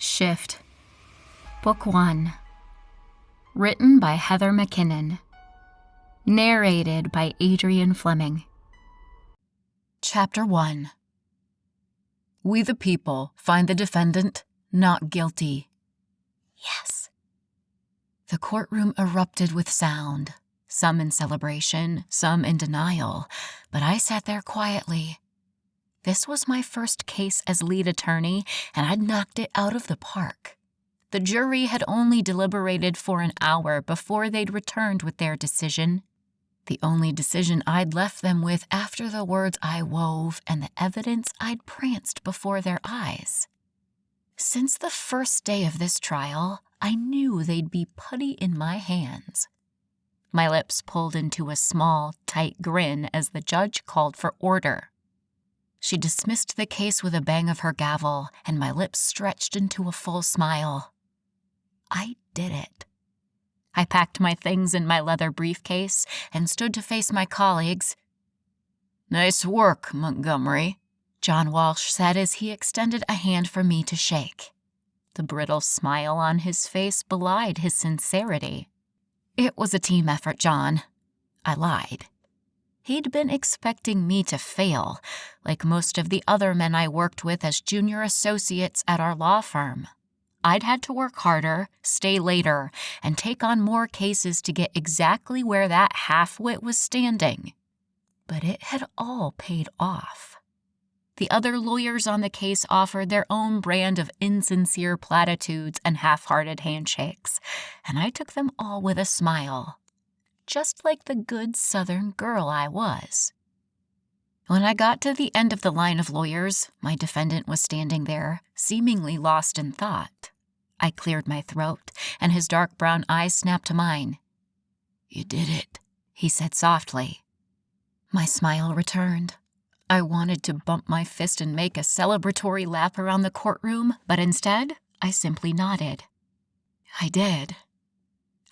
Shift. Book 1. Written by Heather MacKinnon. Narrated by Adrian Fleming. Chapter 1. We the people find the defendant not guilty. Yes. The courtroom erupted with sound, some in celebration, some in denial, but I sat there quietly. This was my first case as lead attorney, and I'd knocked it out of the park. The jury had only deliberated for an hour before they'd returned with their decision. The only decision I'd left them with after the words I wove and the evidence I'd pranced before their eyes. Since the first day of this trial, I knew they'd be putty in my hands. My lips pulled into a small, tight grin as the judge called for order. She dismissed the case with a bang of her gavel, and my lips stretched into a full smile. I did it. I packed my things in my leather briefcase and stood to face my colleagues. "Nice work, Montgomery," John Walsh said as he extended a hand for me to shake. The brittle smile on his face belied his sincerity. "It was a team effort, John." I lied. He'd been expecting me to fail, like most of the other men I worked with as junior associates at our law firm. I'd had to work harder, stay later, and take on more cases to get exactly where that half-wit was standing. But it had all paid off. The other lawyers on the case offered their own brand of insincere platitudes and half-hearted handshakes, and I took them all with a smile. Just like the good Southern girl I was. When I got to the end of the line of lawyers, my defendant was standing there, seemingly lost in thought. I cleared my throat, and his dark brown eyes snapped to mine. "You did it," he said softly. My smile returned. I wanted to bump my fist and make a celebratory lap around the courtroom, but instead, I simply nodded. I did.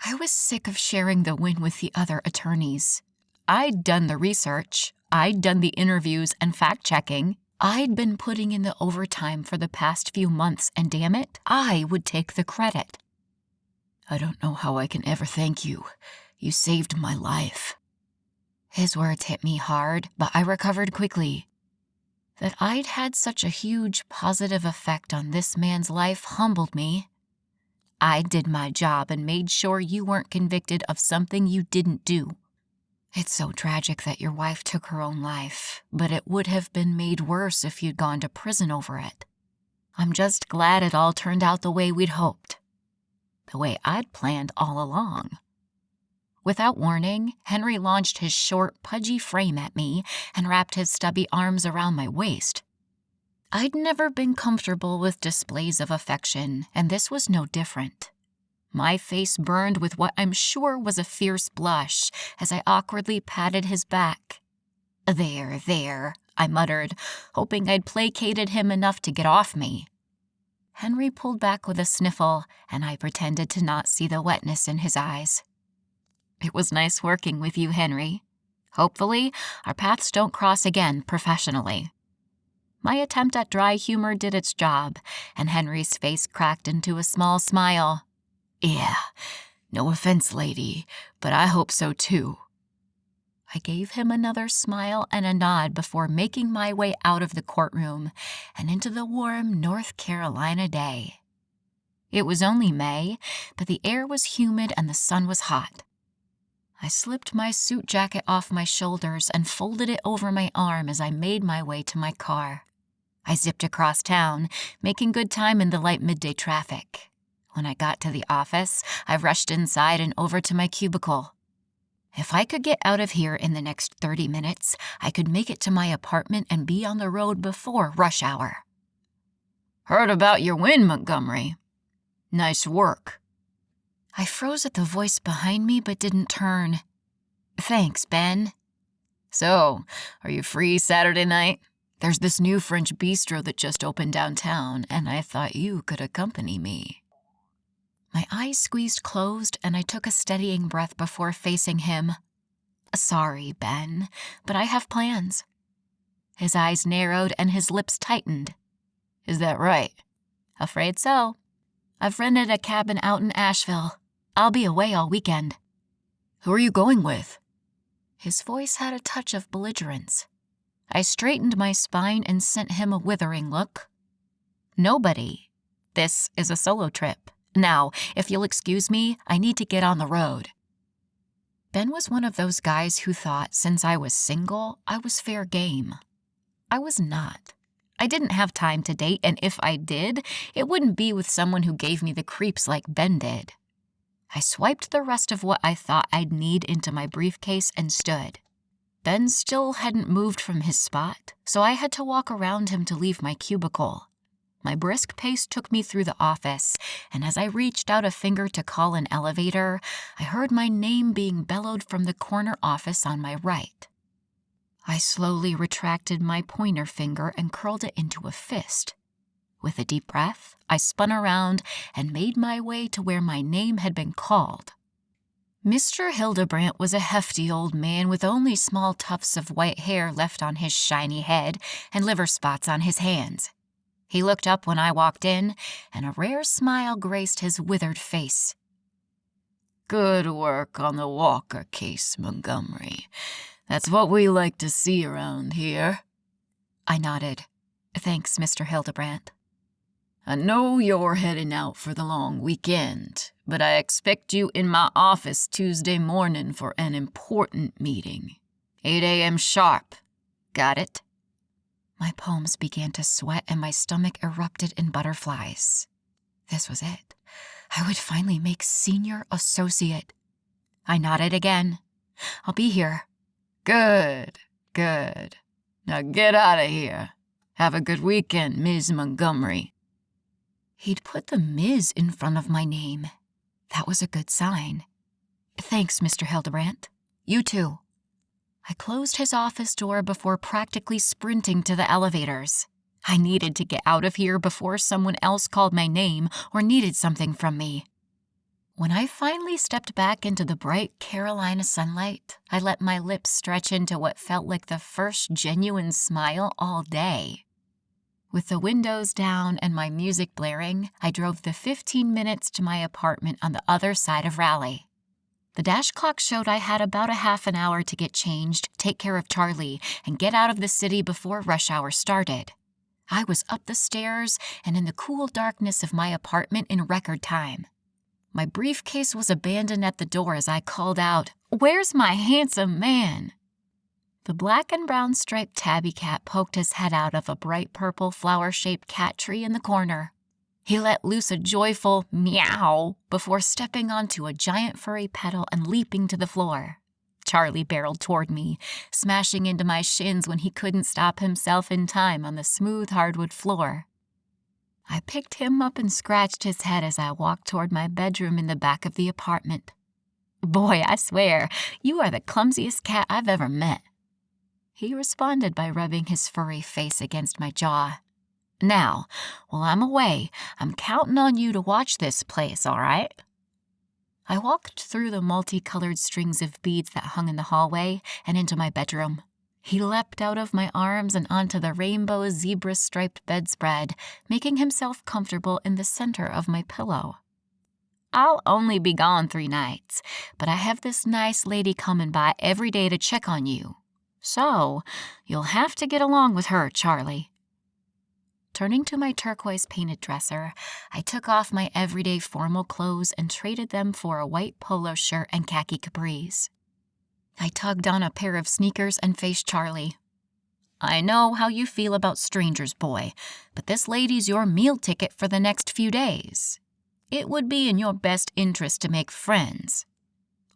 I was sick of sharing the win with the other attorneys. I'd done the research, I'd done the interviews and fact-checking, I'd been putting in the overtime for the past few months, and damn it, I would take the credit. "I don't know how I can ever thank you. You saved my life." His words hit me hard, but I recovered quickly. That I'd had such a huge positive effect on this man's life humbled me. I did my job and made sure you weren't convicted of something you didn't do. It's so tragic that your wife took her own life, but it would have been made worse if you'd gone to prison over it. I'm just glad it all turned out the way we'd hoped. The way I'd planned all along. Without warning, Henry launched his short, pudgy frame at me and wrapped his stubby arms around my waist. I'd never been comfortable with displays of affection, and this was no different. My face burned with what I'm sure was a fierce blush as I awkwardly patted his back. There, I muttered, hoping I'd placated him enough to get off me. Henry pulled back with a sniffle, and I pretended to not see the wetness in his eyes. "It was nice working with you, Henry. Hopefully, our paths don't cross again professionally." My attempt at dry humor did its job, and Henry's face cracked into a small smile. "Yeah, no offense, lady, but I hope so too." I gave him another smile and a nod before making my way out of the courtroom and into the warm North Carolina day. It was only May, but the air was humid and the sun was hot. I slipped my suit jacket off my shoulders and folded it over my arm as I made my way to my car. I zipped across town, making good time in the light midday traffic. When I got to the office, I rushed inside and over to my cubicle. If I could get out of here in the next 30 minutes, I could make it to my apartment and be on the road before rush hour. "Heard about your win, Montgomery. Nice work." I froze at the voice behind me but didn't turn. "Thanks, Ben." "So, are you free Saturday night? There's this new French bistro that just opened downtown, and I thought you could accompany me." My eyes squeezed closed, and I took a steadying breath before facing him. "Sorry, Ben, but I have plans." His eyes narrowed and his lips tightened. "Is that right?" "Afraid so. I've rented a cabin out in Asheville. I'll be away all weekend." "Who are you going with?" His voice had a touch of belligerence. I straightened my spine and sent him a withering look. "Nobody. This is a solo trip. Now, if you'll excuse me, I need to get on the road." Ben was one of those guys who thought since I was single, I was fair game. I was not. I didn't have time to date, and if I did, it wouldn't be with someone who gave me the creeps like Ben did. I swiped the rest of what I thought I'd need into my briefcase and stood. Ben still hadn't moved from his spot, so I had to walk around him to leave my cubicle. My brisk pace took me through the office, and as I reached out a finger to call an elevator, I heard my name being bellowed from the corner office on my right. I slowly retracted my pointer finger and curled it into a fist. With a deep breath, I spun around and made my way to where my name had been called. Mr. Hildebrandt was a hefty old man with only small tufts of white hair left on his shiny head and liver spots on his hands. He looked up when I walked in, and a rare smile graced his withered face. "Good work on the Walker case, Montgomery. That's what we like to see around here." I nodded. "Thanks, Mr. Hildebrandt." "I know you're heading out for the long weekend, but I expect you in my office Tuesday morning for an important meeting. 8 a.m. sharp. Got it?" My palms began to sweat and my stomach erupted in butterflies. This was it. I would finally make senior associate. I nodded again. "I'll be here." Good. Now get out of here. Have a good weekend, Ms. Montgomery." He'd put the Ms. in front of my name. That was a good sign. "Thanks, Mr. Hildebrandt. You too." I closed his office door before practically sprinting to the elevators. I needed to get out of here before someone else called my name or needed something from me. When I finally stepped back into the bright Carolina sunlight, I let my lips stretch into what felt like the first genuine smile all day. With the windows down and my music blaring, I drove the 15 minutes to my apartment on the other side of Raleigh. The dash clock showed I had about a half an hour to get changed, take care of Charlie, and get out of the city before rush hour started. I was up the stairs and in the cool darkness of my apartment in record time. My briefcase was abandoned at the door as I called out, "Where's my handsome man?" The black and brown striped tabby cat poked his head out of a bright purple flower-shaped cat tree in the corner. He let loose a joyful meow before stepping onto a giant furry petal and leaping to the floor. Charlie barreled toward me, smashing into my shins when he couldn't stop himself in time on the smooth hardwood floor. I picked him up and scratched his head as I walked toward my bedroom in the back of the apartment. "Boy, I swear, you are the clumsiest cat I've ever met." He responded by rubbing his furry face against my jaw. "Now, while I'm away, I'm counting on you to watch this place, all right?" I walked through the multicolored strings of beads that hung in the hallway and into my bedroom. He leapt out of my arms and onto the rainbow zebra-striped bedspread, making himself comfortable in the center of my pillow. "I'll only be gone 3 nights, but I have this nice lady coming by every day to check on you. So, you'll have to get along with her, Charlie." Turning to my turquoise-painted dresser, I took off my everyday formal clothes and traded them for a white polo shirt and khaki capris. I tugged on a pair of sneakers and faced Charlie. "I know how you feel about strangers, boy, but this lady's your meal ticket for the next few days. It would be in your best interest to make friends."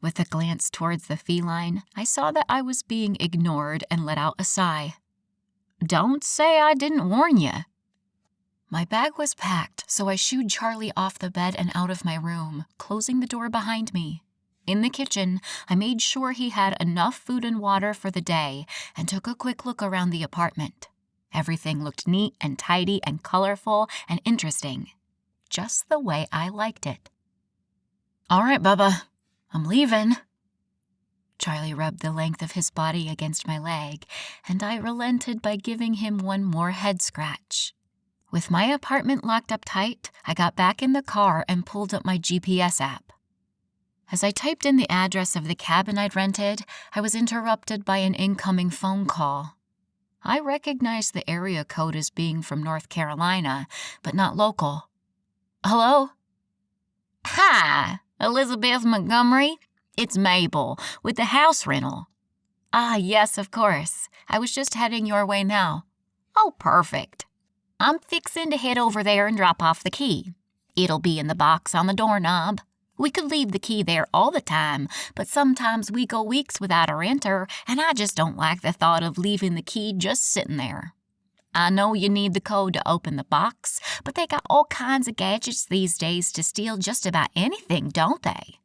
With a glance towards the feline, I saw that I was being ignored and let out a sigh. "Don't say I didn't warn you." My bag was packed, so I shooed Charlie off the bed and out of my room, closing the door behind me. In the kitchen, I made sure he had enough food and water for the day and took a quick look around the apartment. Everything looked neat and tidy and colorful and interesting, just the way I liked it. "All right, Bubba, I'm leaving." Charlie rubbed the length of his body against my leg, and I relented by giving him one more head scratch. With my apartment locked up tight, I got back in the car and pulled up my GPS app. As I typed in the address of the cabin I'd rented, I was interrupted by an incoming phone call. I recognized the area code as being from North Carolina, but not local. Hello? Hi, Elizabeth Montgomery. It's Mabel with the house rental. Ah, yes, of course. I was just heading your way now. Oh, perfect. I'm fixing to head over there and drop off the key. It'll be in the box on the doorknob. We could leave the key there all the time, but sometimes we go weeks without a renter, and I just don't like the thought of leaving the key just sitting there. I know you need the code to open the box, but they got all kinds of gadgets these days to steal just about anything, don't they?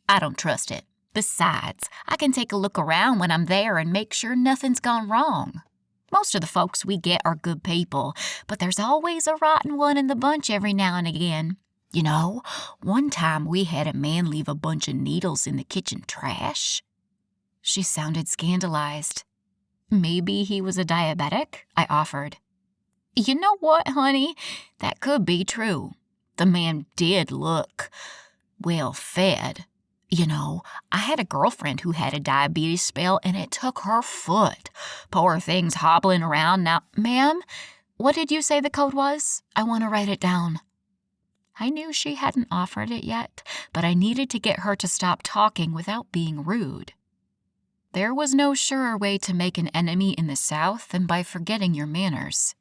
I don't trust it. Besides, I can take a look around when I'm there and make sure nothing's gone wrong. Most of the folks we get are good people, but there's always a rotten one in the bunch every now and again. You know, one time we had a man leave a bunch of needles in the kitchen trash. She sounded scandalized. Maybe he was a diabetic, I offered. You know what, honey? That could be true. The man did look, well fed. You know, I had a girlfriend who had a diabetes spell and it took her foot. Poor thing's hobbling around now. Ma'am, what did you say the code was? I want to write it down. I knew she hadn't offered it yet, but I needed to get her to stop talking without being rude. There was no surer way to make an enemy in the South than by forgetting your manners.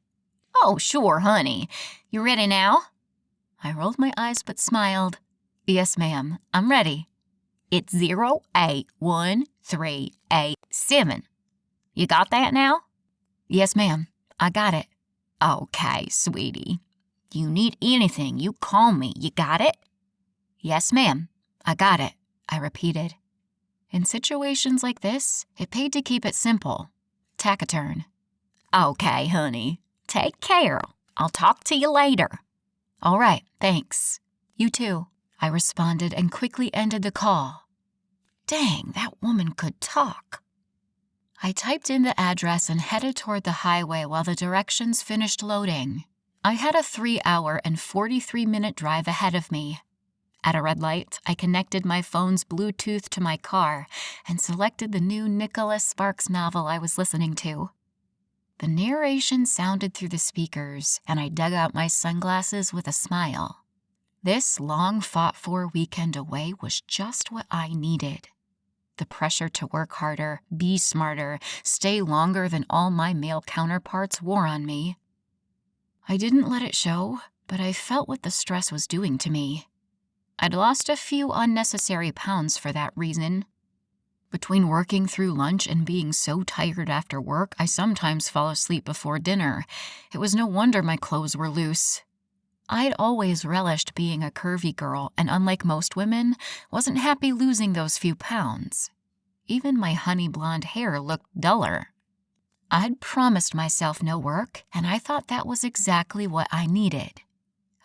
Oh, sure, honey. You ready now? I rolled my eyes but smiled. Yes, ma'am. I'm ready. It's 081387. You got that now? Yes, ma'am. I got it. Okay, sweetie. You need anything, you call me. You got it? Yes, ma'am. I got it, I repeated. In situations like this, it paid to keep it simple. Taciturn. Okay, honey. Take care. I'll talk to you later. All right, thanks. You too, I responded and quickly ended the call. Dang, that woman could talk. I typed in the address and headed toward the highway while the directions finished loading. I had a 3-hour and 43-minute drive ahead of me. At a red light, I connected my phone's Bluetooth to my car and selected the new Nicholas Sparks novel I was listening to. The narration sounded through the speakers, and I dug out my sunglasses with a smile. This long-fought-for weekend away was just what I needed. The pressure to work harder, be smarter, stay longer than all my male counterparts wore on me. I didn't let it show, but I felt what the stress was doing to me. I'd lost a few unnecessary pounds for that reason. Between working through lunch and being so tired after work, I sometimes fall asleep before dinner. It was no wonder my clothes were loose. I'd always relished being a curvy girl, and unlike most women, wasn't happy losing those few pounds. Even my honey blonde hair looked duller. I'd promised myself no work, and I thought that was exactly what I needed.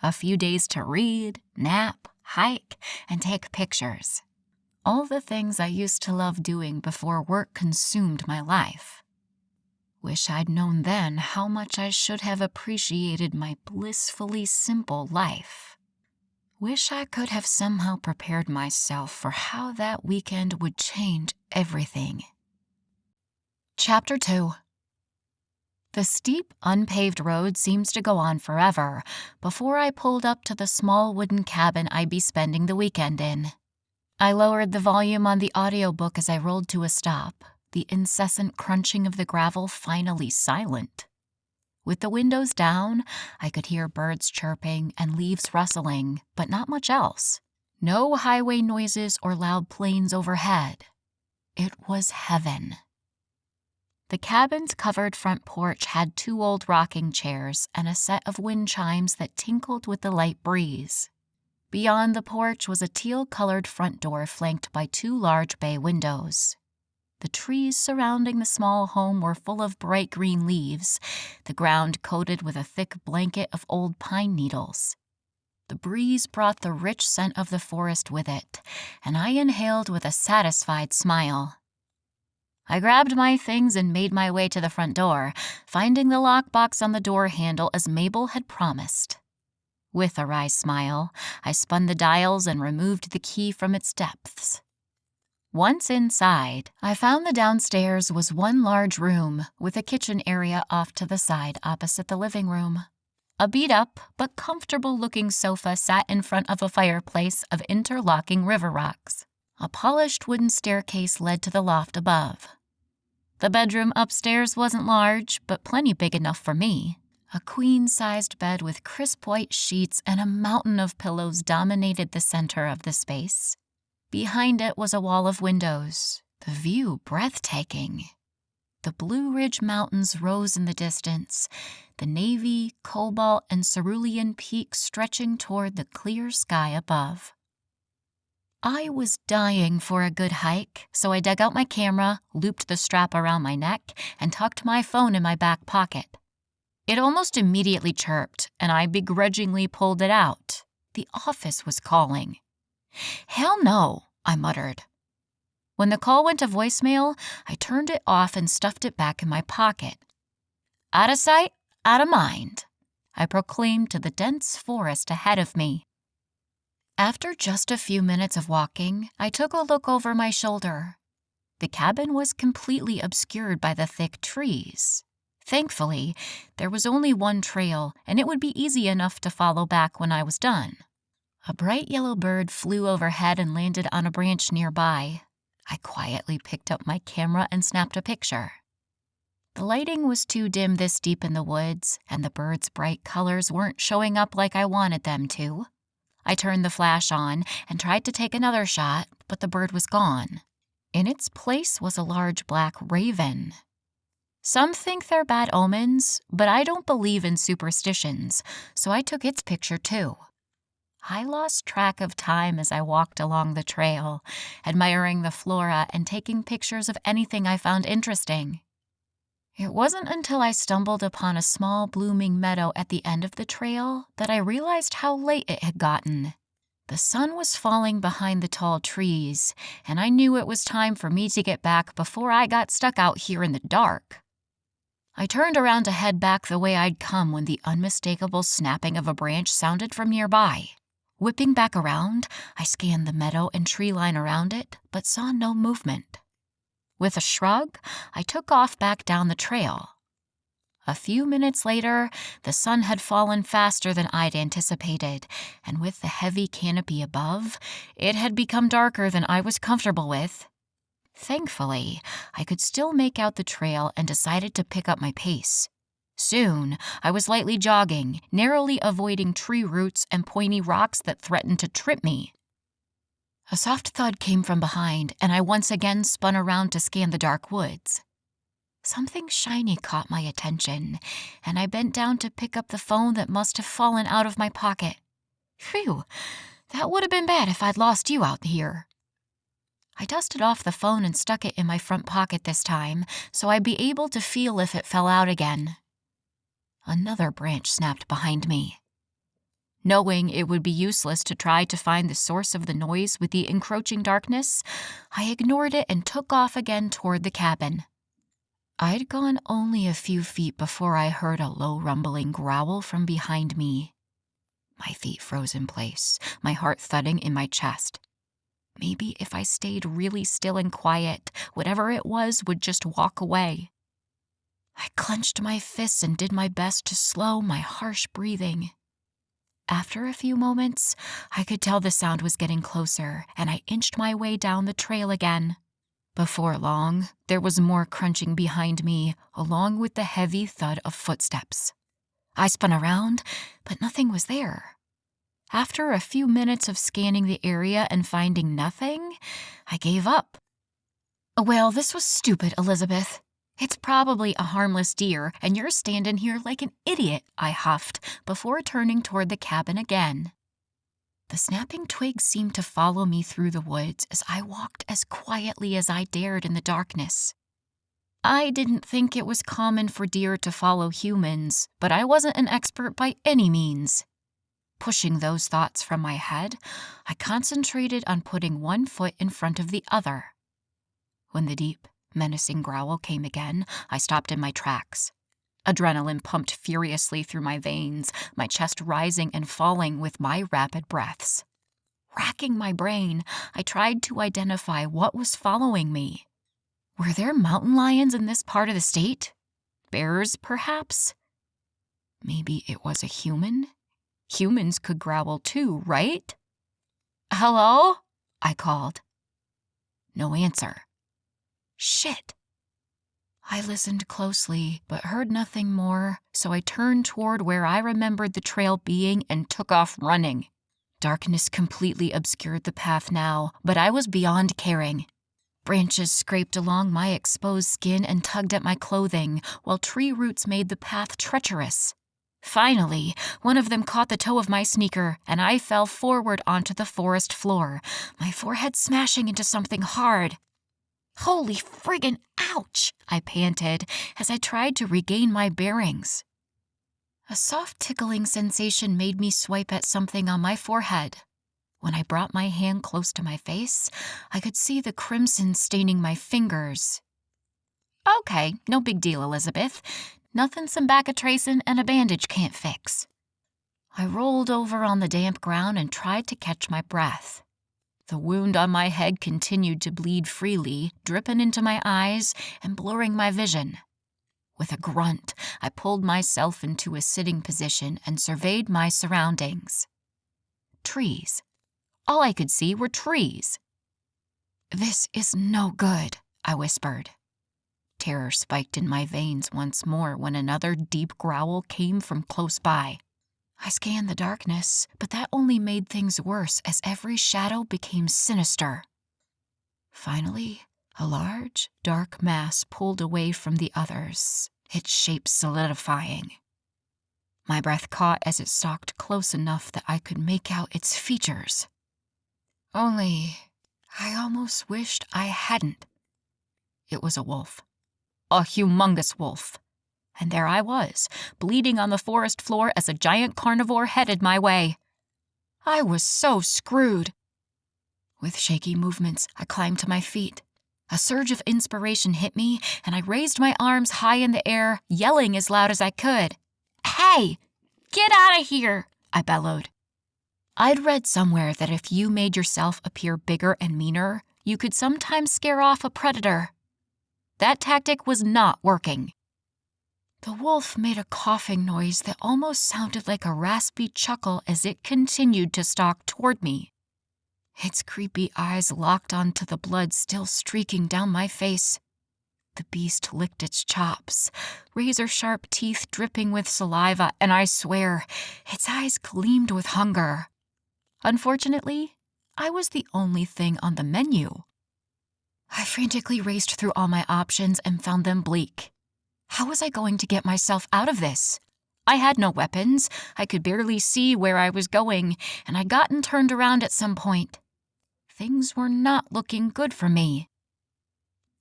A few days to read, nap, hike, and take pictures. All the things I used to love doing before work consumed my life. Wish I'd known then how much I should have appreciated my blissfully simple life. Wish I could have somehow prepared myself for how that weekend would change everything. Chapter 2. The steep, unpaved road seems to go on forever before I pulled up to the small wooden cabin I'd be spending the weekend in. I lowered the volume on the audiobook as I rolled to a stop, the incessant crunching of the gravel finally silent. With the windows down, I could hear birds chirping and leaves rustling, but not much else. No highway noises or loud planes overhead. It was heaven. The cabin's covered front porch had 2 old rocking chairs and a set of wind chimes that tinkled with the light breeze. Beyond the porch was a teal-colored front door flanked by 2 large bay windows. The trees surrounding the small home were full of bright green leaves, the ground coated with a thick blanket of old pine needles. The breeze brought the rich scent of the forest with it, and I inhaled with a satisfied smile. I grabbed my things and made my way to the front door, finding the lockbox on the door handle as Mabel had promised. With a wry smile, I spun the dials and removed the key from its depths. Once inside, I found the downstairs was one large room with a kitchen area off to the side opposite the living room. A beat-up but comfortable-looking sofa sat in front of a fireplace of interlocking river rocks. A polished wooden staircase led to the loft above. The bedroom upstairs wasn't large, but plenty big enough for me. A queen-sized bed with crisp white sheets and a mountain of pillows dominated the center of the space. Behind it was a wall of windows, the view breathtaking. The Blue Ridge Mountains rose in the distance, the navy, cobalt, and cerulean peaks stretching toward the clear sky above. I was dying for a good hike, so I dug out my camera, looped the strap around my neck, and tucked my phone in my back pocket. It almost immediately chirped, and I begrudgingly pulled it out. The office was calling. "Hell no," I muttered. When the call went to voicemail, I turned it off and stuffed it back in my pocket. "Out of sight, out of mind," I proclaimed to the dense forest ahead of me. After just a few minutes of walking, I took a look over my shoulder. The cabin was completely obscured by the thick trees. Thankfully, there was only one trail, and it would be easy enough to follow back when I was done. A bright yellow bird flew overhead and landed on a branch nearby. I quietly picked up my camera and snapped a picture. The lighting was too dim this deep in the woods, and the bird's bright colors weren't showing up like I wanted them to. I turned the flash on and tried to take another shot, but the bird was gone. In its place was a large black raven. Some think they're bad omens, but I don't believe in superstitions, so I took its picture too. I lost track of time as I walked along the trail, admiring the flora and taking pictures of anything I found interesting. It wasn't until I stumbled upon a small blooming meadow at the end of the trail that I realized how late it had gotten. The sun was falling behind the tall trees, and I knew it was time for me to get back before I got stuck out here in the dark. I turned around to head back the way I'd come when the unmistakable snapping of a branch sounded from nearby. Whipping back around, I scanned the meadow and tree line around it, but saw no movement. With a shrug, I took off back down the trail. A few minutes later, the sun had fallen faster than I'd anticipated, and with the heavy canopy above, it had become darker than I was comfortable with. Thankfully, I could still make out the trail and decided to pick up my pace. Soon, I was lightly jogging, narrowly avoiding tree roots and pointy rocks that threatened to trip me. A soft thud came from behind, and I once again spun around to scan the dark woods. Something shiny caught my attention, and I bent down to pick up the phone that must have fallen out of my pocket. Phew, that would have been bad if I'd lost you out here. I dusted off the phone and stuck it in my front pocket this time, so I'd be able to feel if it fell out again. Another branch snapped behind me. Knowing it would be useless to try to find the source of the noise with the encroaching darkness, I ignored it and took off again toward the cabin. I'd gone only a few feet before I heard a low rumbling growl from behind me. My feet froze in place, my heart thudding in my chest. Maybe if I stayed really still and quiet, whatever it was would just walk away. I clenched my fists and did my best to slow my harsh breathing. After a few moments, I could tell the sound was getting closer, and I inched my way down the trail again. Before long, there was more crunching behind me, along with the heavy thud of footsteps. I spun around, but nothing was there. After a few minutes of scanning the area and finding nothing, I gave up. "Well, this was stupid, Elizabeth. It's probably a harmless deer, and you're standing here like an idiot," I huffed, before turning toward the cabin again. The snapping twigs seemed to follow me through the woods as I walked as quietly as I dared in the darkness. I didn't think it was common for deer to follow humans, but I wasn't an expert by any means. Pushing those thoughts from my head, I concentrated on putting one foot in front of the other. When the deep, menacing growl came again, I stopped in my tracks. Adrenaline pumped furiously through my veins, my chest rising and falling with my rapid breaths. Racking my brain, I tried to identify what was following me. Were there mountain lions in this part of the state? Bears, perhaps? Maybe it was a human? Humans could growl too, right? "Hello?" I called. No answer. Shit. I listened closely, but heard nothing more, so I turned toward where I remembered the trail being and took off running. Darkness completely obscured the path now, but I was beyond caring. Branches scraped along my exposed skin and tugged at my clothing, while tree roots made the path treacherous. Finally, one of them caught the toe of my sneaker, and I fell forward onto the forest floor, my forehead smashing into something hard. "Holy friggin' ouch!" I panted as I tried to regain my bearings. A soft tickling sensation made me swipe at something on my forehead. When I brought my hand close to my face, I could see the crimson staining my fingers. "Okay, no big deal, Elizabeth. Nothing some back-a-tracin' and a bandage can't fix." I rolled over on the damp ground and tried to catch my breath. The wound on my head continued to bleed freely, dripping into my eyes and blurring my vision. With a grunt, I pulled myself into a sitting position and surveyed my surroundings. Trees. All I could see were trees. "This is no good," I whispered. Terror spiked in my veins once more when another deep growl came from close by. I scanned the darkness, but that only made things worse as every shadow became sinister. Finally, a large, dark mass pulled away from the others, its shape solidifying. My breath caught as it stalked close enough that I could make out its features. Only, I almost wished I hadn't. It was a wolf. A humongous wolf. And there I was, bleeding on the forest floor as a giant carnivore headed my way. I was so screwed. With shaky movements, I climbed to my feet. A surge of inspiration hit me, and I raised my arms high in the air, yelling as loud as I could. "Hey, get out of here!" I bellowed. I'd read somewhere that if you made yourself appear bigger and meaner, you could sometimes scare off a predator. That tactic was not working. The wolf made a coughing noise that almost sounded like a raspy chuckle as it continued to stalk toward me. Its creepy eyes locked onto the blood still streaking down my face. The beast licked its chops, razor-sharp teeth dripping with saliva, and I swear, its eyes gleamed with hunger. Unfortunately, I was the only thing on the menu. I frantically raced through all my options and found them bleak. How was I going to get myself out of this? I had no weapons, I could barely see where I was going, and I'd gotten turned around at some point. Things were not looking good for me.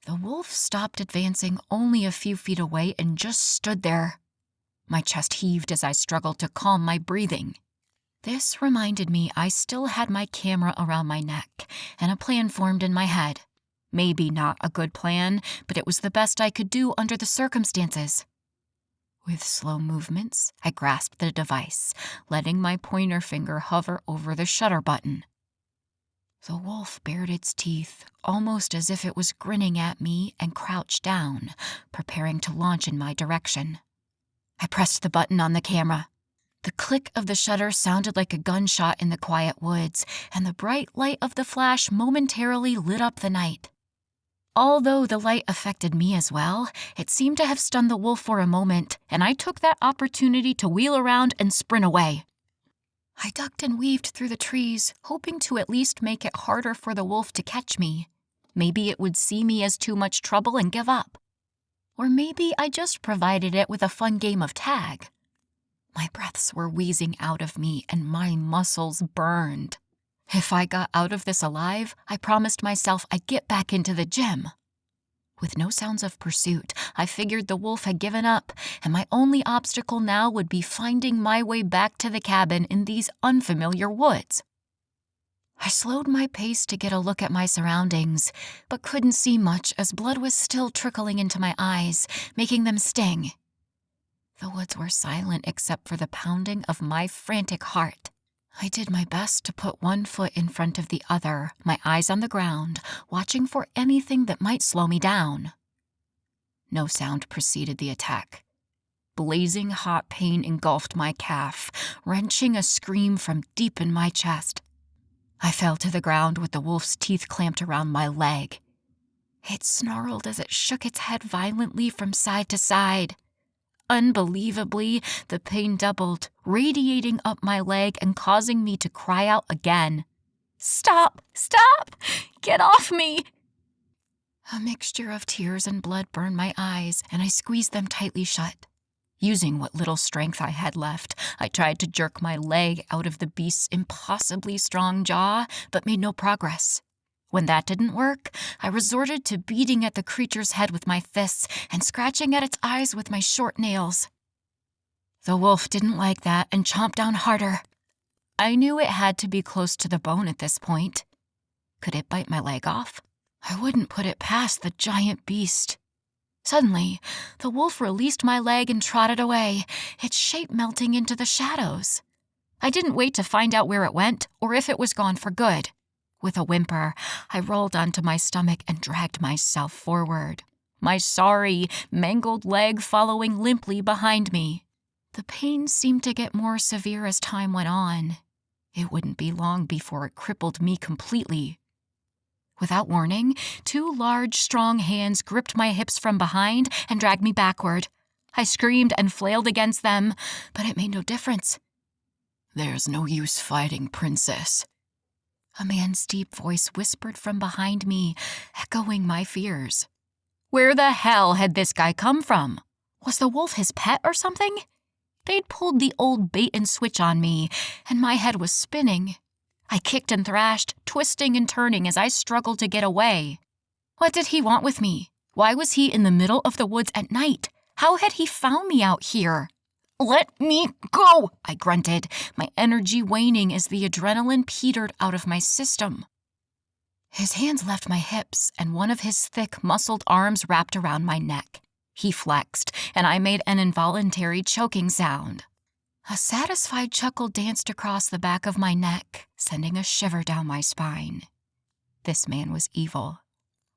The wolf stopped advancing only a few feet away and just stood there. My chest heaved as I struggled to calm my breathing. This reminded me I still had my camera around my neck, and a plan formed in my head. Maybe not a good plan, but it was the best I could do under the circumstances. With slow movements, I grasped the device, letting my pointer finger hover over the shutter button. The wolf bared its teeth, almost as if it was grinning at me, and crouched down, preparing to launch in my direction. I pressed the button on the camera. The click of the shutter sounded like a gunshot in the quiet woods, and the bright light of the flash momentarily lit up the night. Although the light affected me as well, it seemed to have stunned the wolf for a moment, and I took that opportunity to wheel around and sprint away. I ducked and weaved through the trees, hoping to at least make it harder for the wolf to catch me. Maybe it would see me as too much trouble and give up. Or maybe I just provided it with a fun game of tag. My breaths were wheezing out of me and my muscles burned. If I got out of this alive, I promised myself I'd get back into the gym. With no sounds of pursuit, I figured the wolf had given up, and my only obstacle now would be finding my way back to the cabin in these unfamiliar woods. I slowed my pace to get a look at my surroundings, but couldn't see much as blood was still trickling into my eyes, making them sting. The woods were silent except for the pounding of my frantic heart. I did my best to put one foot in front of the other, my eyes on the ground, watching for anything that might slow me down. No sound preceded the attack. Blazing hot pain engulfed my calf, wrenching a scream from deep in my chest. I fell to the ground with the wolf's teeth clamped around my leg. It snarled as it shook its head violently from side to side. Unbelievably, the pain doubled, radiating up my leg and causing me to cry out again. "Stop! Stop! Get off me!" A mixture of tears and blood burned my eyes, and I squeezed them tightly shut. Using what little strength I had left, I tried to jerk my leg out of the beast's impossibly strong jaw, but made no progress. When that didn't work, I resorted to beating at the creature's head with my fists and scratching at its eyes with my short nails. The wolf didn't like that and chomped down harder. I knew it had to be close to the bone at this point. Could it bite my leg off? I wouldn't put it past the giant beast. Suddenly, the wolf released my leg and trotted away, its shape melting into the shadows. I didn't wait to find out where it went or if it was gone for good. With a whimper, I rolled onto my stomach and dragged myself forward, my sorry, mangled leg following limply behind me. The pain seemed to get more severe as time went on. It wouldn't be long before it crippled me completely. Without warning, two large, strong hands gripped my hips from behind and dragged me backward. I screamed and flailed against them, but it made no difference. "There's no use fighting, princess," a man's deep voice whispered from behind me, echoing my fears. Where the hell had this guy come from? Was the wolf his pet or something? They'd pulled the old bait and switch on me, and my head was spinning. I kicked and thrashed, twisting and turning as I struggled to get away. What did he want with me? Why was he in the middle of the woods at night? How had he found me out here? "Let me go," I grunted, my energy waning as the adrenaline petered out of my system. His hands left my hips, and one of his thick, muscled arms wrapped around my neck. He flexed, and I made an involuntary choking sound. A satisfied chuckle danced across the back of my neck, sending a shiver down my spine. This man was evil.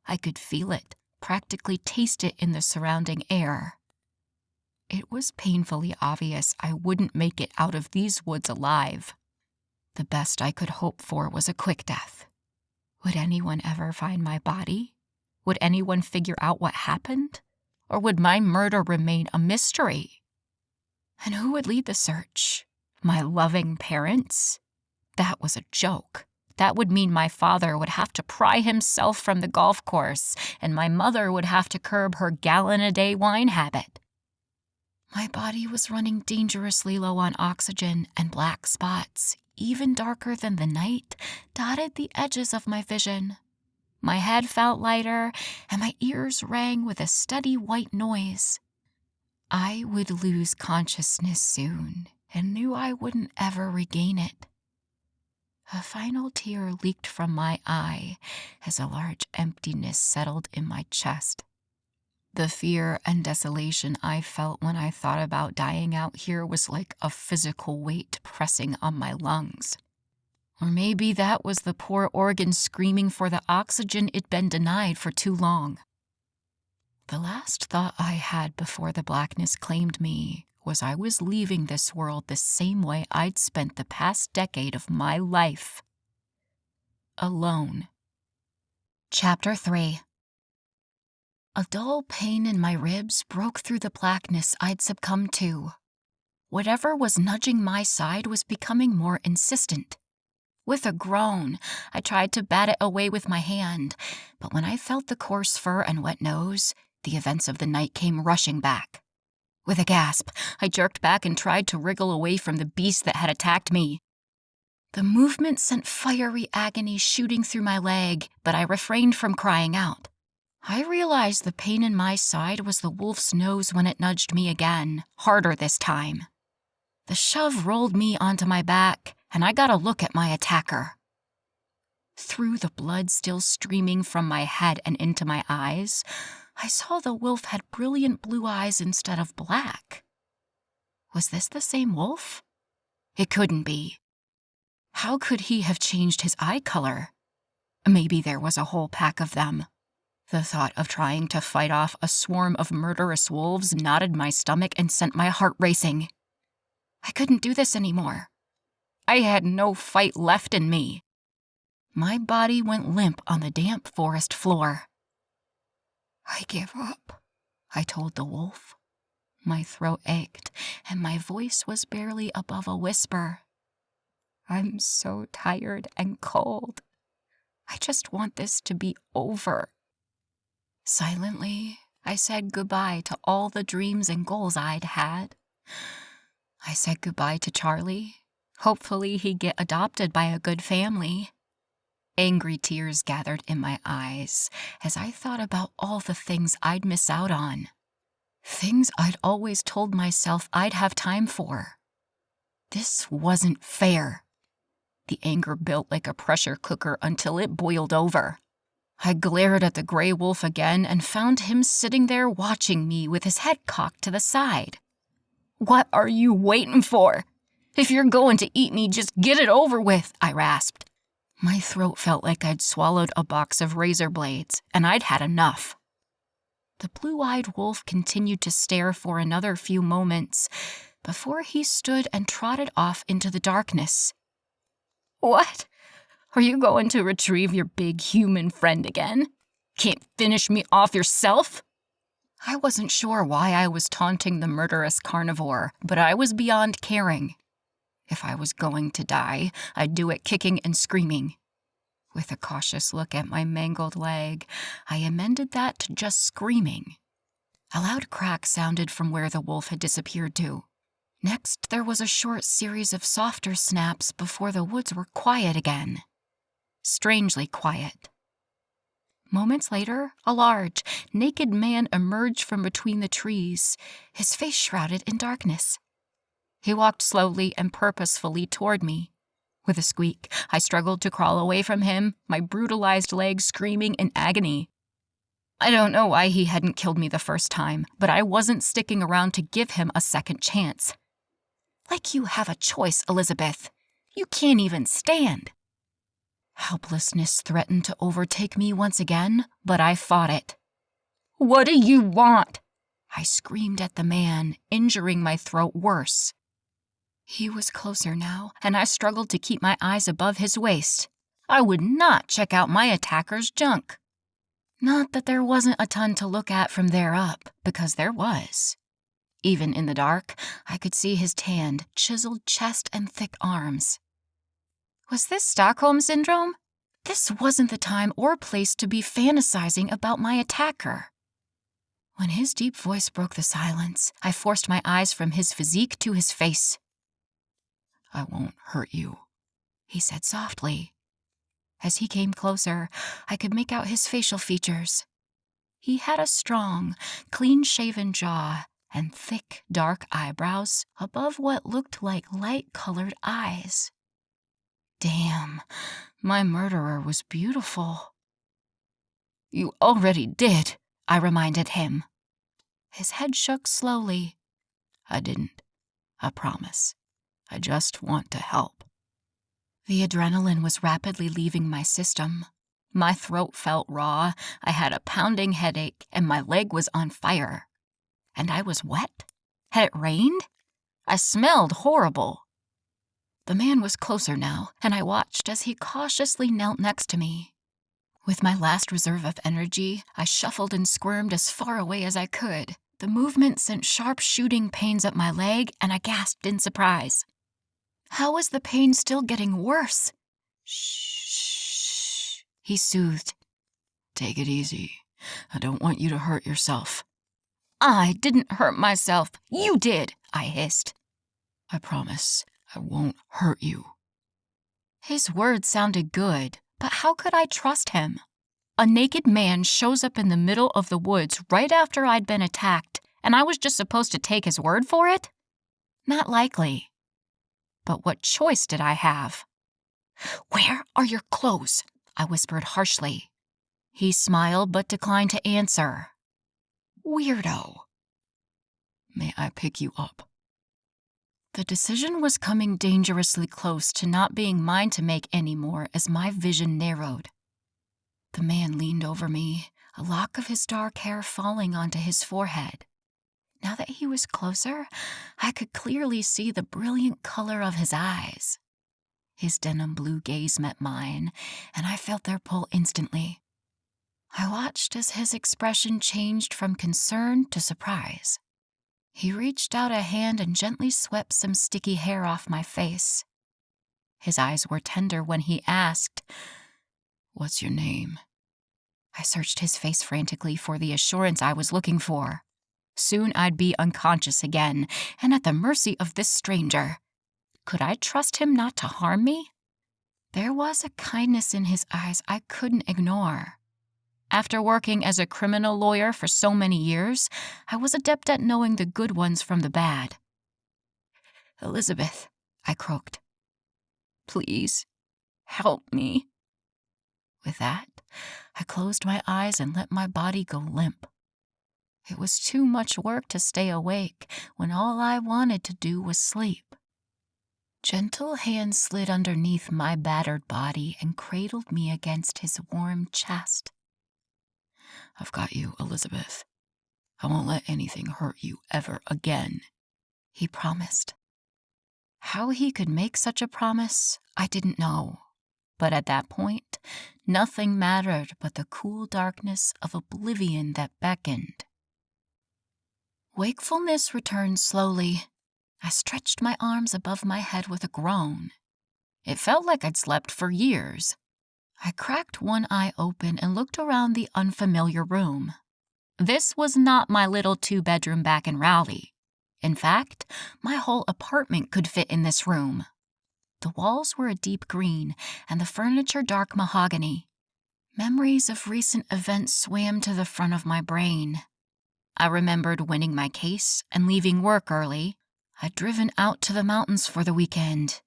I could feel it, practically taste it in the surrounding air. It was painfully obvious I wouldn't make it out of these woods alive. The best I could hope for was a quick death. Would anyone ever find my body? Would anyone figure out what happened? Or would my murder remain a mystery? And who would lead the search? My loving parents? That was a joke. That would mean my father would have to pry himself from the golf course, and my mother would have to curb her gallon-a-day wine habit. My body was running dangerously low on oxygen, and black spots, even darker than the night, dotted the edges of my vision. My head felt lighter, and my ears rang with a steady white noise. I would lose consciousness soon, and knew I wouldn't ever regain it. A final tear leaked from my eye as a large emptiness settled in my chest. The fear and desolation I felt when I thought about dying out here was like a physical weight pressing on my lungs. Or maybe that was the poor organ screaming for the oxygen it'd been denied for too long. The last thought I had before the blackness claimed me was I was leaving this world the same way I'd spent the past decade of my life. Alone. Chapter 3. A dull pain in my ribs broke through the blackness I'd succumbed to. Whatever was nudging my side was becoming more insistent. With a groan, I tried to bat it away with my hand, but when I felt the coarse fur and wet nose, the events of the night came rushing back. With a gasp, I jerked back and tried to wriggle away from the beast that had attacked me. The movement sent fiery agony shooting through my leg, but I refrained from crying out. I realized the pain in my side was the wolf's nose when it nudged me again, harder this time. The shove rolled me onto my back, and I got a look at my attacker. Through the blood still streaming from my head and into my eyes, I saw the wolf had brilliant blue eyes instead of black. Was this the same wolf? It couldn't be. How could he have changed his eye color? Maybe there was a whole pack of them. The thought of trying to fight off a swarm of murderous wolves knotted my stomach and sent my heart racing. I couldn't do this anymore. I had no fight left in me. My body went limp on the damp forest floor. I give up, I told the wolf. My throat ached, and my voice was barely above a whisper. I'm so tired and cold. I just want this to be over. Silently, I said goodbye to all the dreams and goals I'd had. I said goodbye to Charlie. Hopefully he'd get adopted by a good family. Angry tears gathered in my eyes as I thought about all the things I'd miss out on. Things I'd always told myself I'd have time for. This wasn't fair. The anger built like a pressure cooker until it boiled over. I glared at the gray wolf again and found him sitting there watching me with his head cocked to the side. What are you waiting for? If you're going to eat me, just get it over with, I rasped. My throat felt like I'd swallowed a box of razor blades, and I'd had enough. The blue-eyed wolf continued to stare for another few moments before he stood and trotted off into the darkness. What? Are you going to retrieve your big human friend again? Can't finish me off yourself? I wasn't sure why I was taunting the murderous carnivore, but I was beyond caring. If I was going to die, I'd do it kicking and screaming. With a cautious look at my mangled leg, I amended that to just screaming. A loud crack sounded from where the wolf had disappeared to. Next, there was a short series of softer snaps before the woods were quiet again. Strangely quiet. Moments later, a large, naked man emerged from between the trees, his face shrouded in darkness. He walked slowly and purposefully toward me. With a squeak, I struggled to crawl away from him, my brutalized legs screaming in agony. I don't know why he hadn't killed me the first time, but I wasn't sticking around to give him a second chance. Like you have a choice, Elizabeth. You can't even stand. Helplessness threatened to overtake me once again, but I fought it. What do you want? I screamed at the man, injuring my throat worse. He was closer now, and I struggled to keep my eyes above his waist. I would not check out my attacker's junk. Not that there wasn't a ton to look at from there up, because there was. Even in the dark, I could see his tanned, chiseled chest and thick arms. Was this Stockholm Syndrome? This wasn't the time or place to be fantasizing about my attacker. When his deep voice broke the silence, I forced my eyes from his physique to his face. I won't hurt you, he said softly. As he came closer, I could make out his facial features. He had a strong, clean-shaven jaw and thick, dark eyebrows above what looked like light-colored eyes. Damn, my murderer was beautiful. You already did, I reminded him. His head shook slowly. I didn't. I promise. I just want to help. The adrenaline was rapidly leaving my system. My throat felt raw, I had a pounding headache, and my leg was on fire. And I was wet? Had it rained? I smelled horrible. The man was closer now, and I watched as he cautiously knelt next to me. With my last reserve of energy, I shuffled and squirmed as far away as I could. The movement sent sharp shooting pains up my leg, and I gasped in surprise. How was the pain still getting worse? Shh, he soothed. Take it easy. I don't want you to hurt yourself. I didn't hurt myself. You did, I hissed. I promise I won't hurt you. His words sounded good, but how could I trust him? A naked man shows up in the middle of the woods right after I'd been attacked, and I was just supposed to take his word for it? Not likely. But what choice did I have? Where are your clothes? I whispered harshly. He smiled but declined to answer. Weirdo. May I pick you up? The decision was coming dangerously close to not being mine to make anymore as my vision narrowed. The man leaned over me, a lock of his dark hair falling onto his forehead. Now that he was closer, I could clearly see the brilliant color of his eyes. His denim blue gaze met mine, and I felt their pull instantly. I watched as his expression changed from concern to surprise. He reached out a hand and gently swept some sticky hair off my face. His eyes were tender when he asked, "What's your name?" I searched his face frantically for the assurance I was looking for. Soon I'd be unconscious again, and at the mercy of this stranger. Could I trust him not to harm me? There was a kindness in his eyes I couldn't ignore. After working as a criminal lawyer for so many years, I was adept at knowing the good ones from the bad. "Elizabeth," I croaked. "Please, help me." With that, I closed my eyes and let my body go limp. It was too much work to stay awake when all I wanted to do was sleep. Gentle hands slid underneath my battered body and cradled me against his warm chest. "I've got you, Elizabeth. I won't let anything hurt you ever again," he promised. How he could make such a promise, I didn't know. But at that point, nothing mattered but the cool darkness of oblivion that beckoned. Wakefulness returned slowly. I stretched my arms above my head with a groan. It felt like I'd slept for years. I cracked one eye open and looked around the unfamiliar room. This was not my little two-bedroom back in Raleigh. In fact, my whole apartment could fit in this room. The walls were a deep green and the furniture dark mahogany. Memories of recent events swam to the front of my brain. I remembered winning my case and leaving work early. I'd driven out to the mountains for the weekend.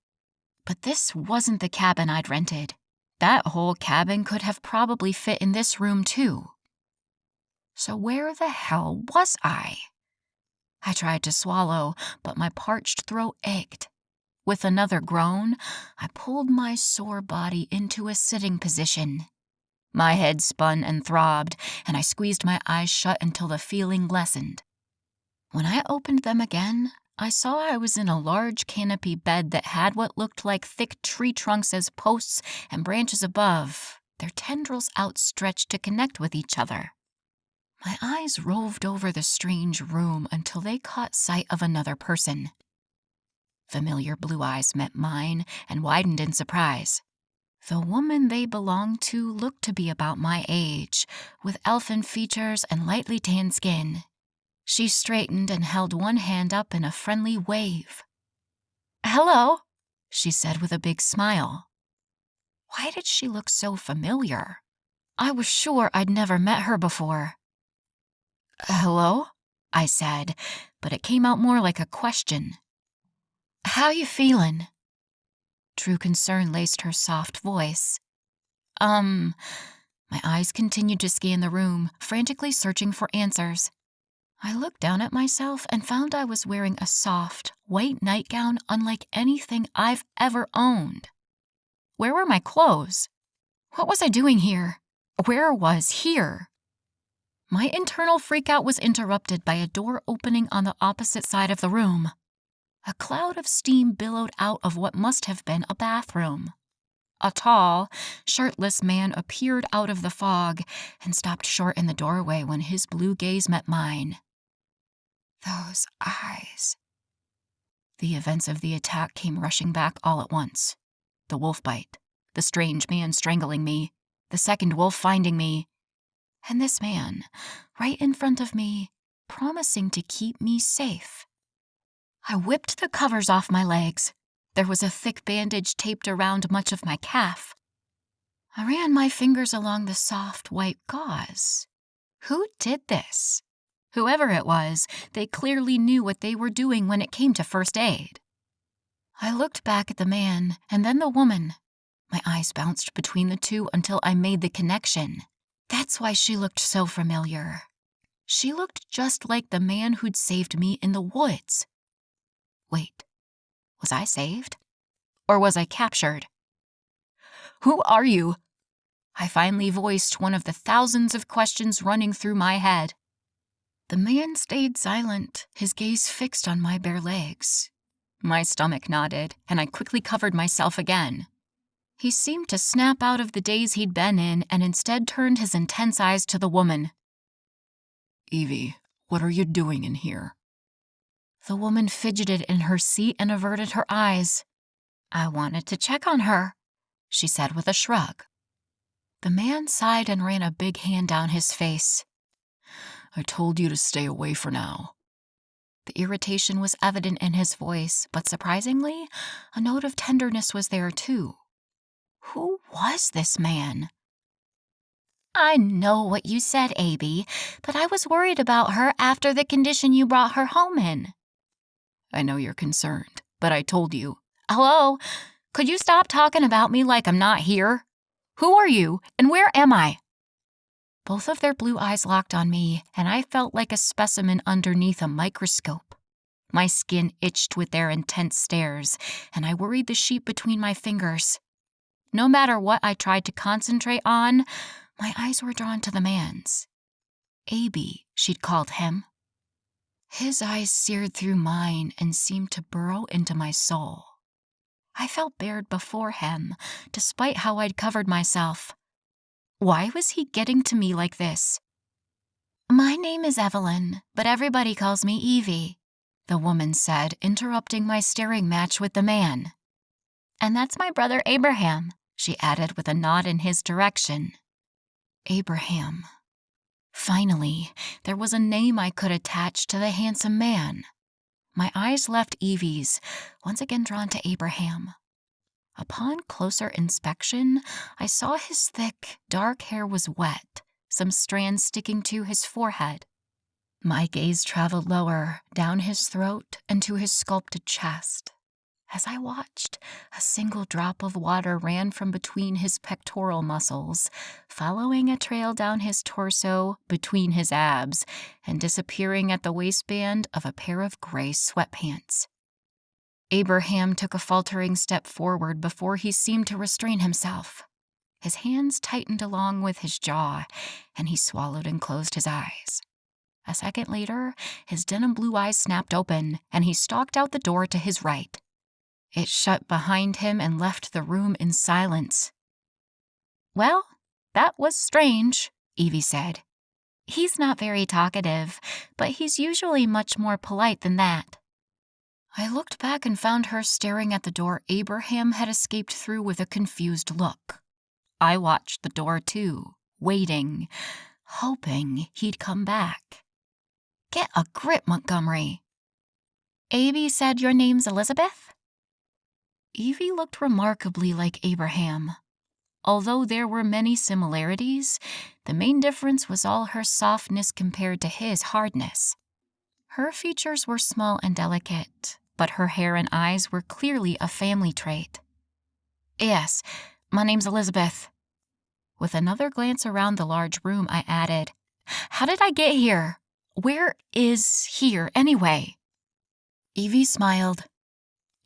But this wasn't the cabin I'd rented. That whole cabin could have probably fit in this room too. So where the hell was I? I tried to swallow, but my parched throat ached. With another groan, I pulled my sore body into a sitting position. My head spun and throbbed, and I squeezed my eyes shut until the feeling lessened. When I opened them again, I saw I was in a large canopy bed that had what looked like thick tree trunks as posts and branches above, their tendrils outstretched to connect with each other. My eyes roved over the strange room until they caught sight of another person. Familiar blue eyes met mine and widened in surprise. The woman they belonged to looked to be about my age, with elfin features and lightly tanned skin. She straightened and held one hand up in a friendly wave. "Hello," she said with a big smile. Why did she look so familiar? I was sure I'd never met her before. "Hello?" I said, but it came out more like a question. "How you feelin'?" True concern laced her soft voice. My eyes continued to scan the room, frantically searching for answers. I looked down at myself and found I was wearing a soft, white nightgown unlike anything I've ever owned. Where were my clothes? What was I doing here? Where was here? My internal freakout was interrupted by a door opening on the opposite side of the room. A cloud of steam billowed out of what must have been a bathroom. A tall, shirtless man appeared out of the fog and stopped short in the doorway when his blue gaze met mine. Those eyes. The events of the attack came rushing back all at once. The wolf bite, the strange man strangling me, the second wolf finding me, and this man, right in front of me, promising to keep me safe. I whipped the covers off my legs. There was a thick bandage taped around much of my calf. I ran my fingers along the soft white gauze. Who did this? Whoever it was, they clearly knew what they were doing when it came to first aid. I looked back at the man and then the woman. My eyes bounced between the two until I made the connection. That's why she looked so familiar. She looked just like the man who'd saved me in the woods. Wait, was I saved? Or was I captured? Who are you? I finally voiced one of the thousands of questions running through my head. The man stayed silent, his gaze fixed on my bare legs. My stomach nodded, and I quickly covered myself again. He seemed to snap out of the daze he'd been in and instead turned his intense eyes to the woman. Evie, what are you doing in here? The woman fidgeted in her seat and averted her eyes. I wanted to check on her, she said with a shrug. The man sighed and ran a big hand down his face. I told you to stay away for now. The irritation was evident in his voice, but surprisingly, a note of tenderness was there too. Who was this man? I know what you said, Abby, but I was worried about her after the condition you brought her home in. I know you're concerned, but I told you. Hello? Could you stop talking about me like I'm not here? Who are you, and where am I? Both of their blue eyes locked on me, and I felt like a specimen underneath a microscope. My skin itched with their intense stares, and I worried the sheet between my fingers. No matter what I tried to concentrate on, my eyes were drawn to the man's. Abby, she'd called him. His eyes seared through mine and seemed to burrow into my soul. I felt bared before him, despite how I'd covered myself. Why was he getting to me like this? My name is Evelyn, but everybody calls me Evie, the woman said, interrupting my staring match with the man. And that's my brother Abraham, she added with a nod in his direction. Abraham. Finally, there was a name I could attach to the handsome man. My eyes left Evie's, once again drawn to Abraham. Upon closer inspection, I saw his thick, dark hair was wet, some strands sticking to his forehead. My gaze traveled lower, down his throat and to his sculpted chest. As I watched, a single drop of water ran from between his pectoral muscles, following a trail down his torso, between his abs, and disappearing at the waistband of a pair of gray sweatpants. Abraham took a faltering step forward before he seemed to restrain himself. His hands tightened along with his jaw, and he swallowed and closed his eyes. A second later, his denim blue eyes snapped open, and he stalked out the door to his right. It shut behind him and left the room in silence. Well, that was strange, Evie said. He's not very talkative, but he's usually much more polite than that. I looked back and found her staring at the door Abraham had escaped through with a confused look. I watched the door too, waiting, hoping he'd come back. Get a grip, Montgomery. Abby said your name's Elizabeth? Evie looked remarkably like Abraham. Although there were many similarities, the main difference was all her softness compared to his hardness. Her features were small and delicate, but her hair and eyes were clearly a family trait. Yes, my name's Elizabeth. With another glance around the large room, I added, How did I get here? Where is here, anyway? Evie smiled.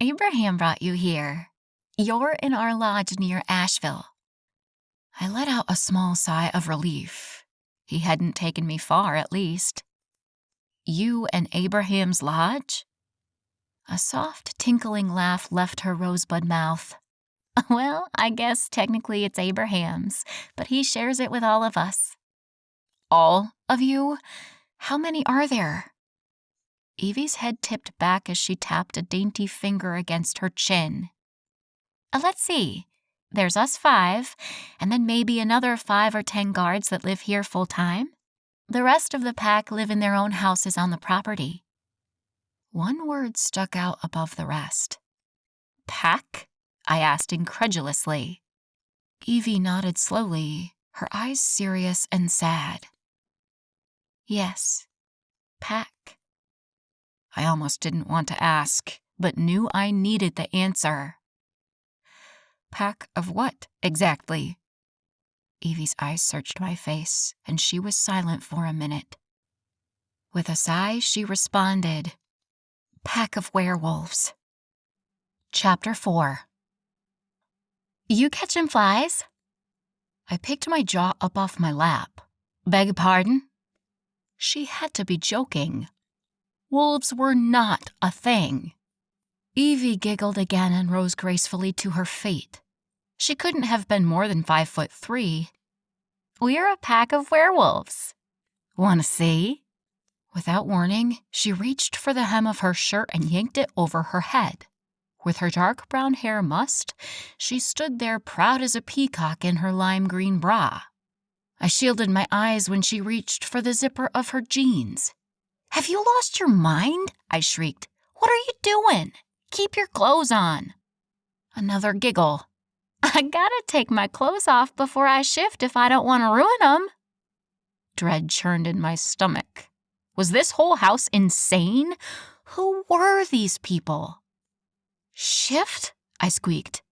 Abraham brought you here. You're in our lodge near Asheville. I let out a small sigh of relief. He hadn't taken me far, at least. You and Abraham's lodge? A soft, tinkling laugh left her rosebud mouth. Well, I guess technically it's Abraham's, but he shares it with all of us. All of you? How many are there? Evie's head tipped back as she tapped a dainty finger against her chin. Let's see. There's us 5, and then maybe another 5 or 10 guards that live here full-time. The rest of the pack live in their own houses on the property. One word stuck out above the rest. Pack? I asked incredulously. Evie nodded slowly, her eyes serious and sad. Yes, pack. I almost didn't want to ask, but knew I needed the answer. Pack of what, exactly? Evie's eyes searched my face, and she was silent for a minute. With a sigh, she responded, Pack of werewolves. Chapter 4. You catching flies? I picked my jaw up off my lap. Beg pardon? She had to be joking. Wolves were not a thing. Evie giggled again and rose gracefully to her feet. She couldn't have been more than 5'3". We're a pack of werewolves. Want to see? Without warning, she reached for the hem of her shirt and yanked it over her head. With her dark brown hair mussed, she stood there proud as a peacock in her lime green bra. I shielded my eyes when she reached for the zipper of her jeans. Have you lost your mind? I shrieked. What are you doing? Keep your clothes on. Another giggle. I gotta take my clothes off before I shift if I don't want to ruin them. Dread churned in my stomach. Was this whole house insane? Who were these people? Shift? I squeaked.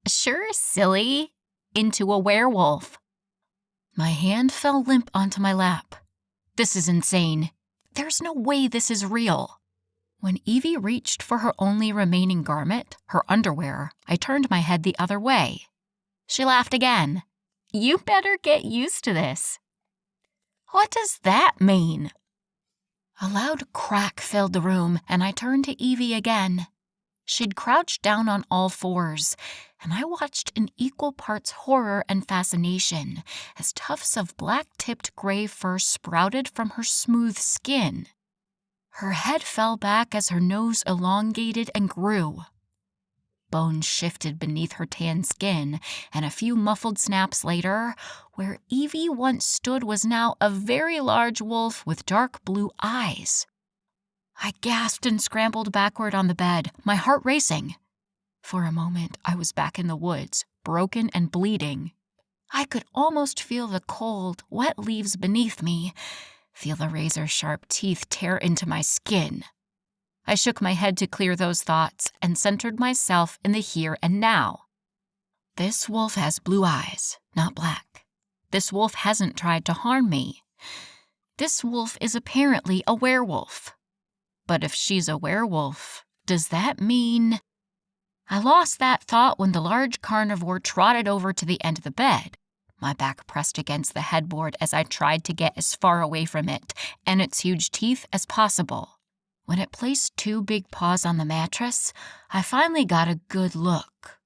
Sure, silly. Into a werewolf. My hand fell limp onto my lap. This is insane. There's no way this is real. When Evie reached for her only remaining garment, her underwear, I turned my head the other way. She laughed again. You better get used to this. What does that mean? A loud crack filled the room, and I turned to Evie again. She'd crouched down on all fours, and I watched in equal parts horror and fascination as tufts of black-tipped gray fur sprouted from her smooth skin. Her head fell back as her nose elongated and grew. Bones shifted beneath her tan skin, and a few muffled snaps later, where Evie once stood was now a very large wolf with dark blue eyes. I gasped and scrambled backward on the bed, my heart racing. For a moment, I was back in the woods, broken and bleeding. I could almost feel the cold, wet leaves beneath me, feel the razor-sharp teeth tear into my skin. I shook my head to clear those thoughts and centered myself in the here and now. This wolf has blue eyes, not black. This wolf hasn't tried to harm me. This wolf is apparently a werewolf. But if she's a werewolf, does that mean... I lost that thought when the large carnivore trotted over to the end of the bed, my back pressed against the headboard as I tried to get as far away from it and its huge teeth as possible. When it placed two big paws on the mattress, I finally got a good look.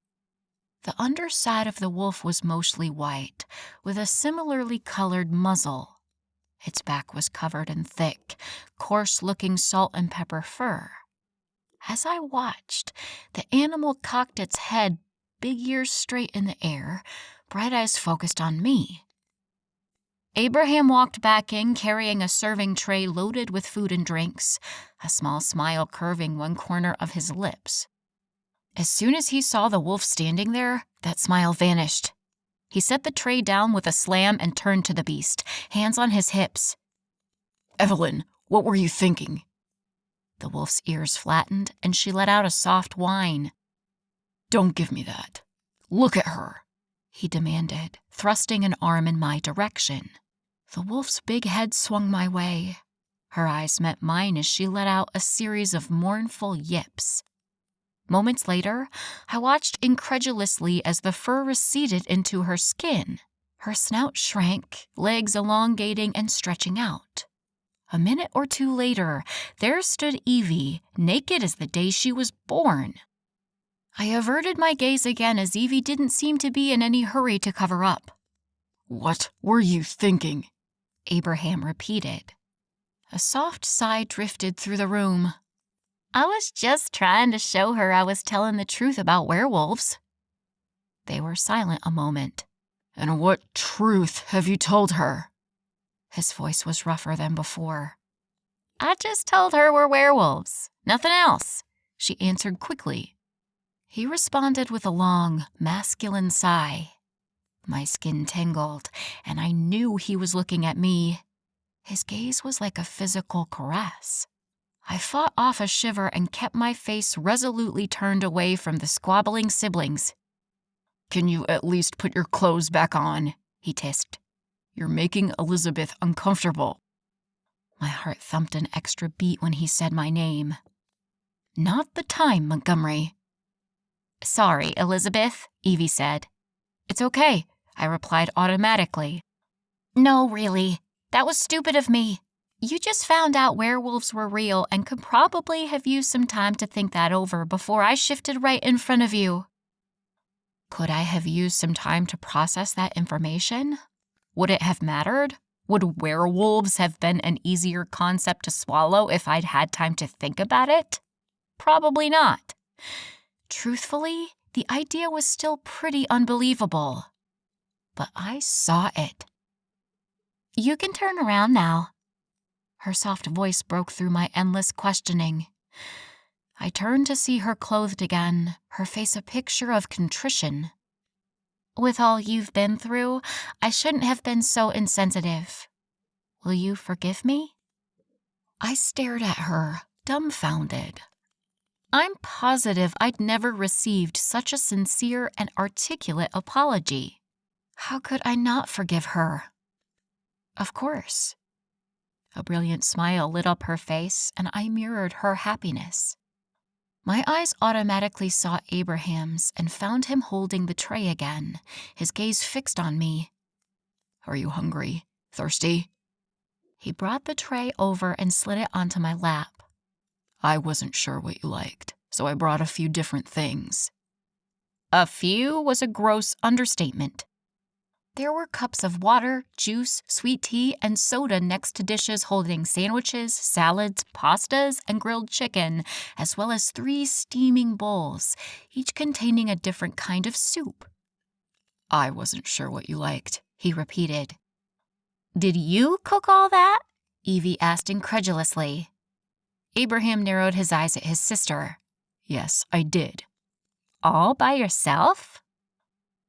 The underside of the wolf was mostly white, with a similarly colored muzzle. Its back was covered in thick, coarse-looking salt and pepper fur. As I watched, the animal cocked its head, big ears straight in the air, bright eyes focused on me. Abraham walked back in carrying a serving tray loaded with food and drinks, a small smile curving one corner of his lips. As soon as he saw the wolf standing there, that smile vanished. He set the tray down with a slam and turned to the beast, hands on his hips. Evelyn, what were you thinking? The wolf's ears flattened, and she let out a soft whine. Don't give me that. Look at her, he demanded, thrusting an arm in my direction. The wolf's big head swung my way. Her eyes met mine as she let out a series of mournful yips. Moments later, I watched incredulously as the fur receded into her skin. Her snout shrank, legs elongating and stretching out. A minute or two later, there stood Evie, naked as the day she was born. I averted my gaze again as Evie didn't seem to be in any hurry to cover up. What were you thinking? Abraham repeated. A soft sigh drifted through the room. I was just trying to show her I was telling the truth about werewolves. They were silent a moment. And what truth have you told her? His voice was rougher than before. I just told her we're werewolves. Nothing else, she answered quickly. He responded with a long, masculine sigh. My skin tingled, and I knew he was looking at me. His gaze was like a physical caress. I fought off a shiver and kept my face resolutely turned away from the squabbling siblings. Can you at least put your clothes back on? He hissed. You're making Elizabeth uncomfortable. My heart thumped an extra beat when he said my name. Not the time, Montgomery. Sorry, Elizabeth, Evie said. It's okay, I replied automatically. No, really. That was stupid of me. You just found out werewolves were real and could probably have used some time to think that over before I shifted right in front of you. Could I have used some time to process that information? Would it have mattered? Would werewolves have been an easier concept to swallow if I'd had time to think about it? Probably not. Truthfully, the idea was still pretty unbelievable. But I saw it. You can turn around now. Her soft voice broke through my endless questioning. I turned to see her clothed again, her face a picture of contrition. With all you've been through, I shouldn't have been so insensitive. Will you forgive me? I stared at her, dumbfounded. I'm positive I'd never received such a sincere and articulate apology. How could I not forgive her? Of course. A brilliant smile lit up her face, and I mirrored her happiness. My eyes automatically sought Abraham's and found him holding the tray again, his gaze fixed on me. Are you hungry? Thirsty? He brought the tray over and slid it onto my lap. I wasn't sure what you liked, so I brought a few different things. A few was a gross understatement. There were cups of water, juice, sweet tea, and soda next to dishes holding sandwiches, salads, pastas, and grilled chicken, as well as 3 steaming bowls, each containing a different kind of soup. I wasn't sure what you liked, he repeated. Did you cook all that? Evie asked incredulously. Abraham narrowed his eyes at his sister. Yes, I did. All by yourself?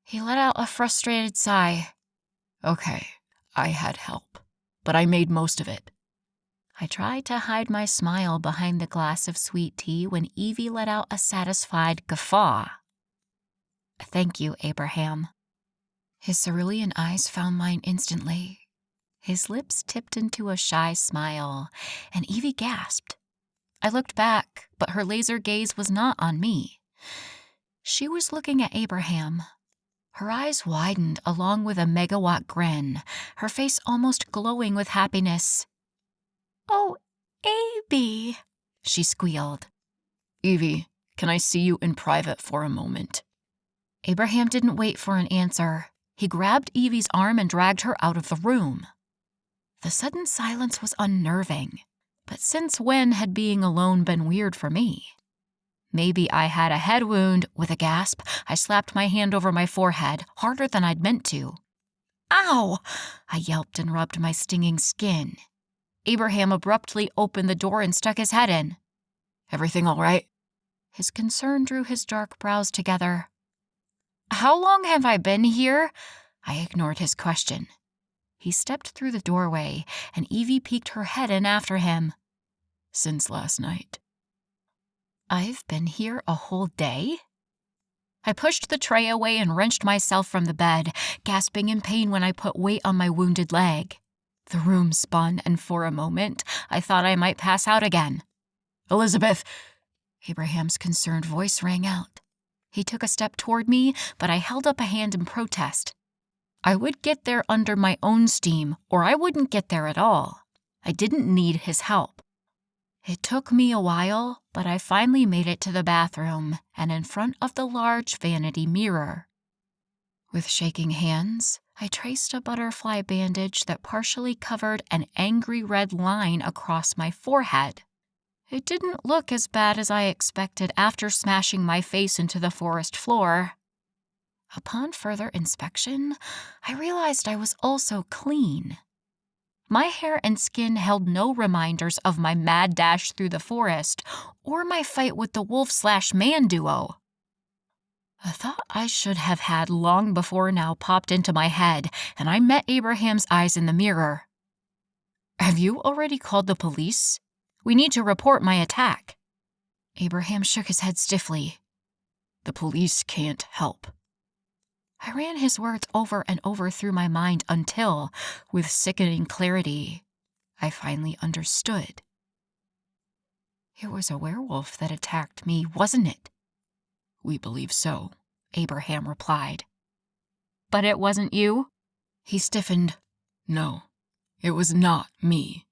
He let out a frustrated sigh. Okay, I had help, but I made most of it. I tried to hide my smile behind the glass of sweet tea when Evie let out a satisfied guffaw. Thank you, Abraham. His cerulean eyes found mine instantly. His lips tipped into a shy smile, and Evie gasped. I looked back, but her laser gaze was not on me. She was looking at Abraham. Her eyes widened along with a megawatt grin, her face almost glowing with happiness. Oh, Abby, she squealed. Evie, can I see you in private for a moment? Abraham didn't wait for an answer. He grabbed Evie's arm and dragged her out of the room. The sudden silence was unnerving, but since when had being alone been weird for me? Maybe I had a head wound. With a gasp, I slapped my hand over my forehead, harder than I'd meant to. Ow! I yelped and rubbed my stinging skin. Abraham abruptly opened the door and stuck his head in. Everything all right? His concern drew his dark brows together. How long have I been here? I ignored his question. He stepped through the doorway, and Evie peeked her head in after him. Since last night. I've been here a whole day? I pushed the tray away and wrenched myself from the bed, gasping in pain when I put weight on my wounded leg. The room spun, and for a moment, I thought I might pass out again. Elizabeth! Abraham's concerned voice rang out. He took a step toward me, but I held up a hand in protest. I would get there under my own steam, or I wouldn't get there at all. I didn't need his help. It took me a while, but I finally made it to the bathroom and in front of the large vanity mirror. With shaking hands, I traced a butterfly bandage that partially covered an angry red line across my forehead. It didn't look as bad as I expected after smashing my face into the forest floor. Upon further inspection, I realized I was also clean. My hair and skin held no reminders of my mad dash through the forest or my fight with the wolf/man duo. A thought I should have had long before now popped into my head, and I met Abraham's eyes in the mirror. Have you already called the police? We need to report my attack. Abraham shook his head stiffly. The police can't help. I ran his words over and over through my mind until, with sickening clarity, I finally understood. It was a werewolf that attacked me, wasn't it? We believe so, Abraham replied. But it wasn't you? He stiffened. No, it was not me.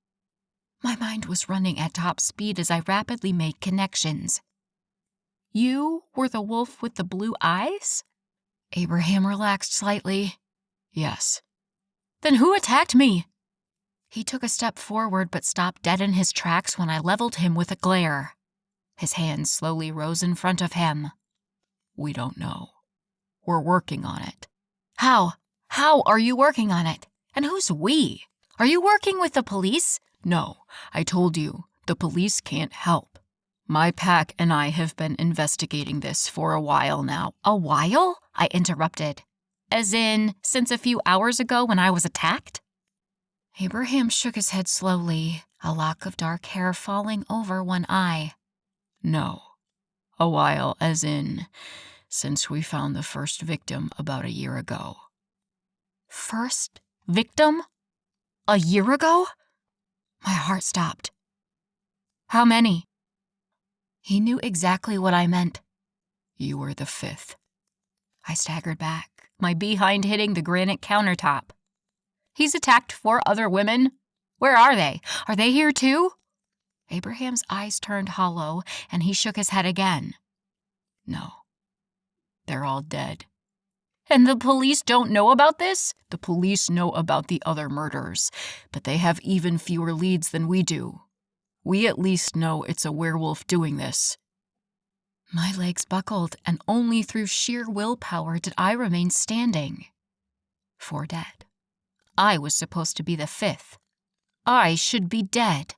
My mind was running at top speed as I rapidly made connections. You were the wolf with the blue eyes? Abraham relaxed slightly. Yes. Then who attacked me? He took a step forward but stopped dead in his tracks when I leveled him with a glare. His hands slowly rose in front of him. We don't know. We're working on it. How? How are you working on it? And who's we? Are you working with the police? No, I told you, the police can't help. My pack and I have been investigating this for a while now. A while? I interrupted. As in, since a few hours ago when I was attacked? Abraham shook his head slowly, a lock of dark hair falling over one eye. No. A while, as in, since we found the first victim about a year ago. First victim? A year ago? My heart stopped. How many? He knew exactly what I meant. You were the 5th. I staggered back, my behind hitting the granite countertop. He's attacked 4 other women? Where are they? Are they here too? Abraham's eyes turned hollow, and he shook his head again. No. They're all dead. And the police don't know about this? The police know about the other murders, but they have even fewer leads than we do. We at least know it's a werewolf doing this. My legs buckled, and only through sheer willpower did I remain standing. 4 dead. I was supposed to be the 5th. I should be dead.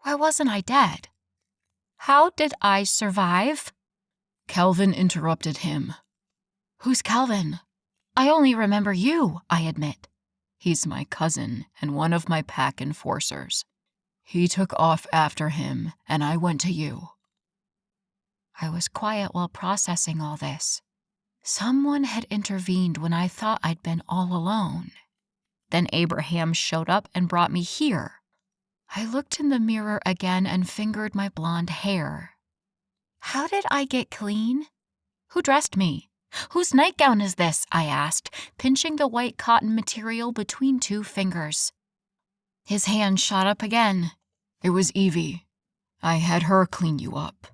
Why wasn't I dead? How did I survive? Calvin interrupted him. Who's Calvin? I only remember you, I admit. He's my cousin and one of my pack enforcers. He took off after him, and I went to you. I was quiet while processing all this. Someone had intervened when I thought I'd been all alone. Then Abraham showed up and brought me here. I looked in the mirror again and fingered my blonde hair. How did I get clean? Who dressed me? Whose nightgown is this? I asked, pinching the white cotton material between 2 fingers. His hand shot up again. It was Evie. I had her clean you up.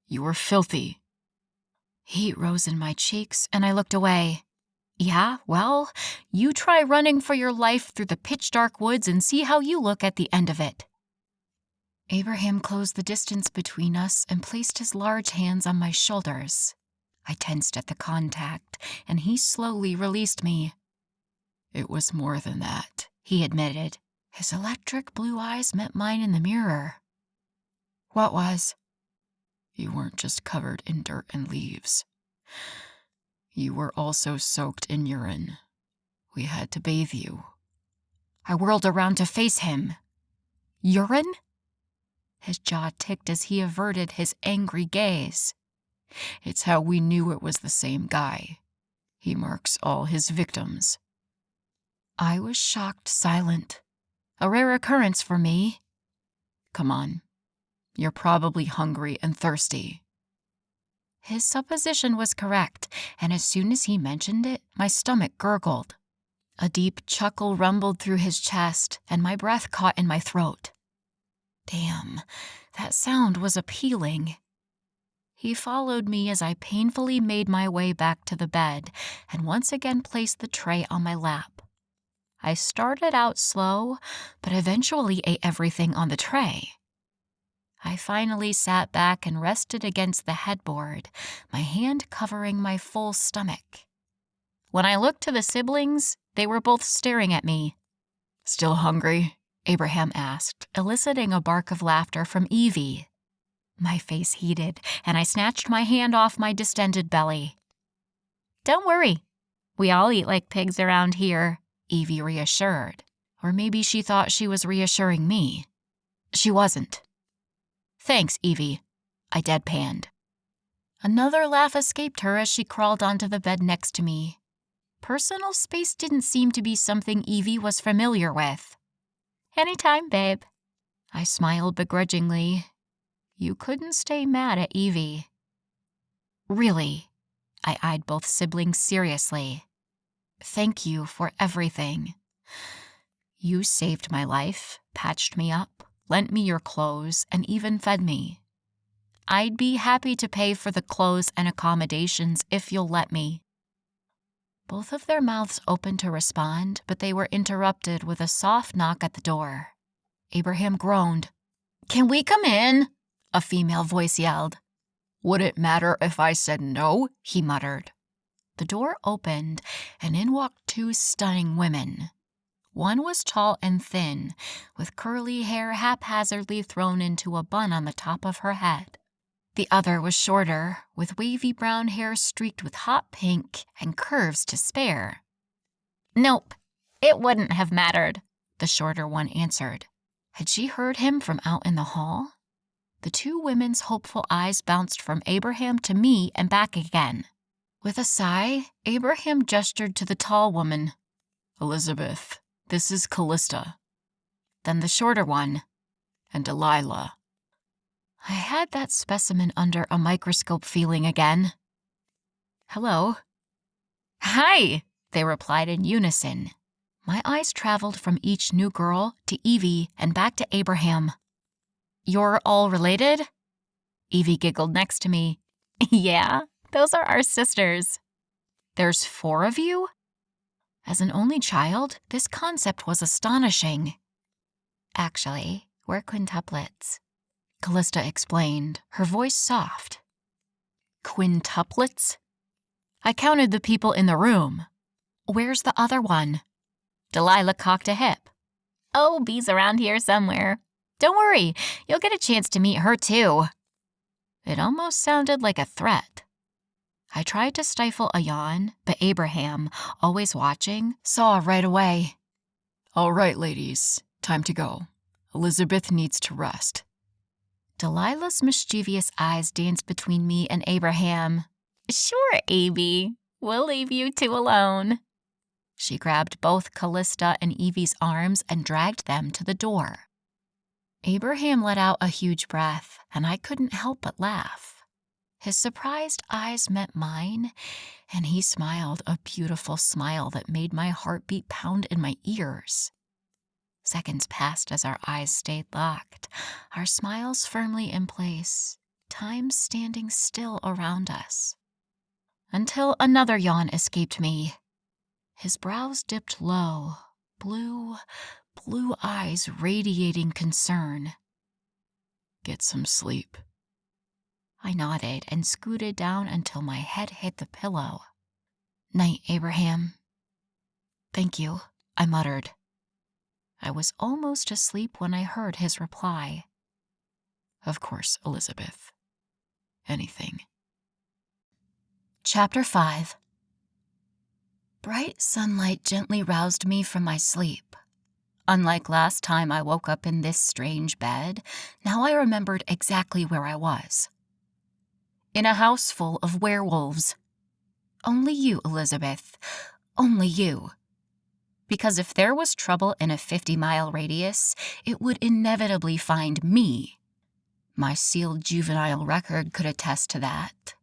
You were filthy. Heat rose in my cheeks, and I looked away. Yeah, well, you try running for your life through the pitch-dark woods and see how you look at the end of it. Abraham closed the distance between us and placed his large hands on my shoulders. I tensed at the contact, and he slowly released me. It was more than that, he admitted. His electric blue eyes met mine in the mirror. What was? You weren't just covered in dirt and leaves. You were also soaked in urine. We had to bathe you. I whirled around to face him. Urine? His jaw ticked as he averted his angry gaze. It's how we knew it was the same guy. He marks all his victims. I was shocked silent. A rare occurrence for me. Come on. You're probably hungry and thirsty. His supposition was correct, and as soon as he mentioned it, my stomach gurgled. A deep chuckle rumbled through his chest, and my breath caught in my throat. Damn, that sound was appealing. He followed me as I painfully made my way back to the bed and once again placed the tray on my lap. I started out slow, but eventually ate everything on the tray. I finally sat back and rested against the headboard, my hand covering my full stomach. When I looked to the siblings, they were both staring at me. Still hungry? Abraham asked, eliciting a bark of laughter from Evie. My face heated, and I snatched my hand off my distended belly. Don't worry. We all eat like pigs around here, Evie reassured. Or maybe she thought she was reassuring me. She wasn't. Thanks, Evie, I deadpanned. Another laugh escaped her as she crawled onto the bed next to me. Personal space didn't seem to be something Evie was familiar with. "Anytime, babe." I smiled begrudgingly. You couldn't stay mad at Evie. "Really?" I eyed both siblings seriously. "Thank you for everything. You saved my life, patched me up, lent me your clothes, and even fed me. I'd be happy to pay for the clothes and accommodations if you'll let me." Both of their mouths opened to respond, but they were interrupted with a soft knock at the door. Abraham groaned. "Can we come in?" a female voice yelled. "Would it matter if I said no?" he muttered. The door opened, and in walked two stunning women. One was tall and thin, with curly hair haphazardly thrown into a bun on the top of her head. The other was shorter, with wavy brown hair streaked with hot pink and curves to spare. "Nope, it wouldn't have mattered," the shorter one answered. Had she heard him from out in the hall? The two women's hopeful eyes bounced from Abraham to me and back again. With a sigh, Abraham gestured to the tall woman. "Elizabeth, this is Callista." Then the shorter one. "And Delilah." I had that specimen under a microscope feeling again. "Hello." "Hi," they replied in unison. My eyes traveled from each new girl to Evie and back to Abraham. "You're all related?" Evie giggled next to me. "Yeah, those are our sisters." "There's 4 of you?" As an only child, this concept was astonishing. "Actually, we're quintuplets," Callista explained, her voice soft. "Quintuplets?" I counted the people in the room. "Where's the other one?" Delilah cocked a hip. "Oh, Bee's around here somewhere. Don't worry, you'll get a chance to meet her too." It almost sounded like a threat. I tried to stifle a yawn, but Abraham, always watching, saw right away. "All right, ladies, time to go. Elizabeth needs to rest." Delilah's mischievous eyes danced between me and Abraham. "Sure, Abby. We'll leave you two alone." She grabbed both Callista and Evie's arms and dragged them to the door. Abraham let out a huge breath, and I couldn't help but laugh. His surprised eyes met mine, and he smiled a beautiful smile that made my heartbeat pound in my ears. Seconds passed as our eyes stayed locked, our smiles firmly in place, time standing still around us. Until another yawn escaped me. His brows dipped low, blue eyes radiating concern. "Get some sleep." I nodded and scooted down until my head hit the pillow. "Night, Abraham." "Thank you," I muttered. I was almost asleep when I heard his reply. "Of course, Elizabeth. Anything." Chapter 5. Bright sunlight gently roused me from my sleep. Unlike last time I woke up in this strange bed, now I remembered exactly where I was. In a house full of werewolves. Only you, Elizabeth. Only you. Because if there was trouble in a 50-mile radius, it would inevitably find me. My sealed juvenile record could attest to that.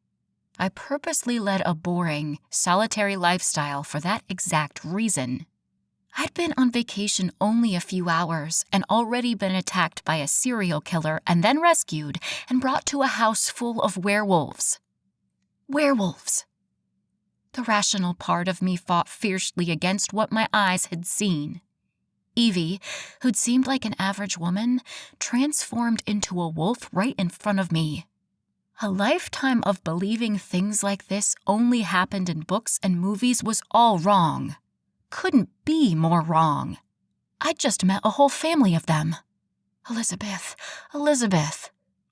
I purposely led a boring, solitary lifestyle for that exact reason. I'd been on vacation only a few hours and already been attacked by a serial killer and then rescued and brought to a house full of werewolves. Werewolves! The rational part of me fought fiercely against what my eyes had seen. Evie, who'd seemed like an average woman, transformed into a wolf right in front of me. A lifetime of believing things like this only happened in books and movies was all wrong. Couldn't be more wrong. I'd just met a whole family of them. Elizabeth,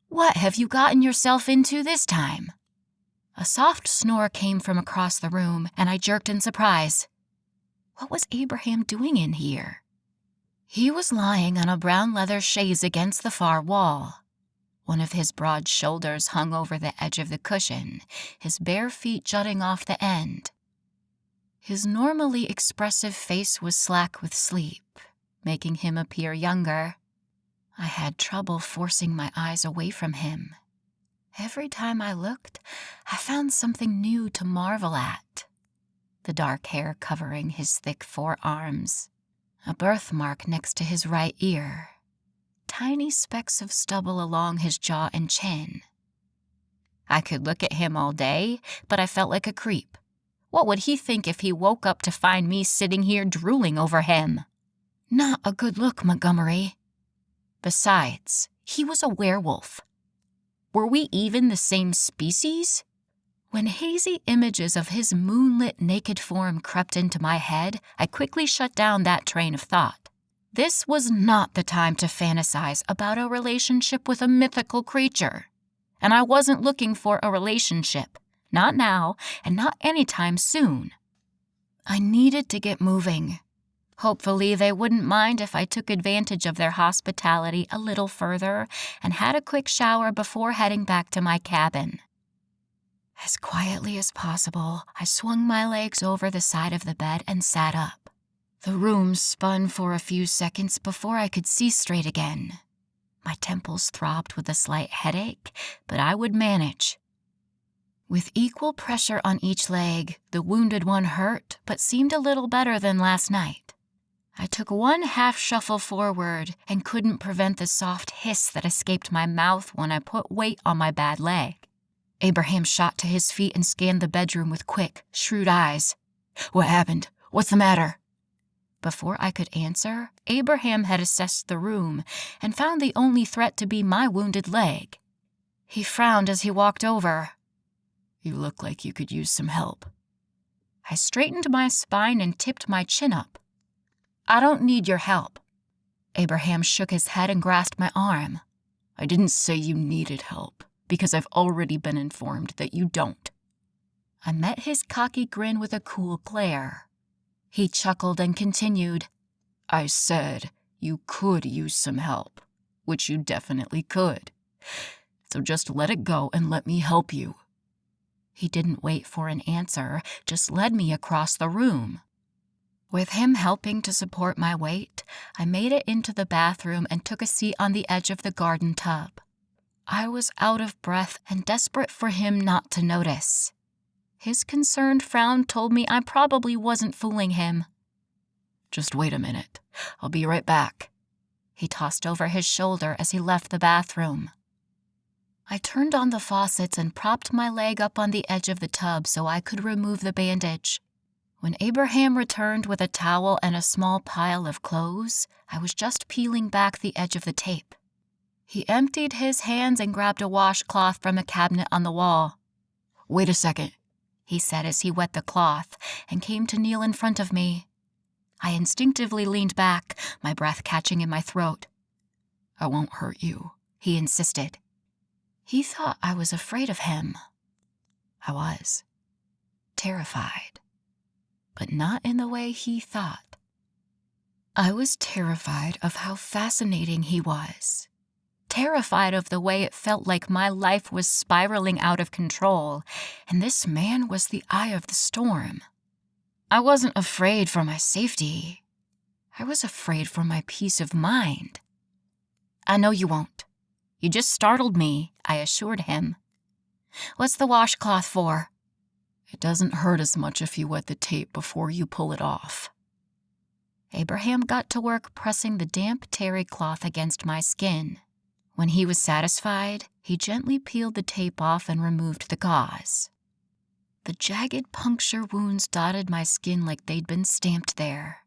what have you gotten yourself into this time? A soft snore came from across the room, and I jerked in surprise. What was Abraham doing in here? He was lying on a brown leather chaise against the far wall. One of his broad shoulders hung over the edge of the cushion, his bare feet jutting off the end. His normally expressive face was slack with sleep, making him appear younger. I had trouble forcing my eyes away from him. Every time I looked, I found something new to marvel at. The dark hair covering his thick forearms, a birthmark next to his right ear, tiny specks of stubble along his jaw and chin. I could look at him all day, but I felt like a creep. What would he think if he woke up to find me sitting here drooling over him? Not a good look, Montgomery. Besides, he was a werewolf. Were we even the same species? When hazy images of his moonlit naked form crept into my head, I quickly shut down that train of thought. This was not the time to fantasize about a relationship with a mythical creature. And I wasn't looking for a relationship. Not now, and not anytime soon. I needed to get moving. Hopefully they wouldn't mind if I took advantage of their hospitality a little further and had a quick shower before heading back to my cabin. As quietly as possible, I swung my legs over the side of the bed and sat up. The room spun for a few seconds before I could see straight again. My temples throbbed with a slight headache, but I would manage. With equal pressure on each leg, the wounded one hurt, but seemed a little better than last night. I took one half shuffle forward and couldn't prevent the soft hiss that escaped my mouth when I put weight on my bad leg. Abraham shot to his feet and scanned the bedroom with quick, shrewd eyes. "What happened? What's the matter?" Before I could answer, Abraham had assessed the room and found the only threat to be my wounded leg. He frowned as he walked over. "You look like you could use some help." I straightened my spine and tipped my chin up. "I don't need your help." Abraham shook his head and grasped my arm. "I didn't say you needed help, because I've already been informed that you don't." I met his cocky grin with a cool glare. He chuckled and continued, "I said you could use some help, which you definitely could. So just let it go and let me help you." He didn't wait for an answer, just led me across the room. With him helping to support my weight, I made it into the bathroom and took a seat on the edge of the garden tub. I was out of breath and desperate for him not to notice. His concerned frown told me I probably wasn't fooling him. "Just wait a minute. I'll be right back." He tossed over his shoulder as he left the bathroom. I turned on the faucets and propped my leg up on the edge of the tub so I could remove the bandage. When Abraham returned with a towel and a small pile of clothes, I was just peeling back the edge of the tape. He emptied his hands and grabbed a washcloth from a cabinet on the wall. "Wait a second," he said as he wet the cloth and came to kneel in front of me. I instinctively leaned back, my breath catching in my throat. "I won't hurt you," he insisted. He thought I was afraid of him. I was. Terrified. But not in the way he thought. I was terrified of how fascinating he was. Terrified of the way it felt like my life was spiraling out of control, and this man was the eye of the storm. I wasn't afraid for my safety. I was afraid for my peace of mind. "I know you won't. You just startled me," I assured him. "What's the washcloth for?" "It doesn't hurt as much if you wet the tape before you pull it off." Abraham got to work pressing the damp terry cloth against my skin. When he was satisfied, he gently peeled the tape off and removed the gauze. The jagged puncture wounds dotted my skin like they'd been stamped there.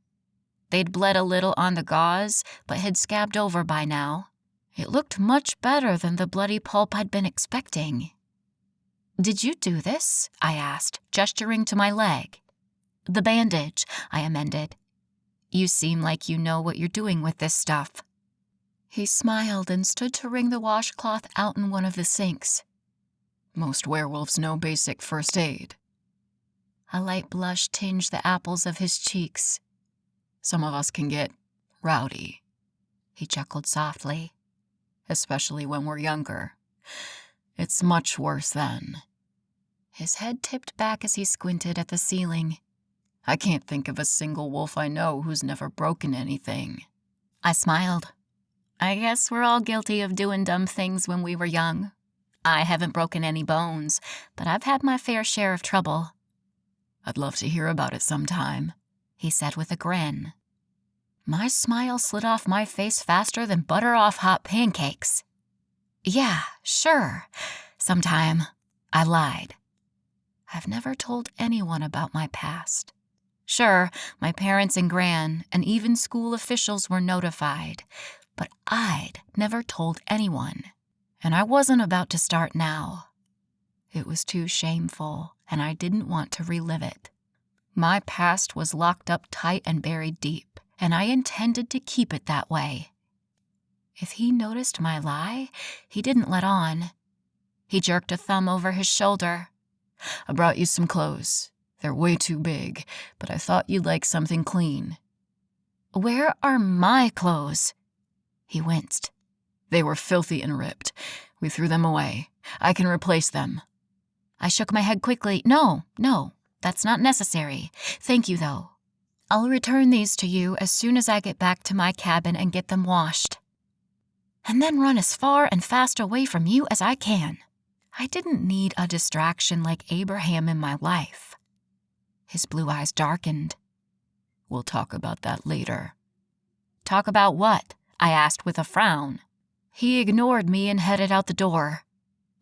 They'd bled a little on the gauze, but had scabbed over by now. It looked much better than the bloody pulp I'd been expecting. "Did you do this?" I asked, gesturing to my leg. "The bandage," I amended. "You seem like you know what you're doing with this stuff." He smiled and stood to wring the washcloth out in one of the sinks. "Most werewolves know basic first aid." A light blush tinged the apples of his cheeks. "Some of us can get rowdy," he chuckled softly, "especially when we're younger." It's much worse then. His head tipped back as he squinted at the ceiling. I can't think of a single wolf I know who's never broken anything. I smiled. I guess we're all guilty of doing dumb things when we were young. I haven't broken any bones, but I've had my fair share of trouble. I'd love to hear about it sometime, he said with a grin. My smile slid off my face faster than butter off hot pancakes. Yeah, sure, sometime. I lied. I've never told anyone about my past. Sure, my parents and Gran and even school officials were notified, but I'd never told anyone, and I wasn't about to start now. It was too shameful, and I didn't want to relive it. My past was locked up tight and buried deep, and I intended to keep it that way. If he noticed my lie, he didn't let on. He jerked a thumb over his shoulder. I brought you some clothes. They're way too big, but I thought you'd like something clean. Where are my clothes? He winced. They were filthy and ripped. We threw them away. I can replace them. I shook my head quickly. No, that's not necessary. Thank you, though. I'll return these to you as soon as I get back to my cabin and get them washed. And then run as far and fast away from you as I can. I didn't need a distraction like Abraham in my life. His blue eyes darkened. We'll talk about that later. Talk about what? I asked with a frown. He ignored me and headed out the door.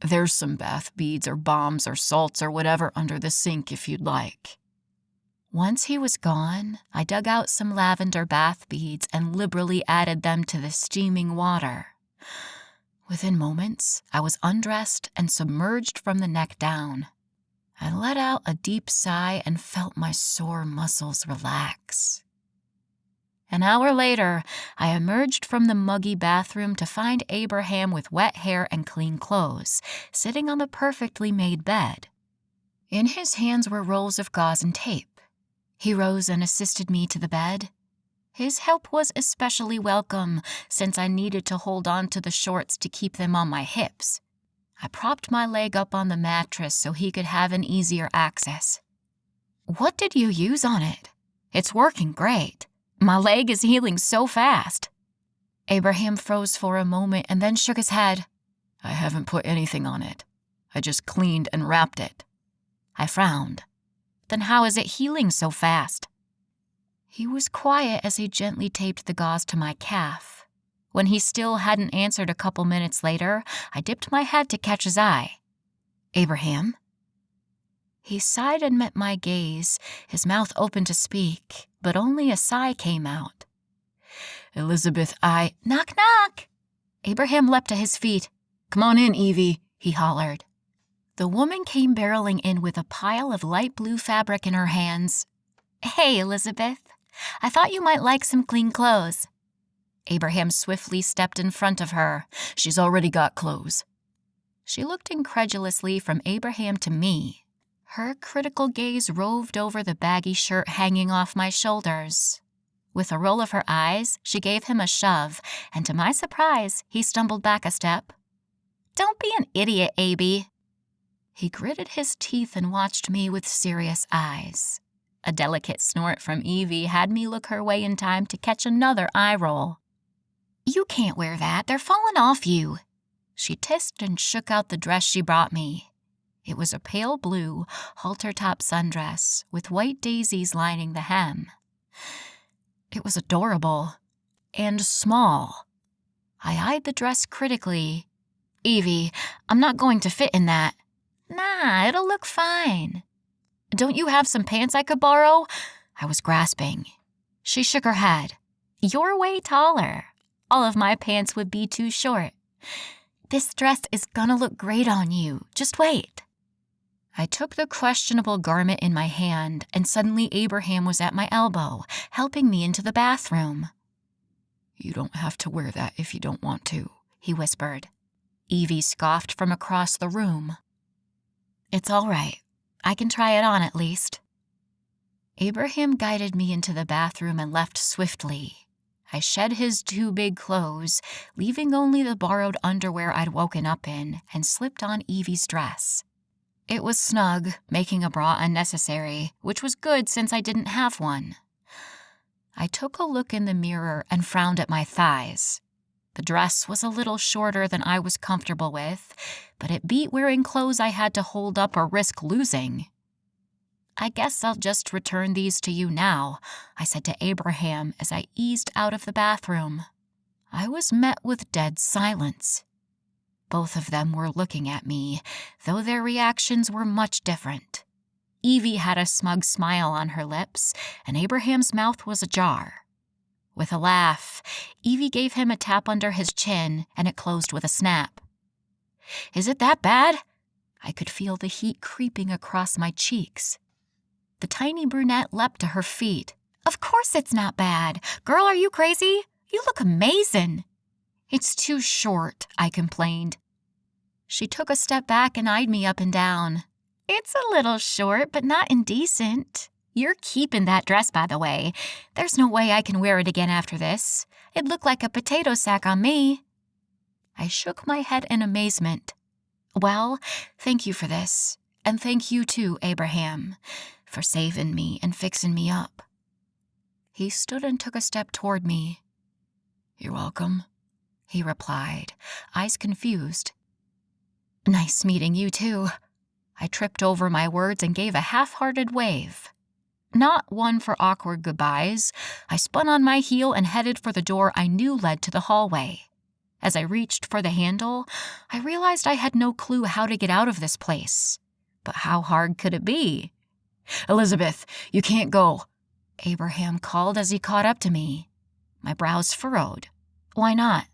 There's some bath beads or bombs or salts or whatever under the sink if you'd like. Once he was gone, I dug out some lavender bath beads and liberally added them to the steaming water. Within moments, I was undressed and submerged from the neck down. I let out a deep sigh and felt my sore muscles relax. An hour later, I emerged from the muggy bathroom to find Abraham with wet hair and clean clothes, sitting on the perfectly made bed. In his hands were rolls of gauze and tape. He rose and assisted me to the bed. His help was especially welcome, since I needed to hold on to the shorts to keep them on my hips. I propped my leg up on the mattress so he could have an easier access. What did you use on it? It's working great. My leg is healing so fast. Abraham froze for a moment and then shook his head. I haven't put anything on it. I just cleaned and wrapped it. I frowned. Then how is it healing so fast? He was quiet as he gently taped the gauze to my calf. When he still hadn't answered a couple minutes later, I dipped my head to catch his eye. Abraham? He sighed and met my gaze, his mouth open to speak, but only a sigh came out. Elizabeth, Knock, knock! Abraham leapt to his feet. Come on in, Evie, he hollered. The woman came barreling in with a pile of light blue fabric in her hands. Hey, Elizabeth. I thought you might like some clean clothes. Abraham swiftly stepped in front of her. She's already got clothes. She looked incredulously from Abraham to me. Her critical gaze roved over the baggy shirt hanging off my shoulders. With a roll of her eyes, she gave him a shove, and to my surprise, he stumbled back a step. Don't be an idiot, Abby. He gritted his teeth and watched me with serious eyes. A delicate snort from Evie had me look her way in time to catch another eye roll. You can't wear that. They're falling off you. She tissed and shook out the dress she brought me. It was a pale blue, halter-top sundress with white daisies lining the hem. It was adorable and small. I eyed the dress critically. Evie, I'm not going to fit in that. Nah, it'll look fine. Don't you have some pants I could borrow? I was grasping. She shook her head. You're way taller. All of my pants would be too short. This dress is gonna look great on you. Just wait. I took the questionable garment in my hand, and suddenly Abraham was at my elbow, helping me into the bathroom. You don't have to wear that if you don't want to, he whispered. Evie scoffed from across the room. It's all right. I can try it on at least. Abraham guided me into the bathroom and left swiftly. I shed his 2 big clothes, leaving only the borrowed underwear I'd woken up in, and slipped on Evie's dress. It was snug, making a bra unnecessary, which was good since I didn't have one. I took a look in the mirror and frowned at my thighs. The dress was a little shorter than I was comfortable with, but it beat wearing clothes I had to hold up or risk losing. "I guess I'll just return these to you now," I said to Abraham as I eased out of the bathroom. I was met with dead silence. Both of them were looking at me, though their reactions were much different. Evie had a smug smile on her lips, and Abraham's mouth was ajar. With a laugh, Evie gave him a tap under his chin, and it closed with a snap. "Is it that bad?" I could feel the heat creeping across my cheeks. The tiny brunette leapt to her feet. "Of course it's not bad. Girl, are you crazy? You look amazing." "It's too short," I complained. She took a step back and eyed me up and down. "It's a little short, but not indecent. You're keeping that dress, by the way. There's no way I can wear it again after this. It looked like a potato sack on me." I shook my head in amazement. "Well, thank you for this. And thank you too, Abraham, for saving me and fixing me up." He stood and took a step toward me. "You're welcome," he replied, eyes confused. "Nice meeting you too." I tripped over my words and gave a half-hearted wave. Not one for awkward goodbyes, I spun on my heel and headed for the door I knew led to the hallway. As I reached for the handle, I realized I had no clue how to get out of this place. But how hard could it be? "Elizabeth, you can't go," Abraham called as he caught up to me. My brows furrowed. "Why not?"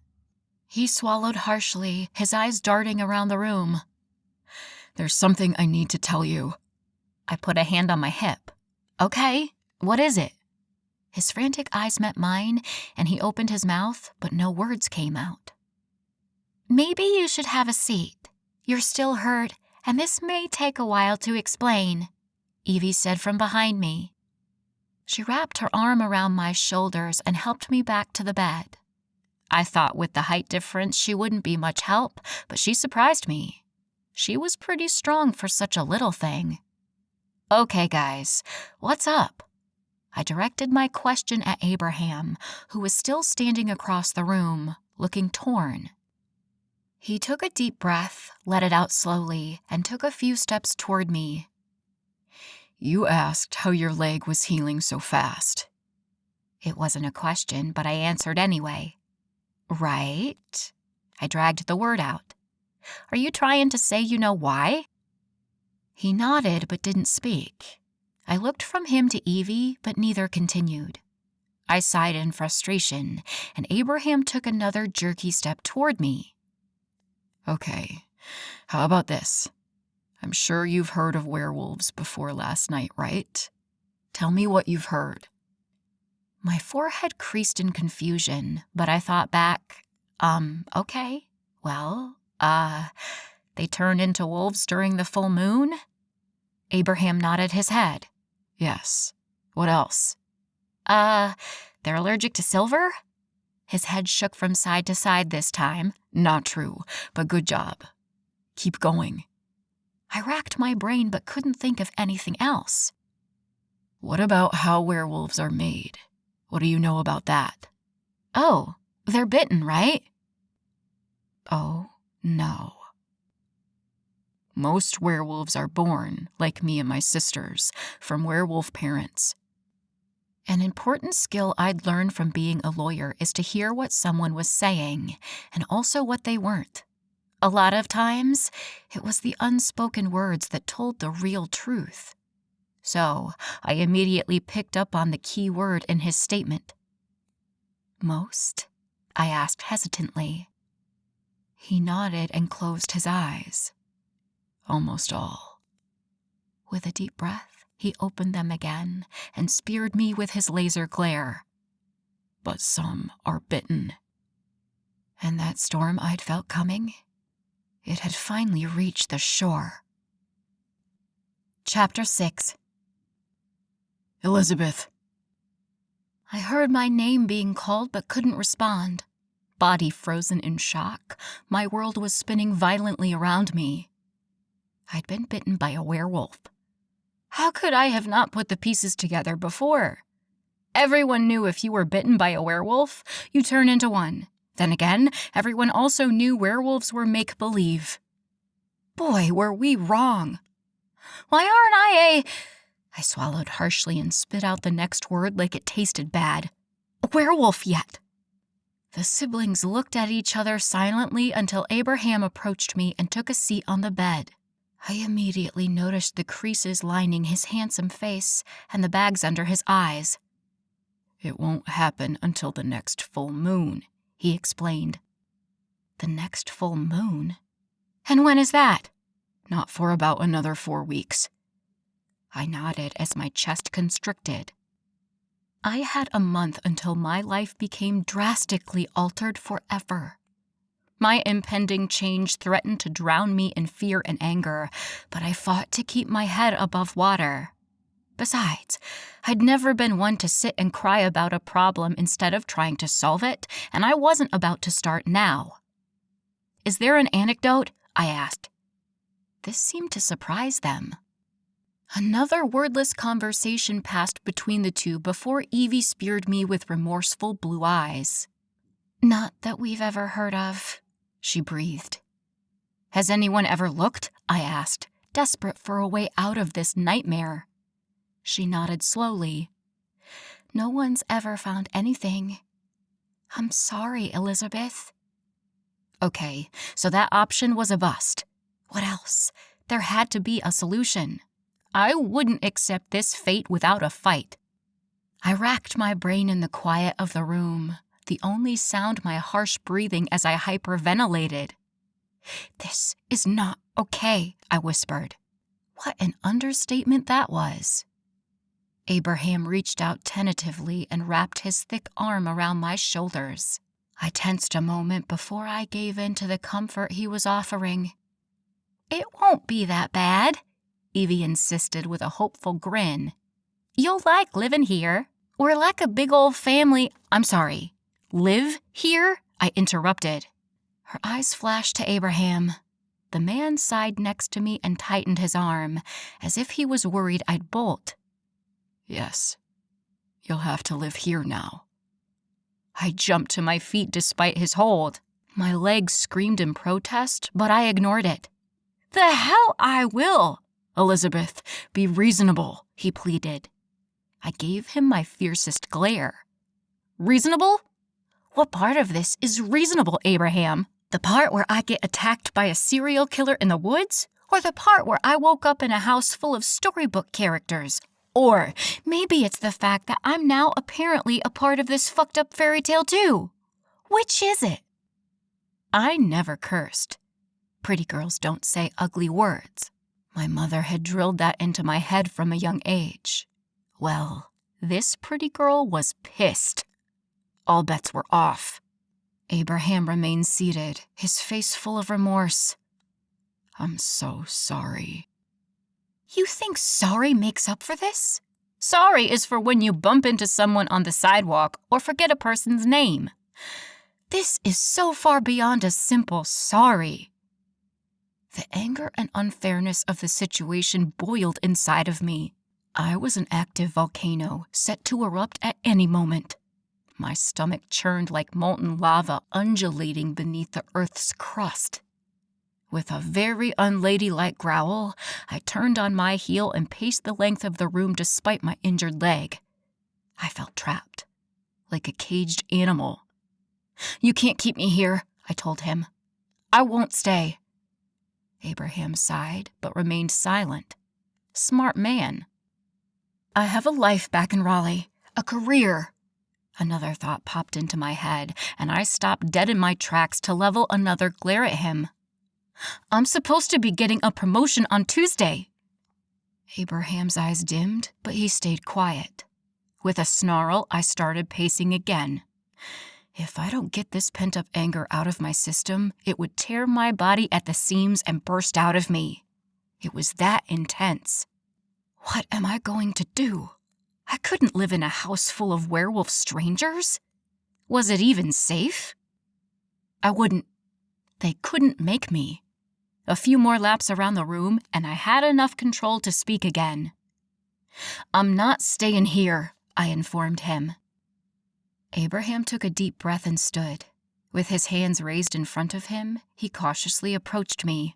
He swallowed harshly, his eyes darting around the room. "There's something I need to tell you." I put a hand on my hip. "Okay, what is it?" His frantic eyes met mine, and he opened his mouth, but no words came out. "Maybe you should have a seat. You're still hurt, and this may take a while to explain," Evie said from behind me. She wrapped her arm around my shoulders and helped me back to the bed. I thought with the height difference she wouldn't be much help, but she surprised me. She was pretty strong for such a little thing. "Okay, guys, what's up?" I directed my question at Abraham, who was still standing across the room, looking torn. He took a deep breath, let it out slowly, and took a few steps toward me. "You asked how your leg was healing so fast." It wasn't a question, but I answered anyway. "Right?" I dragged the word out. "Are you trying to say you know why?" He nodded but didn't speak. I looked from him to Evie, but neither continued. I sighed in frustration, and Abraham took another jerky step toward me. "Okay, how about this? I'm sure you've heard of werewolves before last night, right? Tell me what you've heard." My forehead creased in confusion, but I thought back, okay, well, they turn into wolves during the full moon? Abraham nodded his head. "Yes. What else?" They're allergic to silver?" His head shook from side to side this time. "Not true, but good job. Keep going." I racked my brain but couldn't think of anything else. "What about how werewolves are made? What do you know about that?" "Oh, they're bitten, right?" "Oh, no. Most werewolves are born, like me and my sisters, from werewolf parents." An important skill I'd learned from being a lawyer is to hear what someone was saying, and also what they weren't. A lot of times, it was the unspoken words that told the real truth. So, I immediately picked up on the key word in his statement. "Most?" I asked hesitantly. He nodded and closed his eyes. "Almost all." With a deep breath, he opened them again and speared me with his laser glare. "But some are bitten." And that storm I'd felt coming? It had finally reached the shore. Chapter 6. "Elizabeth." I heard my name being called but couldn't respond. Body frozen in shock, my world was spinning violently around me. I'd been bitten by a werewolf. How could I have not put the pieces together before? Everyone knew if you were bitten by a werewolf, you turn into one. Then again, everyone also knew werewolves were make-believe. Boy, were we wrong. Why aren't I swallowed harshly and spit out the next word like it tasted bad. A werewolf yet. The siblings looked at each other silently until Abraham approached me and took a seat on the bed. I immediately noticed the creases lining his handsome face and the bags under his eyes. It won't happen until the next full moon, he explained. The next full moon? And when is that? Not for about another 4 weeks. I nodded as my chest constricted. I had a month until my life became drastically altered forever. My impending change threatened to drown me in fear and anger, but I fought to keep my head above water. Besides, I'd never been one to sit and cry about a problem instead of trying to solve it, and I wasn't about to start now. Is there an anecdote? I asked. This seemed to surprise them. Another wordless conversation passed between the two before Evie speared me with remorseful blue eyes. Not that we've ever heard of, she breathed. Has anyone ever looked? I asked, desperate for a way out of this nightmare. She nodded slowly. No one's ever found anything. I'm sorry, Elizabeth. Okay, so that option was a bust. What else? There had to be a solution. I wouldn't accept this fate without a fight. I racked my brain in the quiet of the room, the only sound my harsh breathing as I hyperventilated. This is not okay, I whispered. What an understatement that was. Abraham reached out tentatively and wrapped his thick arm around my shoulders. I tensed a moment before I gave in to the comfort he was offering. It won't be that bad, Evie insisted with a hopeful grin. You'll like living here. We're like a big old family. I'm sorry. Live here? I interrupted. Her eyes flashed to Abraham. The man sighed next to me and tightened his arm, as if he was worried I'd bolt. Yes, you'll have to live here now. I jumped to my feet despite his hold. My legs screamed in protest, but I ignored it. The hell I will! Elizabeth, be reasonable, he pleaded. I gave him my fiercest glare. Reasonable? What part of this is reasonable, Abraham? The part where I get attacked by a serial killer in the woods? Or the part where I woke up in a house full of storybook characters? Or maybe it's the fact that I'm now apparently a part of this fucked up fairy tale too. Which is it? I never cursed. Pretty girls don't say ugly words. My mother had drilled that into my head from a young age. Well, this pretty girl was pissed. All bets were off. Abraham remained seated, his face full of remorse. I'm so sorry. You think sorry makes up for this? Sorry is for when you bump into someone on the sidewalk or forget a person's name. This is so far beyond a simple sorry. The anger and unfairness of the situation boiled inside of me. I was an active volcano, set to erupt at any moment. My stomach churned like molten lava undulating beneath the earth's crust. With a very unladylike growl, I turned on my heel and paced the length of the room despite my injured leg. I felt trapped, like a caged animal. You can't keep me here, I told him. I won't stay. Abraham sighed, but remained silent. Smart man. I have a life back in Raleigh, a career. Another thought popped into my head, and I stopped dead in my tracks to level another glare at him. I'm supposed to be getting a promotion on Tuesday. Abraham's eyes dimmed, but he stayed quiet. With a snarl, I started pacing again. If I don't get this pent-up anger out of my system, it would tear my body at the seams and burst out of me. It was that intense. What am I going to do? I couldn't live in a house full of werewolf strangers. Was it even safe? I wouldn't. They couldn't make me. A few more laps around the room, and I had enough control to speak again. I'm not staying here, I informed him. Abraham took a deep breath and stood. With his hands raised in front of him, he cautiously approached me.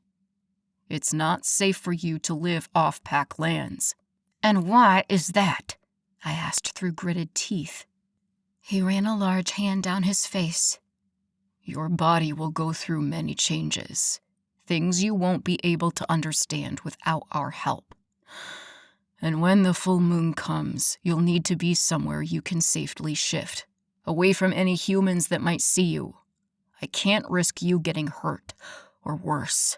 It's not safe for you to live off pack lands. And why is that? I asked through gritted teeth. He ran a large hand down his face. Your body will go through many changes, things you won't be able to understand without our help. And when the full moon comes, you'll need to be somewhere you can safely shift, away from any humans that might see you. I can't risk you getting hurt, or worse.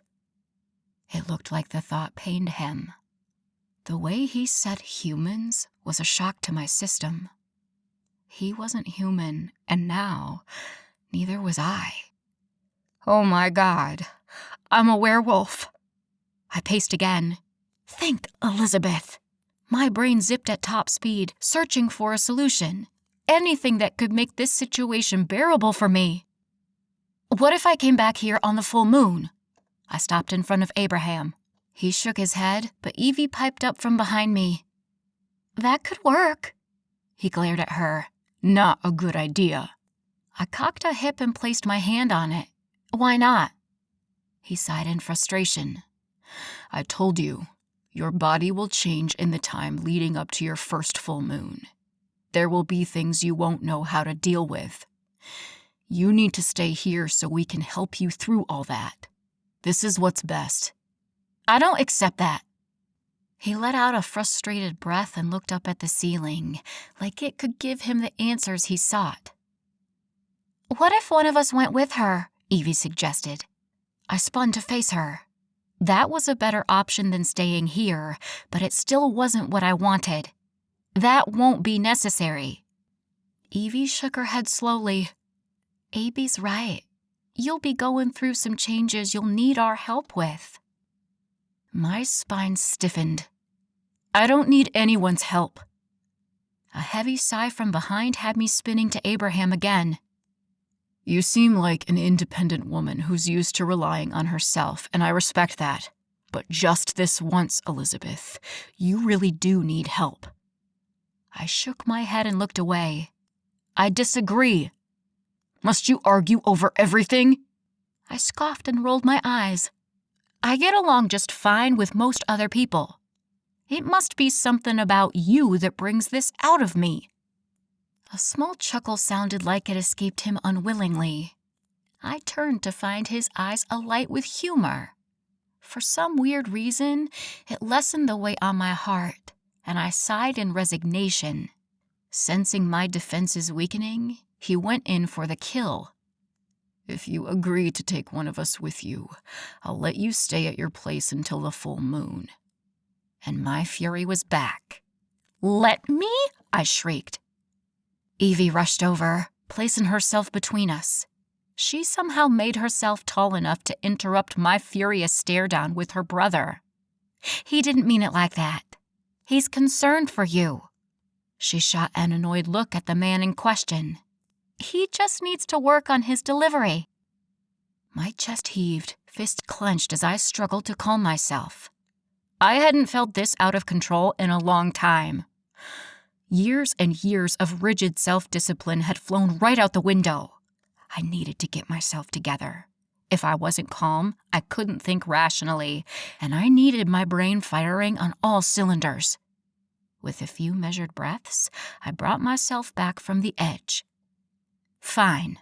It looked like the thought pained him. The way he said humans was a shock to my system. He wasn't human, and now, neither was I. Oh my God, I'm a werewolf. I paced again. Think, Elizabeth. My brain zipped at top speed, searching for a solution. Anything that could make this situation bearable for me. What if I came back here on the full moon? I stopped in front of Abraham. He shook his head, but Evie piped up from behind me. That could work. He glared at her. Not a good idea. I cocked a hip and placed my hand on it. Why not? He sighed in frustration. I told you, your body will change in the time leading up to your first full moon. There will be things you won't know how to deal with. You need to stay here so we can help you through all that. This is what's best. I don't accept that. He let out a frustrated breath and looked up at the ceiling, like it could give him the answers he sought. What if one of us went with her? Evie suggested. I spun to face her. That was a better option than staying here, but it still wasn't what I wanted. That won't be necessary. Evie shook her head slowly. Abby's right. You'll be going through some changes you'll need our help with. My spine stiffened. I don't need anyone's help. A heavy sigh from behind had me spinning to Abraham again. You seem like an independent woman who's used to relying on herself, and I respect that. But just this once, Elizabeth, you really do need help. I shook my head and looked away. I disagree. Must you argue over everything? I scoffed and rolled my eyes. I get along just fine with most other people. It must be something about you that brings this out of me. A small chuckle sounded like it escaped him unwillingly. I turned to find his eyes alight with humor. For some weird reason, it lessened the weight on my heart, and I sighed in resignation. Sensing my defenses weakening, he went in for the kill. If you agree to take one of us with you, I'll let you stay at your place until the full moon. And my fury was back. Let me? I shrieked. Evie rushed over, placing herself between us. She somehow made herself tall enough to interrupt my furious stare-down with her brother. He didn't mean it like that. He's concerned for you. She shot an annoyed look at the man in question. He just needs to work on his delivery. My chest heaved, fist clenched as I struggled to calm myself. I hadn't felt this out of control in a long time. Years and years of rigid self-discipline had flown right out the window. I needed to get myself together. If I wasn't calm, I couldn't think rationally, and I needed my brain firing on all cylinders. With a few measured breaths, I brought myself back from the edge. Fine,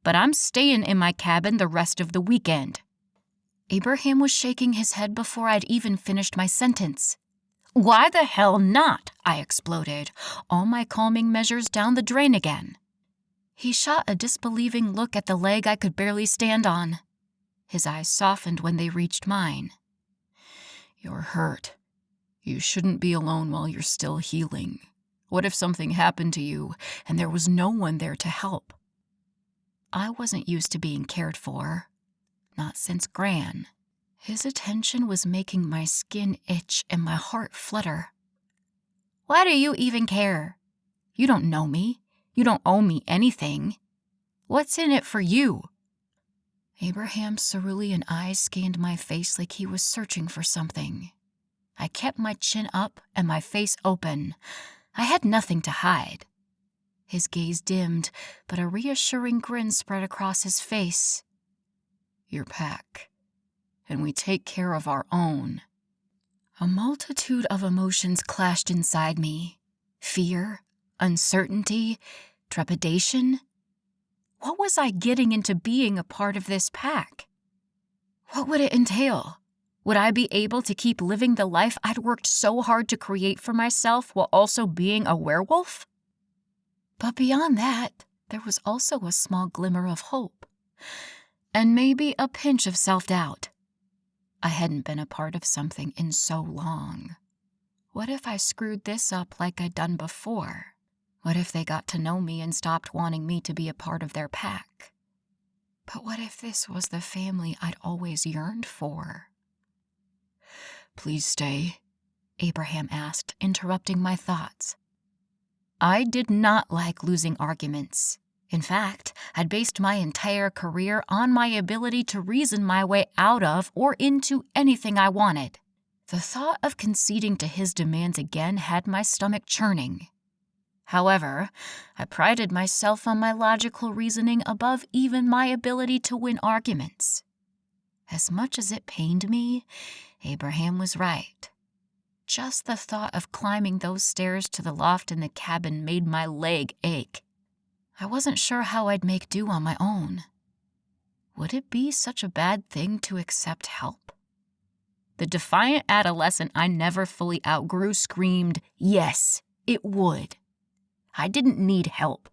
but I'm staying in my cabin the rest of the weekend. Abraham was shaking his head before I'd even finished my sentence. Why the hell not? I exploded, all my calming measures down the drain again. He shot a disbelieving look at the leg I could barely stand on. His eyes softened when they reached mine. You're hurt. You shouldn't be alone while you're still healing. What if something happened to you and there was no one there to help? I wasn't used to being cared for. Not since Gran. His attention was making my skin itch and my heart flutter. Why do you even care? You don't know me. You don't owe me anything. What's in it for you?" Abraham's cerulean eyes scanned my face like he was searching for something. I kept my chin up and my face open. I had nothing to hide. His gaze dimmed, but a reassuring grin spread across his face. "Your pack, and we take care of our own." A multitude of emotions clashed inside me. Fear, uncertainty, trepidation. What was I getting into being a part of this pack? What would it entail? Would I be able to keep living the life I'd worked so hard to create for myself while also being a werewolf? But beyond that, there was also a small glimmer of hope, and maybe a pinch of self-doubt. I hadn't been a part of something in so long. What if I screwed this up like I'd done before? What if they got to know me and stopped wanting me to be a part of their pack? But what if this was the family I'd always yearned for? "Please stay," Abraham asked, interrupting my thoughts. I did not like losing arguments. In fact, I'd based my entire career on my ability to reason my way out of or into anything I wanted. The thought of conceding to his demands again had my stomach churning. However, I prided myself on my logical reasoning above even my ability to win arguments. As much as it pained me, Abraham was right. Just the thought of climbing those stairs to the loft in the cabin made my leg ache. I wasn't sure how I'd make do on my own. Would it be such a bad thing to accept help? The defiant adolescent I never fully outgrew screamed, yes, it would. I didn't need help.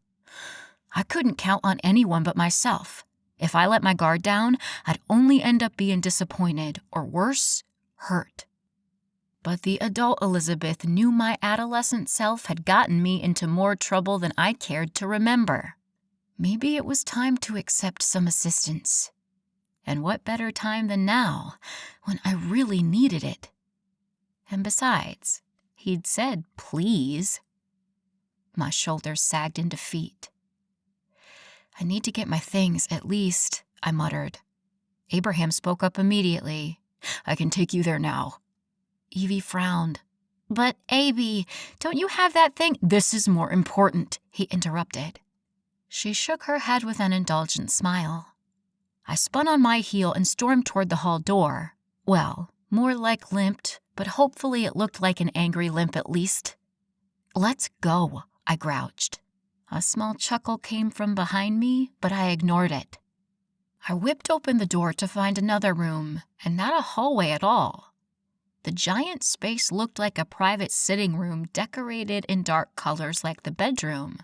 I couldn't count on anyone but myself. If I let my guard down, I'd only end up being disappointed, or worse, hurt. But the adult Elizabeth knew my adolescent self had gotten me into more trouble than I cared to remember. Maybe it was time to accept some assistance. And what better time than now, when I really needed it? And besides, he'd said please. My shoulders sagged in defeat. "I need to get my things, at least," I muttered. Abraham spoke up immediately. "I can take you there now." Evie frowned. "But, Abby, don't you have that thing?" "This is more important," he interrupted. She shook her head with an indulgent smile. I spun on my heel and stormed toward the hall door. Well, more like limped, but hopefully it looked like an angry limp at least. "Let's go," I grouched. A small chuckle came from behind me, but I ignored it. I whipped open the door to find another room, and not a hallway at all. The giant space looked like a private sitting room decorated in dark colors like the bedroom.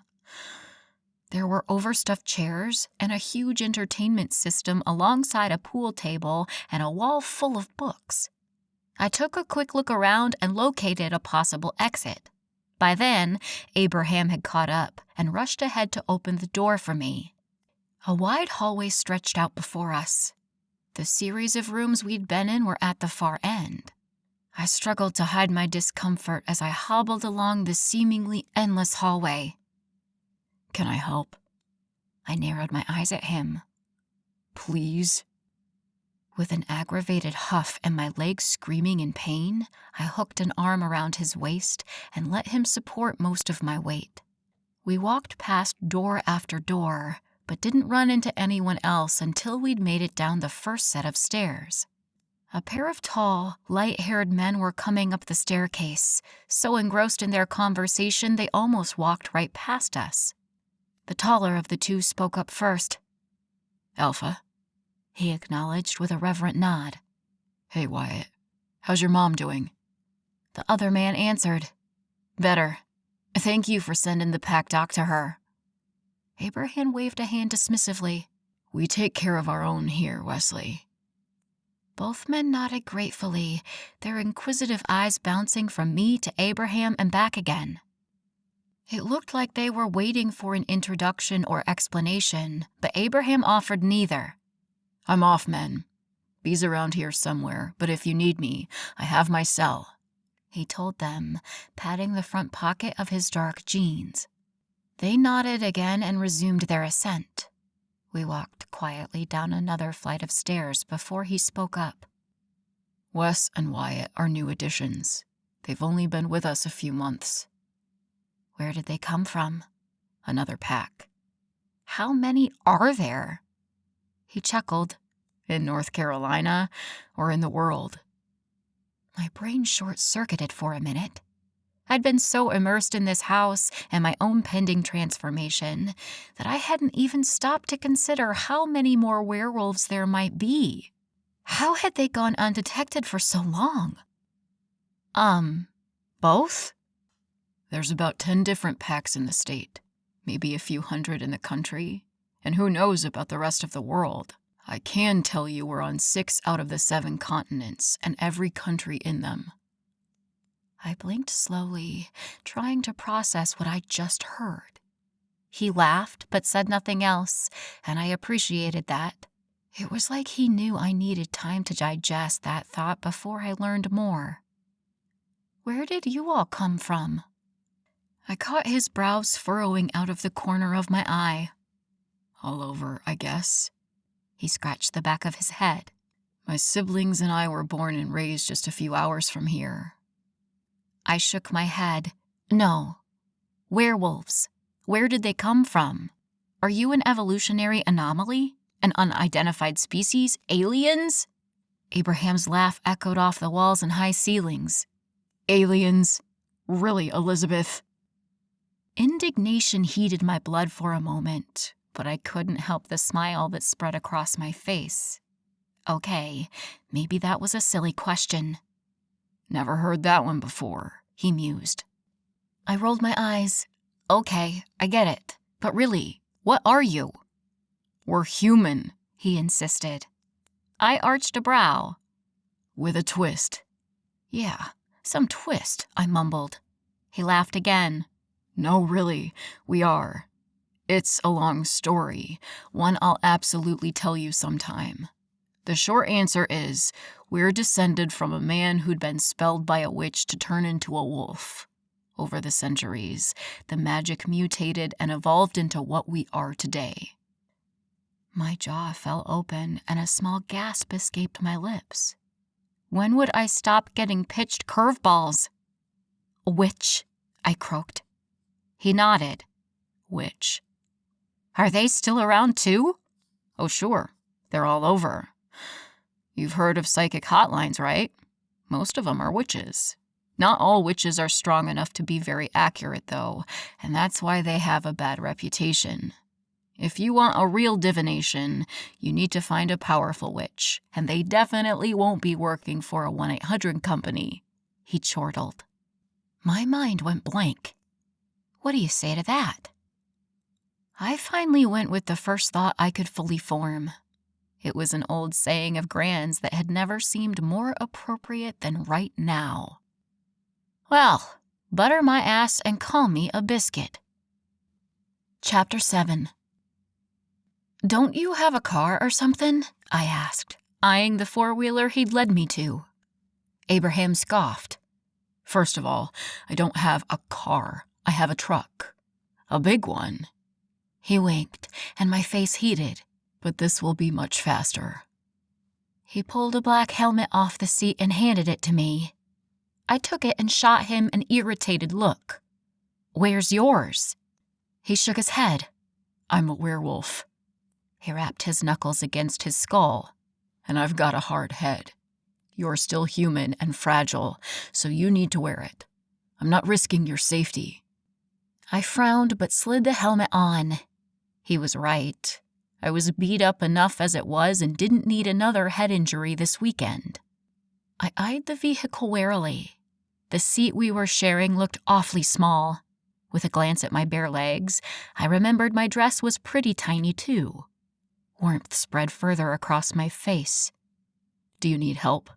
There were overstuffed chairs and a huge entertainment system alongside a pool table and a wall full of books. I took a quick look around and located a possible exit. By then, Abraham had caught up and rushed ahead to open the door for me. A wide hallway stretched out before us. The series of rooms we'd been in were at the far end. I struggled to hide my discomfort as I hobbled along the seemingly endless hallway. "Can I help?" I narrowed my eyes at him. "Please?" With an aggravated huff and my legs screaming in pain, I hooked an arm around his waist and let him support most of my weight. We walked past door after door, but didn't run into anyone else until we'd made it down the first set of stairs. A pair of tall, light-haired men were coming up the staircase, so engrossed in their conversation they almost walked right past us. The taller of the two spoke up first. "Alpha," he acknowledged with a reverent nod. "Hey, Wyatt. How's your mom doing?" The other man answered, "Better. Thank you for sending the pack doc to her." Abraham waved a hand dismissively. "We take care of our own here, Wesley." Both men nodded gratefully, their inquisitive eyes bouncing from me to Abraham and back again. It looked like they were waiting for an introduction or explanation, but Abraham offered neither. "I'm off, men. Bee's around here somewhere, but if you need me, I have my cell." he told them, patting the front pocket of his dark jeans. They nodded again and resumed their ascent. We walked quietly down another flight of stairs before he spoke up. Wes and Wyatt are new additions. They've only been with us a few months. Where did they come from? Another pack. How many are there? He chuckled. In North Carolina or in the world? My brain short-circuited for a minute. I'd been so immersed in this house and my own pending transformation that I hadn't even stopped to consider how many more werewolves there might be. How had they gone undetected for so long? Both? There's about 10 different packs in the state, maybe a few hundred in the country, and who knows about the rest of the world. I can tell you we're on 6 out of the 7 continents and every country in them. I blinked slowly, trying to process what I just heard. He laughed but said nothing else, and I appreciated that. It was like he knew I needed time to digest that thought before I learned more. Where did you all come from? I caught his brows furrowing out of the corner of my eye. All over, I guess. He scratched the back of his head. My siblings and I were born and raised just a few hours from here. I shook my head. No. Werewolves. Where did they come from? Are you an evolutionary anomaly? An unidentified species? Aliens? Abraham's laugh echoed off the walls and high ceilings. Aliens? Really, Elizabeth? Indignation heated my blood for a moment, but I couldn't help the smile that spread across my face. Okay, maybe that was a silly question. Never heard that one before, he mused. I rolled my eyes. Okay, I get it. But really, what are you? We're human, he insisted. I arched a brow. With a twist. Yeah, some twist, I mumbled. He laughed again. No, really, we are. It's a long story, one I'll absolutely tell you sometime. The short answer is, we're descended from a man who'd been spelled by a witch to turn into a wolf. Over the centuries, the magic mutated and evolved into what we are today. My jaw fell open and a small gasp escaped my lips. When would I stop getting pitched curveballs? Witch, I croaked. He nodded. Witch. Are they still around too? Oh, sure. They're all over. You've heard of psychic hotlines, right? Most of them are witches. Not all witches are strong enough to be very accurate, though, and that's why they have a bad reputation. If you want a real divination, you need to find a powerful witch, and they definitely won't be working for a 1-800 company, he chortled. My mind went blank. What do you say to that? I finally went with the first thought I could fully form. It was an old saying of Gran's that had never seemed more appropriate than right now. Well, butter my ass and call me a biscuit. Chapter 7. Don't you have a car or something? I asked, eyeing the four-wheeler he'd led me to. Abraham scoffed. First of all, I don't have a car. I have a truck. A big one. He winked, and my face heated. But this will be much faster. He pulled a black helmet off the seat and handed it to me. I took it and shot him an irritated look. Where's yours? He shook his head. I'm a werewolf. He rapped his knuckles against his skull. And I've got a hard head. You're still human and fragile, so you need to wear it. I'm not risking your safety. I frowned but slid the helmet on. He was right. I was beat up enough as it was and didn't need another head injury this weekend. I eyed the vehicle warily. The seat we were sharing looked awfully small. With a glance at my bare legs, I remembered my dress was pretty tiny too. Warmth spread further across my face. Do you need help?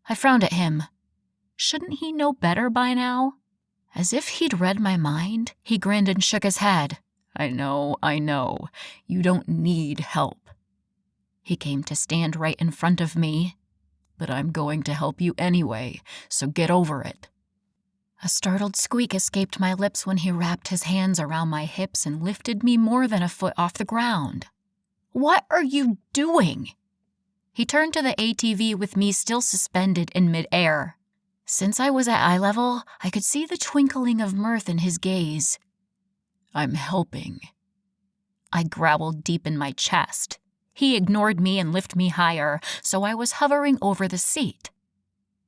I frowned at him. Shouldn't he know better by now? As if he'd read my mind, he grinned and shook his head. I know. You don't need help. He came to stand right in front of me. But I'm going to help you anyway, so get over it. A startled squeak escaped my lips when he wrapped his hands around my hips and lifted me more than a foot off the ground. "What are you doing?" He turned to the ATV with me still suspended in midair. Since I was at eye level, I could see the twinkling of mirth in his gaze. "I'm helping." I growled deep in my chest. He ignored me and lifted me higher, so I was hovering over the seat.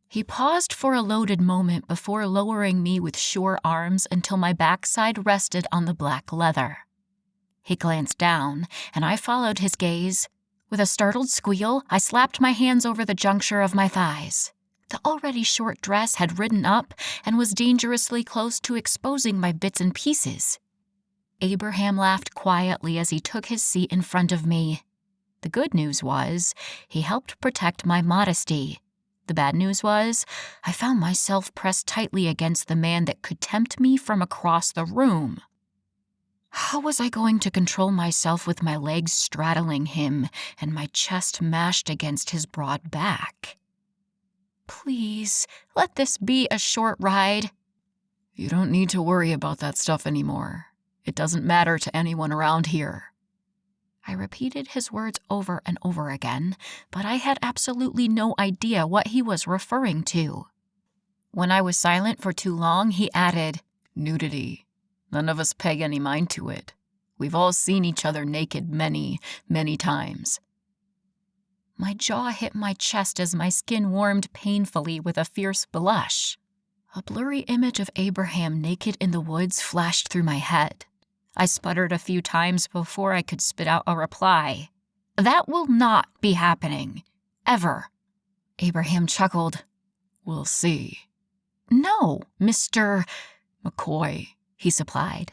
He paused for a loaded moment before lowering me with sure arms until my backside rested on the black leather. He glanced down, and I followed his gaze. With a startled squeal, I slapped my hands over the juncture of my thighs. The already short dress had ridden up and was dangerously close to exposing my bits and pieces. Abraham laughed quietly as he took his seat in front of me. The good news was, he helped protect my modesty. The bad news was, I found myself pressed tightly against the man that could tempt me from across the room. How was I going to control myself with my legs straddling him and my chest mashed against his broad back? Please, let this be a short ride. "You don't need to worry about that stuff anymore. It doesn't matter to anyone around here." I repeated his words over and over again, but I had absolutely no idea what he was referring to. When I was silent for too long, he added, "Nudity. None of us pay any mind to it. We've all seen each other naked many, many times." My jaw hit my chest as my skin warmed painfully with a fierce blush. A blurry image of Abraham naked in the woods flashed through my head. I sputtered a few times before I could spit out a reply. "That will not be happening. Ever." Abraham chuckled. "We'll see." "No, Mr. McCoy," he supplied.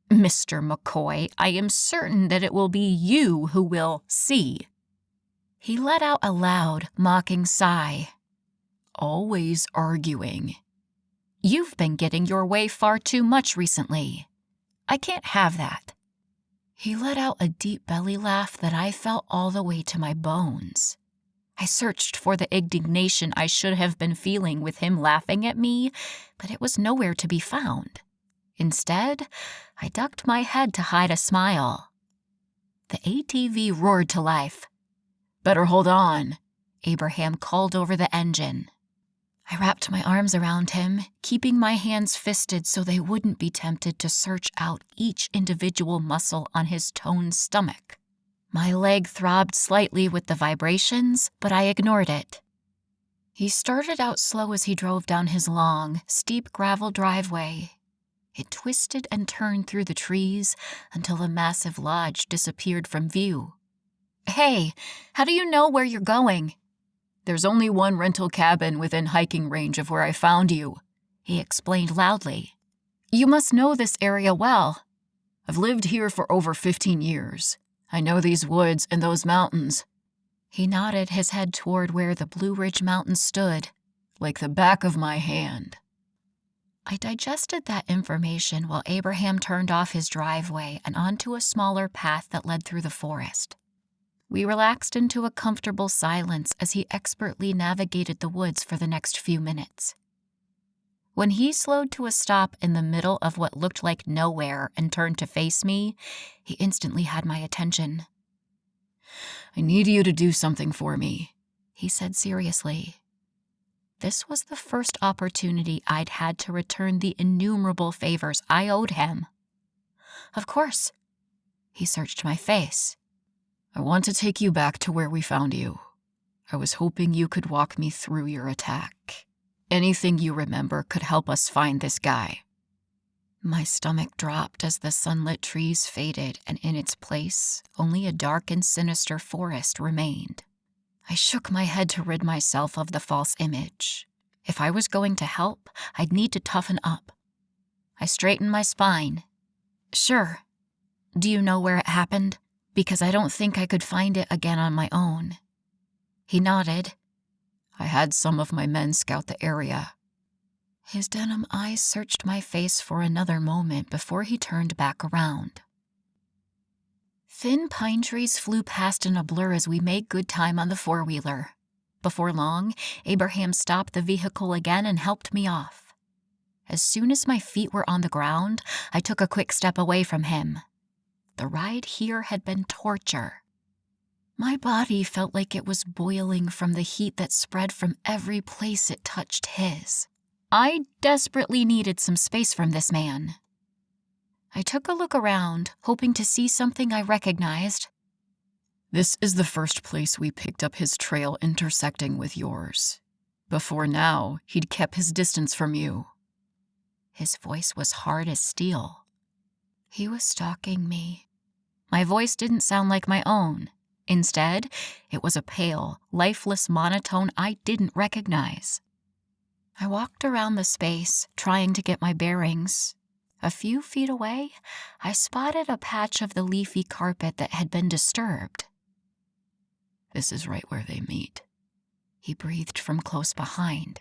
"Mr. McCoy, I am certain that it will be you who will see." He let out a loud, mocking sigh. "Always arguing." "You've been getting your way far too much recently. I can't have that." He let out a deep belly laugh that I felt all the way to my bones. I searched for the indignation I should have been feeling with him laughing at me, but it was nowhere to be found. Instead, I ducked my head to hide a smile. The ATV roared to life. "Better hold on," Abraham called over the engine. I wrapped my arms around him, keeping my hands fisted so they wouldn't be tempted to search out each individual muscle on his toned stomach. My leg throbbed slightly with the vibrations, but I ignored it. He started out slow as he drove down his long, steep gravel driveway. It twisted and turned through the trees until the massive lodge disappeared from view. "Hey, how do you know where you're going?" "There's only one rental cabin within hiking range of where I found you," he explained loudly. "You must know this area well." "I've lived here for over 15 years. I know these woods and those mountains." He nodded his head toward where the Blue Ridge Mountains stood. "Like the back of my hand." I digested that information while Abraham turned off his driveway and onto a smaller path that led through the forest. We relaxed into a comfortable silence as he expertly navigated the woods for the next few minutes. When he slowed to a stop in the middle of what looked like nowhere and turned to face me, he instantly had my attention. "I need you to do something for me," he said seriously. This was the first opportunity I'd had to return the innumerable favors I owed him. "Of course." He searched my face. "I want to take you back to where we found you. I was hoping you could walk me through your attack. Anything you remember could help us find this guy." My stomach dropped as the sunlit trees faded, and in its place, only a dark and sinister forest remained. I shook my head to rid myself of the false image. If I was going to help, I'd need to toughen up. I straightened my spine. "Sure. Do you know where it happened? Because I don't think I could find it again on my own." He nodded. "I had some of my men scout the area." His denim eyes searched my face for another moment before he turned back around. Thin pine trees flew past in a blur as we made good time on the four-wheeler. Before long, Abraham stopped the vehicle again and helped me off. As soon as my feet were on the ground, I took a quick step away from him. The ride here had been torture. My body felt like it was boiling from the heat that spread from every place it touched his. I desperately needed some space from this man. I took a look around, hoping to see something I recognized. This is the first place we picked up his trail intersecting with yours. Before now, he'd kept his distance from you. His voice was hard as steel. He was stalking me. My voice didn't sound like my own. Instead, it was a pale, lifeless monotone I didn't recognize. I walked around the space, trying to get my bearings. A few feet away, I spotted a patch of the leafy carpet that had been disturbed. This is right where they meet, he breathed from close behind.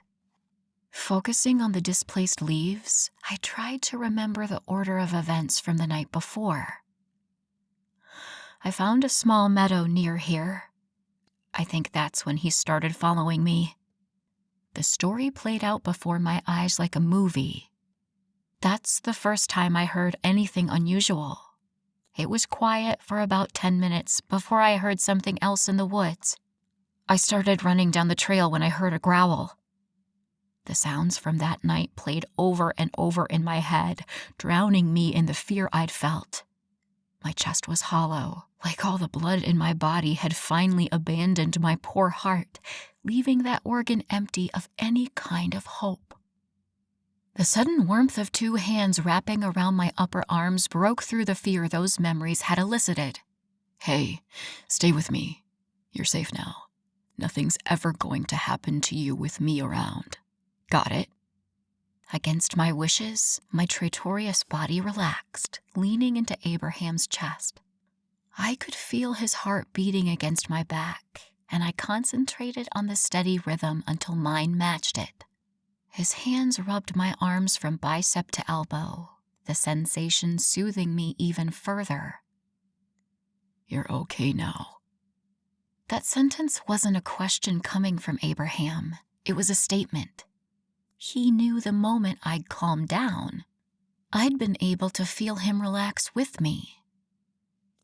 Focusing on the displaced leaves, I tried to remember the order of events from the night before. I found a small meadow near here. I think that's when he started following me. The story played out before my eyes like a movie. That's the first time I heard anything unusual. It was quiet for about 10 minutes before I heard something else in the woods. I started running down the trail when I heard a growl. The sounds from that night played over and over in my head, drowning me in the fear I'd felt. My chest was hollow, like all the blood in my body had finally abandoned my poor heart, leaving that organ empty of any kind of hope. The sudden warmth of 2 hands wrapping around my upper arms broke through the fear those memories had elicited. Hey, stay with me. You're safe now. Nothing's ever going to happen to you with me around. Got it? Against my wishes, my traitorous body relaxed, leaning into Abraham's chest. I could feel his heart beating against my back, and I concentrated on the steady rhythm until mine matched it. His hands rubbed my arms from bicep to elbow, the sensation soothing me even further. You're okay now. That sentence wasn't a question coming from Abraham. It was a statement. He knew the moment I'd calmed down, I'd been able to feel him relax with me.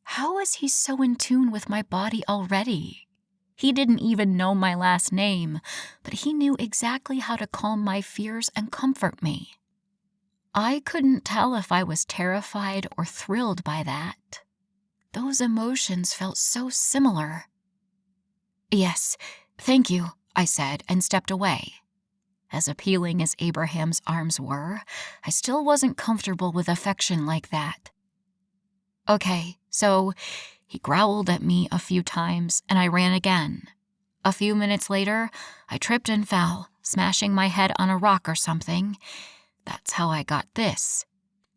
How was he so in tune with my body already? He didn't even know my last name, but he knew exactly how to calm my fears and comfort me. I couldn't tell if I was terrified or thrilled by that. Those emotions felt so similar. Yes, thank you, I said and stepped away. As appealing as Abraham's arms were, I still wasn't comfortable with affection like that. Okay, so he growled at me a few times and I ran again. A few minutes later, I tripped and fell, smashing my head on a rock or something. That's how I got this.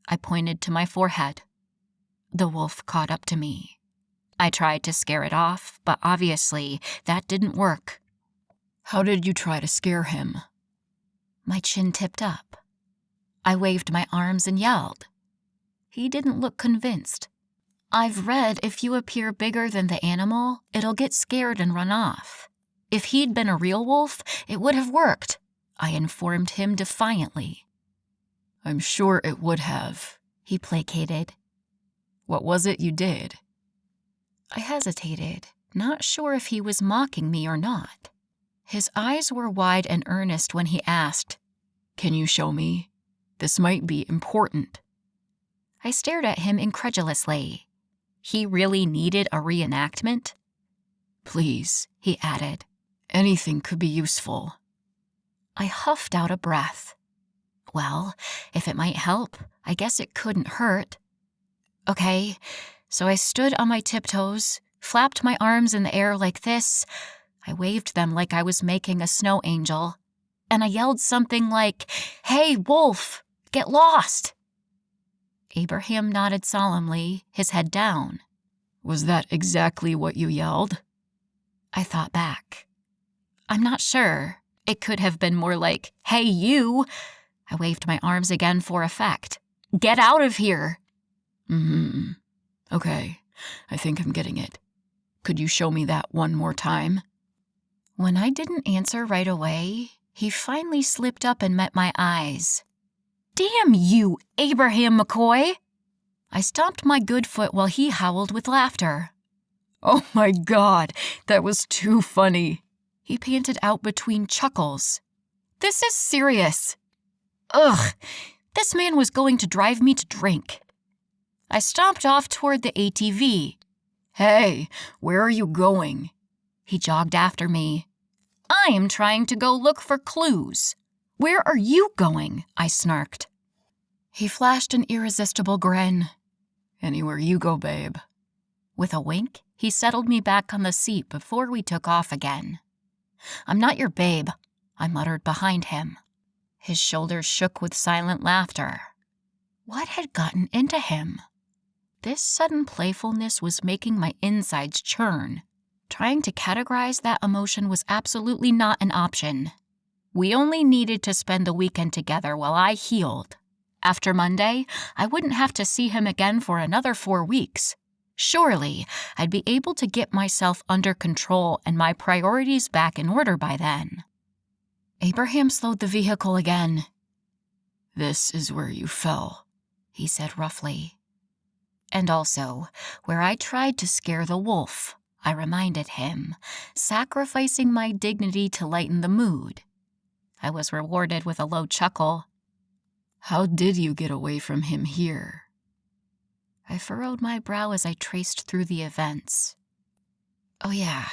I pointed to my forehead. The wolf caught up to me. I tried to scare it off, but obviously that didn't work. How did you try to scare him? My chin tipped up. I waved my arms and yelled. He didn't look convinced. I've read if you appear bigger than the animal, it'll get scared and run off. If he'd been a real wolf, it would have worked, I informed him defiantly. I'm sure it would have, he placated. What was it you did? I hesitated, not sure if he was mocking me or not. His eyes were wide and earnest when he asked, Can you show me? This might be important. I stared at him incredulously. He really needed a reenactment? Please, he added. Anything could be useful. I huffed out a breath. Well, if it might help, I guess it couldn't hurt. Okay, so I stood on my tiptoes, flapped my arms in the air like this. I waved them like I was making a snow angel, and I yelled something like, Hey, wolf, get lost! Abraham nodded solemnly, his head down. Was that exactly what you yelled? I thought back. I'm not sure. It could have been more like, Hey, you! I waved my arms again for effect. Get out of here! Okay, I think I'm getting it. Could you show me that one more time? When I didn't answer right away, he finally slipped up and met my eyes. Damn you, Abraham McCoy! I stomped my good foot while he howled with laughter. Oh my God, that was too funny, he panted out between chuckles. This is serious. Ugh, this man was going to drive me to drink. I stomped off toward the ATV. Hey, where are you going? He jogged after me. I am trying to go look for clues. Where are you going? I snarked. He flashed an irresistible grin. Anywhere you go, babe. With a wink, he settled me back on the seat before we took off again. I'm not your babe, I muttered behind him. His shoulders shook with silent laughter. What had gotten into him? This sudden playfulness was making my insides churn. Trying to categorize that emotion was absolutely not an option. We only needed to spend the weekend together while I healed. After Monday, I wouldn't have to see him again for another 4 weeks. Surely, I'd be able to get myself under control and my priorities back in order by then. Abraham slowed the vehicle again. This is where you fell, he said roughly. And also, where I tried to scare the wolf, I reminded him, sacrificing my dignity to lighten the mood. I was rewarded with a low chuckle. How did you get away from him here? I furrowed my brow as I traced through the events. Oh yeah,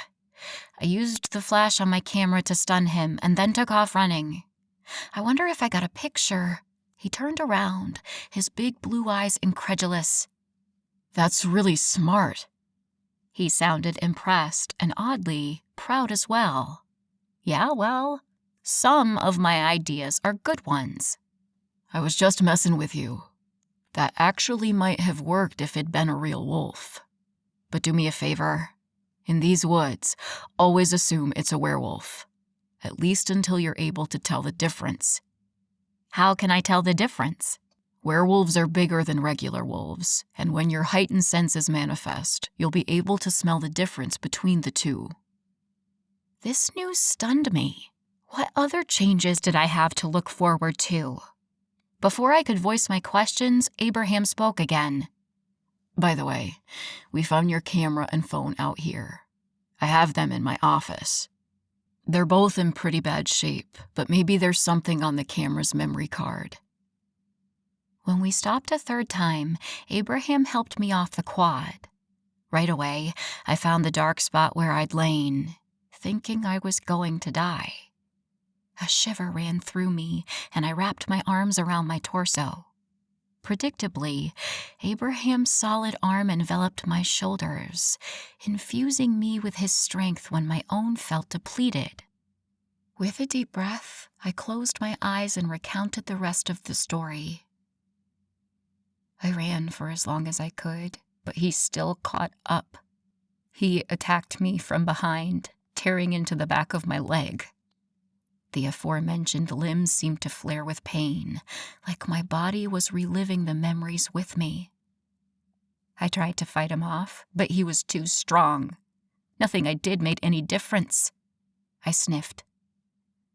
I used the flash on my camera to stun him and then took off running. I wonder if I got a picture. He turned around, his big blue eyes incredulous. That's really smart. He sounded impressed and oddly proud as well. Yeah, well, some of my ideas are good ones. I was just messing with you. That actually might have worked if it'd been a real wolf. But do me a favor. In these woods, always assume it's a werewolf. At least until you're able to tell the difference. How can I tell the difference? Werewolves are bigger than regular wolves, and when your heightened senses manifest, you'll be able to smell the difference between the two. This news stunned me. What other changes did I have to look forward to? Before I could voice my questions, Abraham spoke again. By the way, we found your camera and phone out here. I have them in my office. They're both in pretty bad shape, but maybe there's something on the camera's memory card. When we stopped a third time, Abraham helped me off the quad. Right away, I found the dark spot where I'd lain, thinking I was going to die. A shiver ran through me, and I wrapped my arms around my torso. Predictably, Abraham's solid arm enveloped my shoulders, infusing me with his strength when my own felt depleted. With a deep breath, I closed my eyes and recounted the rest of the story. I ran for as long as I could, but he still caught up. He attacked me from behind, tearing into the back of my leg. The aforementioned limbs seemed to flare with pain, like my body was reliving the memories with me. I tried to fight him off, but he was too strong. Nothing I did made any difference. I sniffed.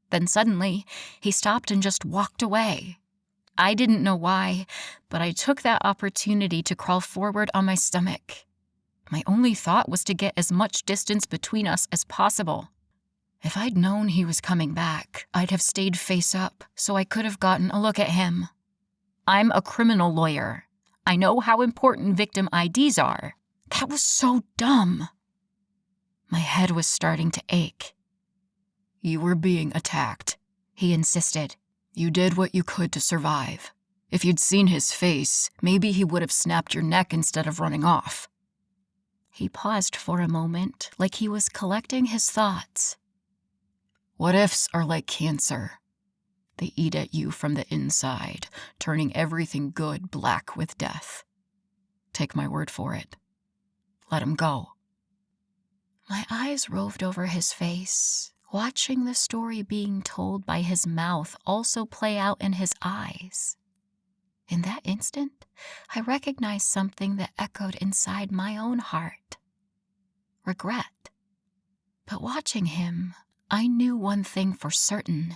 Then suddenly, he stopped and just walked away. I didn't know why, but I took that opportunity to crawl forward on my stomach. My only thought was to get as much distance between us as possible. If I'd known he was coming back, I'd have stayed face up so I could have gotten a look at him. I'm a criminal lawyer. I know how important victim IDs are. That was so dumb. My head was starting to ache. You were being attacked, he insisted. You did what you could to survive. If you'd seen his face, maybe he would have snapped your neck instead of running off. He paused for a moment, like he was collecting his thoughts. What ifs are like cancer. They eat at you from the inside, turning everything good black with death. Take my word for it. Let him go. My eyes roved over his face, watching the story being told by his mouth also play out in his eyes. In that instant, I recognized something that echoed inside my own heart. Regret. But watching him, I knew one thing for certain.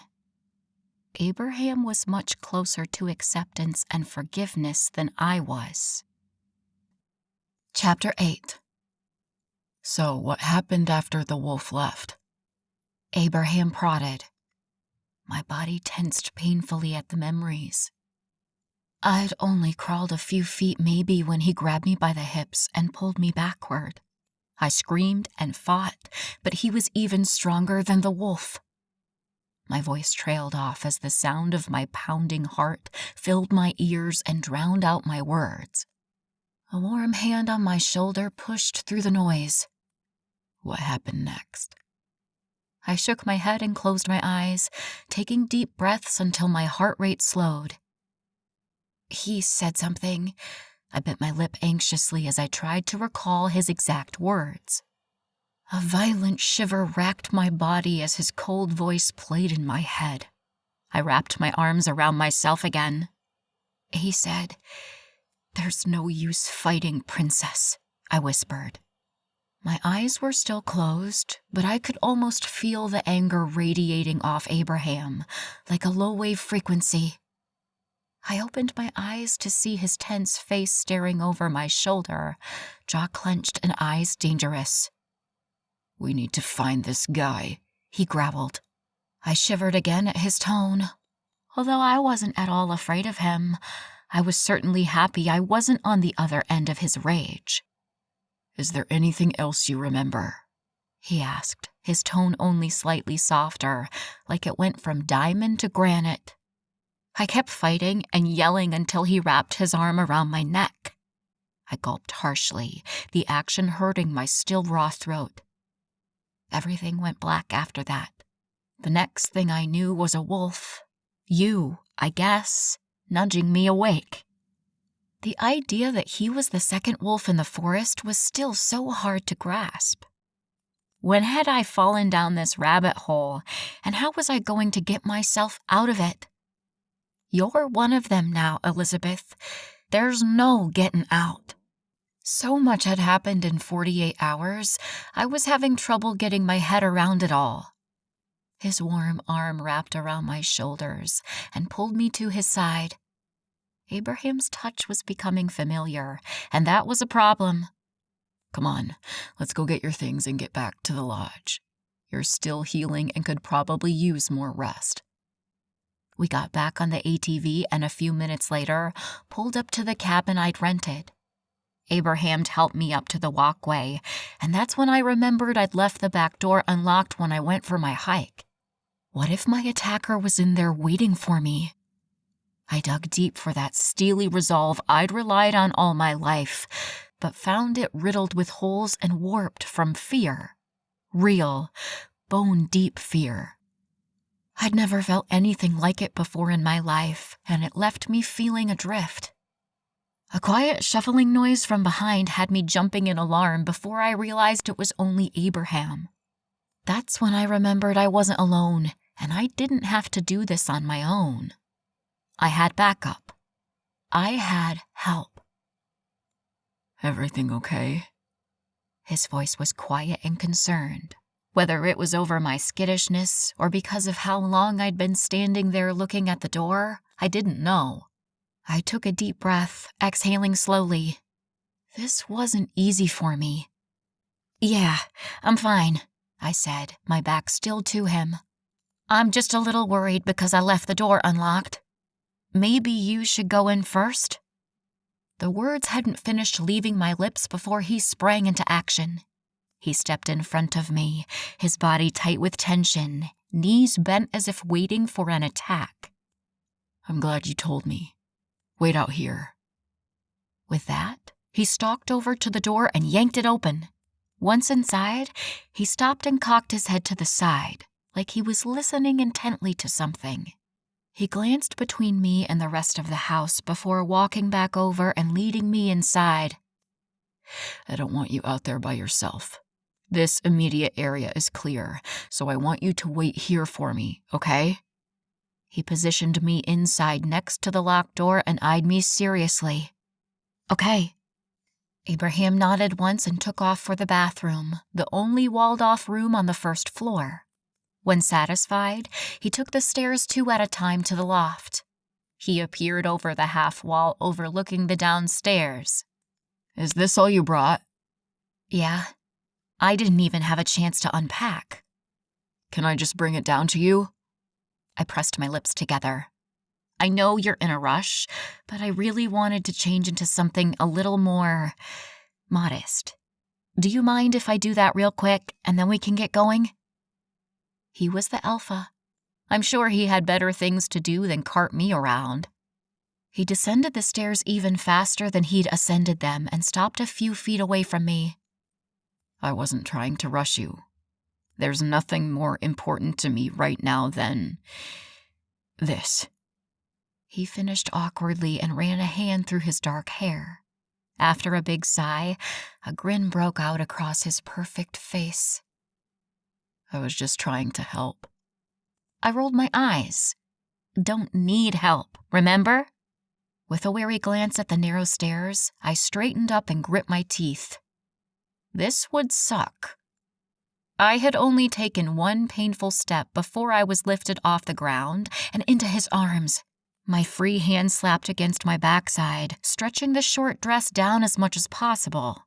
Abraham was much closer to acceptance and forgiveness than I was. Chapter 8. So, what happened after the wolf left? Abraham prodded. My body tensed painfully at the memories. I'd only crawled a few feet maybe when he grabbed me by the hips and pulled me backward. I screamed and fought, but he was even stronger than the wolf. My voice trailed off as the sound of my pounding heart filled my ears and drowned out my words. A warm hand on my shoulder pushed through the noise. What happened next? I shook my head and closed my eyes, taking deep breaths until my heart rate slowed. He said something. I bit my lip anxiously as I tried to recall his exact words. A violent shiver racked my body as his cold voice played in my head. I wrapped my arms around myself again. He said, "There's no use fighting, Princess," I whispered. My eyes were still closed, but I could almost feel the anger radiating off Abraham, like a low-wave frequency. I opened my eyes to see his tense face staring over my shoulder, jaw clenched and eyes dangerous. We need to find this guy, he growled. I shivered again at his tone. Although I wasn't at all afraid of him, I was certainly happy I wasn't on the other end of his rage. Is there anything else you remember? He asked, his tone only slightly softer, like it went from diamond to granite. I kept fighting and yelling until he wrapped his arm around my neck. I gulped harshly, the action hurting my still raw throat. Everything went black after that. The next thing I knew was a wolf, you, I guess, nudging me awake. The idea that he was the second wolf in the forest was still so hard to grasp. When had I fallen down this rabbit hole, and how was I going to get myself out of it? You're one of them now, Elizabeth. There's no getting out. So much had happened in 48 hours, I was having trouble getting my head around it all. His warm arm wrapped around my shoulders and pulled me to his side. Abraham's touch was becoming familiar, and that was a problem. Come on, let's go get your things and get back to the lodge. You're still healing and could probably use more rest. We got back on the ATV and a few minutes later pulled up to the cabin I'd rented. Abraham helped me up to the walkway, and that's when I remembered I'd left the back door unlocked when I went for my hike. What if my attacker was in there waiting for me? I dug deep for that steely resolve I'd relied on all my life, but found it riddled with holes and warped from fear. Real, bone-deep fear. I'd never felt anything like it before in my life, and it left me feeling adrift. A quiet shuffling noise from behind had me jumping in alarm before I realized it was only Abraham. That's when I remembered I wasn't alone, and I didn't have to do this on my own. I had backup. I had help. Everything okay? His voice was quiet and concerned. Whether it was over my skittishness or because of how long I'd been standing there looking at the door, I didn't know. I took a deep breath, exhaling slowly. This wasn't easy for me. "Yeah, I'm fine," I said, my back still to him. "I'm just a little worried because I left the door unlocked. Maybe you should go in first?" The words hadn't finished leaving my lips before he sprang into action. He stepped in front of me, his body tight with tension, knees bent as if waiting for an attack. "I'm glad you told me. Wait out here." With that, he stalked over to the door and yanked it open. Once inside, he stopped and cocked his head to the side, like he was listening intently to something. He glanced between me and the rest of the house before walking back over and leading me inside. "I don't want you out there by yourself. This immediate area is clear, so I want you to wait here for me, okay?" He positioned me inside next to the locked door and eyed me seriously. "Okay." Abraham nodded once and took off for the bathroom, the only walled-off room on the first floor. When satisfied, he took the stairs 2 at a time to the loft. He appeared over the half wall overlooking the downstairs. Is this all you brought? Yeah. I didn't even have a chance to unpack. Can I just bring it down to you? I pressed my lips together. I know you're in a rush, but I really wanted to change into something a little more modest. Do you mind if I do that real quick and then we can get going? He was the alpha. I'm sure he had better things to do than cart me around. He descended the stairs even faster than he'd ascended them and stopped a few feet away from me. I wasn't trying to rush you. There's nothing more important to me right now than this. He finished awkwardly and ran a hand through his dark hair. After a big sigh, a grin broke out across his perfect face. I was just trying to help. I rolled my eyes. Don't need help, remember? With a wary glance at the narrow stairs, I straightened up and grit my teeth. This would suck. I had only taken one painful step before I was lifted off the ground and into his arms. My free hand slapped against my backside, stretching the short dress down as much as possible.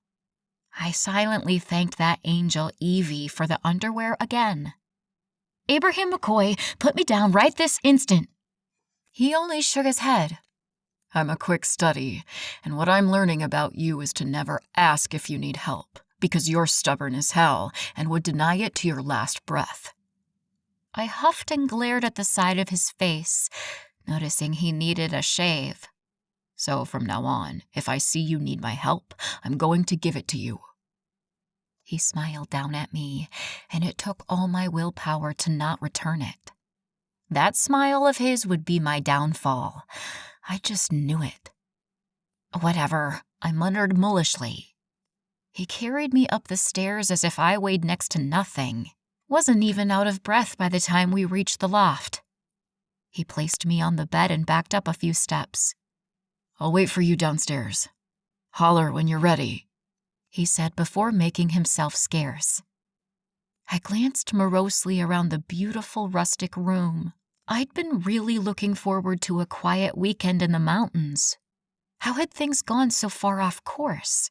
I silently thanked that angel Evie for the underwear again. Abraham McCoy, put me down right this instant. He only shook his head. I'm a quick study, and what I'm learning about you is to never ask if you need help, because you're stubborn as hell and would deny it to your last breath. I huffed and glared at the side of his face, noticing he needed a shave. So from now on, if I see you need my help, I'm going to give it to you. He smiled down at me, and it took all my willpower to not return it. That smile of his would be my downfall. I just knew it. Whatever, I muttered mullishly. He carried me up the stairs as if I weighed next to nothing. Wasn't even out of breath by the time we reached the loft. He placed me on the bed and backed up a few steps. I'll wait for you downstairs. Holler when you're ready, he said before making himself scarce. I glanced morosely around the beautiful rustic room. I'd been really looking forward to a quiet weekend in the mountains. How had things gone so far off course?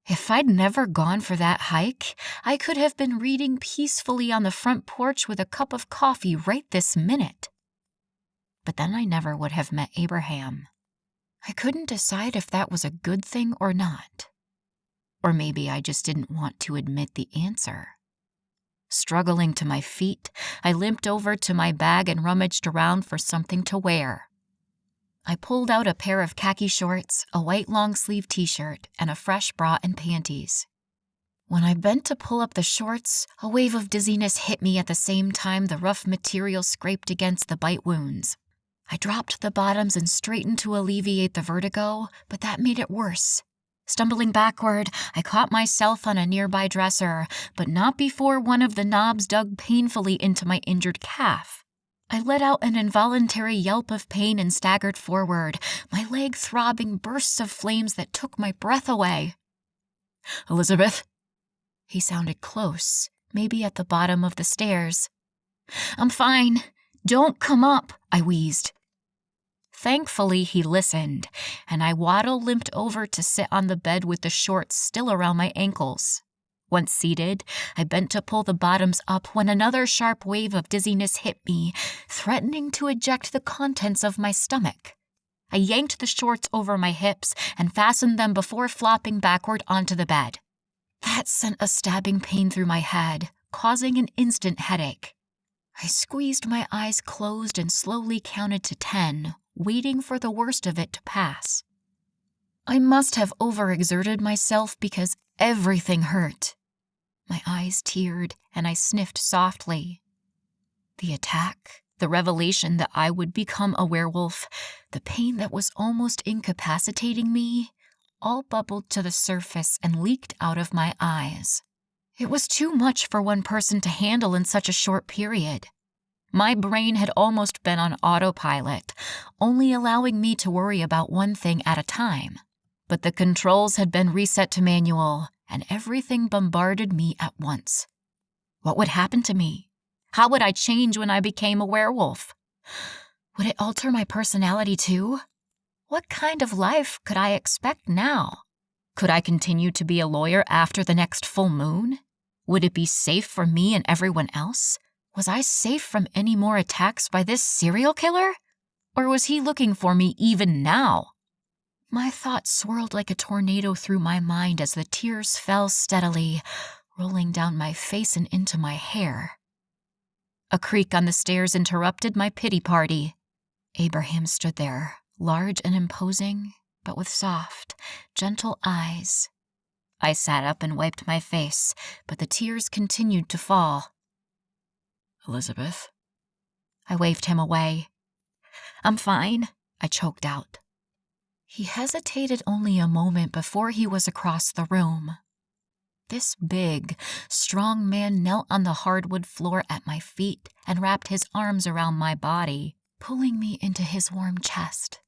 If I'd never gone for that hike, I could have been reading peacefully on the front porch with a cup of coffee right this minute. But then I never would have met Abraham. I couldn't decide if that was a good thing or not. Or maybe I just didn't want to admit the answer. Struggling to my feet, I limped over to my bag and rummaged around for something to wear. I pulled out a pair of khaki shorts, a white long-sleeve t-shirt, and a fresh bra and panties. When I bent to pull up the shorts, a wave of dizziness hit me at the same time the rough material scraped against the bite wounds. I dropped the bottoms and straightened to alleviate the vertigo, but that made it worse. Stumbling backward, I caught myself on a nearby dresser, but not before one of the knobs dug painfully into my injured calf. I let out an involuntary yelp of pain and staggered forward, my leg throbbing bursts of flames that took my breath away. Elizabeth? He sounded close, maybe at the bottom of the stairs. I'm fine. Don't come up, I wheezed. Thankfully, he listened, and I waddle-limped over to sit on the bed with the shorts still around my ankles. Once seated, I bent to pull the bottoms up when another sharp wave of dizziness hit me, threatening to eject the contents of my stomach. I yanked the shorts over my hips and fastened them before flopping backward onto the bed. That sent a stabbing pain through my head, causing an instant headache. I squeezed my eyes closed and slowly counted to 10, waiting for the worst of it to pass. I must have overexerted myself because everything hurt. My eyes teared and I sniffed softly. The attack, the revelation that I would become a werewolf, the pain that was almost incapacitating me, all bubbled to the surface and leaked out of my eyes. It was too much for one person to handle in such a short period. My brain had almost been on autopilot, only allowing me to worry about one thing at a time. But the controls had been reset to manual, and everything bombarded me at once. What would happen to me? How would I change when I became a werewolf? Would it alter my personality too? What kind of life could I expect now? Could I continue to be a lawyer after the next full moon? Would it be safe for me and everyone else? Was I safe from any more attacks by this serial killer? Or was he looking for me even now? My thoughts swirled like a tornado through my mind as the tears fell steadily, rolling down my face and into my hair. A creak on the stairs interrupted my pity party. Abraham stood there, large and imposing, but with soft, gentle eyes. I sat up and wiped my face, but the tears continued to fall. Elizabeth? I waved him away. I'm fine, I choked out. He hesitated only a moment before he was across the room. This big, strong man knelt on the hardwood floor at my feet and wrapped his arms around my body, pulling me into his warm chest.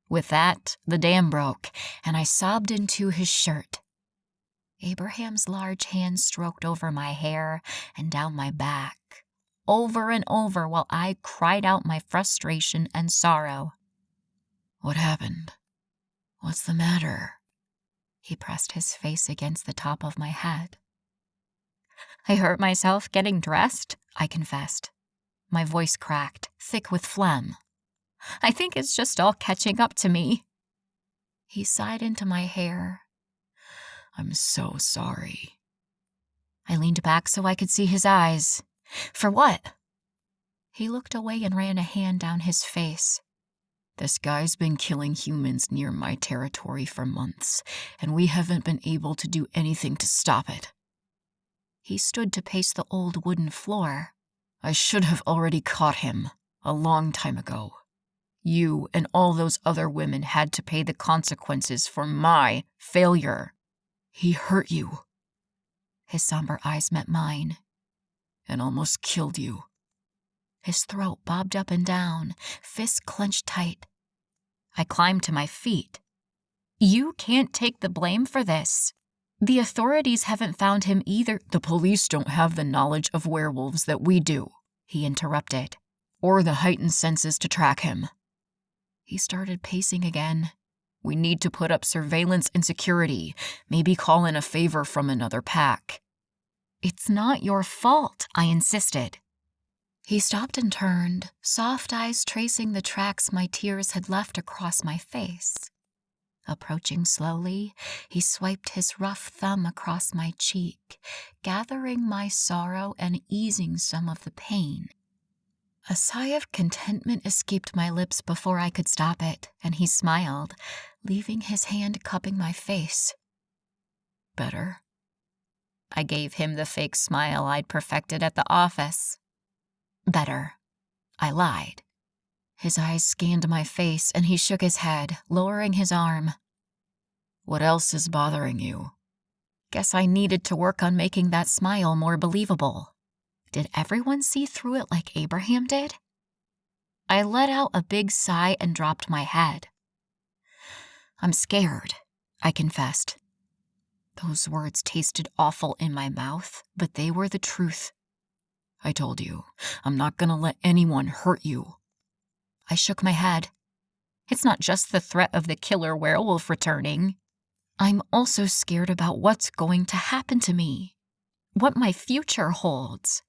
With that, the dam broke, and I sobbed into his shirt. Abraham's large hand stroked over my hair and down my back, over and over while I cried out my frustration and sorrow. What happened? What's the matter? He pressed his face against the top of my head. I hurt myself getting dressed, I confessed. My voice cracked, thick with phlegm. I think it's just all catching up to me. He sighed into my hair. I'm so sorry. I leaned back so I could see his eyes. For what? He looked away and ran a hand down his face. This guy's been killing humans near my territory for months, and we haven't been able to do anything to stop it. He stood to pace the old wooden floor. I should have already caught him, a long time ago. You and all those other women had to pay the consequences for my failure. He hurt you. His somber eyes met mine. And almost killed you. His throat bobbed up and down, fists clenched tight. I climbed to my feet. You can't take the blame for this. The authorities haven't found him either. The police don't have the knowledge of werewolves that we do, he interrupted. Or the heightened senses to track him. He started pacing again. We need to put up surveillance and security, maybe call in a favor from another pack. It's not your fault, I insisted. He stopped and turned, soft eyes tracing the tracks my tears had left across my face. Approaching slowly, he swiped his rough thumb across my cheek, gathering my sorrow and easing some of the pain. A sigh of contentment escaped my lips before I could stop it, and he smiled, leaving his hand cupping my face. Better? I gave him the fake smile I'd perfected at the office. Better. I lied. His eyes scanned my face, and he shook his head, lowering his arm. What else is bothering you? Guess I needed to work on making that smile more believable. Did everyone see through it like Abraham did? I let out a big sigh and dropped my head. I'm scared, I confessed. Those words tasted awful in my mouth, but they were the truth. I told you, I'm not gonna let anyone hurt you. I shook my head. It's not just the threat of the killer werewolf returning. I'm also scared about what's going to happen to me, what my future holds.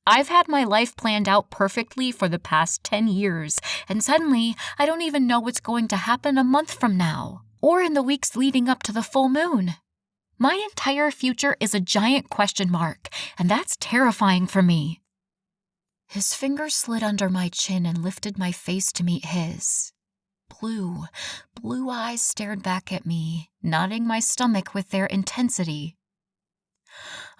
I've had my life planned out perfectly for the past 10 years, and suddenly I don't even know what's going to happen a month from now, or in the weeks leading up to the full moon. My entire future is a giant question mark, and that's terrifying for me. His fingers slid under my chin and lifted my face to meet his. Blue eyes stared back at me, knotting my stomach with their intensity.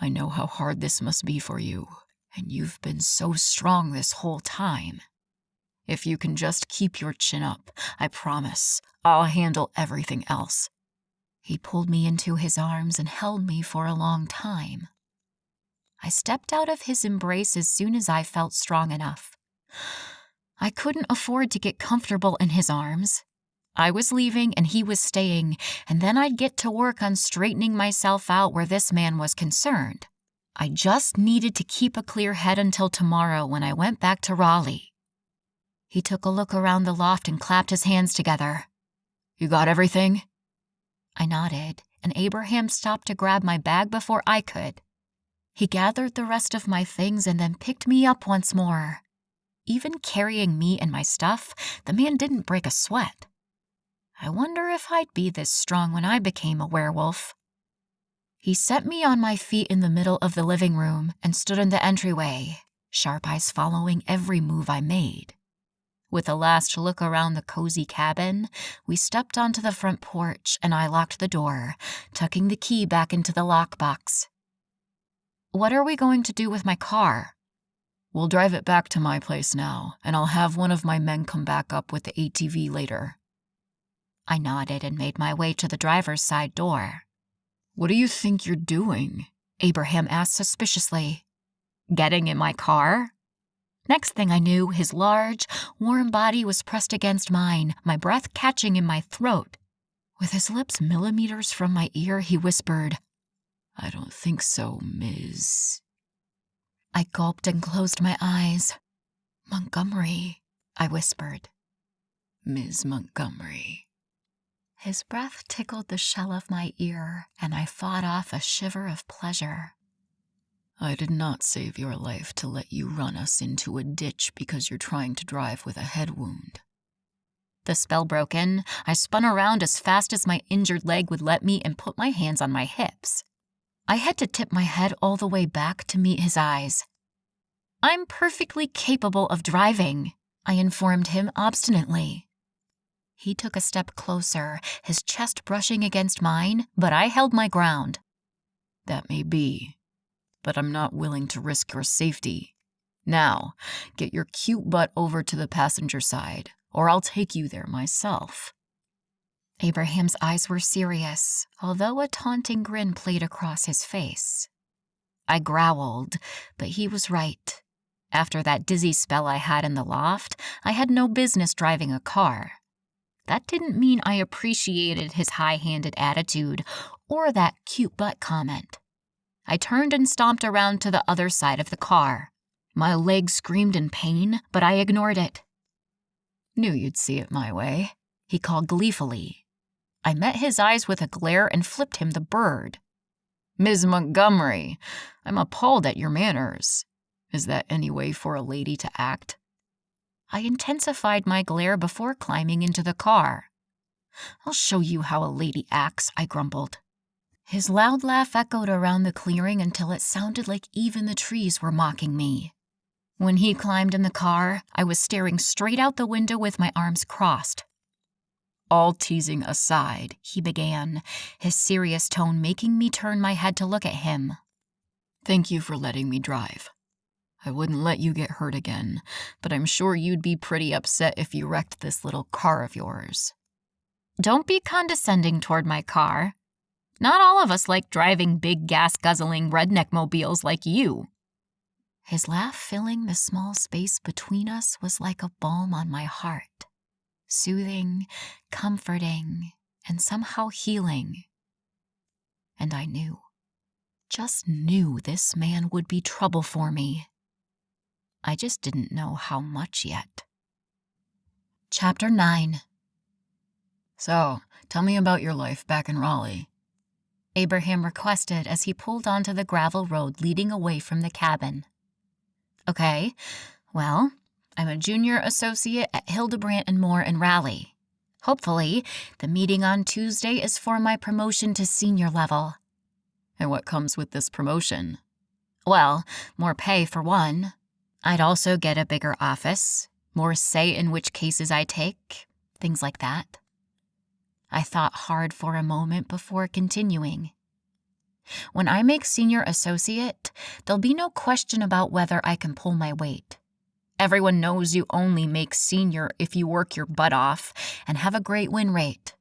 I know how hard this must be for you, and you've been so strong this whole time. If you can just keep your chin up, I promise I'll handle everything else. He pulled me into his arms and held me for a long time. I stepped out of his embrace as soon as I felt strong enough. I couldn't afford to get comfortable in his arms. I was leaving and he was staying, and then I'd get to work on straightening myself out where this man was concerned. I just needed to keep a clear head until tomorrow when I went back to Raleigh. He took a look around the loft and clapped his hands together. You got everything? I nodded, and Abraham stopped to grab my bag before I could. He gathered the rest of my things and then picked me up once more. Even carrying me and my stuff, the man didn't break a sweat. I wonder if I'd be this strong when I became a werewolf. He set me on my feet in the middle of the living room and stood in the entryway, sharp eyes following every move I made. With a last look around the cozy cabin, we stepped onto the front porch and I locked the door, tucking the key back into the lockbox. What are we going to do with my car? We'll drive it back to my place now, and I'll have one of my men come back up with the ATV later. I nodded and made my way to the driver's side door. What do you think you're doing? Abraham asked suspiciously. Getting in my car? Next thing I knew, his large, warm body was pressed against mine, my breath catching in my throat. With his lips millimeters from my ear, he whispered, I don't think so, Ms. I gulped and closed my eyes. Montgomery, I whispered. Ms. Montgomery. His breath tickled the shell of my ear, and I fought off a shiver of pleasure. I did not save your life to let you run us into a ditch because you're trying to drive with a head wound. The spell broken, I spun around as fast as my injured leg would let me and put my hands on my hips. I had to tip my head all the way back to meet his eyes. I'm perfectly capable of driving, I informed him obstinately. He took a step closer, his chest brushing against mine, but I held my ground. That may be, but I'm not willing to risk your safety. Now, get your cute butt over to the passenger side, or I'll take you there myself. Abraham's eyes were serious, although a taunting grin played across his face. I growled, but he was right. After that dizzy spell I had in the loft, I had no business driving a car. That didn't mean I appreciated his high-handed attitude or that cute butt comment. I turned and stomped around to the other side of the car. My leg screamed in pain, but I ignored it. Knew you'd see it my way, he called gleefully. I met his eyes with a glare and flipped him the bird. Ms. Montgomery, I'm appalled at your manners. Is that any way for a lady to act? I intensified my glare before climbing into the car. I'll show you how a lady acts, I grumbled. His loud laugh echoed around the clearing until it sounded like even the trees were mocking me. When he climbed in the car, I was staring straight out the window with my arms crossed. All teasing aside, he began, his serious tone making me turn my head to look at him. Thank you for letting me drive. I wouldn't let you get hurt again, but I'm sure you'd be pretty upset if you wrecked this little car of yours. Don't be condescending toward my car. Not all of us like driving big gas-guzzling redneck mobiles like you. His laugh filling the small space between us was like a balm on my heart. Soothing, comforting, and somehow healing. And I knew, just knew this man would be trouble for me. I just didn't know how much yet. Chapter 9. So, tell me about your life back in Raleigh. Abraham requested as he pulled onto the gravel road leading away from the cabin. Okay, well, I'm a junior associate at Hildebrandt and Moore in Raleigh. Hopefully, the meeting on Tuesday is for my promotion to senior level. And what comes with this promotion? Well, more pay for one. I'd also get a bigger office, more say in which cases I take, things like that. I thought hard for a moment before continuing. When I make senior associate, there'll be no question about whether I can pull my weight. Everyone knows you only make senior if you work your butt off and have a great win rate.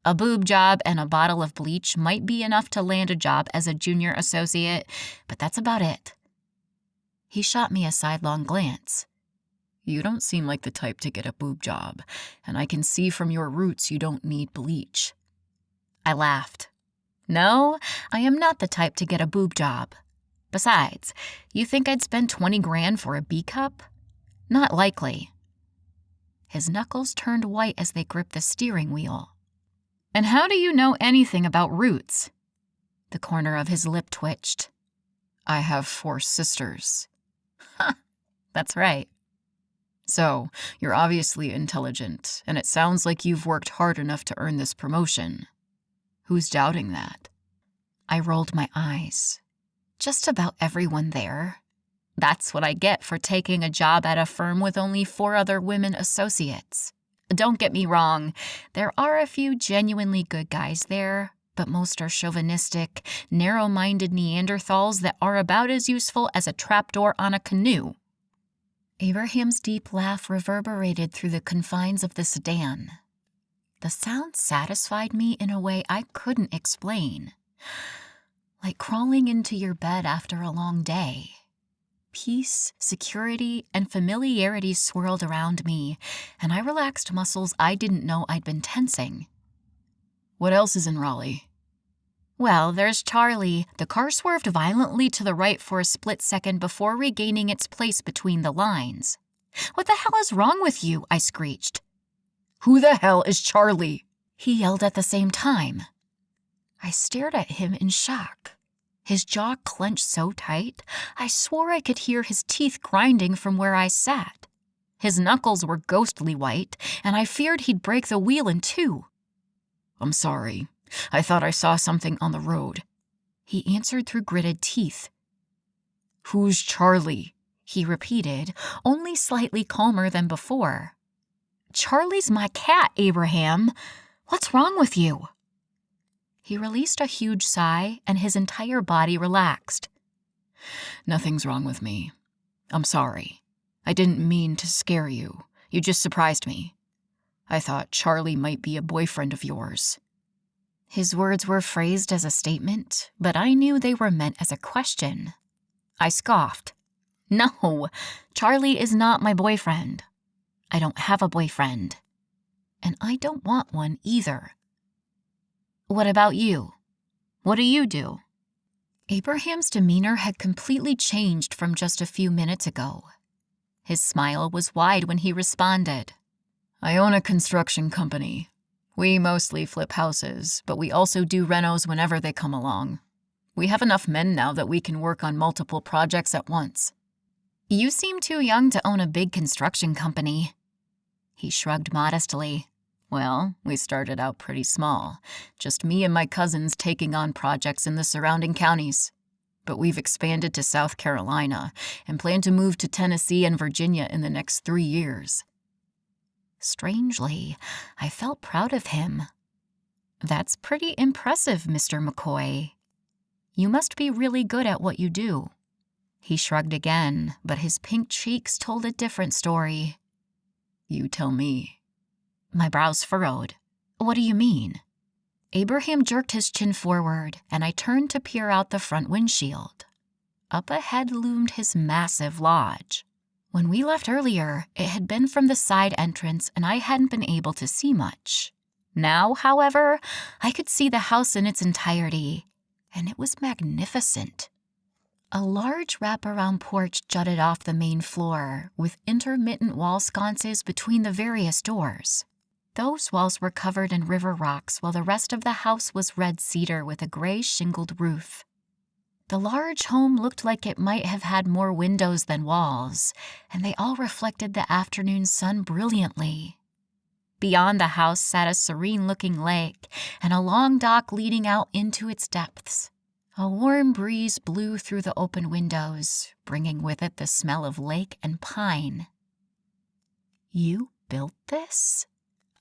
A boob job and a bottle of bleach might be enough to land a job as a junior associate, but that's about it. He shot me a sidelong glance. You don't seem like the type to get a boob job, and I can see from your roots you don't need bleach. I laughed. No, I am not the type to get a boob job. Besides, you think I'd spend 20 grand for a B cup? Not likely. His knuckles turned white as they gripped the steering wheel. And how do you know anything about roots? The corner of his lip twitched. I have 4 sisters. That's right. So, you're obviously intelligent, and it sounds like you've worked hard enough to earn this promotion. Who's doubting that? I rolled my eyes. Just about everyone there. That's what I get for taking a job at a firm with only 4 other women associates. Don't get me wrong, there are a few genuinely good guys there, but most are chauvinistic, narrow-minded Neanderthals that are about as useful as a trapdoor on a canoe. Abraham's deep laugh reverberated through the confines of the sedan. The sound satisfied me in a way I couldn't explain. Like crawling into your bed after a long day. Peace, security, and familiarity swirled around me, and I relaxed muscles I didn't know I'd been tensing. What else is in Raleigh? Well, there's Charlie. The car swerved violently to the right for a split second before regaining its place between the lines. What the hell is wrong with you? I screeched. Who the hell is Charlie? He yelled at the same time. I stared at him in shock. His jaw clenched so tight, I swore I could hear his teeth grinding from where I sat. His knuckles were ghostly white, and I feared he'd break the wheel in 2. I'm sorry. I thought I saw something on the road. He answered through gritted teeth. Who's Charlie? He repeated, only slightly calmer than before. Charlie's my cat, Abraham. What's wrong with you? He released a huge sigh, and his entire body relaxed. Nothing's wrong with me. I'm sorry. I didn't mean to scare you. You just surprised me. I thought Charlie might be a boyfriend of yours. His words were phrased as a statement, but I knew they were meant as a question. I scoffed. No, Charlie is not my boyfriend. I don't have a boyfriend. And I don't want one either. What about you? What do you do? Abraham's demeanor had completely changed from just a few minutes ago. His smile was wide when he responded. I own a construction company. We mostly flip houses, but we also do renos whenever they come along. We have enough men now that we can work on multiple projects at once. You seem too young to own a big construction company. He shrugged modestly. Well, we started out pretty small, just me and my cousins taking on projects in the surrounding counties. But we've expanded to South Carolina and plan to move to Tennessee and Virginia in the next 3 years. Strangely, I felt proud of him. That's pretty impressive, Mr. McCoy. You must be really good at what you do. He shrugged again, but his pink cheeks told a different story. You tell me. My brows furrowed. What do you mean? Abraham jerked his chin forward, and I turned to peer out the front windshield. Up ahead loomed his massive lodge. When we left earlier, it had been from the side entrance, and I hadn't been able to see much. Now, however, I could see the house in its entirety, and it was magnificent. A large wraparound porch jutted off the main floor, with intermittent wall sconces between the various doors. Those walls were covered in river rocks, while the rest of the house was red cedar with a gray shingled roof. The large home looked like it might have had more windows than walls, and they all reflected the afternoon sun brilliantly. Beyond the house sat a serene-looking lake and a long dock leading out into its depths. A warm breeze blew through the open windows, bringing with it the smell of lake and pine. You built this?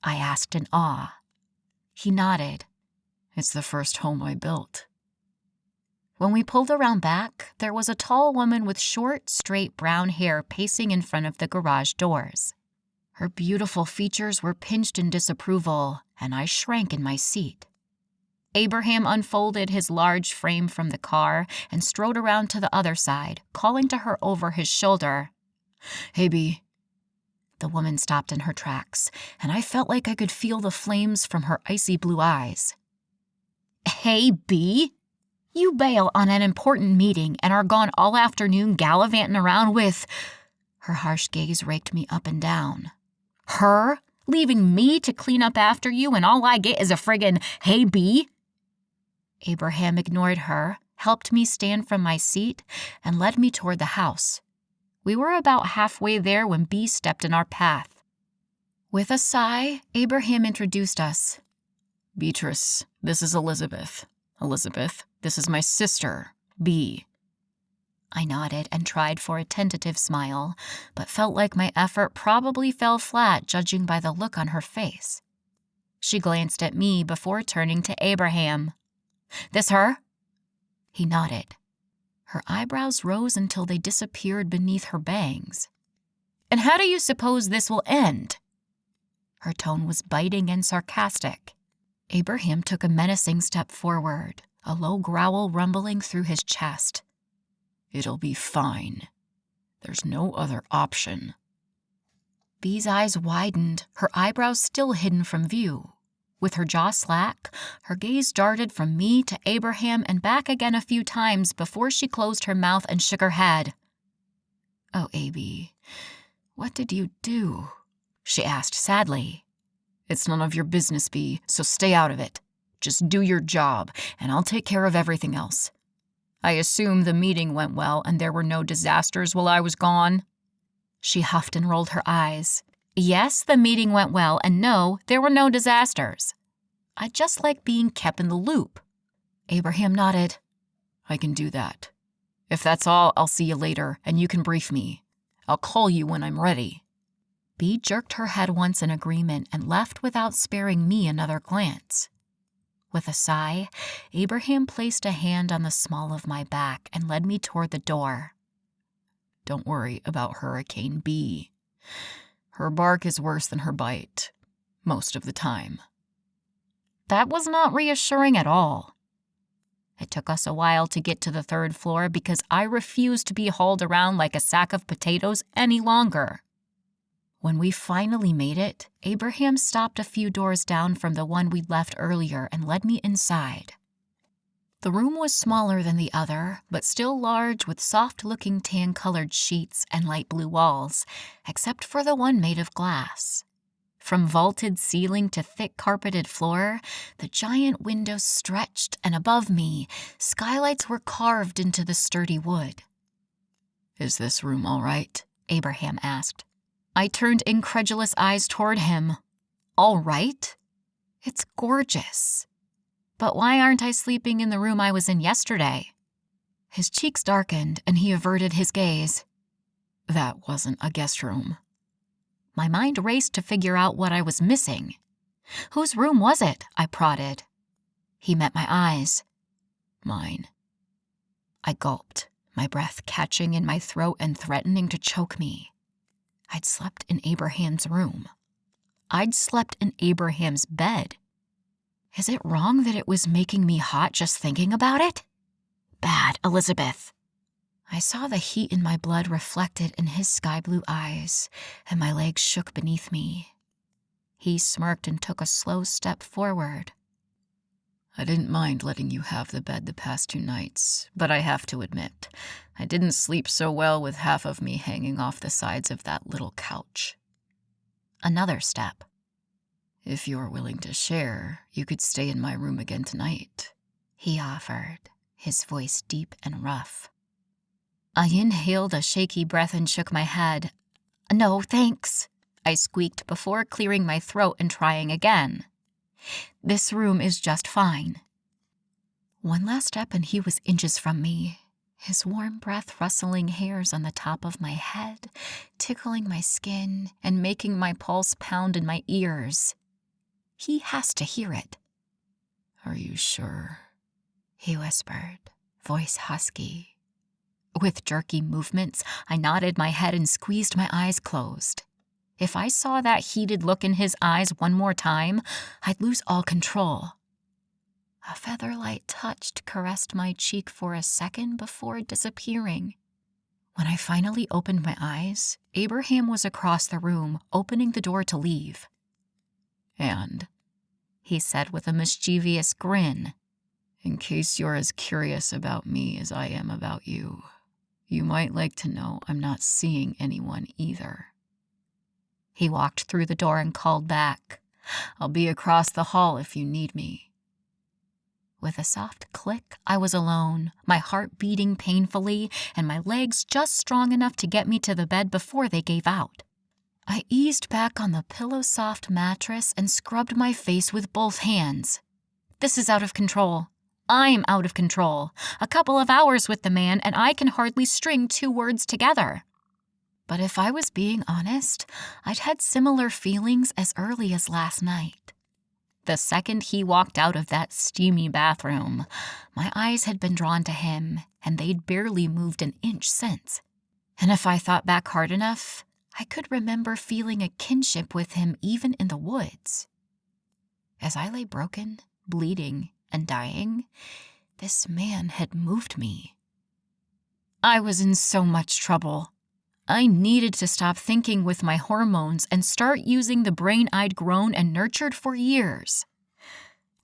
I asked in awe. He nodded. It's the first home I built. When we pulled around back, there was a tall woman with short, straight brown hair pacing in front of the garage doors. Her beautiful features were pinched in disapproval, and I shrank in my seat. Abraham unfolded his large frame from the car and strode around to the other side, calling to her over his shoulder. Hey, B. The woman stopped in her tracks, and I felt like I could feel the flames from her icy blue eyes. Hey, B? You bail on an important meeting and are gone all afternoon gallivanting around with—" Her harsh gaze raked me up and down. "Her? Leaving me to clean up after you and all I get is a friggin' 'Hey, Bee'?" Abraham ignored her, helped me stand from my seat, and led me toward the house. We were about halfway there when Bee stepped in our path. With a sigh, Abraham introduced us. "Beatrice, this is Elizabeth. Elizabeth, this is my sister, Bee." I nodded and tried for a tentative smile, but felt like my effort probably fell flat judging by the look on her face. She glanced at me before turning to Abraham. "This her?" He nodded. Her eyebrows rose until they disappeared beneath her bangs. "And how do you suppose this will end?" Her tone was biting and sarcastic. Abraham took a menacing step forward, a low growl rumbling through his chest. "It'll be fine. There's no other option." Bee's eyes widened, her eyebrows still hidden from view. With her jaw slack, her gaze darted from me to Abraham and back again a few times before she closed her mouth and shook her head. "Oh, Abby, what did you do?" she asked sadly. "It's none of your business, Bee, so stay out of it. Just do your job, and I'll take care of everything else. I assume the meeting went well and there were no disasters while I was gone?" She huffed and rolled her eyes. "Yes, the meeting went well, and no, there were no disasters. I just like being kept in the loop." Abraham nodded. "I can do that. If that's all, I'll see you later, and you can brief me. I'll call you when I'm ready." Bee jerked her head once in agreement and left without sparing me another glance. With a sigh, Abraham placed a hand on the small of my back and led me toward the door. "Don't worry about Hurricane Bee. Her bark is worse than her bite, most of the time." That was not reassuring at all. It took us a while to get to the third floor because I refused to be hauled around like a sack of potatoes any longer. When we finally made it, Abraham stopped a few doors down from the one we'd left earlier and led me inside. The room was smaller than the other, but still large with soft-looking tan-colored sheets and light blue walls, except for the one made of glass. From vaulted ceiling to thick carpeted floor, the giant windows stretched, and above me, skylights were carved into the sturdy wood. "Is this room all right?" Abraham asked. I turned incredulous eyes toward him. "All right? It's gorgeous. But why aren't I sleeping in the room I was in yesterday?" His cheeks darkened, and he averted his gaze. "That wasn't a guest room." My mind raced to figure out what I was missing. "Whose room was it?" I prodded. He met my eyes. "Mine." I gulped, my breath catching in my throat and threatening to choke me. I'd slept in Abraham's room. I'd slept in Abraham's bed. Is it wrong that it was making me hot just thinking about it? Bad, Elizabeth. I saw the heat in my blood reflected in his sky-blue eyes, and my legs shook beneath me. He smirked and took a slow step forward. "I didn't mind letting you have the bed the past 2 nights, but I have to admit, I didn't sleep so well with half of me hanging off the sides of that little couch." Another step. "If you're willing to share, you could stay in my room again tonight," he offered, his voice deep and rough. I inhaled a shaky breath and shook my head. "No, thanks," I squeaked before clearing my throat and trying again. "This room is just fine." One last step and he was inches from me, his warm breath rustling hairs on the top of my head, tickling my skin and making my pulse pound in my ears. He has to hear it. "Are you sure?" he whispered, voice husky. With jerky movements, I nodded my head and squeezed my eyes closed. If I saw that heated look in his eyes one more time, I'd lose all control. A feather-light touch caressed my cheek for a second before disappearing. When I finally opened my eyes, Abraham was across the room, opening the door to leave. "And?" he said with a mischievous grin. In case you're as curious about me as I am about you, you might like to know I'm not seeing anyone either. He walked through the door and called back, I'll be across the hall if you need me. With a soft click, I was alone, my heart beating painfully and my legs just strong enough to get me to the bed before they gave out. I eased back on the pillow-soft mattress and scrubbed my face with both hands. This is out of control. I'm out of control. A couple of hours with the man and I can hardly string 2 words together. But if I was being honest, I'd had similar feelings as early as last night. The second he walked out of that steamy bathroom, my eyes had been drawn to him, and they'd barely moved an inch since. And if I thought back hard enough, I could remember feeling a kinship with him even in the woods. As I lay broken, bleeding, and dying, this man had moved me. I was in so much trouble. I needed to stop thinking with my hormones and start using the brain I'd grown and nurtured for years.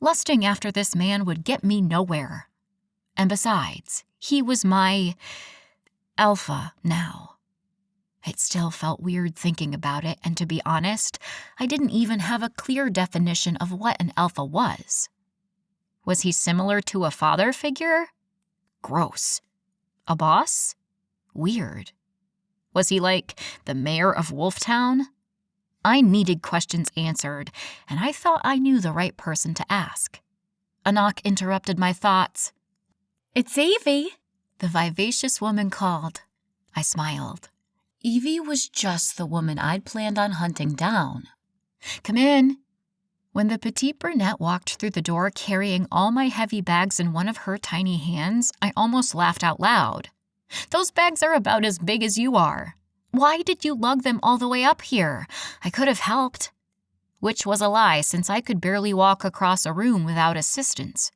Lusting after this man would get me nowhere. And besides, he was my alpha now. It still felt weird thinking about it, and to be honest, I didn't even have a clear definition of what an alpha was. Was he similar to a father figure? Gross. A boss? Weird. Was he like the mayor of Wolftown? I needed questions answered, and I thought I knew the right person to ask. A knock interrupted my thoughts. "It's Evie," the vivacious woman called. I smiled. Evie was just the woman I'd planned on hunting down. "Come in." When the petite brunette walked through the door carrying all my heavy bags in one of her tiny hands, I almost laughed out loud. "Those bags are about as big as you are. Why did you lug them all the way up here? I could have helped." Which was a lie, since I could barely walk across a room without assistance.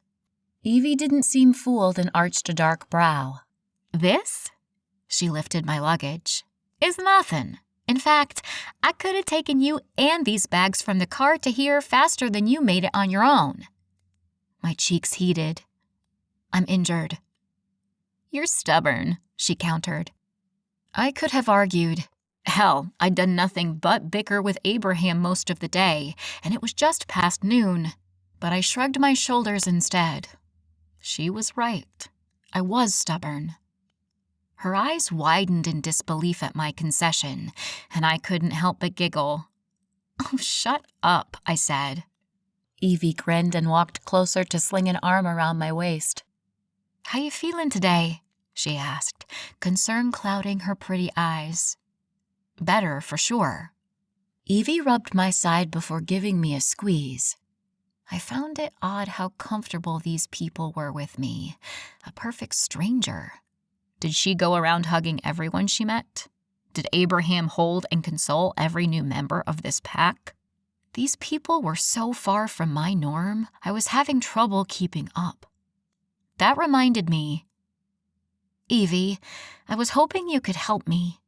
Evie didn't seem fooled and arched a dark brow. "This?" She lifted my luggage. "Is nothing. In fact, I could have taken you and these bags from the car to here faster than you made it on your own." My cheeks heated. "I'm injured." "You're stubborn," she countered. I could have argued. Hell, I'd done nothing but bicker with Abraham most of the day, and it was just past noon. But I shrugged my shoulders instead. She was right. I was stubborn. Her eyes widened in disbelief at my concession, and I couldn't help but giggle. "Oh, shut up," I said. Evie grinned and walked closer to sling an arm around my waist. "How you feeling today?" she asked, concern clouding her pretty eyes. "Better, for sure." Evie rubbed my side before giving me a squeeze. I found it odd how comfortable these people were with me, a perfect stranger. Did she go around hugging everyone she met? Did Abraham hold and console every new member of this pack? These people were so far from my norm, I was having trouble keeping up. That reminded me. "Evie, I was hoping you could help me."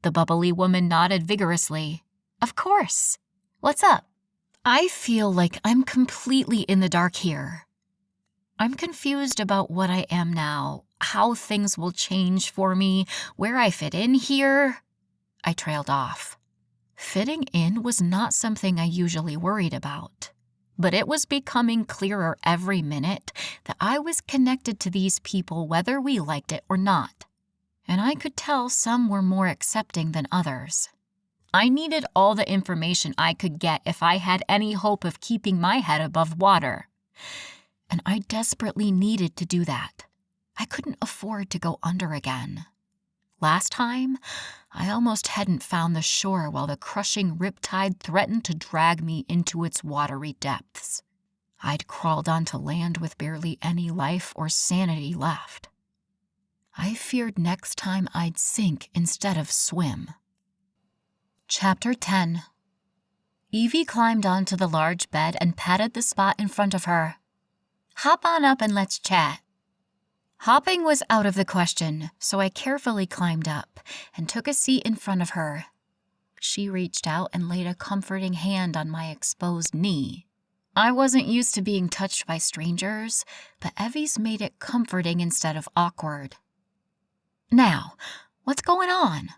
The bubbly woman nodded vigorously. "Of course. What's up?" "I feel like I'm completely in the dark here. I'm confused about what I am now, how things will change for me, where I fit in here." I trailed off. Fitting in was not something I usually worried about, but it was becoming clearer every minute that I was connected to these people whether we liked it or not, and I could tell some were more accepting than others. I needed all the information I could get if I had any hope of keeping my head above water, and I desperately needed to do that. I couldn't afford to go under again. Last time, I almost hadn't found the shore while the crushing riptide threatened to drag me into its watery depths. I'd crawled onto land with barely any life or sanity left. I feared next time I'd sink instead of swim. Chapter 10. Evie climbed onto the large bed and patted the spot in front of her. "Hop on up and let's chat." Hopping was out of the question, so I carefully climbed up and took a seat in front of her. She reached out and laid a comforting hand on my exposed knee. I wasn't used to being touched by strangers, but Evie's made it comforting instead of awkward. Now, what's going on?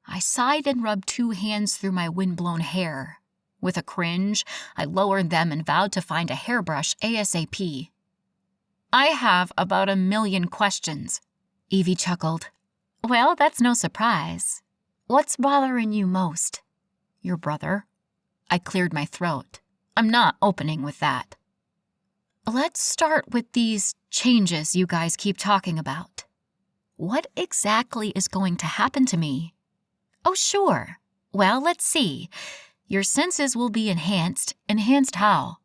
I sighed and rubbed 2 hands through my windblown hair. With a cringe, I lowered them and vowed to find a hairbrush ASAP. I have about 1,000,000 questions, Evie chuckled. Well, that's no surprise. What's bothering you most? Your brother? I cleared my throat. I'm not opening with that. Let's start with these changes you guys keep talking about. What exactly is going to happen to me? Oh, sure. Well, let's see. Your senses will be enhanced. Enhanced how?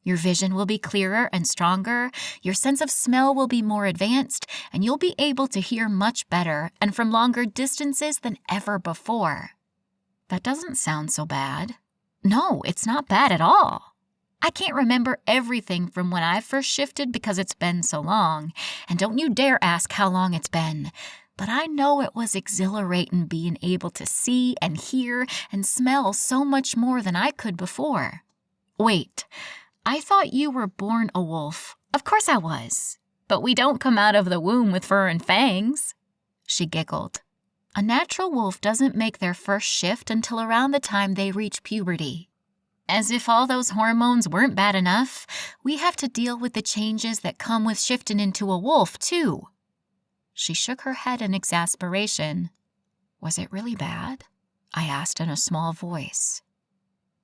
Your vision will be clearer and stronger, your sense of smell will be more advanced, and you'll be able to hear much better and from longer distances than ever before. That doesn't sound so bad. No, it's not bad at all. I can't remember everything from when I first shifted because it's been so long, and don't you dare ask how long it's been. But I know it was exhilarating being able to see and hear and smell so much more than I could before. Wait, I thought you were born a wolf. Of course I was. But we don't come out of the womb with fur and fangs. She giggled. A natural wolf doesn't make their first shift until around the time they reach puberty. As if all those hormones weren't bad enough, we have to deal with the changes that come with shifting into a wolf, too. She shook her head in exasperation. Was it really bad? I asked in a small voice.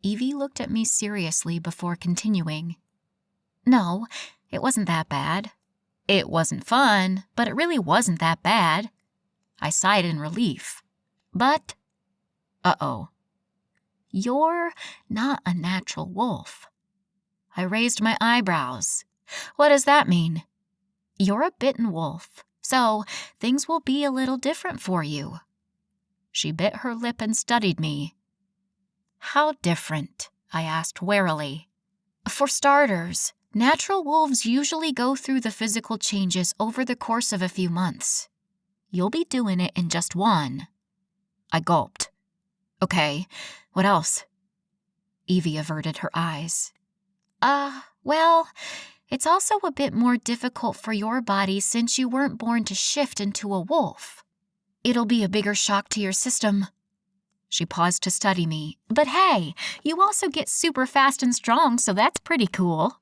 Evie looked at me seriously before continuing. No, it wasn't that bad. It wasn't fun, but it really wasn't that bad. I sighed in relief. But, uh-oh. You're not a natural wolf. I raised my eyebrows. What does that mean? You're a bitten wolf, so things will be a little different for you. She bit her lip and studied me. How different? I asked warily. For starters, natural wolves usually go through the physical changes over the course of a few months. You'll be doing it in just 1. I gulped. Okay, what else? Evie averted her eyes. Well, it's also a bit more difficult for your body since you weren't born to shift into a wolf. It'll be a bigger shock to your system. She paused to study me. But hey, you also get super fast and strong, so that's pretty cool.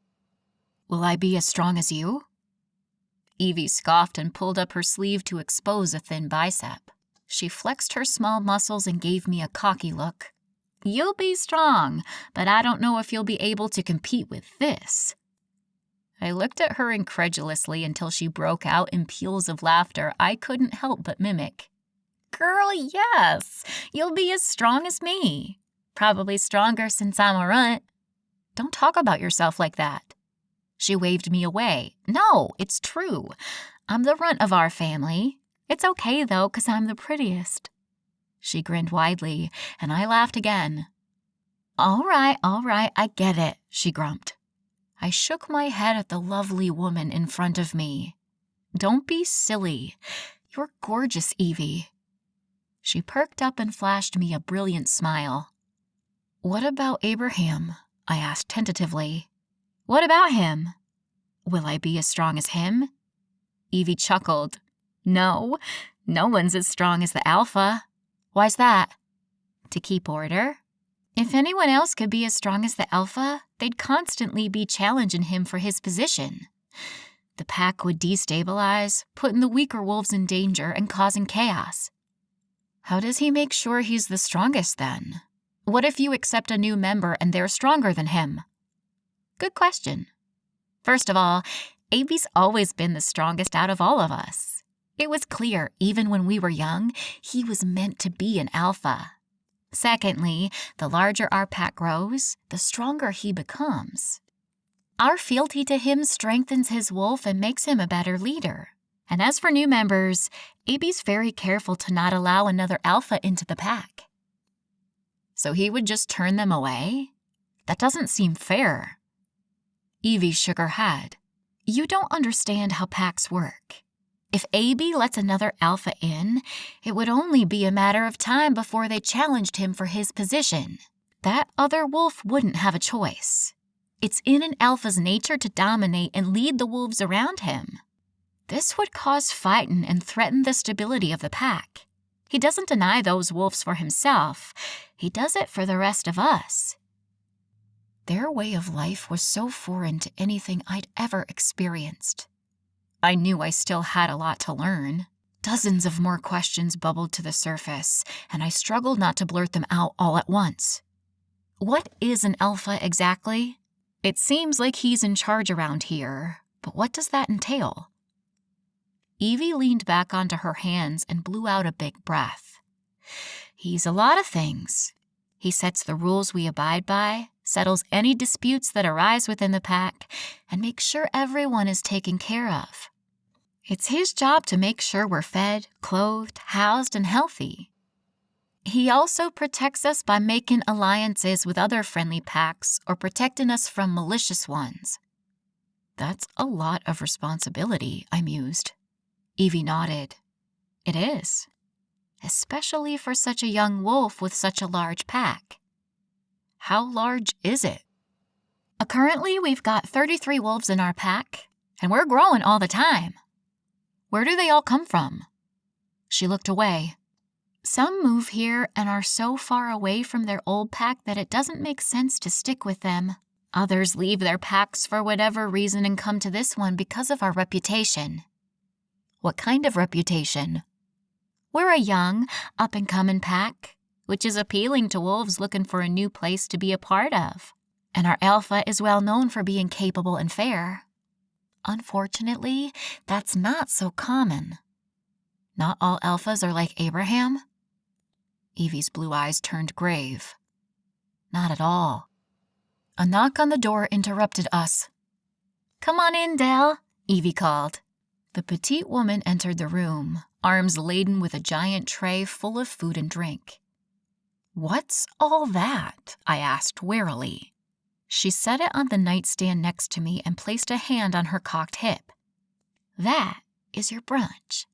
Will I be as strong as you? Evie scoffed and pulled up her sleeve to expose a thin bicep. She flexed her small muscles and gave me a cocky look. You'll be strong, but I don't know if you'll be able to compete with this. I looked at her incredulously until she broke out in peals of laughter I couldn't help but mimic. Girl, yes, you'll be as strong as me. Probably stronger since I'm a runt. Don't talk about yourself like that. She waved me away. No, it's true. I'm the runt of our family. It's okay, though, 'cause I'm the prettiest. She grinned widely, and I laughed again. All right, I get it, she grumped. I shook my head at the lovely woman in front of me. Don't be silly. You're gorgeous, Evie. She perked up and flashed me a brilliant smile. What about Abraham? I asked tentatively. What about him? Will I be as strong as him? Evie chuckled. No one's as strong as the alpha. Why's that? To keep order. If anyone else could be as strong as the alpha, they'd constantly be challenging him for his position. The pack would destabilize, putting the weaker wolves in danger and causing chaos. How does he make sure he's the strongest then? What if you accept a new member and they're stronger than him? Good question. First of all, Abby's always been the strongest out of all of us. It was clear, even when we were young, he was meant to be an alpha. Secondly, the larger our pack grows, the stronger he becomes. Our fealty to him strengthens his wolf and makes him a better leader. And as for new members, Abby's very careful to not allow another alpha into the pack. So he would just turn them away? That doesn't seem fair. Evie shook her head. You don't understand how packs work. If Abby lets another alpha in, it would only be a matter of time before they challenged him for his position. That other wolf wouldn't have a choice. It's in an alpha's nature to dominate and lead the wolves around him. This would cause fighting and threaten the stability of the pack. He doesn't deny those wolves for himself. He does it for the rest of us. Their way of life was so foreign to anything I'd ever experienced. I knew I still had a lot to learn. Dozens of more questions bubbled to the surface, and I struggled not to blurt them out all at once. What is an alpha exactly? It seems like he's in charge around here, but what does that entail? Evie leaned back onto her hands and blew out a big breath. He's a lot of things. He sets the rules we abide by, settles any disputes that arise within the pack, and makes sure everyone is taken care of. It's his job to make sure we're fed, clothed, housed, and healthy. He also protects us by making alliances with other friendly packs or protecting us from malicious ones. That's a lot of responsibility, I mused. Evie nodded. It is, especially for such a young wolf with such a large pack. How large is it? Currently, we've got 33 wolves in our pack, and we're growing all the time. Where do they all come from? She looked away. Some move here and are so far away from their old pack that it doesn't make sense to stick with them. Others leave their packs for whatever reason and come to this one because of our reputation. What kind of reputation? We're a young, up-and-coming pack, which is appealing to wolves looking for a new place to be a part of. And our alpha is well known for being capable and fair. Unfortunately, that's not so common. Not all alphas are like Abraham? Evie's blue eyes turned grave. Not at all. A knock on the door interrupted us. Come on in, Dell, Evie called. The petite woman entered the room, arms laden with a giant tray full of food and drink. What's all that? I asked warily. She set it on the nightstand next to me and placed a hand on her cocked hip. That is your brunch.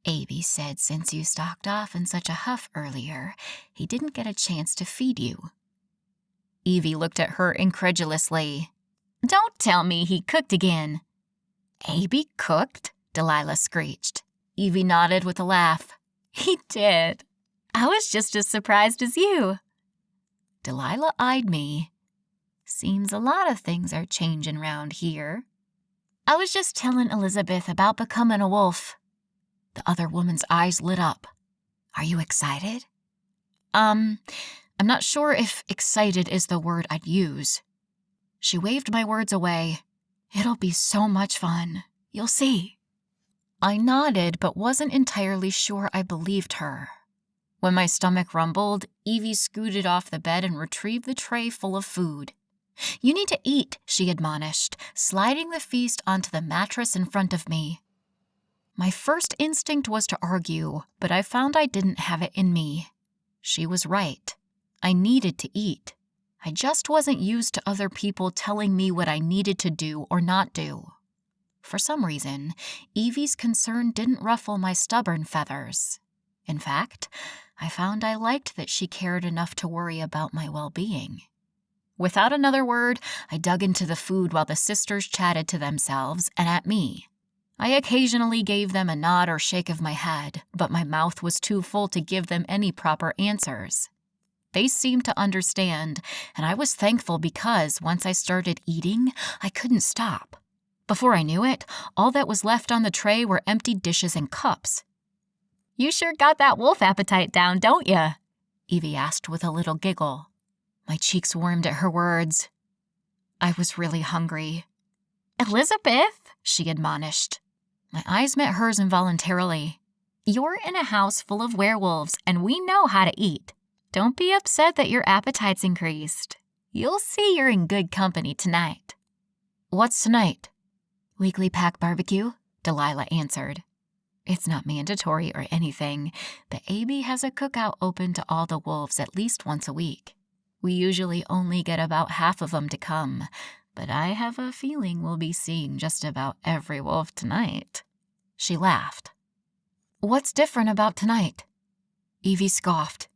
Abby said since you stalked off in such a huff earlier, he didn't get a chance to feed you. Evie looked at her incredulously. Don't tell me he cooked again. Abby cooked? Delilah screeched. Evie nodded with a laugh. He did. I was just as surprised as you. Delilah eyed me. Seems a lot of things are changing round here. I was just telling Elizabeth about becoming a wolf. The other woman's eyes lit up. Are you excited? I'm not sure if excited is the word I'd use. She waved my words away. It'll be so much fun. You'll see. I nodded, but wasn't entirely sure I believed her. When my stomach rumbled, Evie scooted off the bed and retrieved the tray full of food. You need to eat, she admonished, sliding the feast onto the mattress in front of me. My first instinct was to argue, but I found I didn't have it in me. She was right. I needed to eat. I just wasn't used to other people telling me what I needed to do or not do. For some reason, Evie's concern didn't ruffle my stubborn feathers. In fact, I found I liked that she cared enough to worry about my well-being. Without another word, I dug into the food while the sisters chatted to themselves and at me. I occasionally gave them a nod or shake of my head, but my mouth was too full to give them any proper answers. They seemed to understand, and I was thankful because once I started eating, I couldn't stop. Before I knew it, all that was left on the tray were empty dishes and cups. You sure got that wolf appetite down, don't you? Evie asked with a little giggle. My cheeks warmed at her words. I was really hungry. Elizabeth, she admonished. My eyes met hers involuntarily. You're in a house full of werewolves, and we know how to eat. Don't be upset that your appetite's increased. You'll see you're in good company tonight. What's tonight? Weekly pack barbecue, Delilah answered. It's not mandatory or anything, but Abby has a cookout open to all the wolves at least once a week. We usually only get about half of them to come, but I have a feeling we'll be seeing just about every wolf tonight. She laughed. What's different about tonight? Evie scoffed.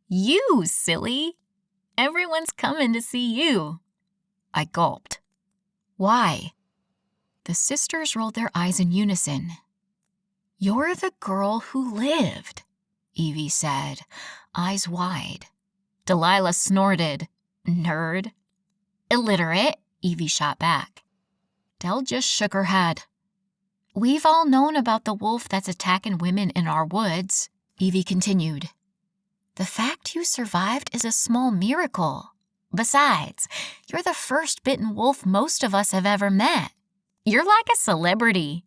You, silly! Everyone's coming to see you. I gulped. Why? The sisters rolled their eyes in unison. You're the girl who lived, Evie said, eyes wide. Delilah snorted. Nerd. Illiterate, Evie shot back. Del just shook her head. We've all known about the wolf that's attacking women in our woods, Evie continued. The fact you survived is a small miracle. Besides, you're the first bitten wolf most of us have ever met. You're like a celebrity.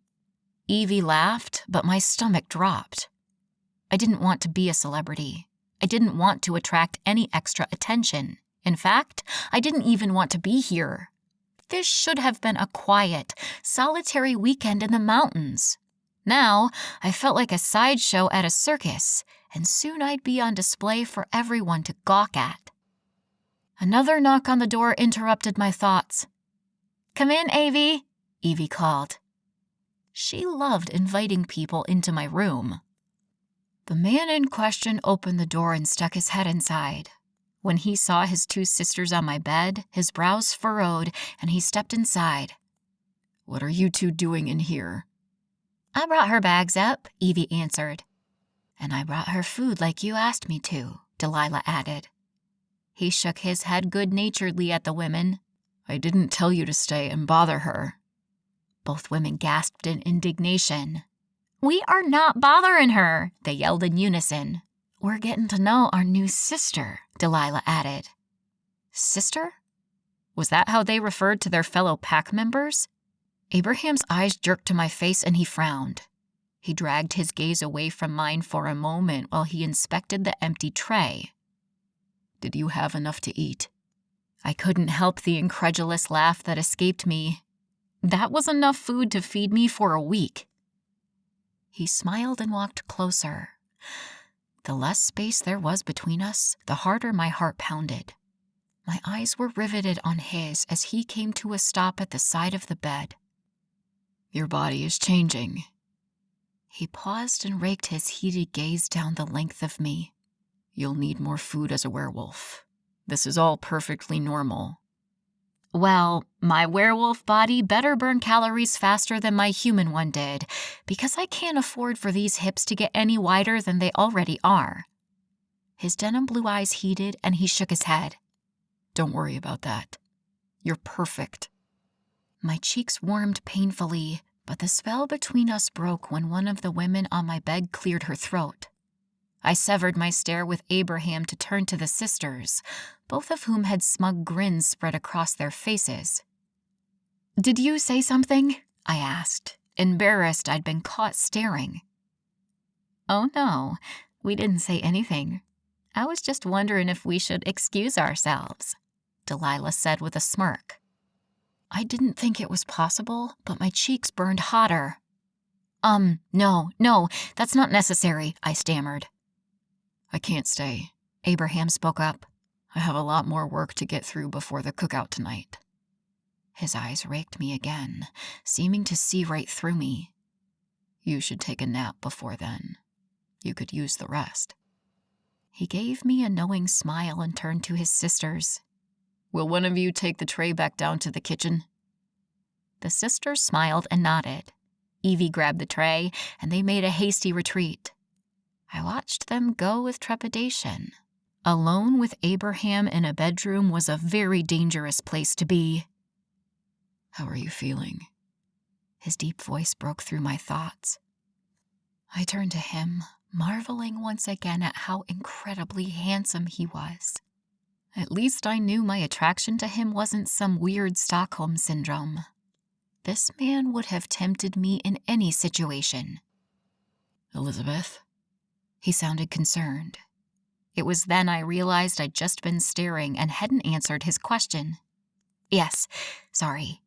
Evie laughed, but my stomach dropped. I didn't want to be a celebrity. I didn't want to attract any extra attention. In fact, I didn't even want to be here. This should have been a quiet, solitary weekend in the mountains. Now, I felt like a sideshow at a circus, and soon I'd be on display for everyone to gawk at. Another knock on the door interrupted my thoughts. Come in, Evie called. She loved inviting people into my room. The man in question opened the door and stuck his head inside. When he saw his two sisters on my bed, his brows furrowed, and he stepped inside. What are you two doing in here? I brought her bags up, Evie answered. And I brought her food like you asked me to, Delilah added. He shook his head good-naturedly at the women. I didn't tell you to stay and bother her. Both women gasped in indignation. We are not bothering her, they yelled in unison. We're getting to know our new sister, Delilah added. Sister? Was that how they referred to their fellow pack members? Abraham's eyes jerked to my face and he frowned. He dragged his gaze away from mine for a moment while he inspected the empty tray. Did you have enough to eat? I couldn't help the incredulous laugh that escaped me. That was enough food to feed me for a week. He smiled and walked closer. The less space there was between us, the harder my heart pounded. My eyes were riveted on his as he came to a stop at the side of the bed. Your body is changing. He paused and raked his heated gaze down the length of me. You'll need more food as a werewolf. This is all perfectly normal. Well, my werewolf body better burn calories faster than my human one did, because I can't afford for these hips to get any wider than they already are. His denim blue eyes heated and he shook his head. Don't worry about that. You're perfect. My cheeks warmed painfully, but the spell between us broke when one of the women on my bed cleared her throat. I severed my stare with Abraham to turn to the sisters, both of whom had smug grins spread across their faces. Did you say something? I asked, embarrassed I'd been caught staring. Oh no, we didn't say anything. I was just wondering if we should excuse ourselves, Delilah said with a smirk. I didn't think it was possible, but my cheeks burned hotter. No, that's not necessary, I stammered. I can't stay, Abraham spoke up. I have a lot more work to get through before the cookout tonight. His eyes raked me again, seeming to see right through me. You should take a nap before then. You could use the rest. He gave me a knowing smile and turned to his sisters. Will one of you take the tray back down to the kitchen? The sisters smiled and nodded. Evie grabbed the tray, and they made a hasty retreat. I watched them go with trepidation. Alone with Abraham in a bedroom was a very dangerous place to be. How are you feeling? His deep voice broke through my thoughts. I turned to him, marveling once again at how incredibly handsome he was. At least I knew my attraction to him wasn't some weird Stockholm syndrome. This man would have tempted me in any situation. Elizabeth? He sounded concerned. It was then I realized I'd just been staring and hadn't answered his question. Yes, sorry.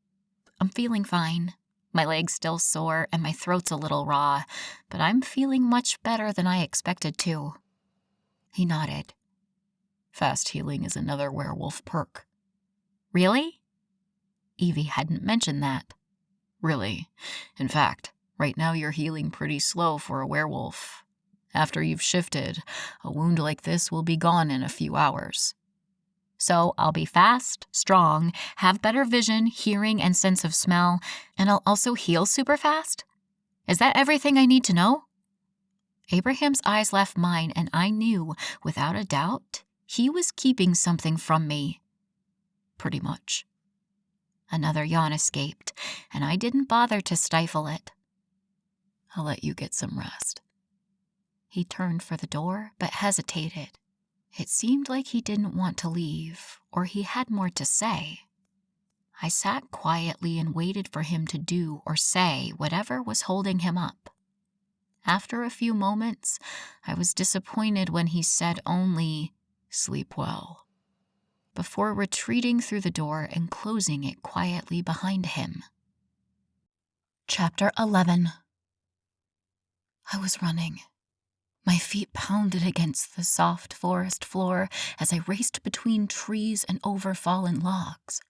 I'm feeling fine. My leg's still sore and my throat's a little raw, but I'm feeling much better than I expected to. He nodded. Fast healing is another werewolf perk. Really? Evie hadn't mentioned that. Really. In fact, right now you're healing pretty slow for a werewolf. After you've shifted, a wound like this will be gone in a few hours. So I'll be fast, strong, have better vision, hearing, and sense of smell, and I'll also heal super fast? Is that everything I need to know? Abraham's eyes left mine, and I knew, without a doubt, he was keeping something from me. Pretty much. Another yawn escaped, and I didn't bother to stifle it. I'll let you get some rest. He turned for the door, but hesitated. It seemed like he didn't want to leave, or he had more to say. I sat quietly and waited for him to do or say whatever was holding him up. After a few moments, I was disappointed when he said only, "Sleep well," before retreating through the door and closing it quietly behind him. Chapter 11. I was running. My feet pounded against the soft forest floor as I raced between trees and over fallen logs.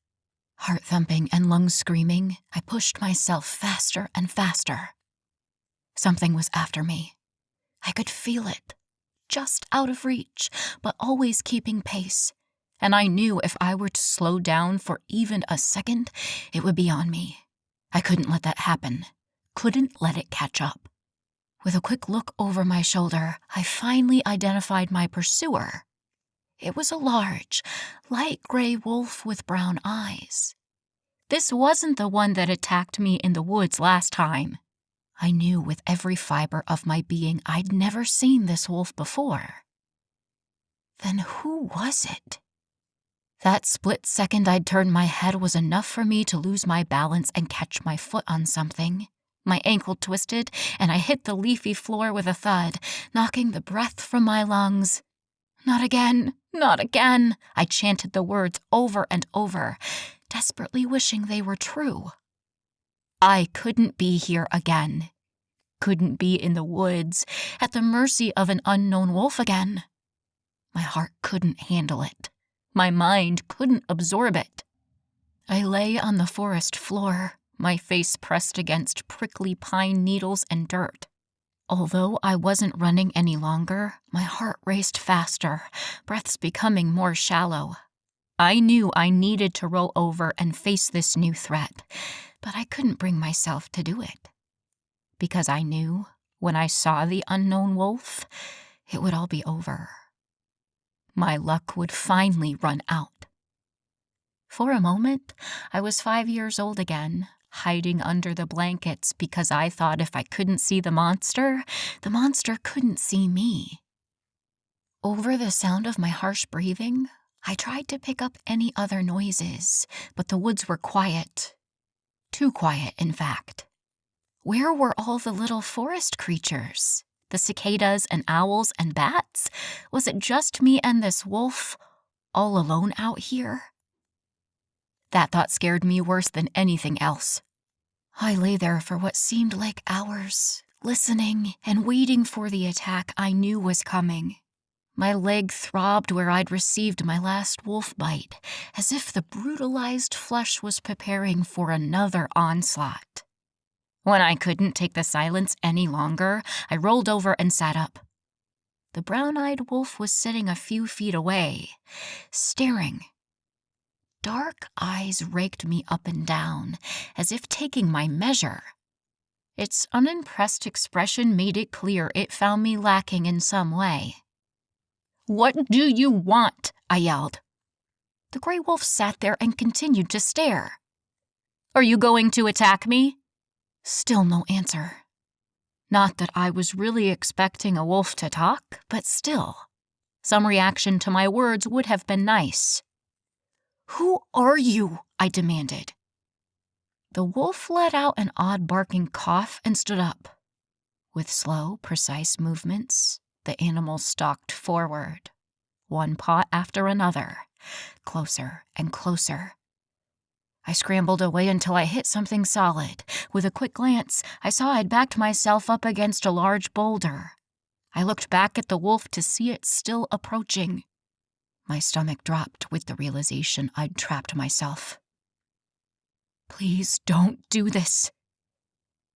Heart thumping and lungs screaming, I pushed myself faster and faster. Something was after me. I could feel it, just out of reach, but always keeping pace. And I knew if I were to slow down for even a second, it would be on me. I couldn't let that happen. Couldn't let it catch up. With a quick look over my shoulder, I finally identified my pursuer. It was a large, light gray wolf with brown eyes. This wasn't the one that attacked me in the woods last time. I knew with every fiber of my being I'd never seen this wolf before. Then who was it? That split second I'd turned my head was enough for me to lose my balance and catch my foot on something. My ankle twisted, and I hit the leafy floor with a thud, knocking the breath from my lungs. Not again, not again, I chanted the words over and over, desperately wishing they were true. I couldn't be here again. Couldn't be in the woods, at the mercy of an unknown wolf again. My heart couldn't handle it. My mind couldn't absorb it. I lay on the forest floor, my face pressed against prickly pine needles and dirt. Although I wasn't running any longer, my heart raced faster, breaths becoming more shallow. I knew I needed to roll over and face this new threat, but I couldn't bring myself to do it. Because I knew, when I saw the unknown wolf, it would all be over. My luck would finally run out. For a moment, I was 5 years old again, hiding under the blankets because I thought if I couldn't see the monster couldn't see me. Over the sound of my harsh breathing, I tried to pick up any other noises, but the woods were quiet. Too quiet, in fact. Where were all the little forest creatures? The cicadas and owls and bats? Was it just me and this wolf, all alone out here? That thought scared me worse than anything else. I lay there for what seemed like hours, listening and waiting for the attack I knew was coming. My leg throbbed where I'd received my last wolf bite, as if the brutalized flesh was preparing for another onslaught. When I couldn't take the silence any longer, I rolled over and sat up. The brown-eyed wolf was sitting a few feet away, staring. Dark eyes raked me up and down, as if taking my measure. Its unimpressed expression made it clear it found me lacking in some way. "What do you want?" I yelled. The gray wolf sat there and continued to stare. "Are you going to attack me?" Still no answer. Not that I was really expecting a wolf to talk, but still. Some reaction to my words would have been nice. "Who are you?" I demanded. The wolf let out an odd barking cough and stood up. With slow, precise movements, the animal stalked forward, one paw after another, closer and closer. I scrambled away until I hit something solid. With a quick glance, I saw I'd backed myself up against a large boulder. I looked back at the wolf to see it still approaching. My stomach dropped with the realization I'd trapped myself. "Please don't do this."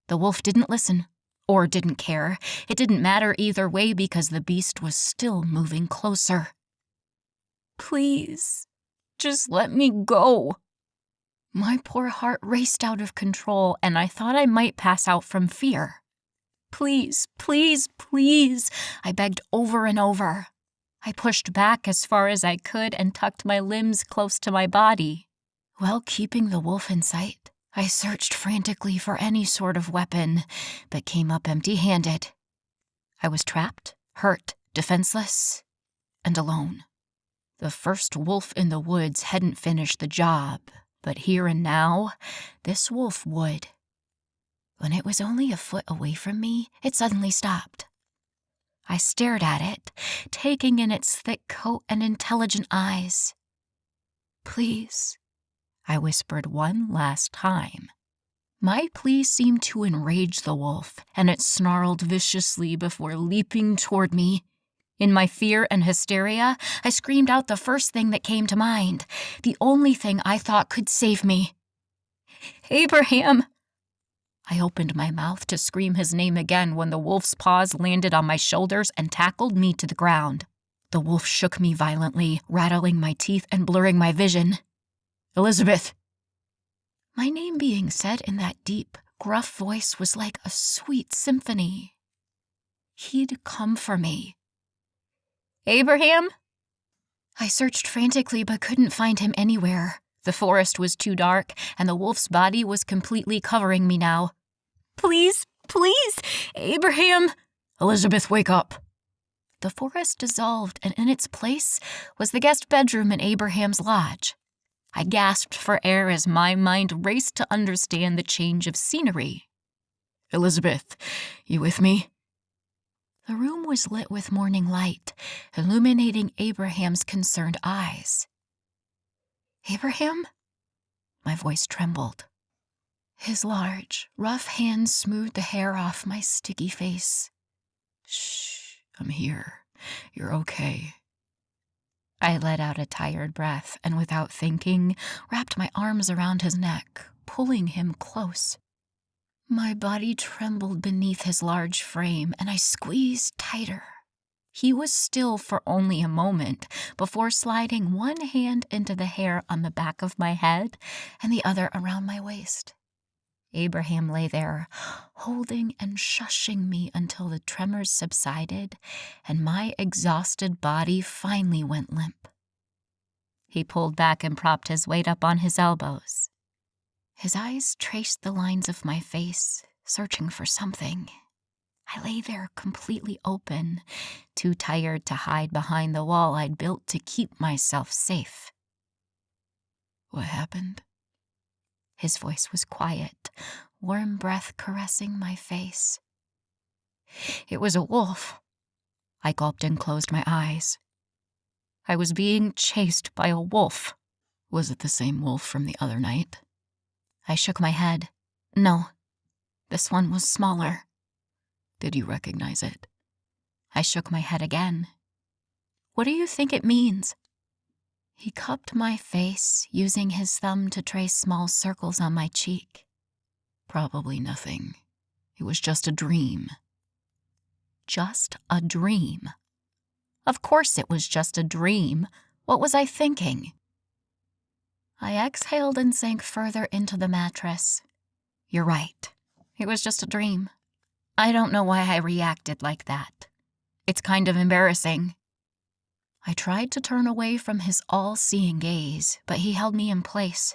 The wolf didn't listen, or didn't care. It didn't matter either way because the beast was still moving closer. "Please," Just let me go. My poor heart raced out of control, and I thought I might pass out from fear. Please, please, please, I begged over and over. I pushed back as far as I could and tucked my limbs close to my body. While keeping the wolf in sight, I searched frantically for any sort of weapon, but came up empty-handed. I was trapped, hurt, defenseless, and alone. The first wolf in the woods hadn't finished the job, but here and now, this wolf would. When it was only a foot away from me, it suddenly stopped. I stared at it, taking in its thick coat and intelligent eyes. "Please," I whispered one last time. My plea seemed to enrage the wolf, and it snarled viciously before leaping toward me. In my fear and hysteria, I screamed out the first thing that came to mind, the only thing I thought could save me. "Abraham!" I opened my mouth to scream his name again when the wolf's paws landed on my shoulders and tackled me to the ground. The wolf shook me violently, rattling my teeth and blurring my vision. "Elizabeth!" My name being said in that deep, gruff voice was like a sweet symphony. He'd come for me. "Abraham?" I searched frantically but couldn't find him anywhere. The forest was too dark, and the wolf's body was completely covering me now. "Please, please, Abraham!" "Elizabeth, wake up!" The forest dissolved, and in its place was the guest bedroom in Abraham's lodge. I gasped for air as my mind raced to understand the change of scenery. "Elizabeth, you with me?" The room was lit with morning light, illuminating Abraham's concerned eyes. "Abraham?" My voice trembled. His large, rough hands smoothed the hair off my sticky face. "Shh, I'm here. You're okay." I let out a tired breath and, without thinking, wrapped my arms around his neck, pulling him close. My body trembled beneath his large frame, and I squeezed tighter. He was still for only a moment before sliding one hand into the hair on the back of my head and the other around my waist. Abraham lay there, holding and shushing me until the tremors subsided and my exhausted body finally went limp. He pulled back and propped his weight up on his elbows. His eyes traced the lines of my face, searching for something. I lay there completely open, too tired to hide behind the wall I'd built to keep myself safe. "What happened?" His voice was quiet, warm breath caressing my face. "It was a wolf." I gulped and closed my eyes. "I was being chased by a wolf." "Was it the same wolf from the other night?" I shook my head. "No, this one was smaller." "Did you recognize it?" I shook my head again. "What do you think it means?" He cupped my face, using his thumb to trace small circles on my cheek. "Probably nothing. It was just a dream." Just a dream? Of course it was just a dream. What was I thinking? I exhaled and sank further into the mattress. "You're right. It was just a dream. I don't know why I reacted like that. It's kind of embarrassing." I tried to turn away from his all-seeing gaze, but he held me in place.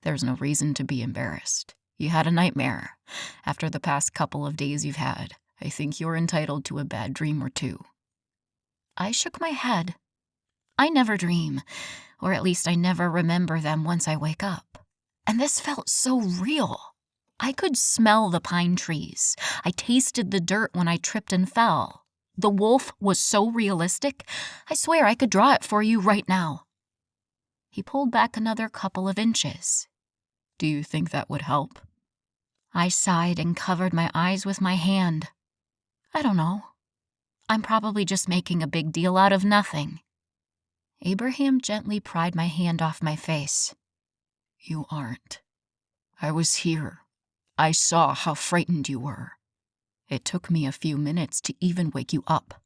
"There's no reason to be embarrassed. You had a nightmare. After the past couple of days you've had, I think you're entitled to a bad dream or two." I shook my head. I never dream, or at least I never remember them once I wake up. And this felt so real. I could smell the pine trees. I tasted the dirt when I tripped and fell. The wolf was so realistic, I swear I could draw it for you right now. He pulled back another couple of inches. "Do you think that would help?" I sighed and covered my eyes with my hand. "I don't know. I'm probably just making a big deal out of nothing." Abraham gently pried my hand off my face. "You aren't. I was here. I saw how frightened you were. It took me a few minutes to even wake you up."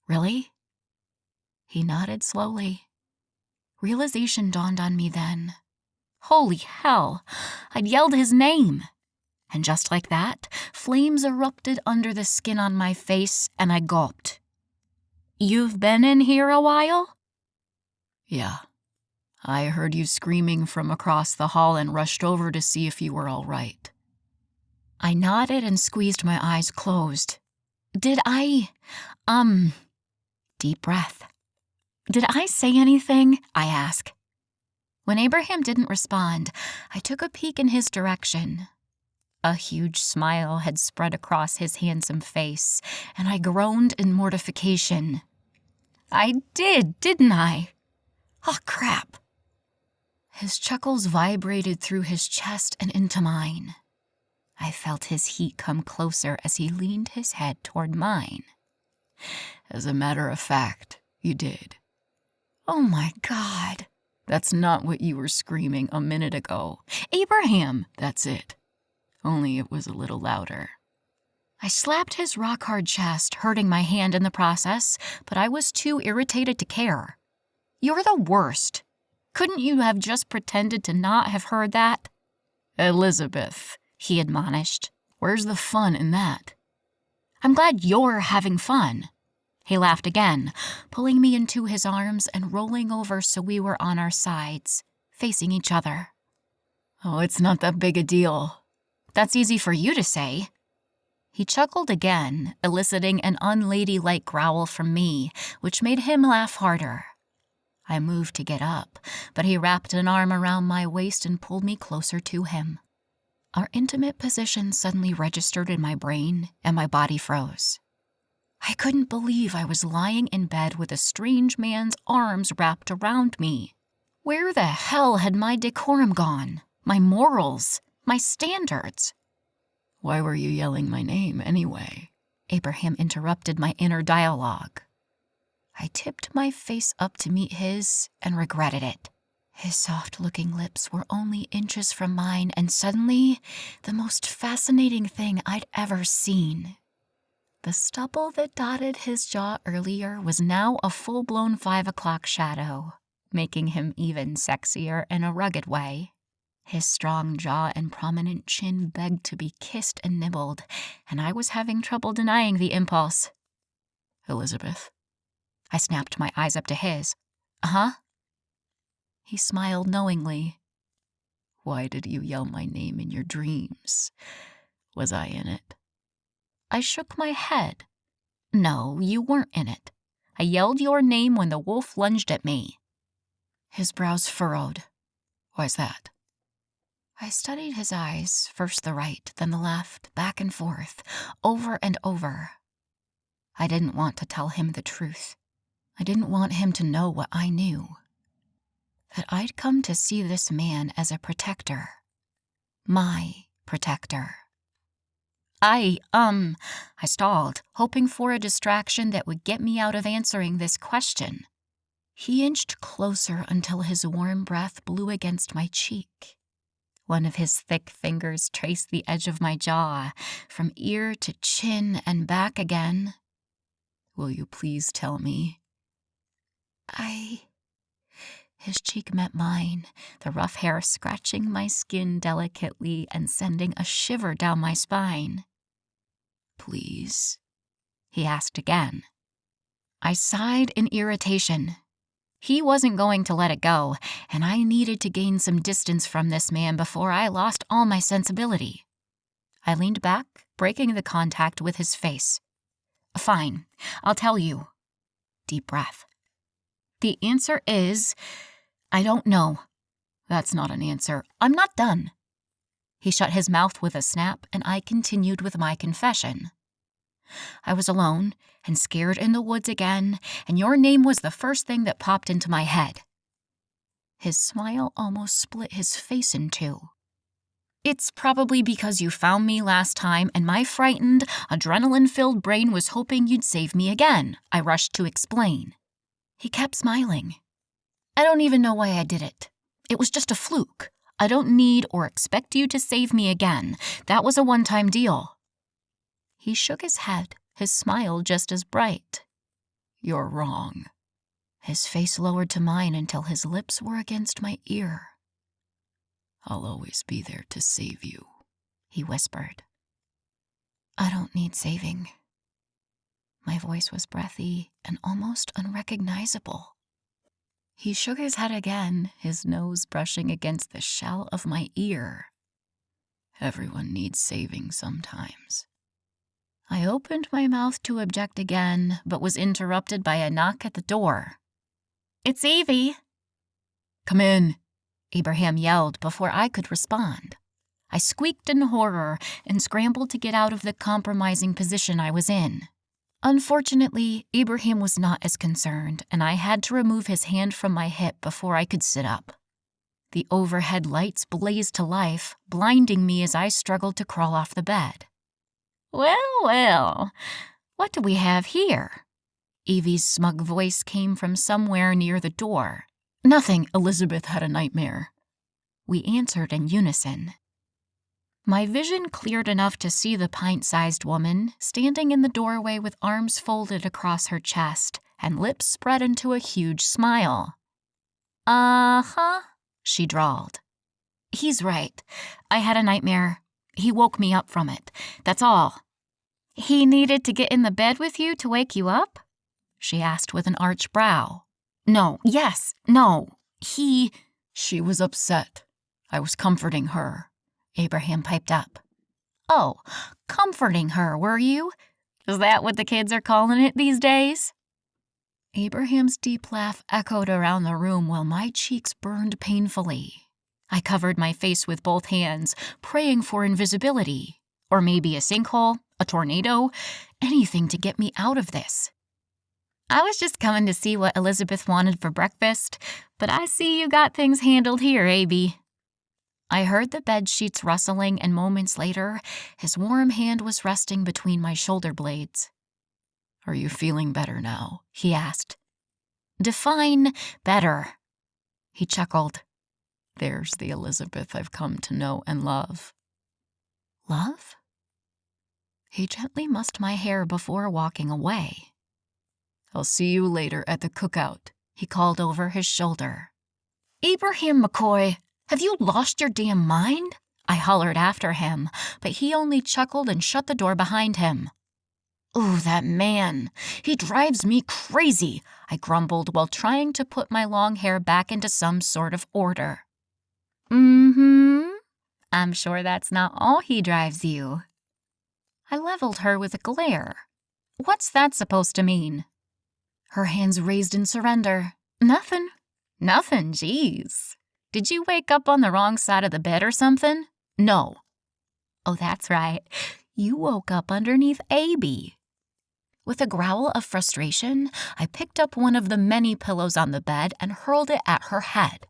"Really?" He nodded slowly. Realization dawned on me then. Holy hell, I'd yelled his name. And just like that, flames erupted under the skin on my face, and I gulped. "You've been in here a while?" "Yeah. I heard you screaming from across the hall and rushed over to see if you were all right." I nodded and squeezed my eyes closed. Did I, deep breath. Did I say anything? I asked. When Abraham didn't respond, I took a peek in his direction. A huge smile had spread across his handsome face, and I groaned in mortification. I did, didn't I? Oh, crap. His chuckles vibrated through his chest and into mine. I felt his heat come closer as he leaned his head toward mine. "As a matter of fact, you did." Oh my God. "That's not what you were screaming a minute ago." Abraham! "That's it. Only it was a little louder." I slapped his rock-hard chest, hurting my hand in the process, but I was too irritated to care. You're the worst. Couldn't you have just pretended to not have heard that? "Elizabeth," he admonished. "Where's the fun in that?" I'm glad you're having fun. He laughed again, pulling me into his arms and rolling over so we were on our sides, facing each other. "Oh, it's not that big a deal." That's easy for you to say. He chuckled again, eliciting an unladylike growl from me, which made him laugh harder. I moved to get up, but he wrapped an arm around my waist and pulled me closer to him. Our intimate position suddenly registered in my brain, and my body froze. I couldn't believe I was lying in bed with a strange man's arms wrapped around me. Where the hell had my decorum gone? My morals? My standards? "Why were you yelling my name anyway?" Abraham interrupted my inner dialogue. I tipped my face up to meet his and regretted it. His soft-looking lips were only inches from mine, and suddenly, the most fascinating thing I'd ever seen. The stubble that dotted his jaw earlier was now a full-blown 5 o'clock shadow, making him even sexier in a rugged way. His strong jaw and prominent chin begged to be kissed and nibbled, and I was having trouble denying the impulse. "Elizabeth." I snapped my eyes up to his. Uh-huh. He smiled knowingly. "Why did you yell my name in your dreams? Was I in it?" I shook my head. No, you weren't in it. I yelled your name when the wolf lunged at me. His brows furrowed. "Why's that?" I studied his eyes, first the right, then the left, back and forth, over and over. I didn't want to tell him the truth. I didn't want him to know what I knew. That I'd come to see this man as a protector. My protector. I stalled, hoping for a distraction that would get me out of answering this question. He inched closer until his warm breath blew against my cheek. One of his thick fingers traced the edge of my jaw, from ear to chin and back again. "Will you please tell me?" His cheek met mine, the rough hair scratching my skin delicately and sending a shiver down my spine. "Please?" he asked again. I sighed in irritation. He wasn't going to let it go, and I needed to gain some distance from this man before I lost all my sensibility. I leaned back, breaking the contact with his face. Fine, I'll tell you. Deep breath. The answer is, I don't know. "That's not an answer." I'm not done. He shut his mouth with a snap, and I continued with my confession. I was alone and scared in the woods again, and your name was the first thing that popped into my head. His smile almost split his face in two. It's probably because you found me last time and my frightened, adrenaline-filled brain was hoping you'd save me again, I rushed to explain. He kept smiling. I don't even know why I did it. It was just a fluke. I don't need or expect you to save me again. That was a one-time deal. He shook his head, his smile just as bright. "You're wrong." His face lowered to mine until his lips were against my ear. "I'll always be there to save you," he whispered. "I don't need saving." My voice was breathy and almost unrecognizable. He shook his head again, his nose brushing against the shell of my ear. "Everyone needs saving sometimes." I opened my mouth to object again, but was interrupted by a knock at the door. "It's Evie." "Come in," Abraham yelled before I could respond. I squeaked in horror and scrambled to get out of the compromising position I was in. Unfortunately, Abraham was not as concerned, and I had to remove his hand from my hip before I could sit up. The overhead lights blazed to life, blinding me as I struggled to crawl off the bed. "Well, well, what do we have here?" Evie's smug voice came from somewhere near the door. "Nothing. Elizabeth had a nightmare," we answered in unison. My vision cleared enough to see the pint-sized woman standing in the doorway with arms folded across her chest and lips spread into a huge smile. "Uh-huh," she drawled. "He's right. I had a nightmare. He woke me up from it. That's all." "He needed to get in the bed with you to wake you up?" she asked with an arched brow. "No, yes, no. She was upset. I was comforting her," Abraham piped up. "Oh, comforting her, were you? Is that what the kids are calling it these days?" Abraham's deep laugh echoed around the room while my cheeks burned painfully. I covered my face with both hands, praying for invisibility, or maybe a sinkhole, a tornado, anything to get me out of this. "I was just coming to see what Elizabeth wanted for breakfast, but I see you got things handled here, Abby." I heard the bed sheets rustling, and moments later, his warm hand was resting between my shoulder blades. "Are you feeling better now?" he asked. "Define better." He chuckled. "There's the Elizabeth I've come to know and love." "Love?" He gently mussed my hair before walking away. "I'll see you later at the cookout," he called over his shoulder. "Abraham McCoy, have you lost your damn mind?" I hollered after him, but he only chuckled and shut the door behind him. "Ooh, that man. He drives me crazy," I grumbled while trying to put my long hair back into some sort of order. "Mm-hmm. I'm sure that's not all he drives you." I leveled her with a glare. "What's that supposed to mean?" Her hands raised in surrender. "Nothing. Nothing, geez. Did you wake up on the wrong side of the bed or something?" "No." "Oh, that's right. You woke up underneath Abby." With a growl of frustration, I picked up one of the many pillows on the bed and hurled it at her head.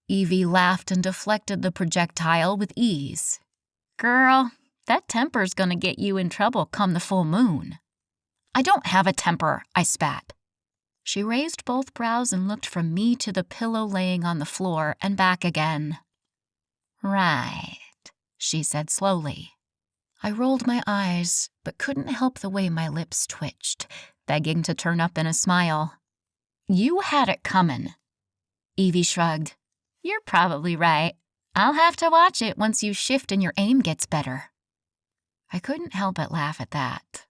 Evie laughed and deflected the projectile with ease. "Girl, that temper's gonna get you in trouble come the full moon." "I don't have a temper," I spat. She raised both brows and looked from me to the pillow laying on the floor and back again. "Right," she said slowly. I rolled my eyes, but couldn't help the way my lips twitched, begging to turn up in a smile. "You had it coming." Evie shrugged. "You're probably right. I'll have to watch it once you shift and your aim gets better." I couldn't help but laugh at that.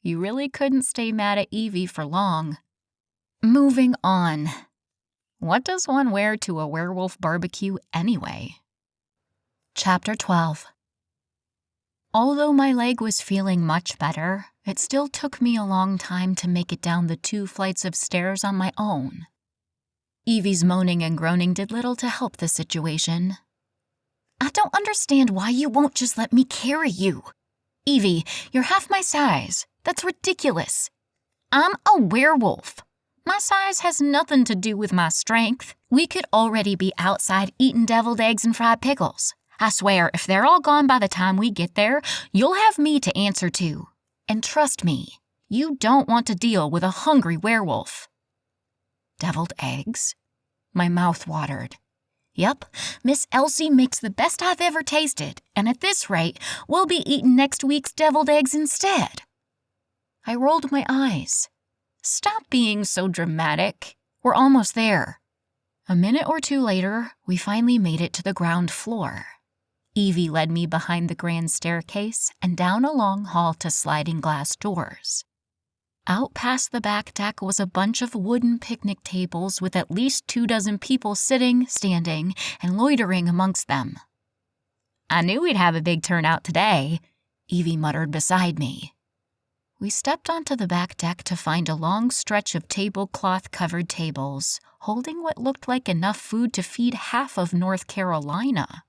You really couldn't stay mad at Evie for long. Moving on. What does one wear to a werewolf barbecue anyway? Chapter 12. Although my leg was feeling much better, it still took me a long time to make it down the 2 flights of stairs on my own. Evie's moaning and groaning did little to help the situation. "I don't understand why you won't just let me carry you. Evie, you're half my size. That's ridiculous. I'm a werewolf. My size has nothing to do with my strength. We could already be outside eating deviled eggs and fried pickles. I swear, if they're all gone by the time we get there, you'll have me to answer to. And trust me, you don't want to deal with a hungry werewolf." Deviled eggs? My mouth watered. Yep, Miss Elsie makes the best I've ever tasted, and at this rate, we'll be eating next week's deviled eggs instead. I rolled my eyes. "Stop being so dramatic. We're almost there." A minute or two later, we finally made it to the ground floor. Evie led me behind the grand staircase and down a long hall to sliding glass doors. Out past the back deck was a bunch of wooden picnic tables with at least 24 people sitting, standing, and loitering amongst them. "I knew we'd have a big turnout today," Evie muttered beside me. We stepped onto the back deck to find a long stretch of tablecloth-covered tables, holding what looked like enough food to feed half of North Carolina.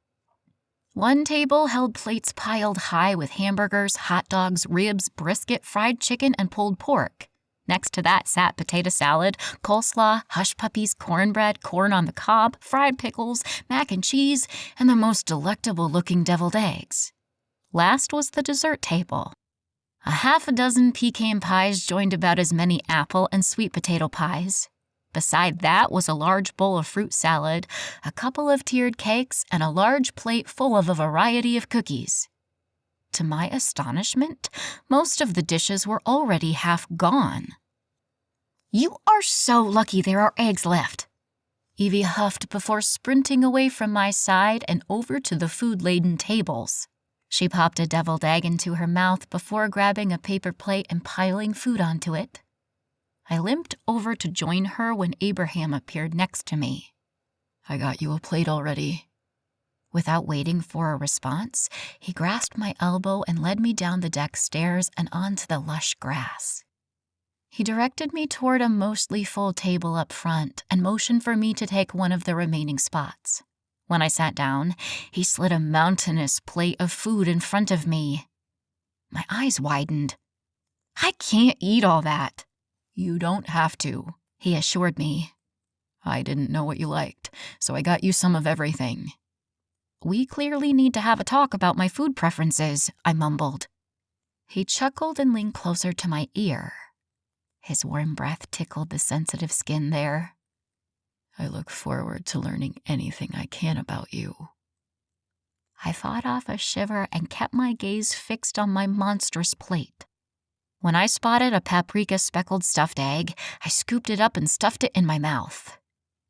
One table held plates piled high with hamburgers, hot dogs, ribs, brisket, fried chicken, and pulled pork. Next to that sat potato salad, coleslaw, hush puppies, cornbread, corn on the cob, fried pickles, mac and cheese, and the most delectable-looking deviled eggs. Last was the dessert table. A half a dozen pecan pies joined about as many apple and sweet potato pies. Beside that was a large bowl of fruit salad, a couple of tiered cakes, and a large plate full of a variety of cookies. To my astonishment, most of the dishes were already half gone. "You are so lucky there are eggs left," Evie huffed before sprinting away from my side and over to the food-laden tables. She popped a deviled egg into her mouth before grabbing a paper plate and piling food onto it. I limped over to join her when Abraham appeared next to me. "I got you a plate already." Without waiting for a response, he grasped my elbow and led me down the deck stairs and onto the lush grass. He directed me toward a mostly full table up front and motioned for me to take one of the remaining spots. When I sat down, he slid a mountainous plate of food in front of me. My eyes widened. "I can't eat all that." "You don't have to," he assured me. "I didn't know what you liked, so I got you some of everything." "We clearly need to have a talk about my food preferences," I mumbled. He chuckled and leaned closer to my ear. His warm breath tickled the sensitive skin there. "I look forward to learning anything I can about you." I fought off a shiver and kept my gaze fixed on my monstrous plate. When I spotted a paprika-speckled stuffed egg, I scooped it up and stuffed it in my mouth.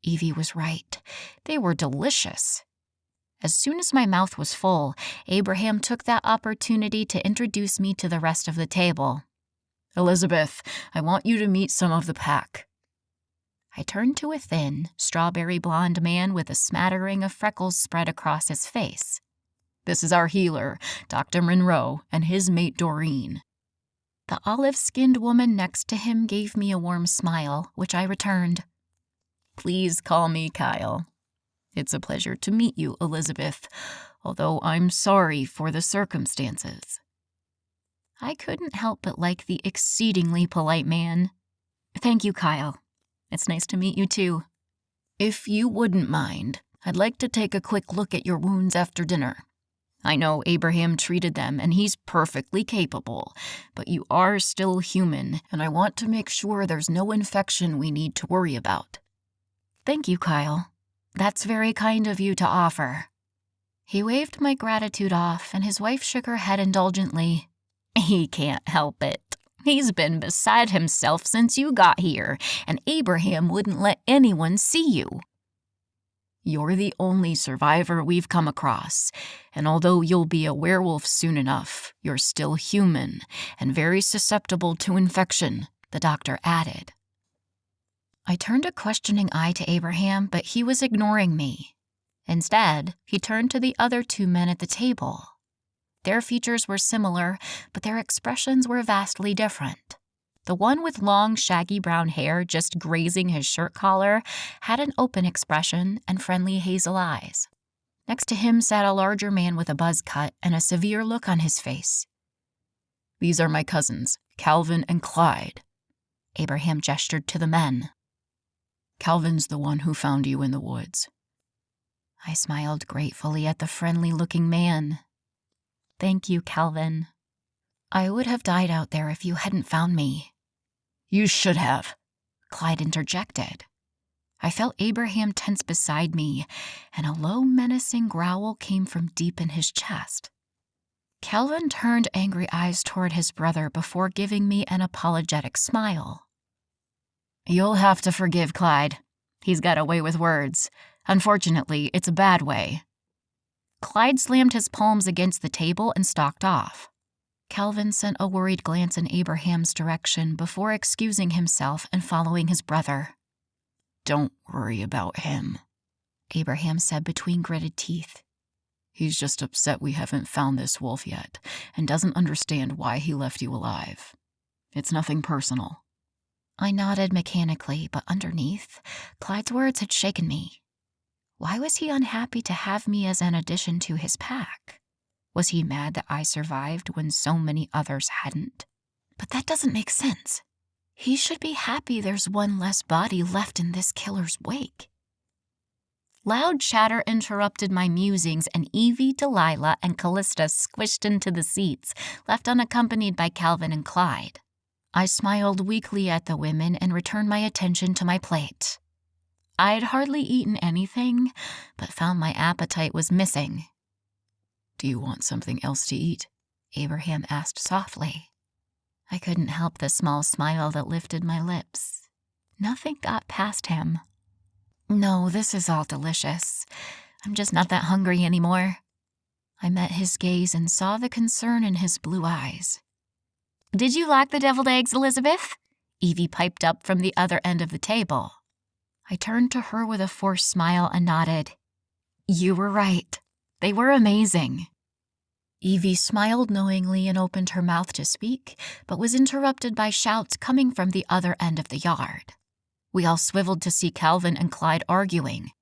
Evie was right. They were delicious. As soon as my mouth was full, Abraham took that opportunity to introduce me to the rest of the table. "Elizabeth, I want you to meet some of the pack." I turned to a thin, strawberry blonde man with a smattering of freckles spread across his face. "This is our healer, Dr. Monroe, and his mate Doreen." The olive-skinned woman next to him gave me a warm smile, which I returned. "Please call me Kyle. It's a pleasure to meet you, Elizabeth, although I'm sorry for the circumstances." I couldn't help but like the exceedingly polite man. "Thank you, Kyle. It's nice to meet you, too." "If you wouldn't mind, I'd like to take a quick look at your wounds after dinner. I know Abraham treated them, and he's perfectly capable, but you are still human, and I want to make sure there's no infection we need to worry about." "Thank you, Kyle. That's very kind of you to offer." He waved my gratitude off, and his wife shook her head indulgently. "He can't help it. He's been beside himself since you got here, and Abraham wouldn't let anyone see you." "You're the only survivor we've come across, and although you'll be a werewolf soon enough, you're still human and very susceptible to infection," the doctor added. I turned a questioning eye to Abraham, but he was ignoring me. Instead, he turned to the other 2 men at the table. Their features were similar, but their expressions were vastly different. The one with long, shaggy brown hair just grazing his shirt collar had an open expression and friendly hazel eyes. Next to him sat a larger man with a buzz cut and a severe look on his face. "These are my cousins, Calvin and Clyde." Abraham gestured to the men. "Calvin's the one who found you in the woods." I smiled gratefully at the friendly-looking man. "Thank you, Calvin. I would have died out there if you hadn't found me." "You should have," Clyde interjected. I felt Abraham tense beside me, and a low, menacing growl came from deep in his chest. Calvin turned angry eyes toward his brother before giving me an apologetic smile. You'll have to forgive Clyde. He's got a way with words. Unfortunately, it's a bad way. Clyde slammed his palms against the table and stalked off. Calvin sent a worried glance in Abraham's direction before excusing himself and following his brother. Don't worry about him, Abraham said between gritted teeth. He's just upset we haven't found this wolf yet and doesn't understand why he left you alive. It's nothing personal. I nodded mechanically, but underneath, Clyde's words had shaken me. Why was he unhappy to have me as an addition to his pack? Was he mad that I survived when so many others hadn't? But that doesn't make sense. He should be happy there's one less body left in this killer's wake. Loud chatter interrupted my musings, and Evie, Delilah, and Callista squished into the seats, left unaccompanied by Calvin and Clyde. I smiled weakly at the women and returned my attention to my plate. I had hardly eaten anything, but found my appetite was missing. Do you want something else to eat? Abraham asked softly. I couldn't help the small smile that lifted my lips. Nothing got past him. No, this is all delicious. I'm just not that hungry anymore. I met his gaze and saw the concern in his blue eyes. Did you like the deviled eggs, Elizabeth? Evie piped up from the other end of the table. I turned to her with a forced smile and nodded. You were right. They were amazing. Evie smiled knowingly and opened her mouth to speak, but was interrupted by shouts coming from the other end of the yard. We all swiveled to see Calvin and Clyde arguing.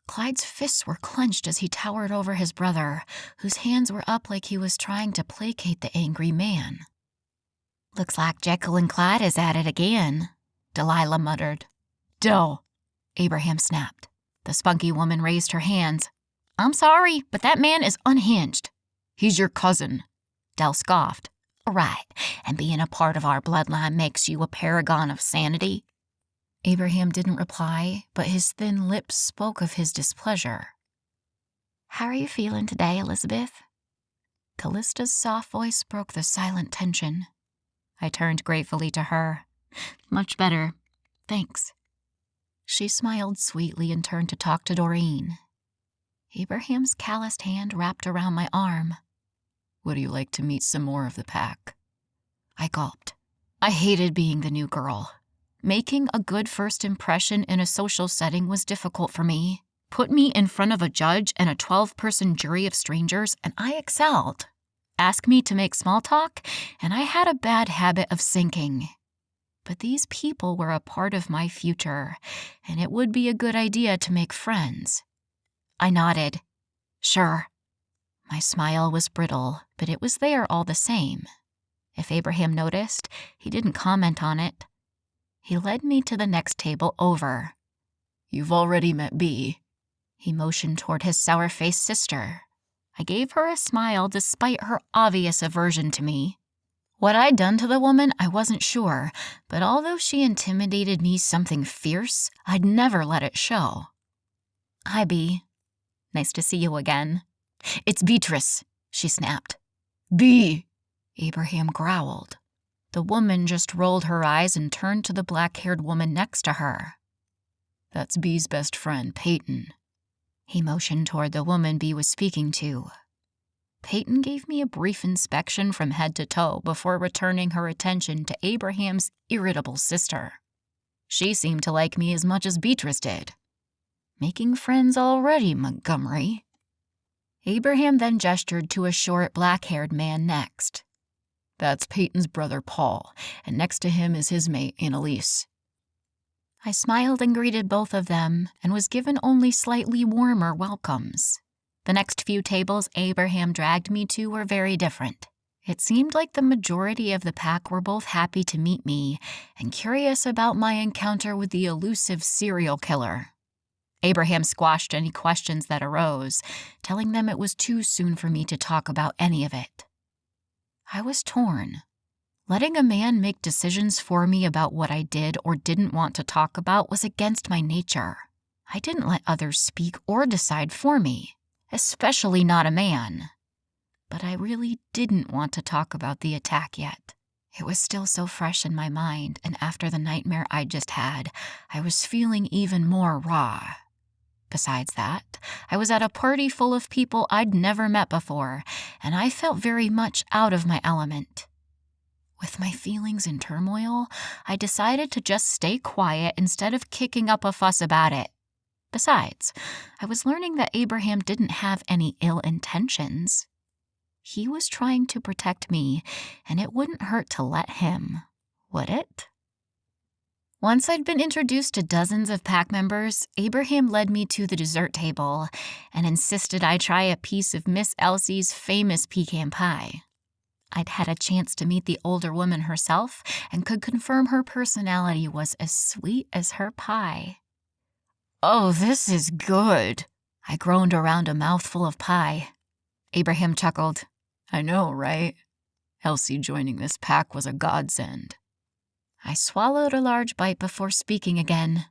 Clyde's fists were clenched as he towered over his brother, whose hands were up like he was trying to placate the angry man. Looks like Jekyll and Clyde is at it again, Delilah muttered. Dell, Abraham snapped. The spunky woman raised her hands. I'm sorry, but that man is unhinged. He's your cousin, Dell scoffed. Right, and being a part of our bloodline makes you a paragon of sanity? Abraham didn't reply, but his thin lips spoke of his displeasure. How are you feeling today, Elizabeth? Callista's soft voice broke the silent tension. I turned gratefully to her. Much better, thanks. She smiled sweetly and turned to talk to Doreen. Abraham's calloused hand wrapped around my arm. Would you like to meet some more of the pack? I gulped. I hated being the new girl. Making a good first impression in a social setting was difficult for me. Put me in front of a judge and a 12-person jury of strangers, and I excelled. Ask me to make small talk, and I had a bad habit of sinking. But these people were a part of my future, and it would be a good idea to make friends. I nodded. Sure. My smile was brittle, but it was there all the same. If Abraham noticed, he didn't comment on it. He led me to the next table over. You've already met Bee. He motioned toward his sour-faced sister. I gave her a smile despite her obvious aversion to me. What I'd done to the woman, I wasn't sure, but although she intimidated me something fierce, I'd never let it show. Hi, Bee. Nice to see you again. It's Beatrice, she snapped. Bee, Abraham growled. The woman just rolled her eyes and turned to the black-haired woman next to her. That's Bee's best friend, Peyton. He motioned toward the woman Bee was speaking to. Peyton gave me a brief inspection from head to toe before returning her attention to Abraham's irritable sister. She seemed to like me as much as Beatrice did. Making friends already, Montgomery. Abraham then gestured to a short, black-haired man next. That's Peyton's brother, Paul, and next to him is his mate, Annalise. I smiled and greeted both of them and was given only slightly warmer welcomes. The next few tables Abraham dragged me to were very different. It seemed like the majority of the pack were both happy to meet me and curious about my encounter with the elusive serial killer. Abraham squashed any questions that arose, telling them it was too soon for me to talk about any of it. I was torn. Letting a man make decisions for me about what I did or didn't want to talk about was against my nature. I didn't let others speak or decide for me, especially not a man. But I really didn't want to talk about the attack yet. It was still so fresh in my mind, and after the nightmare I'd just had, I was feeling even more raw. Besides that, I was at a party full of people I'd never met before, and I felt very much out of my element. With my feelings in turmoil, I decided to just stay quiet instead of kicking up a fuss about it. Besides, I was learning that Abraham didn't have any ill intentions. He was trying to protect me, and it wouldn't hurt to let him, would it? Once I'd been introduced to dozens of pack members, Abraham led me to the dessert table and insisted I try a piece of Miss Elsie's famous pecan pie. I'd had a chance to meet the older woman herself and could confirm her personality was as sweet as her pie. "Oh, this is good," I groaned around a mouthful of pie. Abraham chuckled. "I know, right? Elsie joining this pack was a godsend." I swallowed a large bite before speaking again.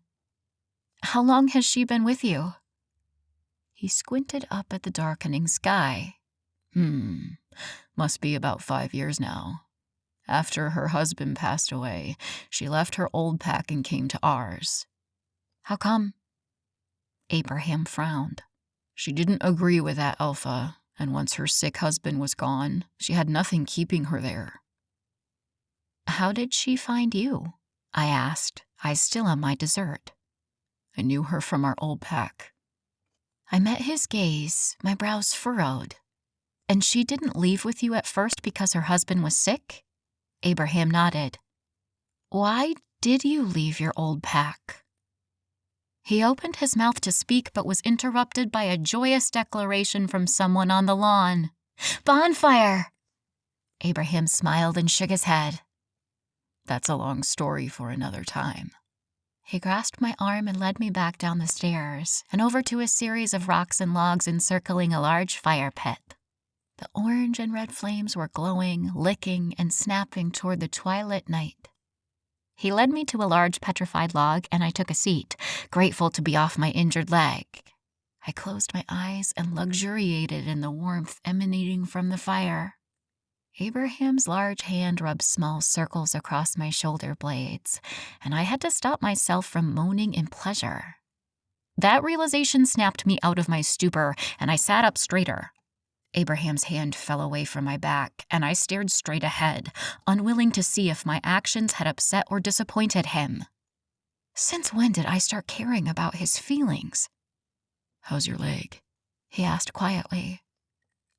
"How long has she been with you?" He squinted up at the darkening sky. Must be about 5 years now. After her husband passed away, she left her old pack and came to ours." "How come?" Abraham frowned. "She didn't agree with that alpha, and once her sick husband was gone, she had nothing keeping her there." "How did she find you?" I asked, eyes still on my dessert. "I knew her from our old pack." I met his gaze, my brows furrowed. "And she didn't leave with you at first because her husband was sick?" Abraham nodded. "Why did you leave your old pack?" He opened his mouth to speak but was interrupted by a joyous declaration from someone on the lawn. "Bonfire!" Abraham smiled and shook his head. "That's a long story for another time." He grasped my arm and led me back down the stairs and over to a series of rocks and logs encircling a large fire pit. The orange and red flames were glowing, licking, and snapping toward the twilight night. He led me to a large petrified log, and I took a seat, grateful to be off my injured leg. I closed my eyes and luxuriated in the warmth emanating from the fire. Abraham's large hand rubbed small circles across my shoulder blades, and I had to stop myself from moaning in pleasure. That realization snapped me out of my stupor, and I sat up straighter. Abraham's hand fell away from my back, and I stared straight ahead, unwilling to see if my actions had upset or disappointed him. Since when did I start caring about his feelings? "How's your leg?" he asked quietly.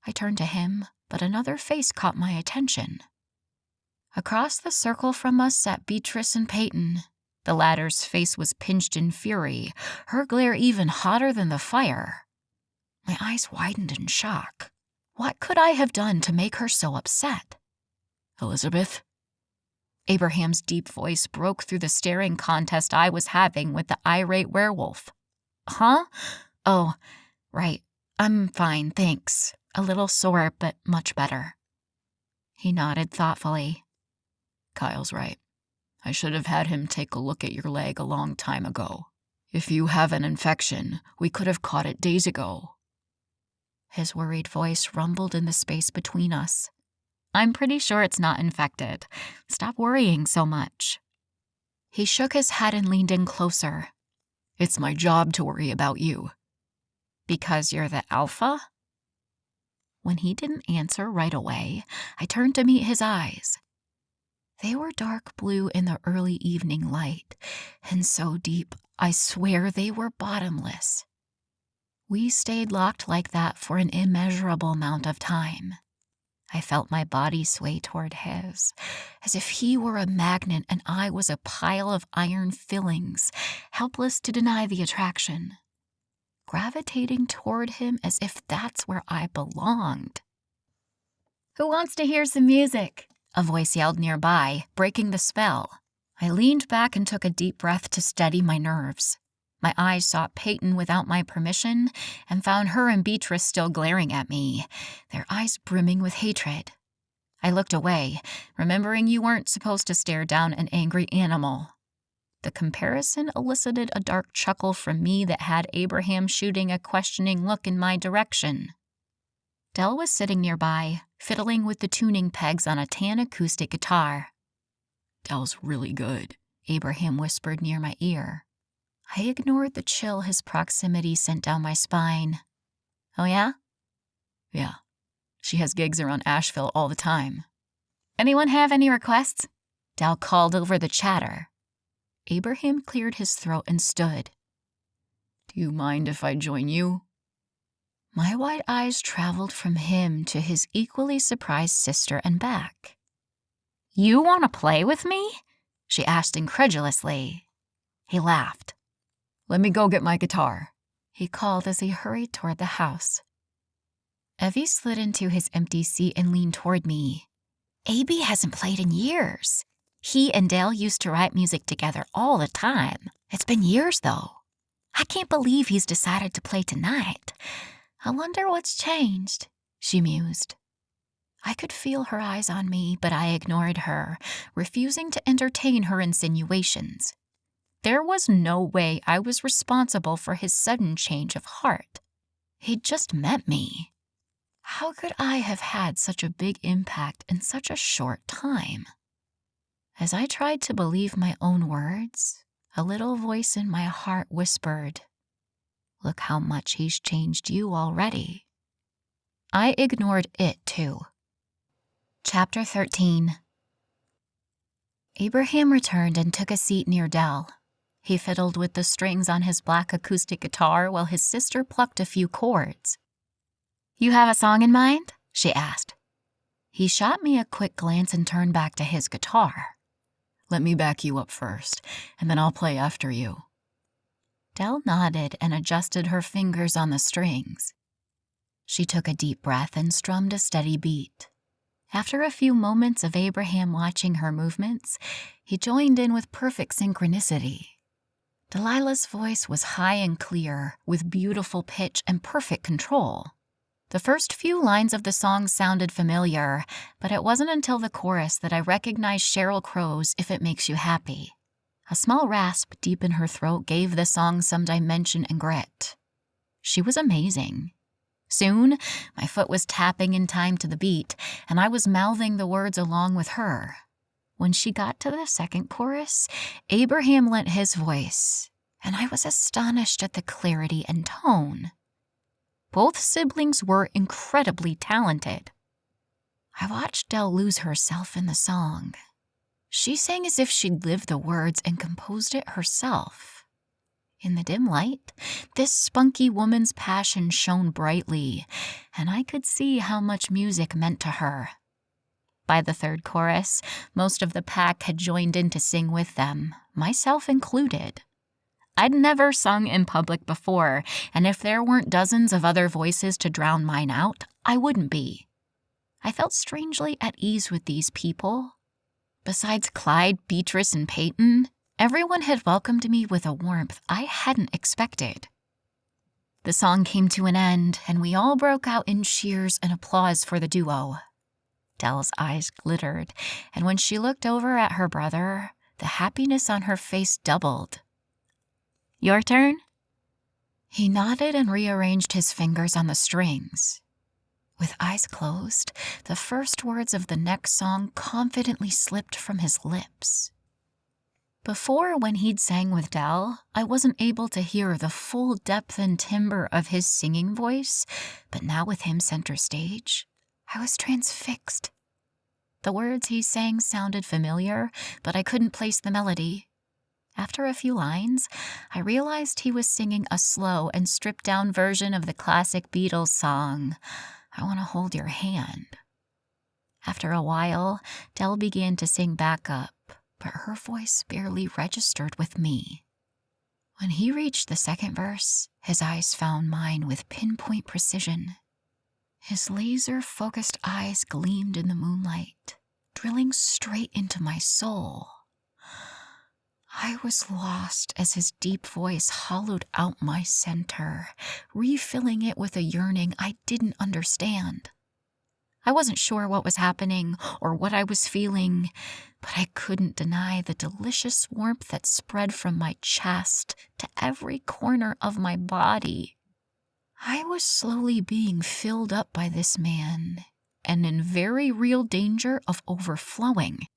I turned to him, but another face caught my attention. Across the circle from us sat Beatrice and Peyton. The latter's face was pinched in fury, her glare even hotter than the fire. My eyes widened in shock. What could I have done to make her so upset? "Elizabeth?" Abraham's deep voice broke through the staring contest I was having with the irate werewolf. "Huh? Oh, right. I'm fine, thanks. A little sore, but much better." He nodded thoughtfully. "Kyle's right. I should have had him take a look at your leg a long time ago. If you have an infection, we could have caught it days ago." His worried voice rumbled in the space between us. "I'm pretty sure it's not infected. Stop worrying so much." He shook his head and leaned in closer. "It's my job to worry about you." "Because you're the alpha?" When he didn't answer right away, I turned to meet his eyes. They were dark blue in the early evening light, and so deep, I swear they were bottomless. We stayed locked like that for an immeasurable amount of time. I felt my body sway toward his, as if he were a magnet and I was a pile of iron fillings, helpless to deny the attraction. Gravitating toward him as if that's where I belonged. "Who wants to hear some music?" a voice yelled nearby, breaking the spell. I leaned back and took a deep breath to steady my nerves. My eyes sought Peyton without my permission and found her and Beatrice still glaring at me, their eyes brimming with hatred. I looked away, remembering you weren't supposed to stare down an angry animal. The comparison elicited a dark chuckle from me that had Abraham shooting a questioning look in my direction. Dell was sitting nearby, fiddling with the tuning pegs on a tan acoustic guitar. Dell's really good, Abraham whispered near my ear. I ignored the chill his proximity sent down my spine. Oh yeah? Yeah. She has gigs around Asheville all the time. Anyone have any requests? Dell called over the chatter. Abraham cleared his throat and stood. Do you mind if I join you? My wide eyes traveled from him to his equally surprised sister and back. You want to play with me? She asked incredulously. He laughed. Let me go get my guitar, he called as he hurried toward the house. Evie slid into his empty seat and leaned toward me. A.B. hasn't played in years. He and Dale used to write music together all the time. It's been years, though. I can't believe he's decided to play tonight. I wonder what's changed, she mused. I could feel her eyes on me, but I ignored her, refusing to entertain her insinuations. There was no way I was responsible for his sudden change of heart. He'd just met me. How could I have had such a big impact in such a short time? As I tried to believe my own words, a little voice in my heart whispered, "Look how much he's changed you already." I ignored it, too. Chapter 13. Abraham returned and took a seat near Dell. He fiddled with the strings on his black acoustic guitar while his sister plucked a few chords. You have a song in mind? She asked. He shot me a quick glance and turned back to his guitar. Let me back you up first, and then I'll play after you. Dell nodded and adjusted her fingers on the strings. She took a deep breath and strummed a steady beat. After a few moments of Abraham watching her movements, he joined in with perfect synchronicity. Delilah's voice was high and clear, with beautiful pitch and perfect control. The first few lines of the song sounded familiar, but it wasn't until the chorus that I recognized Sheryl Crow's "If It Makes You Happy." A small rasp deep in her throat gave the song some dimension and grit. She was amazing. Soon, my foot was tapping in time to the beat, and I was mouthing the words along with her. When she got to the second chorus, Abraham lent his voice, and I was astonished at the clarity and tone. Both siblings were incredibly talented. I watched Dell lose herself in the song. She sang as if she'd lived the words and composed it herself. In the dim light, this spunky woman's passion shone brightly, and I could see how much music meant to her. By the third chorus, most of the pack had joined in to sing with them, myself included. I'd never sung in public before, and if there weren't dozens of other voices to drown mine out, I wouldn't be. I felt strangely at ease with these people. Besides Clyde, Beatrice, and Peyton, everyone had welcomed me with a warmth I hadn't expected. The song came to an end, and we all broke out in cheers and applause for the duo. Dell's eyes glittered, and when she looked over at her brother, the happiness on her face doubled. Your turn? He nodded and rearranged his fingers on the strings. With eyes closed, the first words of the next song confidently slipped from his lips. Before, when he'd sang with Dell, I wasn't able to hear the full depth and timbre of his singing voice, but now with him center stage, I was transfixed. The words he sang sounded familiar, but I couldn't place the melody. After a few lines, I realized he was singing a slow and stripped-down version of the classic Beatles song, "I Want to Hold Your Hand." After a while, Dell began to sing back up, but her voice barely registered with me. When he reached the second verse, his eyes found mine with pinpoint precision. His laser-focused eyes gleamed in the moonlight, drilling straight into my soul. I was lost as his deep voice hollowed out my center, refilling it with a yearning I didn't understand. I wasn't sure what was happening or what I was feeling, but I couldn't deny the delicious warmth that spread from my chest to every corner of my body. I was slowly being filled up by this man, and in very real danger of overflowing.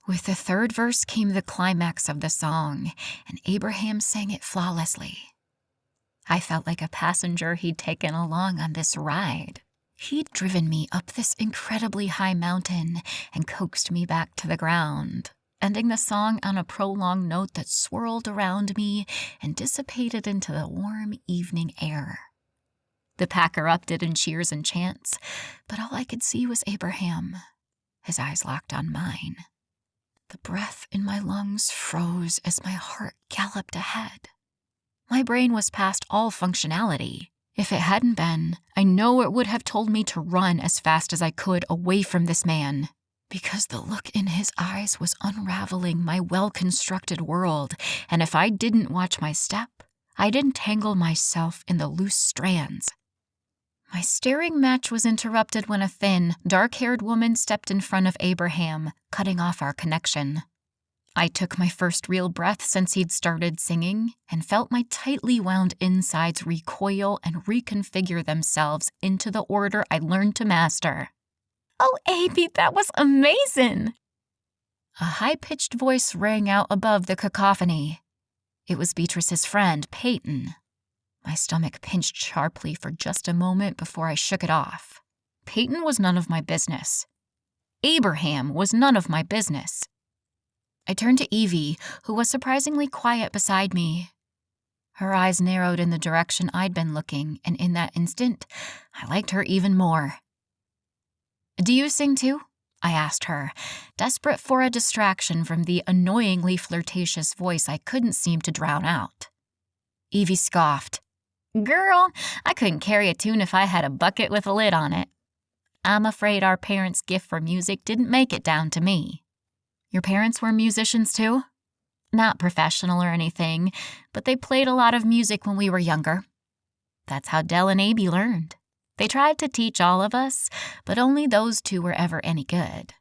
With the third verse came the climax of the song, and Abraham sang it flawlessly. I felt like a passenger he'd taken along on this ride. He'd driven me up this incredibly high mountain and coaxed me back to the ground, ending the song on a prolonged note that swirled around me and dissipated into the warm evening air. The pack erupted in cheers and chants, but all I could see was Abraham, his eyes locked on mine. The breath in my lungs froze as my heart galloped ahead. My brain was past all functionality. If it hadn't been, I know it would have told me to run as fast as I could away from this man, because the look in his eyes was unraveling my well-constructed world, and if I didn't watch my step, I'd entangle myself in the loose strands. My staring match was interrupted when a thin, dark-haired woman stepped in front of Abraham, cutting off our connection. I took my first real breath since he'd started singing and felt my tightly wound insides recoil and reconfigure themselves into the order I learned to master. "Oh, Abby, that was amazing!" A high-pitched voice rang out above the cacophony. It was Beatrice's friend, Peyton. My stomach pinched sharply for just a moment before I shook it off. Peyton was none of my business. Abraham was none of my business. I turned to Evie, who was surprisingly quiet beside me. Her eyes narrowed in the direction I'd been looking, and in that instant, I liked her even more. "Do you sing too?" I asked her, desperate for a distraction from the annoyingly flirtatious voice I couldn't seem to drown out. Evie scoffed. "Girl, I couldn't carry a tune if I had a bucket with a lid on it. I'm afraid our parents' gift for music didn't make it down to me." "Your parents were musicians too?" "Not professional or anything, but they played a lot of music when we were younger. That's how Dell and Abby learned. They tried to teach all of us, but only those two were ever any good.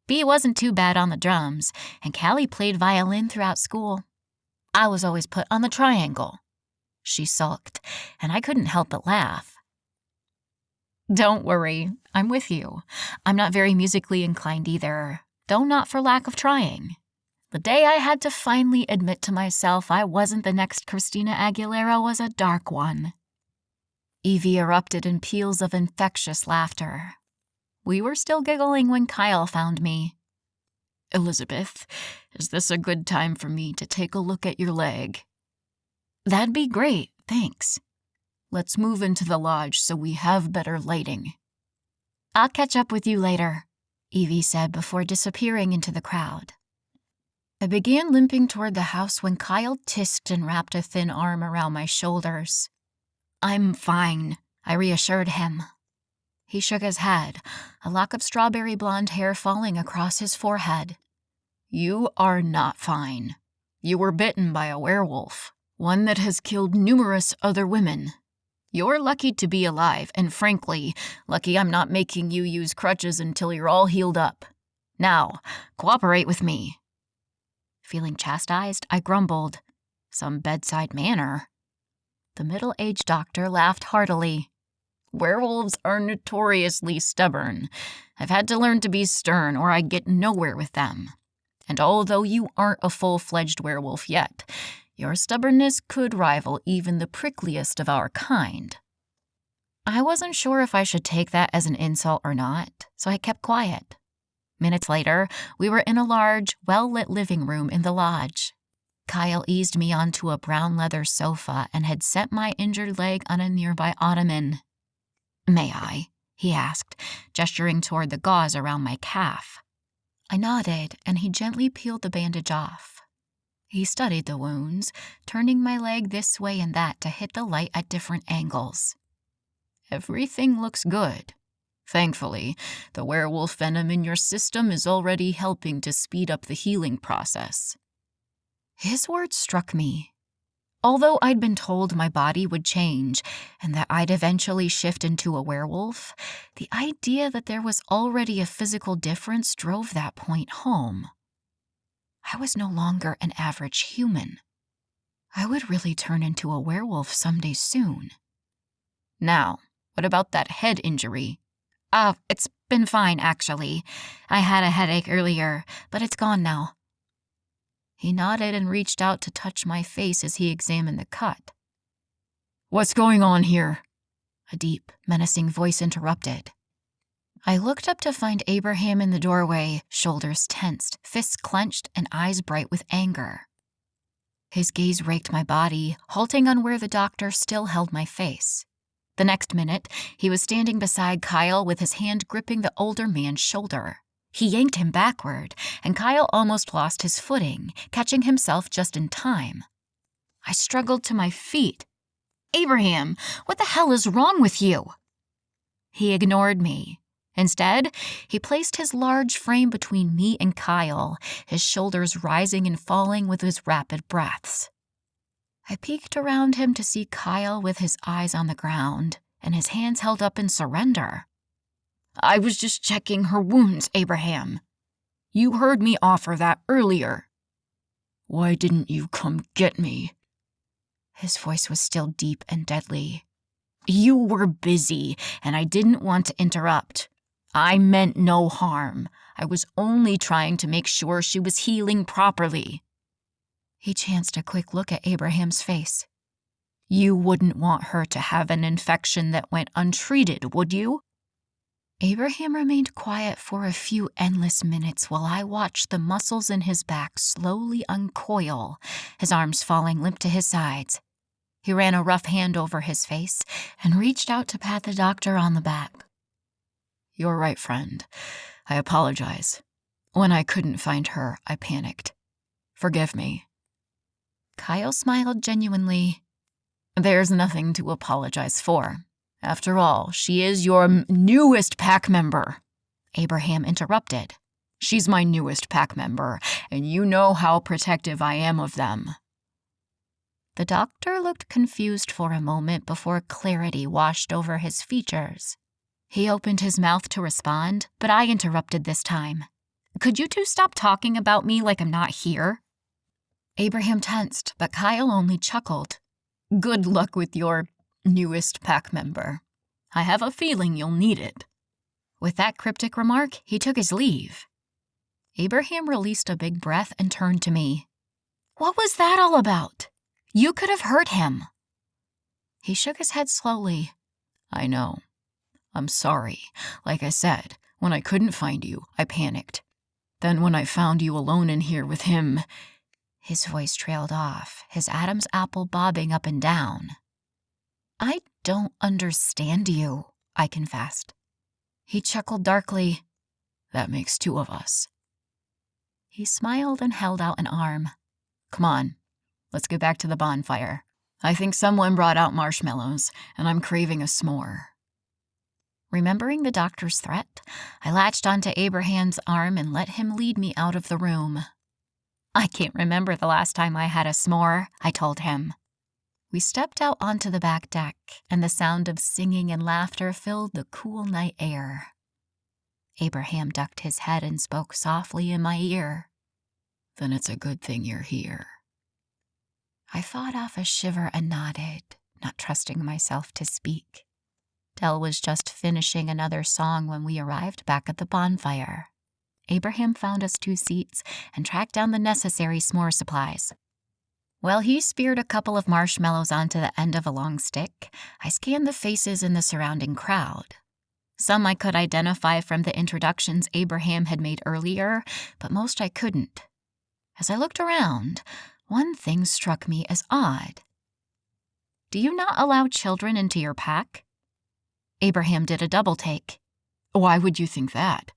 Bea wasn't too bad on the drums, and Callie played violin throughout school. I was always put on the triangle." She sulked, and I couldn't help but laugh. "Don't worry, I'm with you. I'm not very musically inclined either, though not for lack of trying. The day I had to finally admit to myself I wasn't the next Christina Aguilera was a dark one." Evie erupted in peals of infectious laughter. We were still giggling when Kyle found me. "Elizabeth, is this a good time for me to take a look at your leg?" "That'd be great, thanks." "Let's move into the lodge so we have better lighting." "I'll catch up with you later," Evie said before disappearing into the crowd. I began limping toward the house when Kyle tisked and wrapped a thin arm around my shoulders. "I'm fine," I reassured him. He shook his head, a lock of strawberry blonde hair falling across his forehead. "You are not fine. You were bitten by a werewolf, one that has killed numerous other women. You're lucky to be alive, and frankly, lucky I'm not making you use crutches until you're all healed up. Now, cooperate with me." Feeling chastised, I grumbled, "Some bedside manner." The middle-aged doctor laughed heartily. "Werewolves are notoriously stubborn. I've had to learn to be stern or I get nowhere with them. And although you aren't a full-fledged werewolf yet, your stubbornness could rival even the prickliest of our kind." I wasn't sure if I should take that as an insult or not, so I kept quiet. Minutes later, we were in a large, well-lit living room in the lodge. Kyle eased me onto a brown leather sofa and had set my injured leg on a nearby ottoman. "May I?" he asked, gesturing toward the gauze around my calf. I nodded, and he gently peeled the bandage off. He studied the wounds, turning my leg this way and that to hit the light at different angles. "Everything looks good. Thankfully, the werewolf venom in your system is already helping to speed up the healing process." His words struck me. Although I'd been told my body would change and that I'd eventually shift into a werewolf, the idea that there was already a physical difference drove that point home. I was no longer an average human. I would really turn into a werewolf someday soon. "Now, what about that head injury?" It's been fine, actually. I had a headache earlier, but it's gone now. He nodded and reached out to touch my face as he examined the cut. What's going on here? A deep, menacing voice interrupted. I looked up to find Abraham in the doorway, shoulders tensed, fists clenched, and eyes bright with anger. His gaze raked my body, halting on where the doctor still held my face. The next minute, he was standing beside Kyle with his hand gripping the older man's shoulder. He yanked him backward, and Kyle almost lost his footing, catching himself just in time. I struggled to my feet. "Abraham, what the hell is wrong with you?" He ignored me. Instead, he placed his large frame between me and Kyle, his shoulders rising and falling with his rapid breaths. I peeked around him to see Kyle with his eyes on the ground and his hands held up in surrender. I was just checking her wounds, Abraham. You heard me offer that earlier. Why didn't you come get me? His voice was still deep and deadly. You were busy, and I didn't want to interrupt. I meant no harm. I was only trying to make sure she was healing properly. He chanced a quick look at Abraham's face. You wouldn't want her to have an infection that went untreated, would you? Abraham remained quiet for a few endless minutes while I watched the muscles in his back slowly uncoil, his arms falling limp to his sides. He ran a rough hand over his face and reached out to pat the doctor on the back. You're right, friend. I apologize. When I couldn't find her, I panicked. Forgive me. Kyle smiled genuinely. There's nothing to apologize for. After all, she is your newest pack member. Abraham interrupted. She's my newest pack member, and you know how protective I am of them. The doctor looked confused for a moment before clarity washed over his features. He opened his mouth to respond, but I interrupted this time. Could you two stop talking about me like I'm not here? Abraham tensed, but Kyle only chuckled. Good luck with your newest pack member. I have a feeling you'll need it. With that cryptic remark, he took his leave. Abraham released a big breath and turned to me. What was that all about? You could have hurt him. He shook his head slowly. I know. I'm sorry. Like I said, when I couldn't find you, I panicked. Then when I found you alone in here with him... His voice trailed off, his Adam's apple bobbing up and down. I don't understand you, I confessed. He chuckled darkly. That makes two of us. He smiled and held out an arm. Come on, let's get back to the bonfire. I think someone brought out marshmallows, and I'm craving a s'more. Remembering the doctor's threat, I latched onto Abraham's arm and let him lead me out of the room. I can't remember the last time I had a s'more, I told him. We stepped out onto the back deck, and the sound of singing and laughter filled the cool night air. Abraham ducked his head and spoke softly in my ear. Then it's a good thing you're here. I fought off a shiver and nodded, not trusting myself to speak. Del was just finishing another song when we arrived back at the bonfire. Abraham found us 2 seats and tracked down the necessary s'more supplies. While he speared a couple of marshmallows onto the end of a long stick, I scanned the faces in the surrounding crowd. Some I could identify from the introductions Abraham had made earlier, but most I couldn't. As I looked around, one thing struck me as odd. Do you not allow children into your pack? Abraham did a double take. Why would you think that?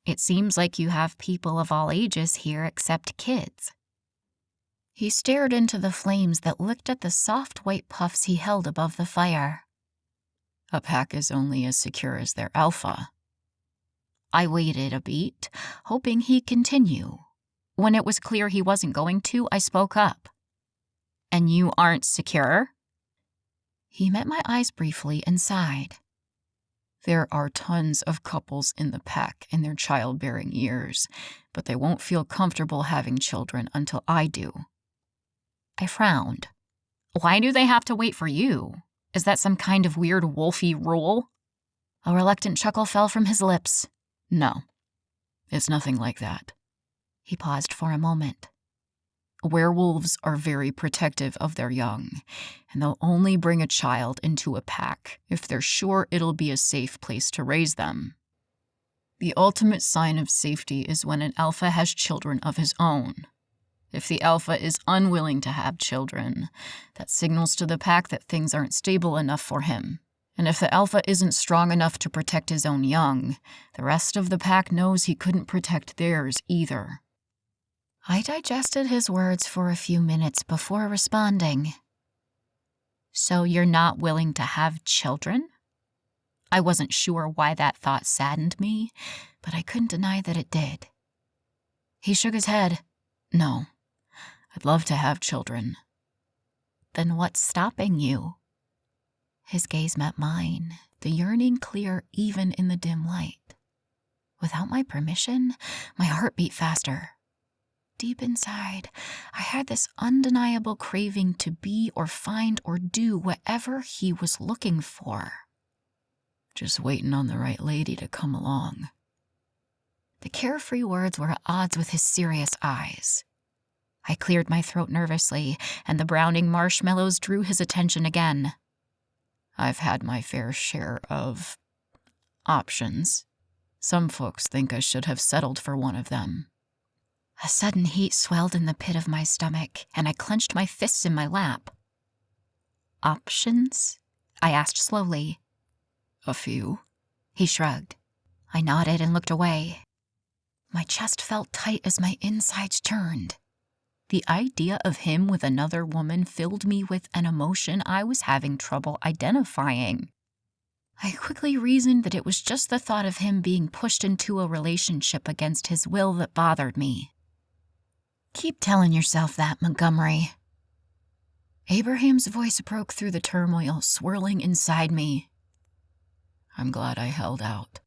It seems like you have people of all ages here except kids. He stared into the flames that licked at the soft white puffs he held above the fire. A pack is only as secure as their alpha. I waited a beat, hoping he'd continue. When it was clear he wasn't going to, I spoke up. And you aren't secure? He met my eyes briefly and sighed. There are tons of couples in the pack in their childbearing years, but they won't feel comfortable having children until I do. I frowned. Why do they have to wait for you? Is that some kind of weird wolfy rule? A reluctant chuckle fell from his lips. No, it's nothing like that. He paused for a moment. Werewolves are very protective of their young, and they'll only bring a child into a pack if they're sure it'll be a safe place to raise them. The ultimate sign of safety is when an alpha has children of his own. If the alpha is unwilling to have children, that signals to the pack that things aren't stable enough for him. And if the alpha isn't strong enough to protect his own young, the rest of the pack knows he couldn't protect theirs either. I digested his words for a few minutes before responding. So you're not willing to have children? I wasn't sure why that thought saddened me, but I couldn't deny that it did. He shook his head. No, I'd love to have children. Then what's stopping you? His gaze met mine, the yearning clear even in the dim light. Without my permission, my heart beat faster. Deep inside, I had this undeniable craving to be or find or do whatever he was looking for. Just waiting on the right lady to come along. The carefree words were at odds with his serious eyes. I cleared my throat nervously, and the browning marshmallows drew his attention again. I've had my fair share of options. Some folks think I should have settled for one of them. A sudden heat swelled in the pit of my stomach, and I clenched my fists in my lap. Options? I asked slowly. A few. He shrugged. I nodded and looked away. My chest felt tight as my insides churned. The idea of him with another woman filled me with an emotion I was having trouble identifying. I quickly reasoned that it was just the thought of him being pushed into a relationship against his will that bothered me. Keep telling yourself that, Montgomery. Abraham's voice broke through the turmoil swirling inside me. I'm glad I held out.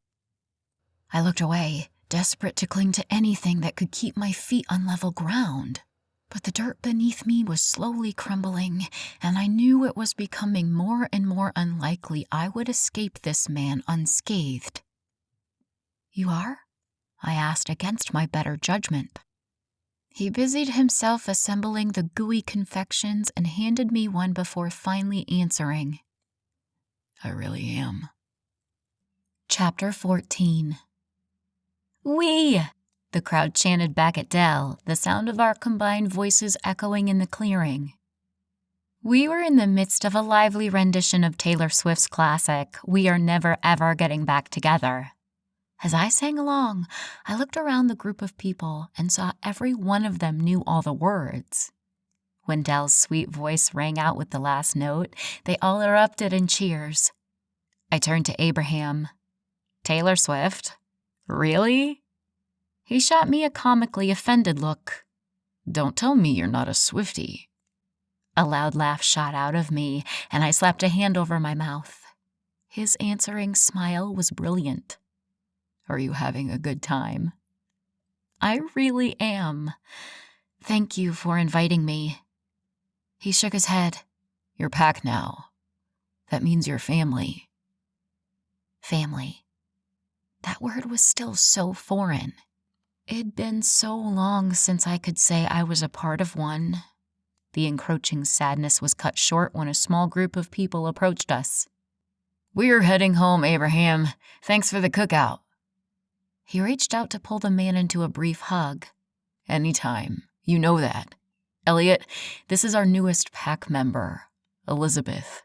I looked away, desperate to cling to anything that could keep my feet on level ground. But the dirt beneath me was slowly crumbling, and I knew it was becoming more and more unlikely I would escape this man unscathed. You are? I asked against my better judgment. He busied himself assembling the gooey confections and handed me one before finally answering. I really am. Chapter 14. "Wee!" the crowd chanted back at Dell, the sound of our combined voices echoing in the clearing. We were in the midst of a lively rendition of Taylor Swift's classic, "We Are Never Ever Getting Back Together." As I sang along, I looked around the group of people and saw every one of them knew all the words. When Dell's sweet voice rang out with the last note, they all erupted in cheers. I turned to Abraham. "Taylor Swift? Really?" He shot me a comically offended look. Don't tell me you're not a Swiftie. A loud laugh shot out of me, and I slapped a hand over my mouth. His answering smile was brilliant. Are you having a good time? I really am. Thank you for inviting me. He shook his head. You're pack now. That means you're family. Family. That word was still so foreign. It'd been so long since I could say I was a part of one. The encroaching sadness was cut short when a small group of people approached us. We're heading home, Abraham. Thanks for the cookout. He reached out to pull the man into a brief hug. Anytime. You know that. Elliot, this is our newest pack member, Elizabeth.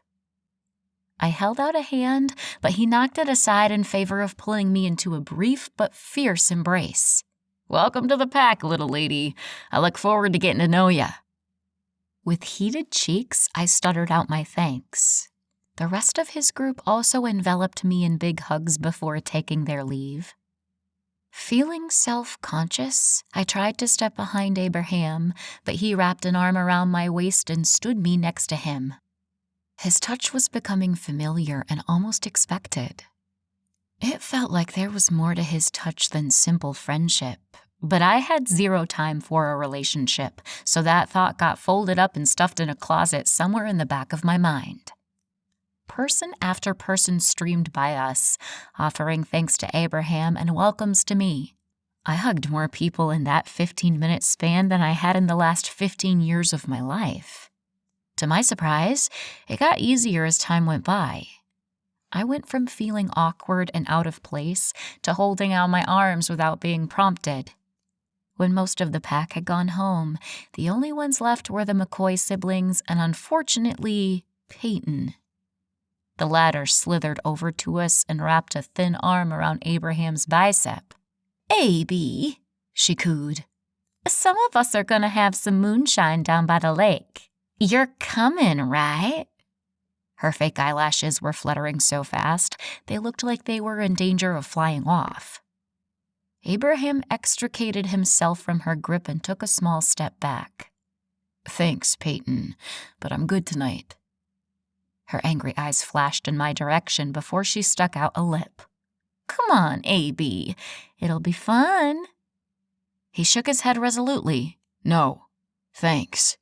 I held out a hand, but he knocked it aside in favor of pulling me into a brief but fierce embrace. Welcome to the pack, little lady. I look forward to getting to know ya. With heated cheeks, I stuttered out my thanks. The rest of his group also enveloped me in big hugs before taking their leave. Feeling self-conscious, I tried to step behind Abraham, but he wrapped an arm around my waist and stood me next to him. His touch was becoming familiar and almost expected. It felt like there was more to his touch than simple friendship, but I had zero time for a relationship, so that thought got folded up and stuffed in a closet somewhere in the back of my mind. Person after person streamed by us, offering thanks to Abraham and welcomes to me. I hugged more people in that 15-minute span than I had in the last 15 years of my life. To my surprise, it got easier as time went by. I went from feeling awkward and out of place to holding out my arms without being prompted. When most of the pack had gone home, the only ones left were the McCoy siblings and, unfortunately, Peyton. The latter slithered over to us and wrapped a thin arm around Abraham's bicep. "A.B.," she cooed. "Some of us are going to have some moonshine down by the lake. You're coming, right?" Her fake eyelashes were fluttering so fast, they looked like they were in danger of flying off. Abraham extricated himself from her grip and took a small step back. "Thanks, Peyton, but I'm good tonight." Her angry eyes flashed in my direction before she stuck out a lip. "Come on, A.B. It'll be fun." He shook his head resolutely. "No, thanks."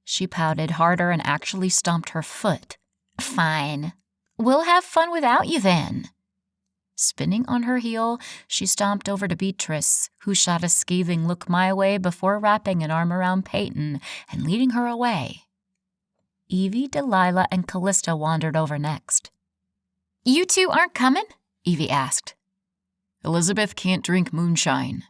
She pouted harder and actually stomped her foot. "Fine. We'll have fun without you then." Spinning on her heel, she stomped over to Beatrice, who shot a scathing look my way before wrapping an arm around Peyton and leading her away. Evie, Delilah, and Callista wandered over next. "You two aren't coming?" Evie asked. "Elizabeth can't drink moonshine."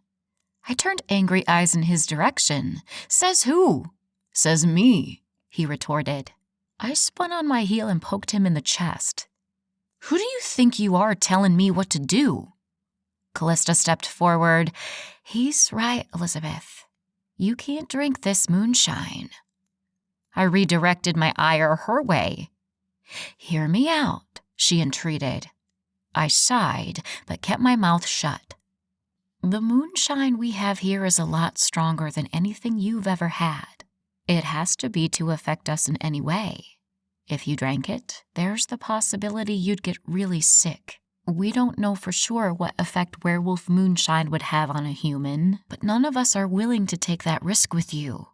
I turned angry eyes in his direction. "Says who?" "Says me," he retorted. I spun on my heel and poked him in the chest. "Who do you think you are telling me what to do?" Callista stepped forward. "He's right, Elizabeth. You can't drink this moonshine." I redirected my ire her way. "Hear me out," she entreated. I sighed, but kept my mouth shut. "The moonshine we have here is a lot stronger than anything you've ever had. It has to be to affect us in any way. If you drank it, there's the possibility you'd get really sick. We don't know for sure what effect werewolf moonshine would have on a human, but none of us are willing to take that risk with you."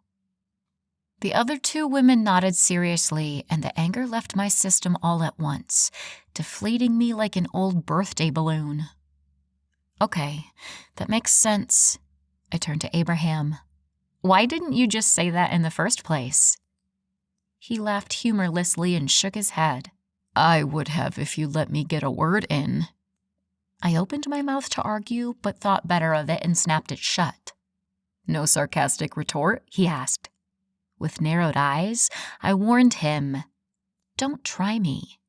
The other two women nodded seriously, and the anger left my system all at once, deflating me like an old birthday balloon. "Okay, that makes sense." I turned to Abraham. "Why didn't you just say that in the first place?" He laughed humorlessly and shook his head. "I would have if you let me get a word in." I opened my mouth to argue, but thought better of it and snapped it shut. "No sarcastic retort?" he asked. With narrowed eyes, I warned him, "Don't try me."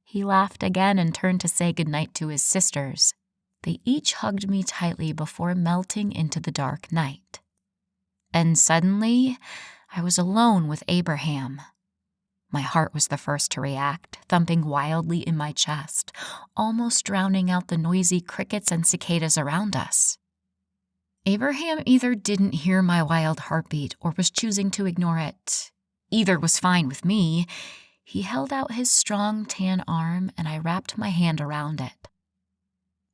He laughed again and turned to say goodnight to his sisters. They each hugged me tightly before melting into the dark night. And suddenly, I was alone with Abraham. My heart was the first to react, thumping wildly in my chest, almost drowning out the noisy crickets and cicadas around us. Abraham either didn't hear my wild heartbeat or was choosing to ignore it. Either was fine with me. He held out his strong tan arm, and I wrapped my hand around it.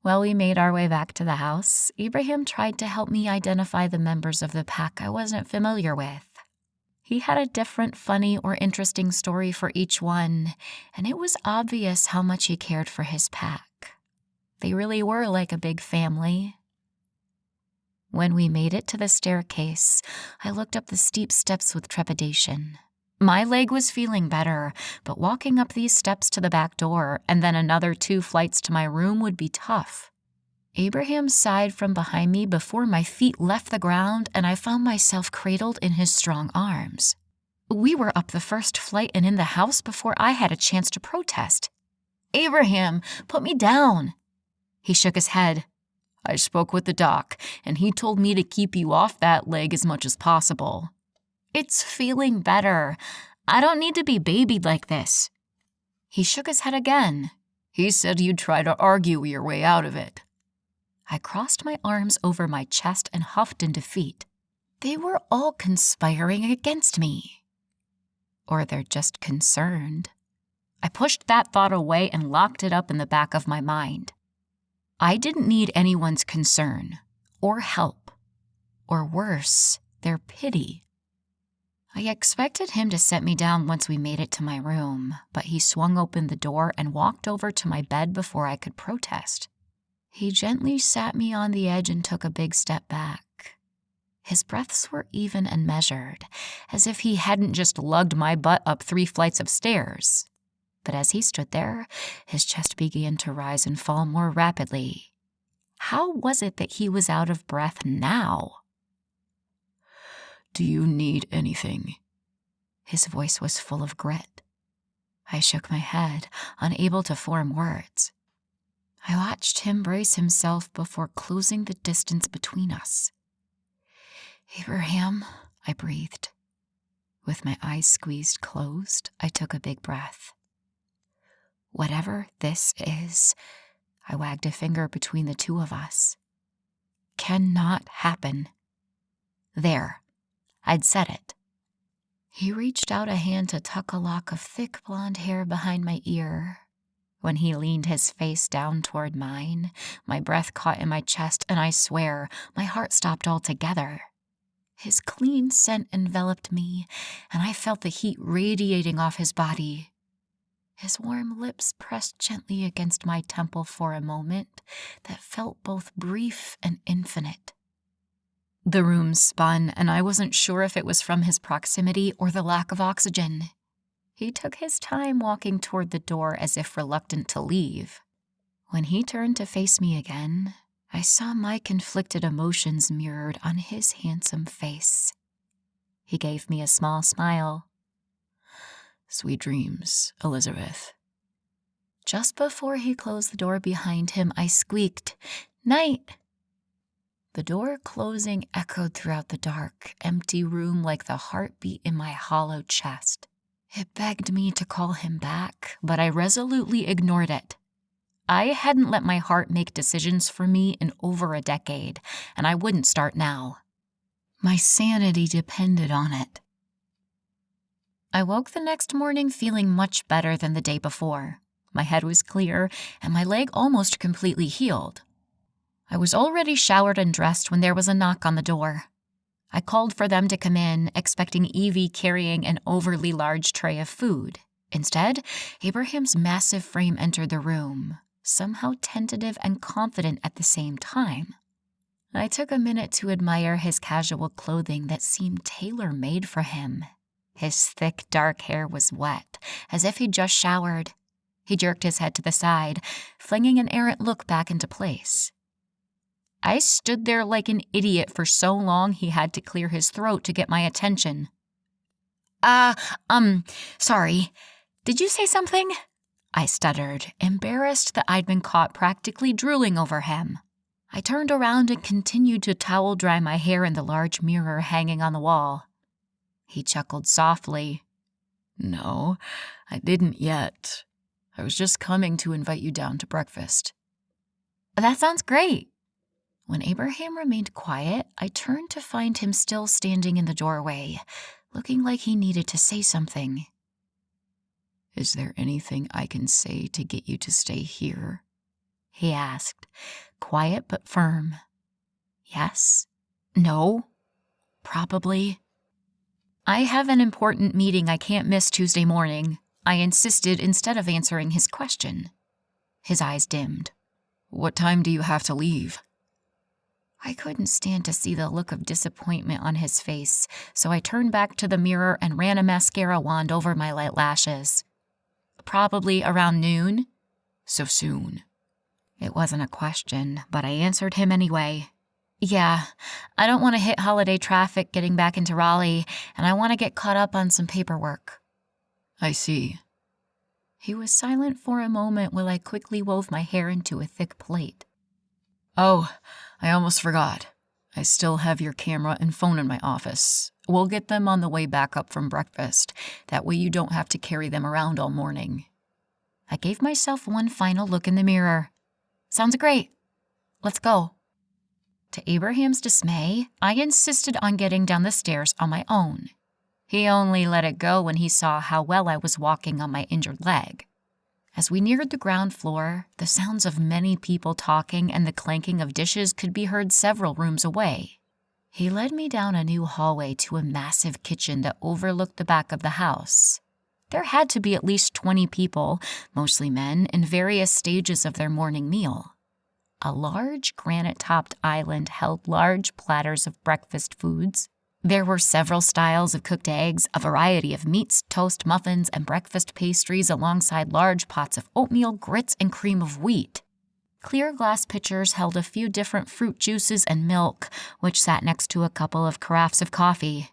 While we made our way back to the house, Abraham tried to help me identify the members of the pack I wasn't familiar with. He had a different funny or interesting story for each one, and it was obvious how much he cared for his pack. They really were like a big family. When we made it to the staircase, I looked up the steep steps with trepidation. My leg was feeling better, but walking up these steps to the back door and then another 2 flights to my room would be tough. Abraham sighed from behind me before my feet left the ground and I found myself cradled in his strong arms. We were up the first flight and in the house before I had a chance to protest. "Abraham, put me down." He shook his head. "I spoke with the doc, and he told me to keep you off that leg as much as possible." "It's feeling better. I don't need to be babied like this." He shook his head again. "He said you'd try to argue your way out of it." I crossed my arms over my chest and huffed in defeat. They were all conspiring against me. Or they're just concerned. I pushed that thought away and locked it up in the back of my mind. I didn't need anyone's concern, or help, or worse, their pity. I expected him to set me down once we made it to my room, but he swung open the door and walked over to my bed before I could protest. He gently sat me on the edge and took a big step back. His breaths were even and measured, as if he hadn't just lugged my butt up 3 flights of stairs. But as he stood there, his chest began to rise and fall more rapidly. How was it that he was out of breath now? Do you need anything? His voice was full of grit. I shook my head, unable to form words. I watched him brace himself before closing the distance between us. Abraham, I breathed. With my eyes squeezed closed, I took a big breath. Whatever this is, I wagged a finger between the two of us, cannot happen. There, I'd said it. He reached out a hand to tuck a lock of thick blonde hair behind my ear. When he leaned his face down toward mine, my breath caught in my chest, and I swear, my heart stopped altogether. His clean scent enveloped me, and I felt the heat radiating off his body. His warm lips pressed gently against my temple for a moment that felt both brief and infinite. The room spun, and I wasn't sure if it was from his proximity or the lack of oxygen. He took his time walking toward the door as if reluctant to leave. When he turned to face me again, I saw my conflicted emotions mirrored on his handsome face. He gave me a small smile. Sweet dreams, Elizabeth. Just before he closed the door behind him, I squeaked, "Night!" The door closing echoed throughout the dark, empty room like the heartbeat in my hollow chest. It begged me to call him back, but I resolutely ignored it. I hadn't let my heart make decisions for me in over a decade, and I wouldn't start now. My sanity depended on it. I woke the next morning feeling much better than the day before. My head was clear, and my leg almost completely healed. I was already showered and dressed when there was a knock on the door. I called for them to come in, expecting Evie carrying an overly large tray of food. Instead, Abraham's massive frame entered the room, somehow tentative and confident at the same time. I took a minute to admire his casual clothing that seemed tailor-made for him. His thick, dark hair was wet, as if he'd just showered. He jerked his head to the side, flinging an errant look back into place. I stood there like an idiot for so long he had to clear his throat to get my attention. Sorry. Did you say something?" I stuttered, embarrassed that I'd been caught practically drooling over him. I turned around and continued to towel dry my hair in the large mirror hanging on the wall. He chuckled softly. No, I didn't yet. I was just coming to invite you down to breakfast. That sounds great. When Abraham remained quiet, I turned to find him still standing in the doorway, looking like he needed to say something. Is there anything I can say to get you to stay here? He asked, quiet but firm. Yes? No? Probably. I have an important meeting I can't miss Tuesday morning, I insisted instead of answering his question. His eyes dimmed. What time do you have to leave? I couldn't stand to see the look of disappointment on his face, so I turned back to the mirror and ran a mascara wand over my light lashes. Probably around noon. So soon? It wasn't a question, but I answered him anyway. Yeah, I don't want to hit holiday traffic getting back into Raleigh, and I want to get caught up on some paperwork. I see. He was silent for a moment while I quickly wove my hair into a thick plait. Oh, I almost forgot. I still have your camera and phone in my office. We'll get them on the way back up from breakfast. That way you don't have to carry them around all morning. I gave myself one final look in the mirror. Sounds great. Let's go. To Abraham's dismay, I insisted on getting down the stairs on my own. He only let it go when he saw how well I was walking on my injured leg. As we neared the ground floor, the sounds of many people talking and the clanking of dishes could be heard several rooms away. He led me down a new hallway to a massive kitchen that overlooked the back of the house. There had to be at least 20 people, mostly men, in various stages of their morning meal. A large granite-topped island held large platters of breakfast foods. There were several styles of cooked eggs, a variety of meats, toast, muffins, and breakfast pastries alongside large pots of oatmeal, grits, and cream of wheat. Clear glass pitchers held a few different fruit juices and milk, which sat next to a couple of carafes of coffee.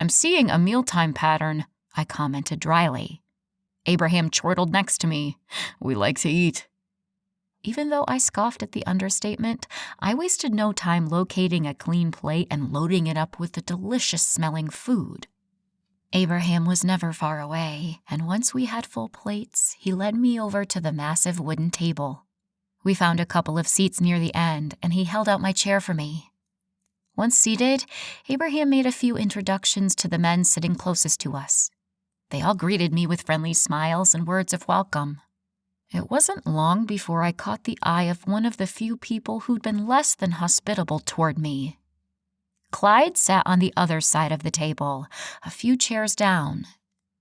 "I'm seeing a mealtime pattern," I commented dryly. Abraham chortled next to me. "We like to eat." Even though I scoffed at the understatement, I wasted no time locating a clean plate and loading it up with the delicious-smelling food. Abraham was never far away, and once we had full plates, he led me over to the massive wooden table. We found a couple of seats near the end, and he held out my chair for me. Once seated, Abraham made a few introductions to the men sitting closest to us. They all greeted me with friendly smiles and words of welcome. It wasn't long before I caught the eye of one of the few people who'd been less than hospitable toward me. Clyde sat on the other side of the table, a few chairs down.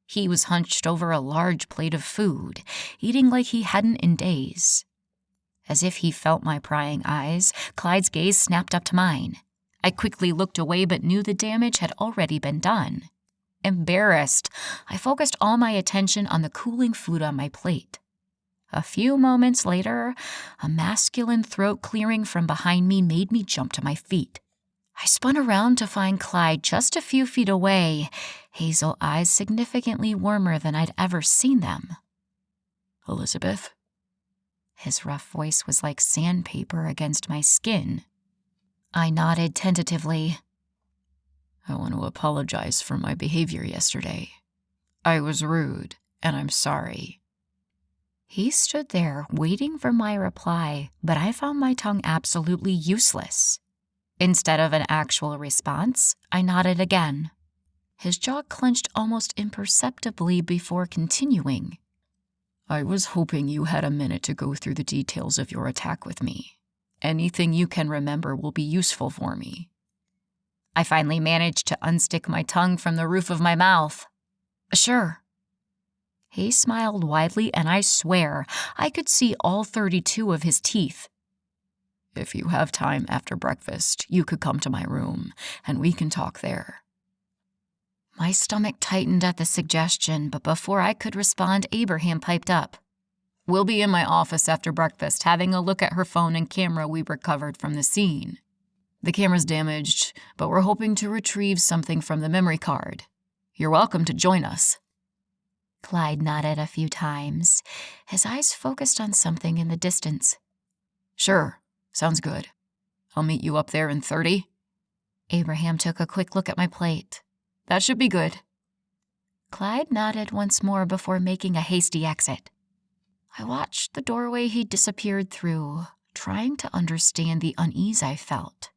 He was hunched over a large plate of food, eating like he hadn't in days. As if he felt my prying eyes, Clyde's gaze snapped up to mine. I quickly looked away but knew the damage had already been done. Embarrassed, I focused all my attention on the cooling food on my plate. A few moments later, a masculine throat clearing from behind me made me jump to my feet. I spun around to find Clyde just a few feet away, hazel eyes significantly warmer than I'd ever seen them. "Elizabeth?" His rough voice was like sandpaper against my skin. I nodded tentatively. "I want to apologize for my behavior yesterday. I was rude, and I'm sorry." He stood there, waiting for my reply, but I found my tongue absolutely useless. Instead of an actual response, I nodded again. His jaw clenched almost imperceptibly before continuing. "I was hoping you had a minute to go through the details of your attack with me. Anything you can remember will be useful for me." I finally managed to unstick my tongue from the roof of my mouth. "Sure." He smiled widely, and I swear I could see all 32 of his teeth. "If you have time after breakfast, you could come to my room, and we can talk there." My stomach tightened at the suggestion, but before I could respond, Abraham piped up. "We'll be in my office after breakfast, having a look at her phone and camera we recovered from the scene. The camera's damaged, but we're hoping to retrieve something from the memory card. You're welcome to join us." Clyde nodded a few times, his eyes focused on something in the distance. "Sure, sounds good. I'll meet you up there in 30. Abraham took a quick look at my plate. "That should be good." Clyde nodded once more before making a hasty exit. I watched the doorway he disappeared through, trying to understand the unease I felt.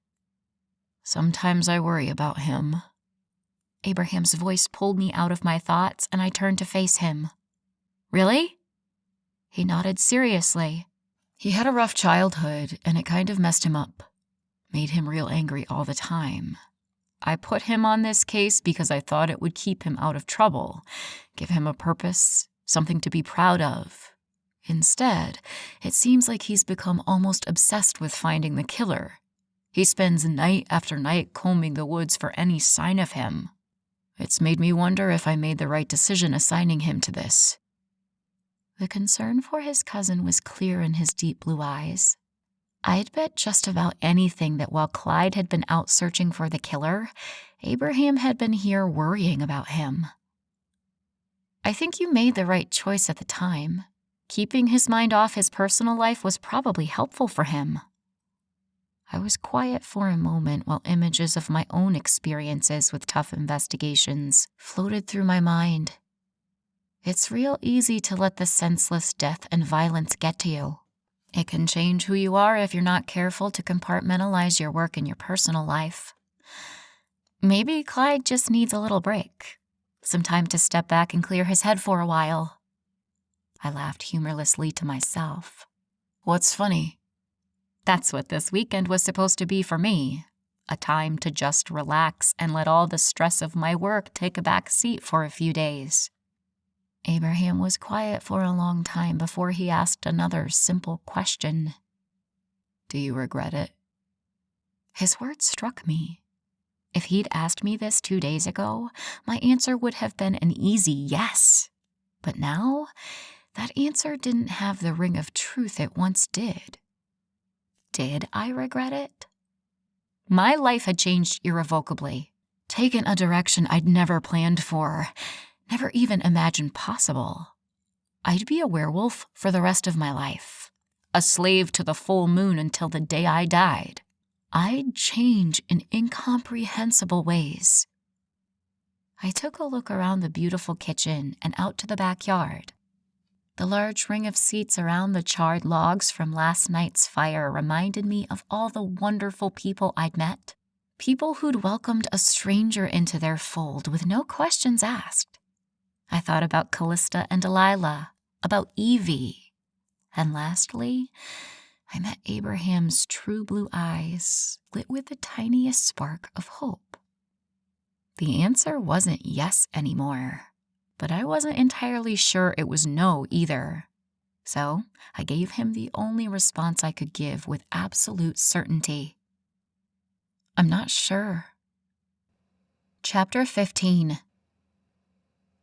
"Sometimes I worry about him." Abraham's voice pulled me out of my thoughts, and I turned to face him. "Really?" He nodded seriously. "He had a rough childhood, and it kind of messed him up. Made him real angry all the time. I put him on this case because I thought it would keep him out of trouble, give him a purpose, something to be proud of. Instead, it seems like he's become almost obsessed with finding the killer. He spends night after night combing the woods for any sign of him. It's made me wonder if I made the right decision assigning him to this." The concern for his cousin was clear in his deep blue eyes. I'd bet just about anything that while Clyde had been out searching for the killer, Abraham had been here worrying about him. "I think you made the right choice at the time. Keeping his mind off his personal life was probably helpful for him." I was quiet for a moment while images of my own experiences with tough investigations floated through my mind. It's real easy to let the senseless death and violence get to you. It can change who you are if you're not careful to compartmentalize your work and your personal life. Maybe Clyde just needs a little break, some time to step back and clear his head for a while. I laughed humorlessly to myself. "What's funny?" That's what this weekend was supposed to be for me. a time to just relax and let all the stress of my work take a back seat for a few days. Abraham was quiet for a long time before he asked another simple question. Do you regret it? His words struck me. If he'd asked me this 2 days ago, my answer would have been an easy yes. But now, that answer didn't have the ring of truth it once did. Did I regret it? My life had changed irrevocably, taken a direction I'd never planned for, never even imagined possible. I'd be a werewolf for the rest of my life, a slave to the full moon until the day I died. I'd change in incomprehensible ways. I took a look around the beautiful kitchen and out to the backyard. The large ring of seats around the charred logs from last night's fire reminded me of all the wonderful people I'd met, people who'd welcomed a stranger into their fold with no questions asked. I thought about Callista and Delilah, about Evie, and lastly, I met Abraham's true blue eyes, lit with the tiniest spark of hope. The answer wasn't yes anymore, but I wasn't entirely sure it was no either. So I gave him the only response I could give with absolute certainty. I'm not sure. Chapter 15.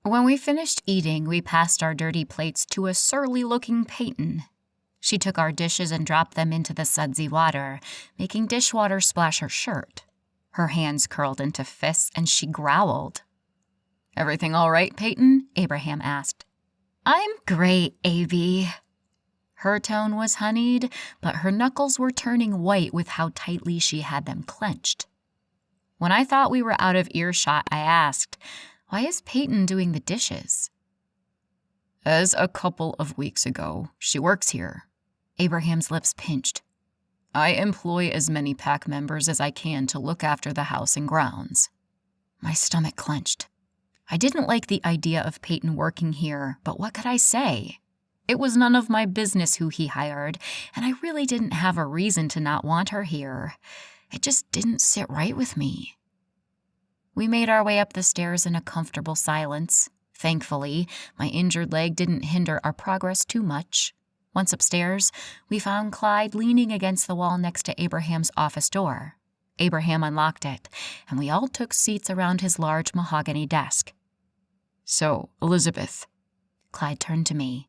When we finished eating, we passed our dirty plates to a surly-looking Peyton. She took our dishes and dropped them into the sudsy water, making dishwater splash her shirt. Her hands curled into fists, and she growled. Everything all right, Peyton? Abraham asked. I'm great, A.B. Her tone was honeyed, but her knuckles were turning white with how tightly she had them clenched. When I thought we were out of earshot, I asked, why is Peyton doing the dishes? As a couple of weeks ago, she works here. Abraham's lips pinched. I employ as many pack members as I can to look after the house and grounds. My stomach clenched. I didn't like the idea of Peyton working here, but what could I say? It was none of my business who he hired, and I really didn't have a reason to not want her here. It just didn't sit right with me. We made our way up the stairs in a comfortable silence. Thankfully, my injured leg didn't hinder our progress too much. Once upstairs, we found Clyde leaning against the wall next to Abraham's office door. Abraham unlocked it, and we all took seats around his large mahogany desk. So, Elizabeth, Clyde turned to me.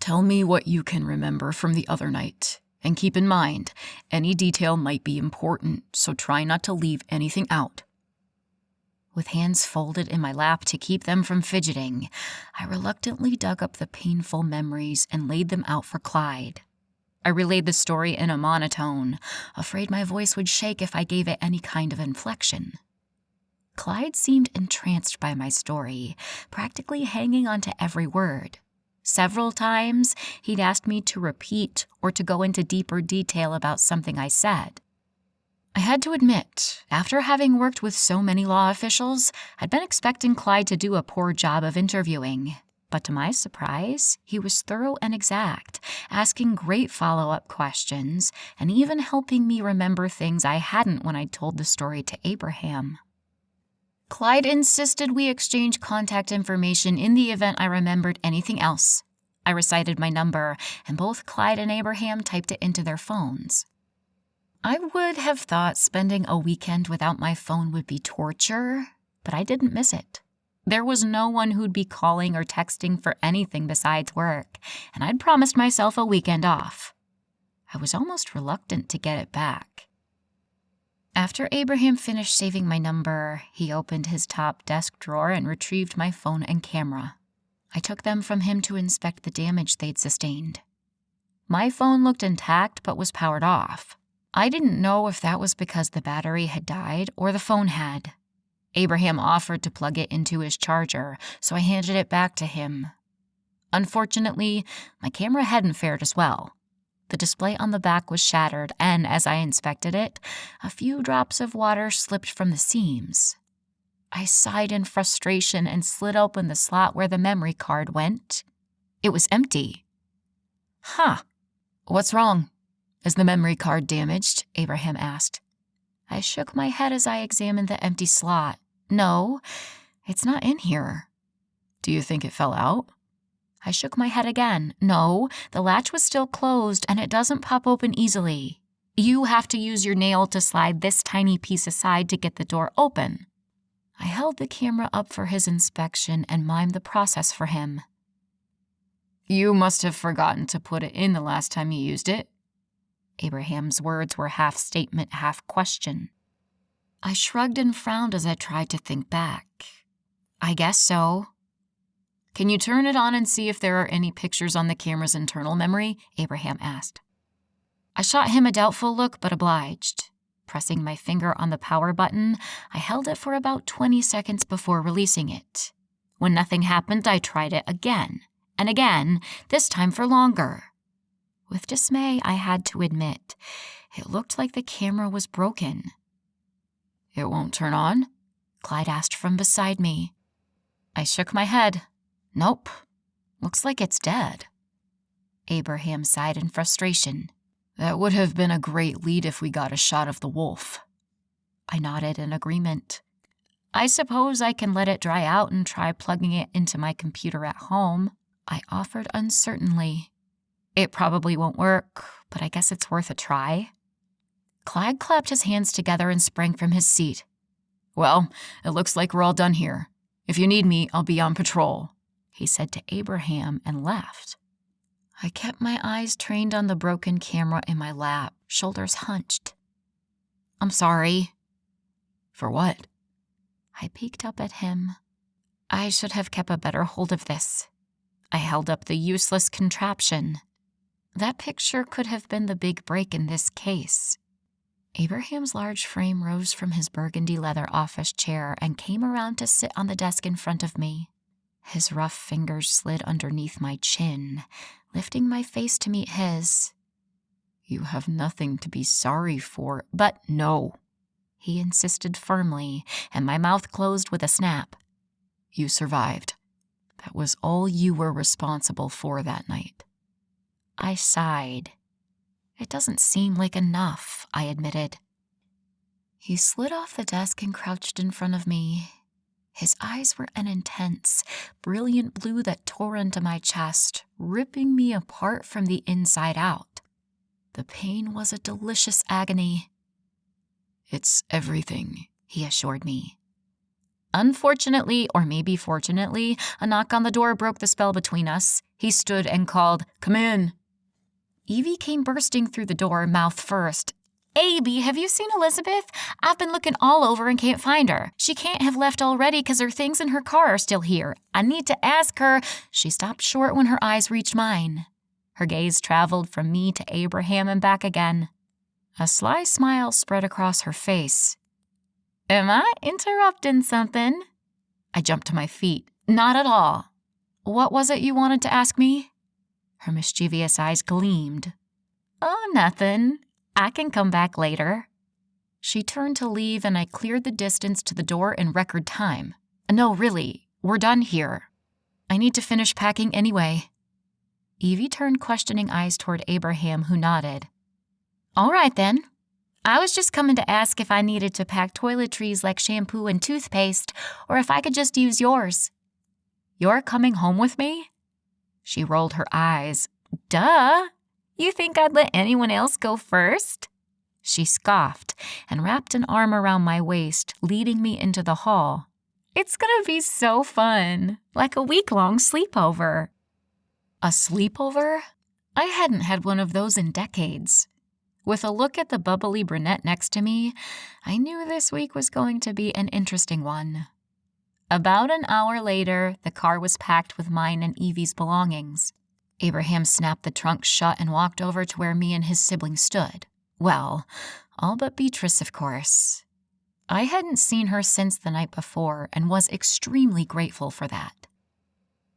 Tell me what you can remember from the other night, and keep in mind, any detail might be important, so try not to leave anything out. With hands folded in my lap to keep them from fidgeting, I reluctantly dug up the painful memories and laid them out for Clyde. I relayed the story in a monotone, afraid my voice would shake if I gave it any kind of inflection. Clyde seemed entranced by my story, practically hanging on to every word. Several times, he'd asked me to repeat or to go into deeper detail about something I said. I had to admit, after having worked with so many law officials, I'd been expecting Clyde to do a poor job of interviewing. But to my surprise, he was thorough and exact, asking great follow-up questions, and even helping me remember things I hadn't when I told the story to Abraham. Clyde insisted we exchange contact information in the event I remembered anything else. I recited my number, and both Clyde and Abraham typed it into their phones. I would have thought spending a weekend without my phone would be torture, but I didn't miss it. There was no one who'd be calling or texting for anything besides work, and I'd promised myself a weekend off. I was almost reluctant to get it back. After Abraham finished saving my number, he opened his top desk drawer and retrieved my phone and camera. I took them from him to inspect the damage they'd sustained. My phone looked intact but was powered off. I didn't know if that was because the battery had died or the phone had. Abraham offered to plug it into his charger, so I handed it back to him. Unfortunately, my camera hadn't fared as well. The display on the back was shattered, and as I inspected it, a few drops of water slipped from the seams. I sighed in frustration and slid open the slot where the memory card went. It was empty. Huh. What's wrong? Is the memory card damaged? Abraham asked. I shook my head as I examined the empty slot. No, it's not in here. Do you think it fell out? I shook my head again. No, the latch was still closed and it doesn't pop open easily. You have to use your nail to slide this tiny piece aside to get the door open. I held the camera up for his inspection and mimed the process for him. You must have forgotten to put it in the last time you used it. Abraham's words were half statement, half question. I shrugged and frowned as I tried to think back. I guess so. Can you turn it on and see if there are any pictures on the camera's internal memory? Abraham asked. I shot him a doubtful look, but obliged. Pressing my finger on the power button, I held it for about 20 seconds before releasing it. When nothing happened, I tried it again, and again, this time for longer. With dismay, I had to admit, it looked like the camera was broken. It won't turn on? Clyde asked from beside me. I shook my head. Nope. Looks like it's dead. Abraham sighed in frustration. That would have been a great lead if we got a shot of the wolf. I nodded in agreement. I suppose I can let it dry out and try plugging it into my computer at home, I offered uncertainly. It probably won't work, but I guess it's worth a try. Clyde clapped his hands together and sprang from his seat. Well, it looks like we're all done here. If you need me, I'll be on patrol, he said to Abraham and left. I kept my eyes trained on the broken camera in my lap, shoulders hunched. I'm sorry. For what? I peeked up at him. I should have kept a better hold of this. I held up the useless contraption. That picture could have been the big break in this case. Abraham's large frame rose from his burgundy leather office chair and came around to sit on the desk in front of me. His rough fingers slid underneath my chin, lifting my face to meet his. You have nothing to be sorry for, but no, he insisted firmly, and my mouth closed with a snap. You survived. That was all you were responsible for that night. I sighed. It doesn't seem like enough, I admitted. He slid off the desk and crouched in front of me. His eyes were an intense, brilliant blue that tore into my chest, ripping me apart from the inside out. The pain was a delicious agony. It's everything, he assured me. Unfortunately, or maybe fortunately, a knock on the door broke the spell between us. He stood and called, "Come in." Evie came bursting through the door, mouth first. "Abby, have you seen Elizabeth? I've been looking all over and can't find her. She can't have left already because her things in her car are still here. I need to ask her." She stopped short when her eyes reached mine. Her gaze traveled from me to Abraham and back again. A sly smile spread across her face. "Am I interrupting something?" I jumped to my feet. "Not at all. What was it you wanted to ask me?" Her mischievous eyes gleamed. "Oh, nothing. I can come back later." She turned to leave and I cleared the distance to the door in record time. "No, really, we're done here. I need to finish packing anyway." Evie turned questioning eyes toward Abraham, who nodded. "All right, then. I was just coming to ask if I needed to pack toiletries like shampoo and toothpaste, or if I could just use yours." "You're coming home with me?" She rolled her eyes. "Duh! You think I'd let anyone else go first?" She scoffed and wrapped an arm around my waist, leading me into the hall. "It's gonna be so fun, like a week-long sleepover." A sleepover? I hadn't had one of those in decades. With a look at the bubbly brunette next to me, I knew this week was going to be an interesting one. About an hour later, the car was packed with mine and Evie's belongings. Abraham snapped the trunk shut and walked over to where me and his siblings stood. Well, all but Beatrice, of course. I hadn't seen her since the night before and was extremely grateful for that.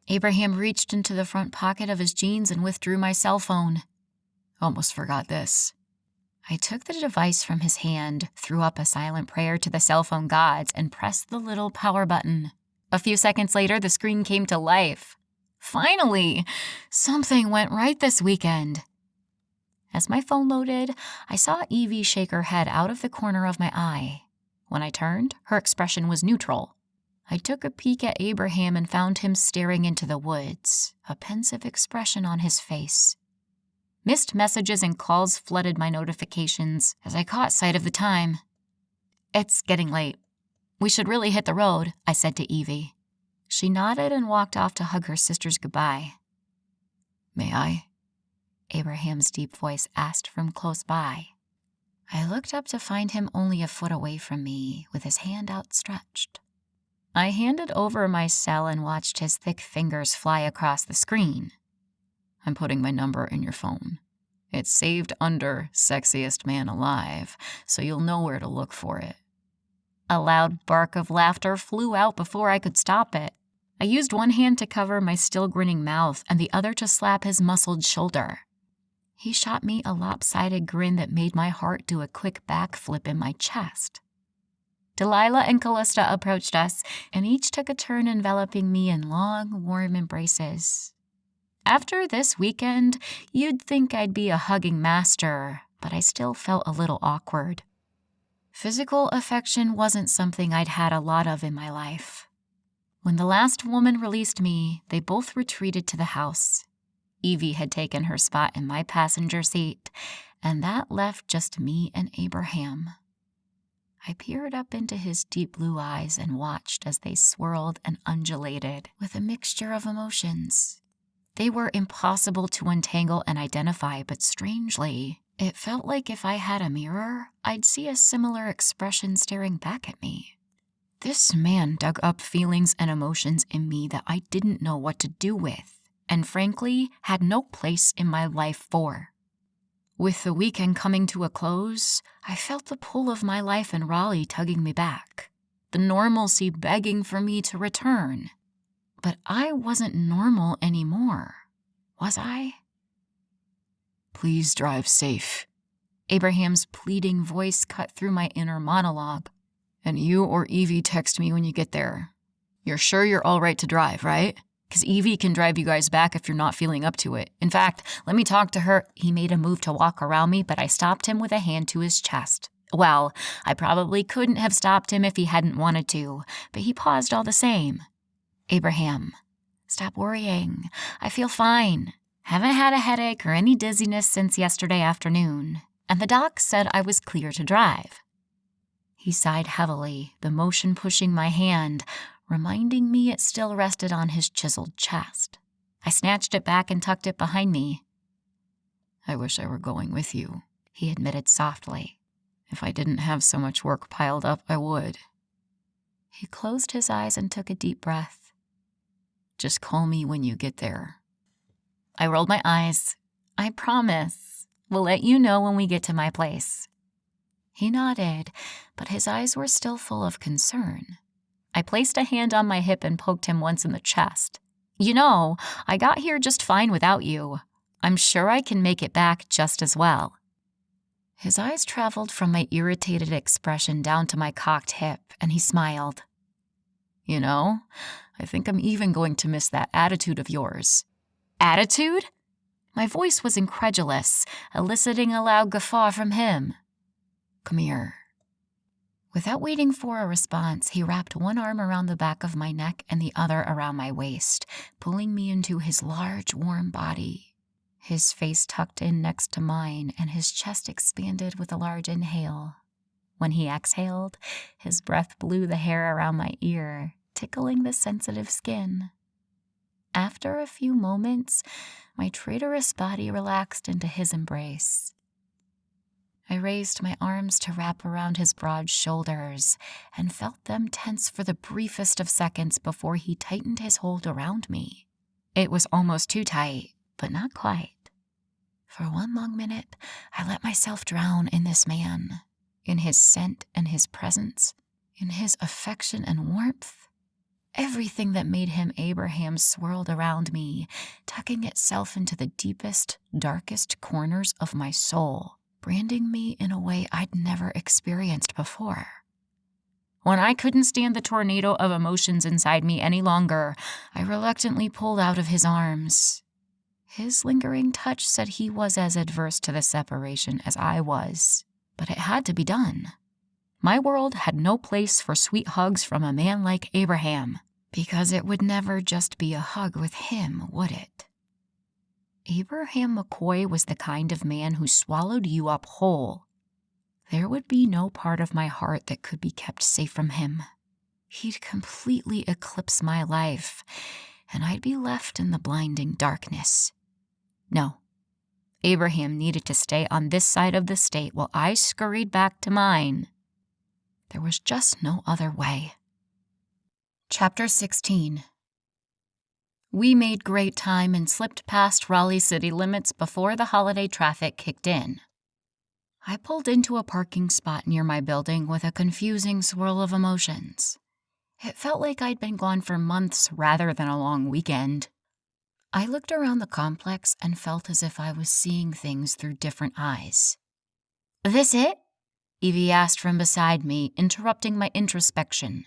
Abraham reached into the front pocket of his jeans and withdrew my cell phone. Almost forgot this. I took the device from his hand, threw up a silent prayer to the cell phone gods, and pressed the little power button. A few seconds later, the screen came to life. Finally! Something went right this weekend. As my phone loaded, I saw Evie shake her head out of the corner of my eye. When I turned, her expression was neutral. I took a peek at Abraham and found him staring into the woods, a pensive expression on his face. Missed messages and calls flooded my notifications as I caught sight of the time. "It's getting late. We should really hit the road," I said to Evie. She nodded and walked off to hug her sisters goodbye. "May I?" Abraham's deep voice asked from close by. I looked up to find him only a foot away from me, with his hand outstretched. I handed over my cell and watched his thick fingers fly across the screen. "I'm putting my number in your phone. It's saved under Sexiest Man Alive, so you'll know where to look for it." A loud bark of laughter flew out before I could stop it. I used one hand to cover my still grinning mouth and the other to slap his muscled shoulder. He shot me a lopsided grin that made my heart do a quick backflip in my chest. Delilah and Callista approached us, and each took a turn enveloping me in long, warm embraces. After this weekend, you'd think I'd be a hugging master, but I still felt a little awkward. Physical affection wasn't something I'd had a lot of in my life. When the last woman released me, they both retreated to the house. Evie had taken her spot in my passenger seat, and that left just me and Abraham. I peered up into his deep blue eyes and watched as they swirled and undulated with a mixture of emotions. They were impossible to untangle and identify, but strangely, it felt like if I had a mirror, I'd see a similar expression staring back at me. This man dug up feelings and emotions in me that I didn't know what to do with, and frankly, had no place in my life for. With the weekend coming to a close, I felt the pull of my life in Raleigh tugging me back, the normalcy begging for me to return. But I wasn't normal anymore, was I? "Please drive safe." Abraham's pleading voice cut through my inner monologue. "And you or Evie text me when you get there. You're sure you're all right to drive, right? Because Evie can drive you guys back if you're not feeling up to it. In fact, let me talk to her." He made a move to walk around me, but I stopped him with a hand to his chest. Well, I probably couldn't have stopped him if he hadn't wanted to, but he paused all the same. "Abraham, stop worrying. I feel fine. Haven't had a headache or any dizziness since yesterday afternoon, and the doc said I was clear to drive." He sighed heavily, the motion pushing my hand, reminding me it still rested on his chiseled chest. I snatched it back and tucked it behind me. "I wish I were going with you," he admitted softly. "If I didn't have so much work piled up, I would." He closed his eyes and took a deep breath. "Just call me when you get there." I rolled my eyes. "I promise. We'll let you know when we get to my place." He nodded, but his eyes were still full of concern. I placed a hand on my hip and poked him once in the chest. "You know, I got here just fine without you. I'm sure I can make it back just as well." His eyes traveled from my irritated expression down to my cocked hip, and he smiled. "You know, I think I'm even going to miss that attitude of yours." "Attitude?" My voice was incredulous, eliciting a loud guffaw from him. "Come here." Without waiting for a response, he wrapped one arm around the back of my neck and the other around my waist, pulling me into his large, warm body. His face tucked in next to mine, and his chest expanded with a large inhale. When he exhaled, his breath blew the hair around my ear, tickling the sensitive skin. After a few moments, my traitorous body relaxed into his embrace. I raised my arms to wrap around his broad shoulders and felt them tense for the briefest of seconds before he tightened his hold around me. It was almost too tight, but not quite. For one long minute, I let myself drown in this man, in his scent and his presence, in his affection and warmth. Everything that made him Abraham swirled around me, tucking itself into the deepest, darkest corners of my soul, branding me in a way I'd never experienced before. When I couldn't stand the tornado of emotions inside me any longer, I reluctantly pulled out of his arms. His lingering touch said he was as adverse to the separation as I was, but it had to be done. My world had no place for sweet hugs from a man like Abraham, because it would never just be a hug with him, would it? Abraham McCoy was the kind of man who swallowed you up whole. There would be no part of my heart that could be kept safe from him. He'd completely eclipse my life, and I'd be left in the blinding darkness. No, Abraham needed to stay on this side of the state while I scurried back to mine. There was just no other way. Chapter 16. We made great time and slipped past Raleigh city limits before the holiday traffic kicked in. I pulled into a parking spot near my building with a confusing swirl of emotions. It felt like I'd been gone for months rather than a long weekend. I looked around the complex and felt as if I was seeing things through different eyes. "This it?" Evie asked from beside me, interrupting my introspection.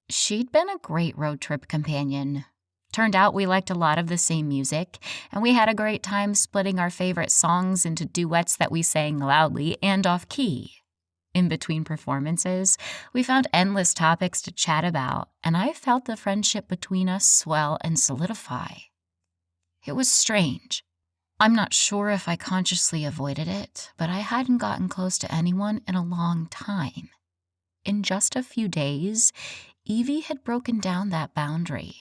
She'd been a great road trip companion. Turned out we liked a lot of the same music, and we had a great time splitting our favorite songs into duets that we sang loudly and off-key. In between performances, we found endless topics to chat about, and I felt the friendship between us swell and solidify. It was strange. I'm not sure if I consciously avoided it, but I hadn't gotten close to anyone in a long time. In just a few days, Evie had broken down that boundary.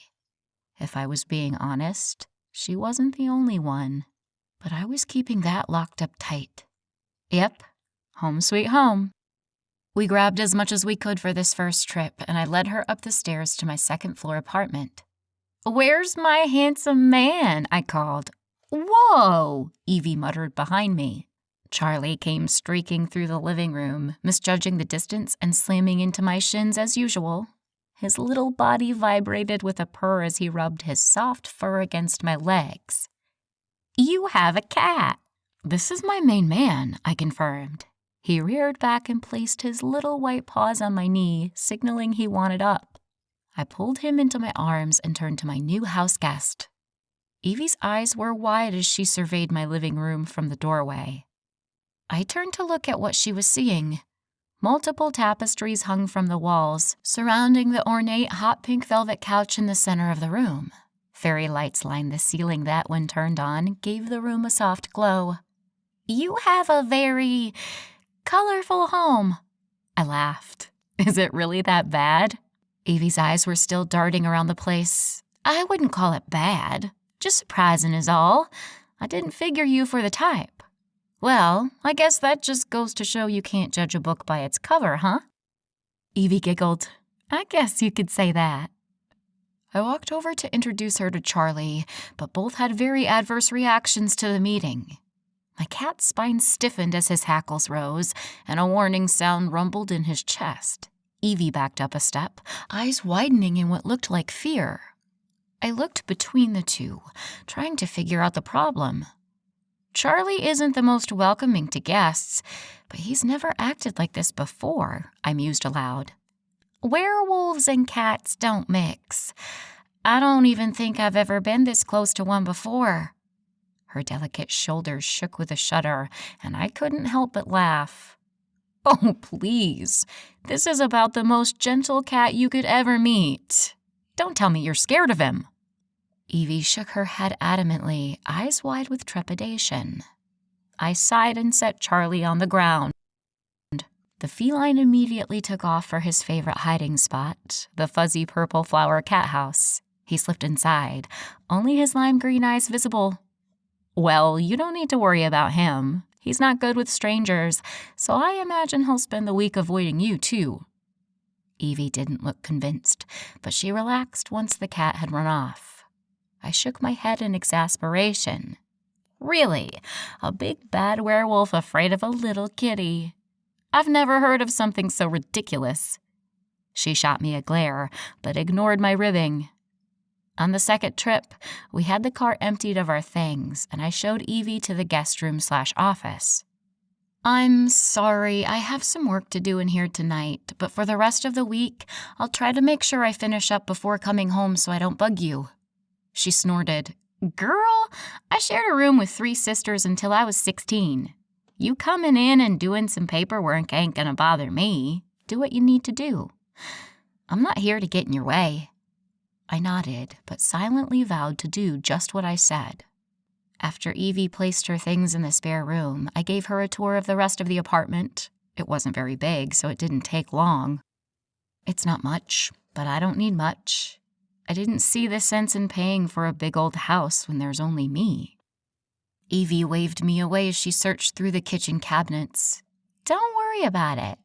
If I was being honest, she wasn't the only one, but I was keeping that locked up tight. Yep, home sweet home. We grabbed as much as we could for this first trip, and I led her up the stairs to my second-floor apartment. "Where's my handsome man?" I called. "Whoa!" Evie muttered behind me. Charlie came streaking through the living room, misjudging the distance and slamming into my shins as usual. His little body vibrated with a purr as he rubbed his soft fur against my legs. "You have a cat." "This is my main man," I confirmed. He reared back and placed his little white paws on my knee, signaling he wanted up. I pulled him into my arms and turned to my new house guest. Evie's eyes were wide as she surveyed my living room from the doorway. I turned to look at what she was seeing. Multiple tapestries hung from the walls, surrounding the ornate hot pink velvet couch in the center of the room. Fairy lights lined the ceiling that, when turned on, gave the room a soft glow. "You have a very colorful home." I laughed. "Is it really that bad?" Evie's eyes were still darting around the place. "I wouldn't call it bad. Just surprising is all. I didn't figure you for the type." "Well, I guess that just goes to show you can't judge a book by its cover, huh?" Evie giggled. "I guess you could say that." I walked over to introduce her to Charlie, but both had very adverse reactions to the meeting. My cat's spine stiffened as his hackles rose, and a warning sound rumbled in his chest. Evie backed up a step, eyes widening in what looked like fear. I looked between the two, trying to figure out the problem. Charlie isn't the most welcoming to guests, but he's never acted like this before, I mused aloud. Werewolves and cats don't mix. I don't even think I've ever been this close to one before. Her delicate shoulders shook with a shudder, and I couldn't help but laugh. Oh, please. This is about the most gentle cat you could ever meet. Don't tell me you're scared of him. Evie shook her head adamantly, eyes wide with trepidation. I sighed and set Charlie on the ground. The feline immediately took off for his favorite hiding spot, the fuzzy purple flower cat house. He slipped inside, only his lime green eyes visible. Well, you don't need to worry about him. He's not good with strangers, so I imagine he'll spend the week avoiding you, too. Evie didn't look convinced, but she relaxed once the cat had run off. I shook my head in exasperation. Really? A big bad werewolf afraid of a little kitty? I've never heard of something so ridiculous. She shot me a glare, but ignored my ribbing. On the second trip, we had the car emptied of our things, and I showed Evie to the guest room/office. I'm sorry, I have some work to do in here tonight, but for the rest of the week, I'll try to make sure I finish up before coming home so I don't bug you. She snorted. Girl, I shared a room with 3 sisters until I was 16. You coming in and doing some paperwork ain't gonna bother me. Do what you need to do. I'm not here to get in your way. I nodded, but silently vowed to do just what I said. After Evie placed her things in the spare room, I gave her a tour of the rest of the apartment. It wasn't very big, so it didn't take long. It's not much, but I don't need much. I didn't see the sense in paying for a big old house when there's only me. Evie waved me away as she searched through the kitchen cabinets. Don't worry about it.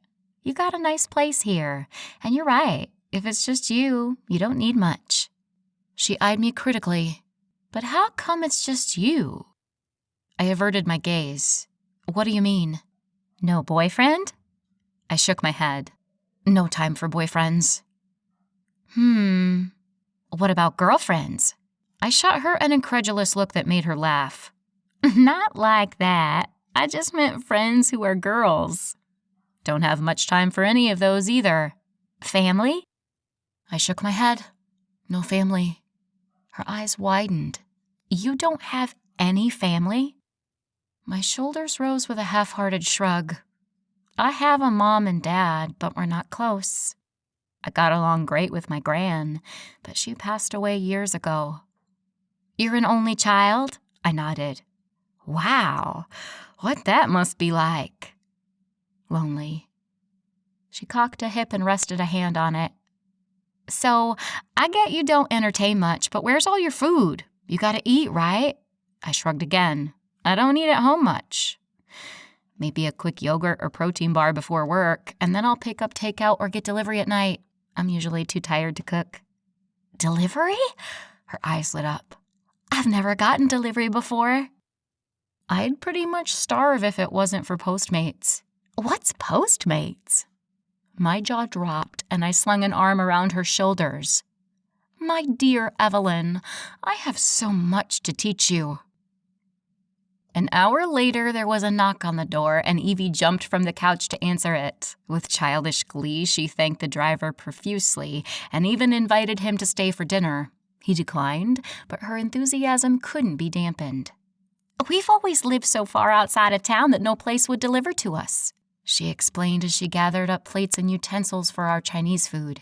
You got a nice place here, and you're right. If it's just you, you don't need much. She eyed me critically. But how come it's just you? I averted my gaze. What do you mean? No boyfriend? I shook my head. No time for boyfriends. What about girlfriends? I shot her an incredulous look that made her laugh. Not like that. I just meant friends who are girls. Don't have much time for any of those either. Family? I shook my head. No family. Her eyes widened. You don't have any family? My shoulders rose with a half-hearted shrug. I have a mom and dad, but we're not close. I got along great with my gran, but she passed away years ago. You're an only child? I nodded. Wow, what that must be like. Lonely. She cocked a hip and rested a hand on it. So, I get you don't entertain much, but where's all your food? You gotta eat, right? I shrugged again. I don't eat at home much. Maybe a quick yogurt or protein bar before work, and then I'll pick up takeout or get delivery at night. I'm usually too tired to cook. Delivery? Her eyes lit up. I've never gotten delivery before. I'd pretty much starve if it wasn't for Postmates. What's Postmates? My jaw dropped, and I slung an arm around her shoulders. My dear Evelyn, I have so much to teach you. An hour later, there was a knock on the door, and Evie jumped from the couch to answer it. With childish glee, she thanked the driver profusely and even invited him to stay for dinner. He declined, but her enthusiasm couldn't be dampened. We've always lived so far outside of town that no place would deliver to us, she explained as she gathered up plates and utensils for our Chinese food.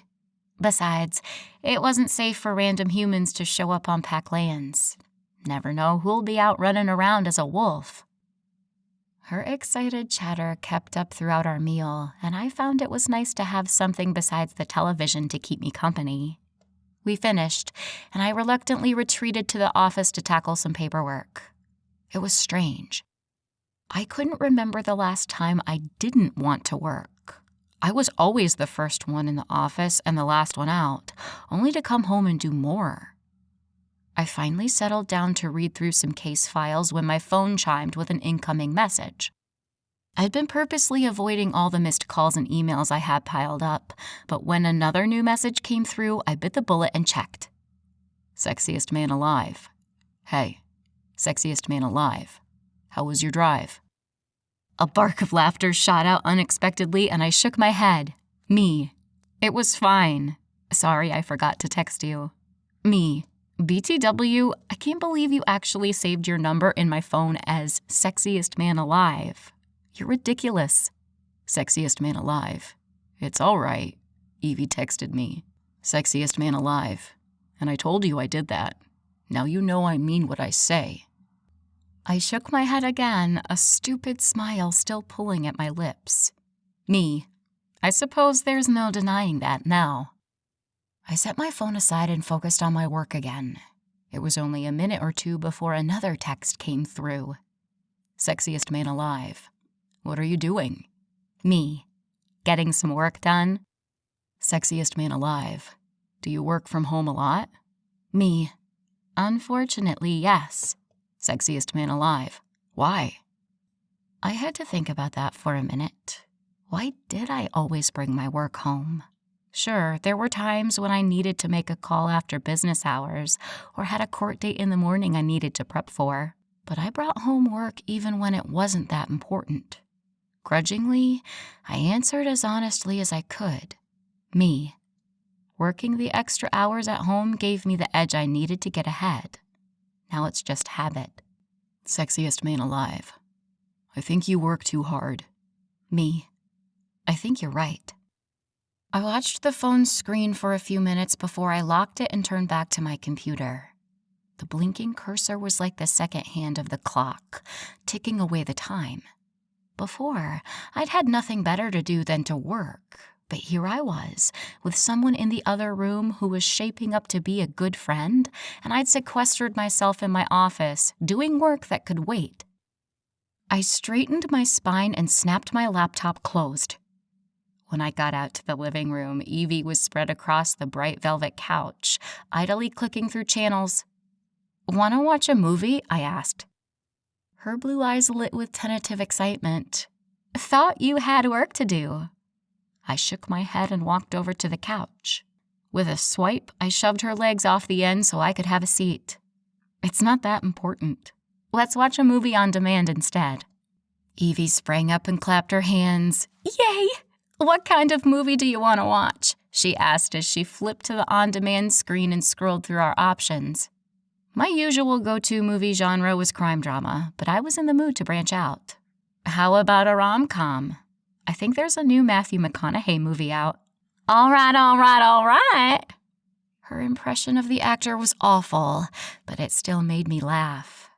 Besides, it wasn't safe for random humans to show up on packed lands. Never know who'll be out running around as a wolf. Her excited chatter kept up throughout our meal, and I found it was nice to have something besides the television to keep me company. We finished, and I reluctantly retreated to the office to tackle some paperwork. It was strange. I couldn't remember the last time I didn't want to work. I was always the first one in the office and the last one out, only to come home and do more. I finally settled down to read through some case files when my phone chimed with an incoming message. I'd been purposely avoiding all the missed calls and emails I had piled up, but when another new message came through, I bit the bullet and checked. Sexiest man alive. Hey, sexiest man alive. How was your drive? A bark of laughter shot out unexpectedly, and I shook my head. Me. It was fine. Sorry, I forgot to text you. Me. BTW, I can't believe you actually saved your number in my phone as sexiest man alive. You're ridiculous. Sexiest man alive. It's all right, Evie texted me. Sexiest man alive. And I told you I did that. Now you know I mean what I say. I shook my head again, a stupid smile still pulling at my lips. Me. I suppose there's no denying that now. I set my phone aside and focused on my work again. It was only a minute or two before another text came through. Sexiest man alive. What are you doing? Me. Getting some work done? Sexiest man alive. Do you work from home a lot? Me. Unfortunately, yes. Sexiest man alive. Why? I had to think about that for a minute. Why did I always bring my work home? Sure, there were times when I needed to make a call after business hours or had a court date in the morning I needed to prep for, but I brought home work even when it wasn't that important. Grudgingly, I answered as honestly as I could. Me. Working the extra hours at home gave me the edge I needed to get ahead. Now it's just habit. Sexiest man alive. I think you work too hard. Me. I think you're right. I watched the phone's screen for a few minutes before I locked it and turned back to my computer. The blinking cursor was like the second hand of the clock, ticking away the time. Before, I'd had nothing better to do than to work, but here I was, with someone in the other room who was shaping up to be a good friend, and I'd sequestered myself in my office, doing work that could wait. I straightened my spine and snapped my laptop closed. When I got out to the living room, Evie was spread across the bright velvet couch, idly clicking through channels. "Want to watch a movie?" I asked. Her blue eyes lit with tentative excitement. "Thought you had work to do." I shook my head and walked over to the couch. With a swipe, I shoved her legs off the end so I could have a seat. "It's not that important. Let's watch a movie on demand instead." Evie sprang up and clapped her hands. "Yay! What kind of movie do you want to watch?" she asked as she flipped to the on-demand screen and scrolled through our options. My usual go-to movie genre was crime drama, but I was in the mood to branch out. "How about a rom-com? I think there's a new Matthew McConaughey movie out." All right. Her impression of the actor was awful, but it still made me laugh.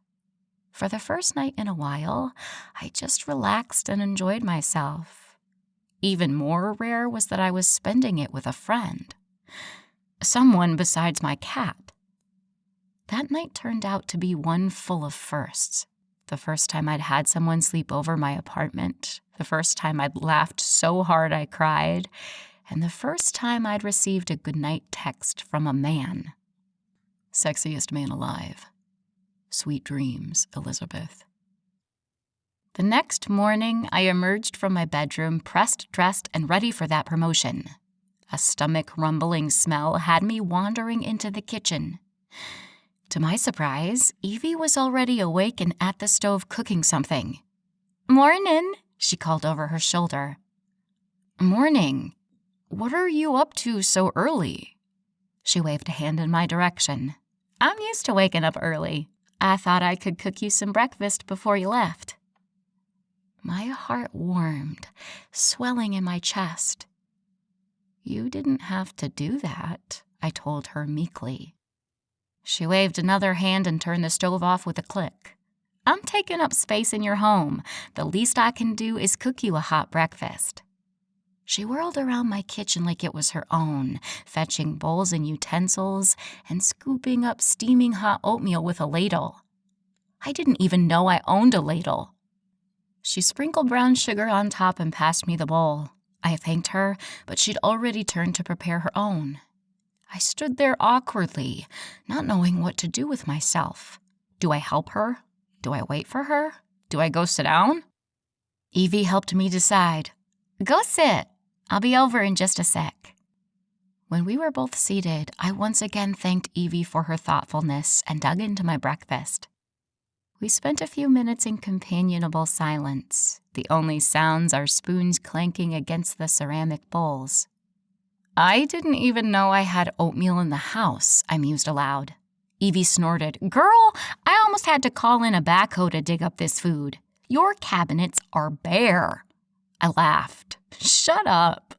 For the first night in a while, I just relaxed and enjoyed myself. Even more rare was that I was spending it with a friend. Someone besides my cat. That night turned out to be one full of firsts. The first time I'd had someone sleep over my apartment, the first time I'd laughed so hard I cried, and the first time I'd received a goodnight text from a man. Sexiest man alive. Sweet dreams, Elizabeth. The next morning, I emerged from my bedroom, pressed, dressed, and ready for that promotion. A stomach-rumbling smell had me wandering into the kitchen. To my surprise, Evie was already awake and at the stove cooking something. "Mornin'," she called over her shoulder. "Morning. What are you up to so early?" She waved a hand in my direction. "I'm used to waking up early. I thought I could cook you some breakfast before you left." My heart warmed, swelling in my chest. "You didn't have to do that," I told her meekly. She waved another hand and turned the stove off with a click. "I'm taking up space in your home. The least I can do is cook you a hot breakfast." She whirled around my kitchen like it was her own, fetching bowls and utensils and scooping up steaming hot oatmeal with a ladle. I didn't even know I owned a ladle. She sprinkled brown sugar on top and passed me the bowl. I thanked her, but she'd already turned to prepare her own. I stood there awkwardly, not knowing what to do with myself. Do I help her? Do I wait for her? Do I go sit down? Evie helped me decide. "Go sit. I'll be over in just a sec." When we were both seated, I once again thanked Evie for her thoughtfulness and dug into my breakfast. We spent a few minutes in companionable silence, the only sounds our spoons clanking against the ceramic bowls. "I didn't even know I had oatmeal in the house," I mused aloud. Evie snorted. "Girl, I almost had to call in a backhoe to dig up this food. Your cabinets are bare." I laughed. "Shut up."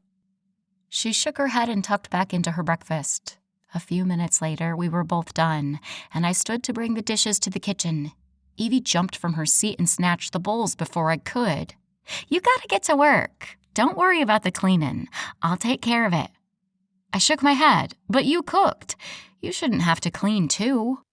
She shook her head and tucked back into her breakfast. A few minutes later, we were both done, and I stood to bring the dishes to the kitchen. Evie jumped from her seat and snatched the bowls before I could. "You gotta get to work. Don't worry about the cleaning. I'll take care of it." I shook my head. "But you cooked. You shouldn't have to clean too."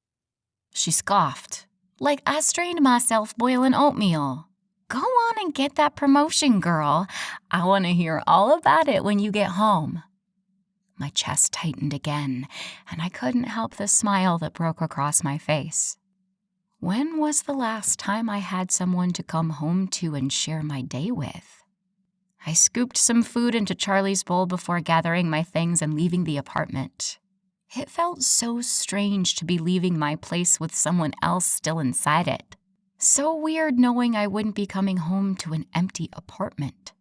She scoffed. "Like I strained myself boiling oatmeal. Go on and get that promotion, girl. I want to hear all about it when you get home." My chest tightened again, and I couldn't help the smile that broke across my face. When was the last time I had someone to come home to and share my day with? I scooped some food into Charlie's bowl before gathering my things and leaving the apartment. It felt so strange to be leaving my place with someone else still inside it. So weird knowing I wouldn't be coming home to an empty apartment.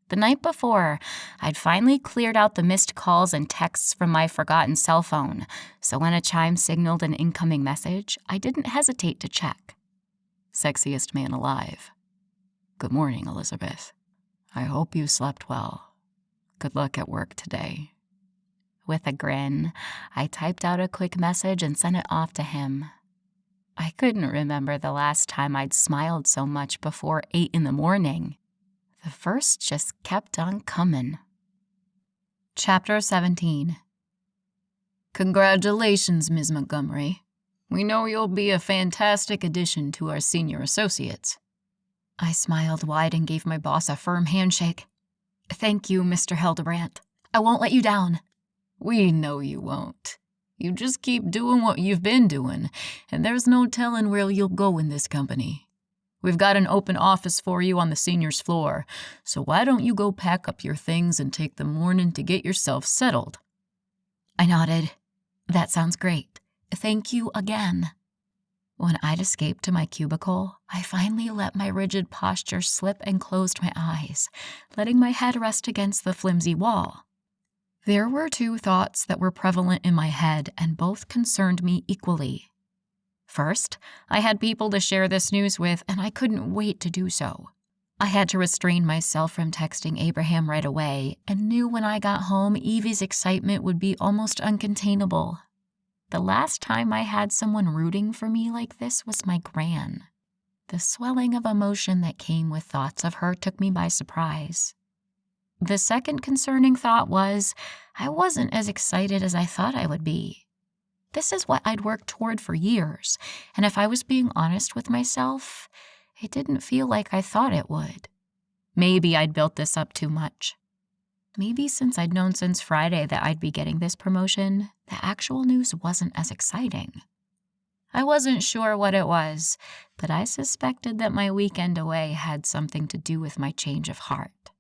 The night before, I'd finally cleared out the missed calls and texts from my forgotten cell phone, so when a chime signaled an incoming message, I didn't hesitate to check. Sexiest man alive. Good morning, Elizabeth. I hope you slept well. Good luck at work today. With a grin, I typed out a quick message and sent it off to him. I couldn't remember the last time I'd smiled so much before 8 in the morning. The first just kept on coming. Chapter 17. Congratulations, Ms. Montgomery. We know you'll be a fantastic addition to our senior associates. I smiled wide and gave my boss a firm handshake. Thank you, Mr. Hildebrandt. I won't let you down. We know you won't. You just keep doing what you've been doing, and there's no telling where you'll go in this company. We've got an open office for you on the seniors floor, so why don't you go pack up your things and take the morning to get yourself settled? I nodded. That sounds great. Thank you again. When I'd escaped to my cubicle, I finally let my rigid posture slip and closed my eyes, letting my head rest against the flimsy wall. There were 2 thoughts that were prevalent in my head, and both concerned me equally. First, I had people to share this news with, and I couldn't wait to do so. I had to restrain myself from texting Abraham right away, and knew when I got home Evie's excitement would be almost uncontainable. The last time I had someone rooting for me like this was my gran. The swelling of emotion that came with thoughts of her took me by surprise. The second concerning thought was, I wasn't as excited as I thought I would be. This is what I'd worked toward for years, and if I was being honest with myself, it didn't feel like I thought it would. Maybe I'd built this up too much. Maybe since I'd known since Friday that I'd be getting this promotion, the actual news wasn't as exciting. I wasn't sure what it was, but I suspected that my weekend away had something to do with my change of heart.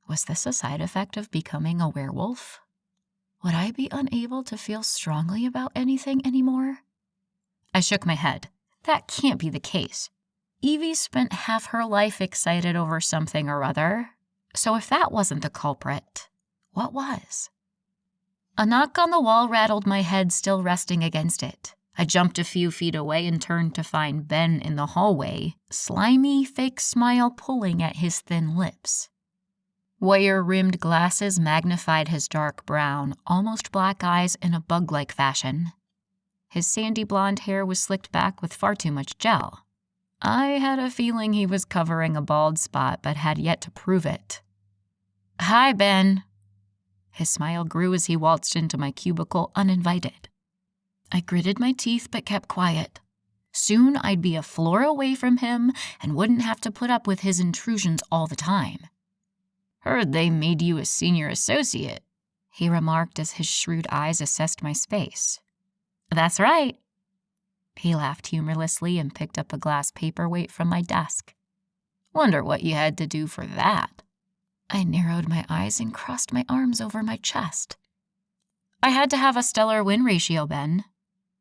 Was this a side effect of becoming a werewolf? Would I be unable to feel strongly about anything anymore? I shook my head. That can't be the case. Evie spent half her life excited over something or other. So if that wasn't the culprit, what was? A knock on the wall rattled my head, still resting against it. I jumped a few feet away and turned to find Ben in the hallway, slimy, fake smile pulling at his thin lips. Wire-rimmed glasses magnified his dark brown, almost black eyes in a bug-like fashion. His sandy blonde hair was slicked back with far too much gel. I had a feeling he was covering a bald spot, but had yet to prove it. Hi, Ben. His smile grew as he waltzed into my cubicle uninvited. I gritted my teeth but kept quiet. Soon I'd be a floor away from him and wouldn't have to put up with his intrusions all the time. Heard they made you a senior associate, he remarked as his shrewd eyes assessed my space. That's right. He laughed humorlessly and picked up a glass paperweight from my desk. Wonder what you had to do for that. I narrowed my eyes and crossed my arms over my chest. I had to have a stellar win ratio, Ben.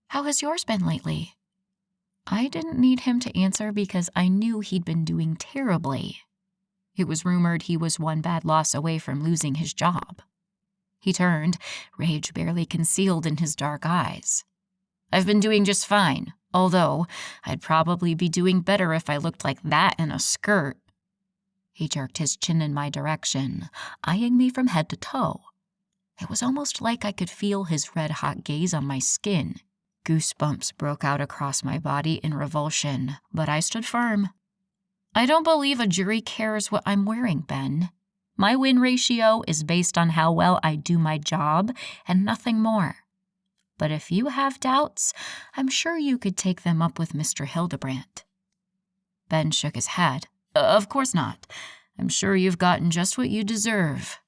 How has yours been lately? I didn't need him to answer because I knew he'd been doing terribly. It was rumored he was one bad loss away from losing his job. He turned, rage barely concealed in his dark eyes. I've been doing just fine, although I'd probably be doing better if I looked like that in a skirt. He jerked his chin in my direction, eyeing me from head to toe. It was almost like I could feel his red-hot gaze on my skin. Goosebumps broke out across my body in revulsion, but I stood firm. I don't believe a jury cares what I'm wearing, Ben. My win ratio is based on how well I do my job and nothing more. But if you have doubts, I'm sure you could take them up with Mr. Hildebrandt. Ben shook his head. Of course not. I'm sure you've gotten just what you deserve.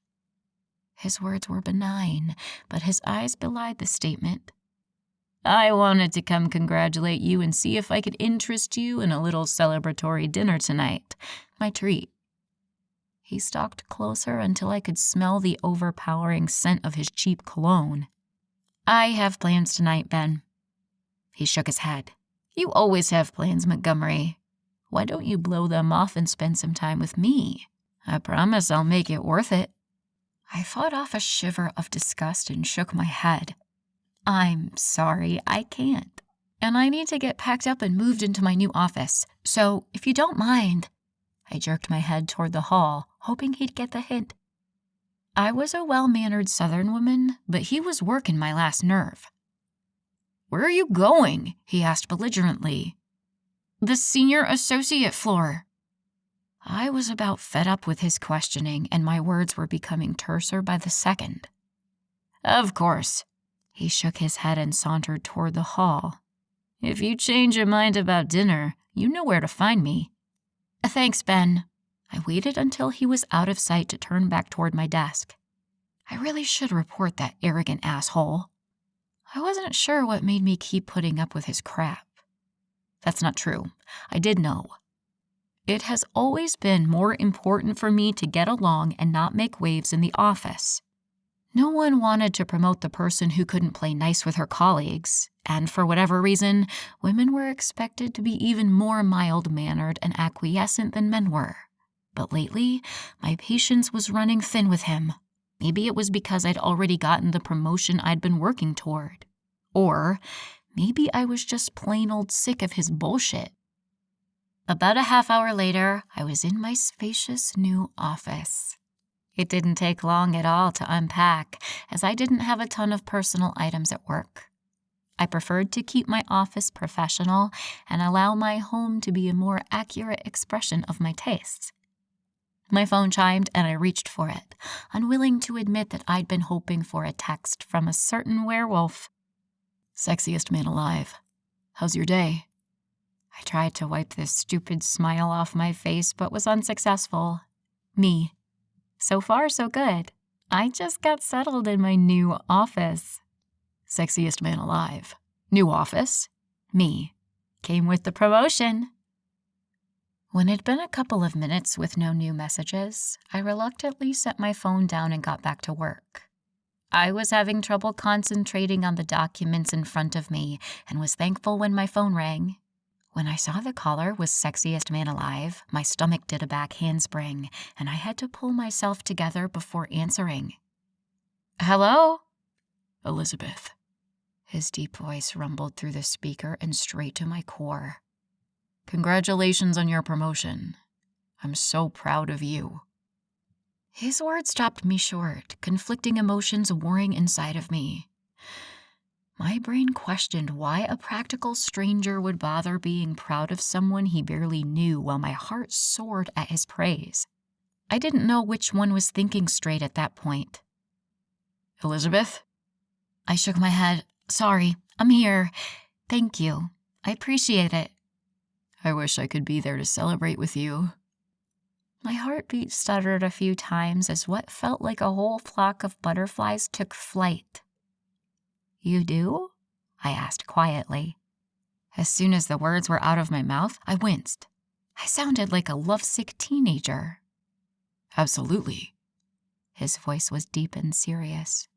His words were benign, but his eyes belied the statement. I wanted to come congratulate you and see if I could interest you in a little celebratory dinner tonight. My treat. He stalked closer until I could smell the overpowering scent of his cheap cologne. I have plans tonight, Ben. He shook his head. You always have plans, Montgomery. Why don't you blow them off and spend some time with me? I promise I'll make it worth it. I fought off a shiver of disgust and shook my head. I'm sorry, I can't. And I need to get packed up and moved into my new office. So, if you don't mind. I jerked my head toward the hall, hoping he'd get the hint. I was a well-mannered Southern woman, but he was working my last nerve. Where are you going? He asked belligerently. The senior associate floor. I was about fed up with his questioning, and my words were becoming terser by the second. Of course. He shook his head and sauntered toward the hall. If you change your mind about dinner, you know where to find me. Thanks, Ben. I waited until he was out of sight to turn back toward my desk. I really should report that arrogant asshole. I wasn't sure what made me keep putting up with his crap. That's not true. I did know. It has always been more important for me to get along and not make waves in the office. No one wanted to promote the person who couldn't play nice with her colleagues, and for whatever reason, women were expected to be even more mild-mannered and acquiescent than men were. But lately, my patience was running thin with him. Maybe it was because I'd already gotten the promotion I'd been working toward. Or maybe I was just plain old sick of his bullshit. About a half hour later, I was in my spacious new office. It didn't take long at all to unpack, as I didn't have a ton of personal items at work. I preferred to keep my office professional and allow my home to be a more accurate expression of my tastes. My phone chimed and I reached for it, unwilling to admit that I'd been hoping for a text from a certain werewolf. Sexiest man alive. How's your day? I tried to wipe this stupid smile off my face, but was unsuccessful. Me. So far, so good. I just got settled in my new office. Sexiest man alive. New office? Me. Came with the promotion. When it'd been a couple of minutes with no new messages, I reluctantly set my phone down and got back to work. I was having trouble concentrating on the documents in front of me and was thankful when my phone rang. When I saw the caller was Sexiest Man Alive, my stomach did a back handspring, and I had to pull myself together before answering. Hello? Elizabeth. His deep voice rumbled through the speaker and straight to my core. Congratulations on your promotion. I'm so proud of you. His words stopped me short, conflicting emotions warring inside of me. My brain questioned why a practical stranger would bother being proud of someone he barely knew while my heart soared at his praise. I didn't know which one was thinking straight at that point. Elizabeth? I shook my head. Sorry, I'm here. Thank you. I appreciate it. I wish I could be there to celebrate with you. My heartbeat stuttered a few times as what felt like a whole flock of butterflies took flight. You do? I asked quietly. As soon as the words were out of my mouth, I winced. I sounded like a lovesick teenager. Absolutely. His voice was deep and serious.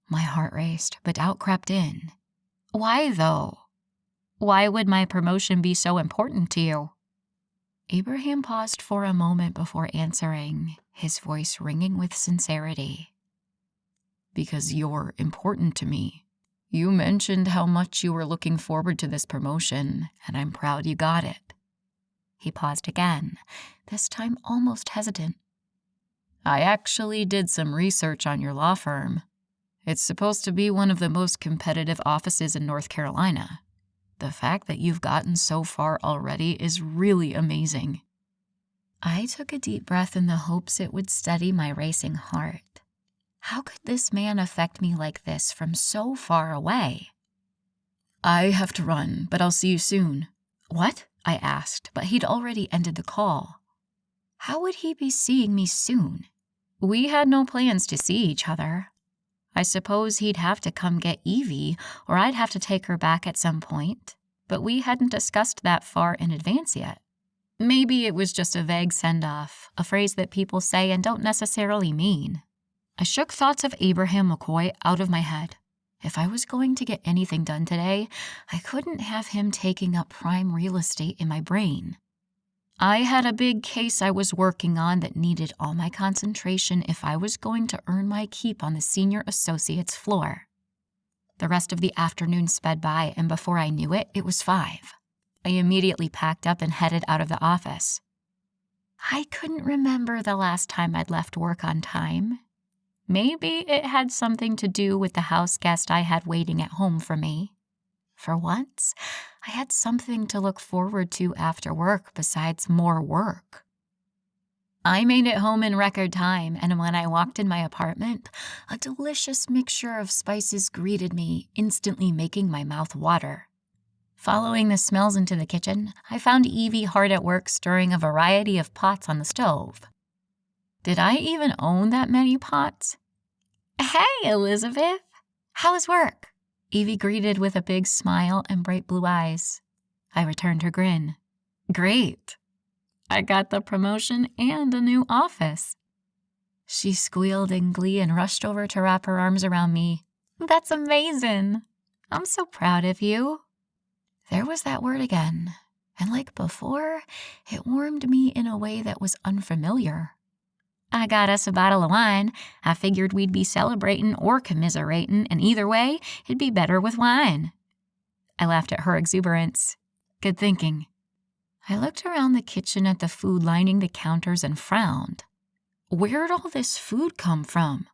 My heart raced, but doubt crept in. Why, though? Why would my promotion be so important to you? Abraham paused for a moment before answering, his voice ringing with sincerity. Because you're important to me. You mentioned how much you were looking forward to this promotion, and I'm proud you got it. He paused again, this time almost hesitant. I actually did some research on your law firm. It's supposed to be one of the most competitive offices in North Carolina. The fact that you've gotten so far already is really amazing. I took a deep breath in the hopes it would steady my racing heart. How could this man affect me like this from so far away? I have to run, but I'll see you soon. What? I asked, but he'd already ended the call. How would he be seeing me soon? We had no plans to see each other. I suppose he'd have to come get Evie, or I'd have to take her back at some point, but we hadn't discussed that far in advance yet. Maybe it was just a vague send-off, a phrase that people say and don't necessarily mean. I shook thoughts of Abraham McCoy out of my head. If I was going to get anything done today, I couldn't have him taking up prime real estate in my brain. I had a big case I was working on that needed all my concentration if I was going to earn my keep on the senior associate's floor. The rest of the afternoon sped by, and before I knew it, it was 5. I immediately packed up and headed out of the office. I couldn't remember the last time I'd left work on time. Maybe it had something to do with the house guest I had waiting at home for me. For once, I had something to look forward to after work besides more work. I made it home in record time, and when I walked in my apartment, a delicious mixture of spices greeted me, instantly making my mouth water. Following the smells into the kitchen, I found Evie hard at work stirring a variety of pots on the stove. Did I even own that many pots? "Hey, Elizabeth! How was work?" Evie greeted with a big smile and bright blue eyes. I returned her grin. "Great. I got the promotion and a new office." She squealed in glee and rushed over to wrap her arms around me. "That's amazing. I'm so proud of you." There was that word again, and like before, it warmed me in a way that was unfamiliar. "I got us a bottle of wine. I figured we'd be celebrating or commiserating, and either way, it'd be better with wine." I laughed at her exuberance. Good thinking. I looked around the kitchen at the food lining the counters and frowned. Where'd all this food come from?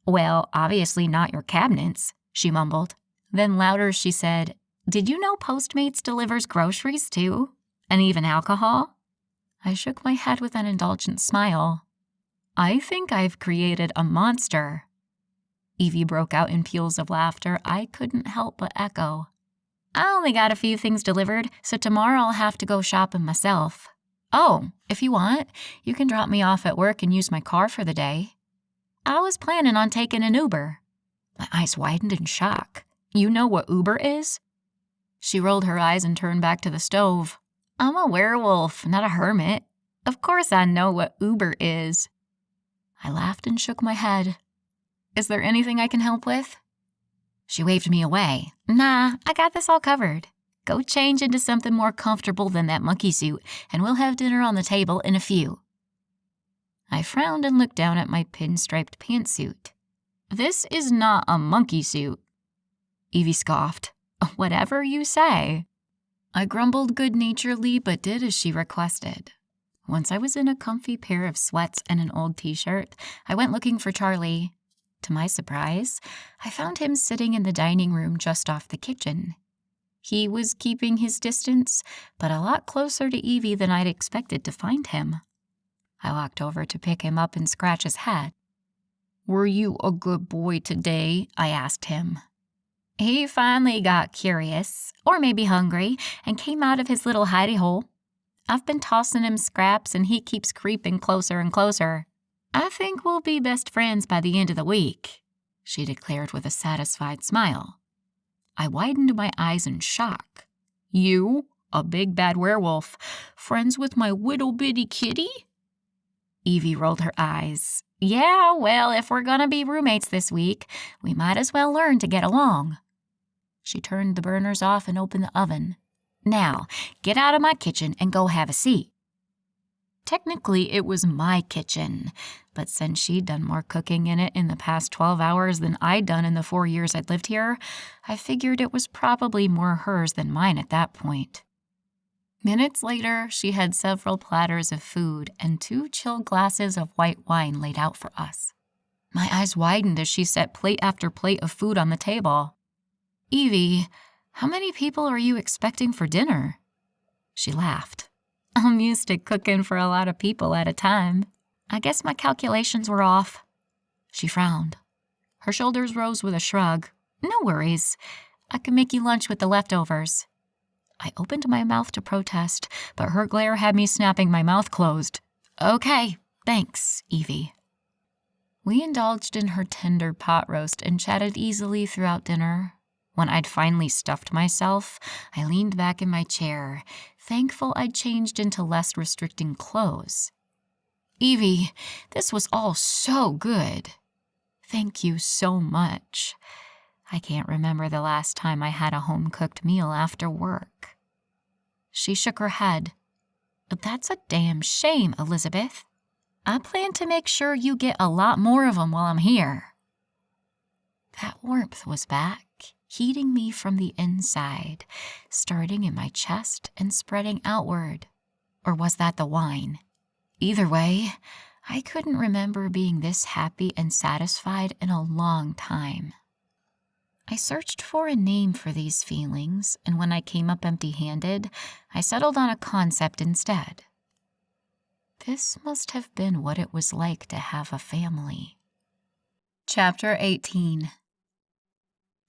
"Well, obviously not your cabinets," she mumbled. Then louder she said, "Did you know Postmates delivers groceries too? And even alcohol?" I shook my head with an indulgent smile. "I think I've created a monster." Evie broke out in peals of laughter I couldn't help but echo. "I only got a few things delivered, so tomorrow I'll have to go shopping myself. Oh, if you want, you can drop me off at work and use my car for the day." I was planning on taking an Uber. My eyes widened in shock. "You know what Uber is?" She rolled her eyes and turned back to the stove. "I'm a werewolf, not a hermit. Of course I know what Uber is." I laughed and shook my head. "Is there anything I can help with?" She waved me away. "Nah, I got this all covered. Go change into something more comfortable than that monkey suit, and we'll have dinner on the table in a few." I frowned and looked down at my pinstriped pantsuit. "This is not a monkey suit." Evie scoffed. "Whatever you say." I grumbled good-naturedly but did as she requested. Once I was in a comfy pair of sweats and an old t-shirt, I went looking for Charlie. To my surprise, I found him sitting in the dining room just off the kitchen. He was keeping his distance, but a lot closer to Evie than I'd expected to find him. I walked over to pick him up and scratch his head. "Were you a good boy today?" I asked him. He finally got curious, or maybe hungry, and came out of his little hidey hole. I've been tossing him scraps, and he keeps creeping closer and closer. "I think we'll be best friends by the end of the week," she declared with a satisfied smile. I widened my eyes in shock. "You, a big bad werewolf, friends with my whittle-bitty kitty?" Evie rolled her eyes. "Yeah, well, if we're gonna be roommates this week, we might as well learn to get along." She turned the burners off and opened the oven. "Now, get out of my kitchen and go have a seat." Technically, it was my kitchen, but since she'd done more cooking in it in the past 12 hours than I'd done in the 4 years I'd lived here, I figured it was probably more hers than mine at that point. Minutes later, she had several platters of food and 2 chilled glasses of white wine laid out for us. My eyes widened as she set plate after plate of food on the table. "Evie, how many people are you expecting for dinner?" She laughed. "I'm used to cooking for a lot of people at a time. I guess my calculations were off." She frowned. Her shoulders rose with a shrug. "No worries. I can make you lunch with the leftovers." I opened my mouth to protest, but her glare had me snapping my mouth closed. "Okay, thanks, Evie." We indulged in her tender pot roast and chatted easily throughout dinner. When I'd finally stuffed myself, I leaned back in my chair, thankful I'd changed into less restricting clothes. "Evie, this was all so good. Thank you so much. I can't remember the last time I had a home-cooked meal after work." She shook her head. That's a damn shame, Elizabeth. I plan to make sure you get a lot more of them while I'm here. That warmth was back, heating me from the inside, starting in my chest and spreading outward. Or was that the wine? Either way, I couldn't remember being this happy and satisfied in a long time. I searched for a name for these feelings, and when I came up empty-handed, I settled on a concept instead. This must have been what it was like to have a family. Chapter 18.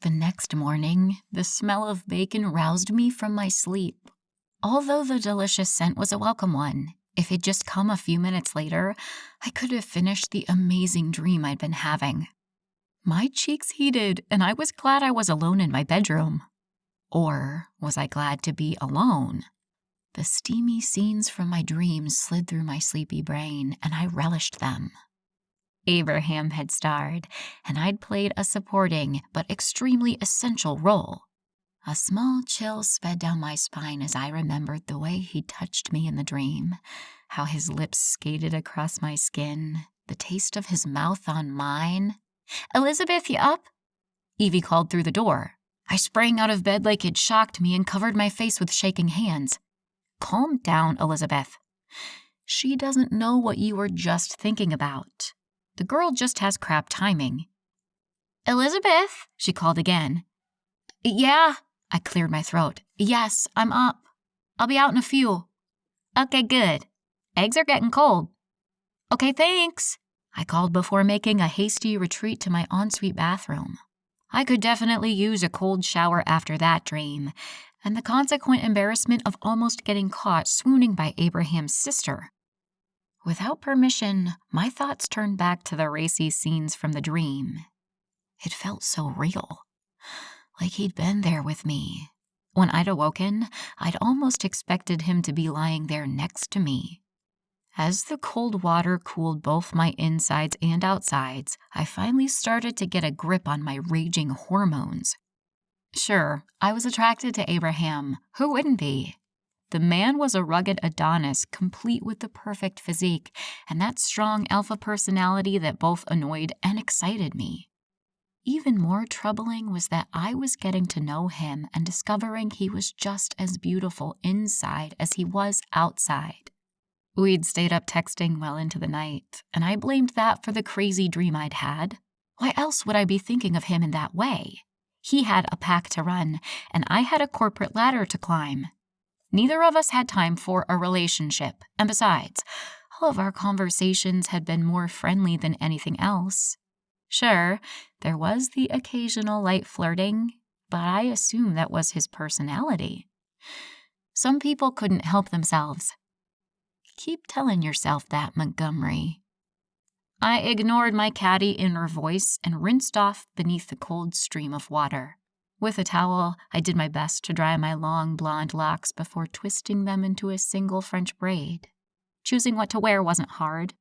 The next morning, the smell of bacon roused me from my sleep. Although the delicious scent was a welcome one, if it'd just come a few minutes later, I could have finished the amazing dream I'd been having. My cheeks heated, and I was glad I was alone in my bedroom. Or was I glad to be alone? The steamy scenes from my dreams slid through my sleepy brain, and I relished them. Abraham had starred, and I'd played a supporting but extremely essential role. A small chill sped down my spine as I remembered the way he touched me in the dream, how his lips skated across my skin, the taste of his mouth on mine. "Elizabeth, you up?" Evie called through the door. I sprang out of bed like it shocked me and covered my face with shaking hands. "Calm down, Elizabeth. She doesn't know what you were just thinking about. The girl just has crap timing." "Elizabeth," she called again. "Yeah," I cleared my throat. "Yes, I'm up. I'll be out in a few." "Okay, good. Eggs are getting cold." "Okay, thanks," I called before making a hasty retreat to my ensuite bathroom. I could definitely use a cold shower after that dream, and the consequent embarrassment of almost getting caught swooning by Abraham's sister. Without permission, my thoughts turned back to the racy scenes from the dream. It felt so real, like he'd been there with me. When I'd awoken, I'd almost expected him to be lying there next to me. As the cold water cooled both my insides and outsides, I finally started to get a grip on my raging hormones. Sure, I was attracted to Abraham. Who wouldn't be? The man was a rugged Adonis, complete with the perfect physique, and that strong alpha personality that both annoyed and excited me. Even more troubling was that I was getting to know him and discovering he was just as beautiful inside as he was outside. We'd stayed up texting well into the night, and I blamed that for the crazy dream I'd had. Why else would I be thinking of him in that way? He had a pack to run, and I had a corporate ladder to climb. Neither of us had time for a relationship, and besides, all of our conversations had been more friendly than anything else. Sure, there was the occasional light flirting, but I assumed that was his personality. Some people couldn't help themselves. Keep telling yourself that, Montgomery. I ignored my catty inner voice and rinsed off beneath the cold stream of water. With a towel, I did my best to dry my long blonde locks before twisting them into a single French braid. Choosing what to wear wasn't hard.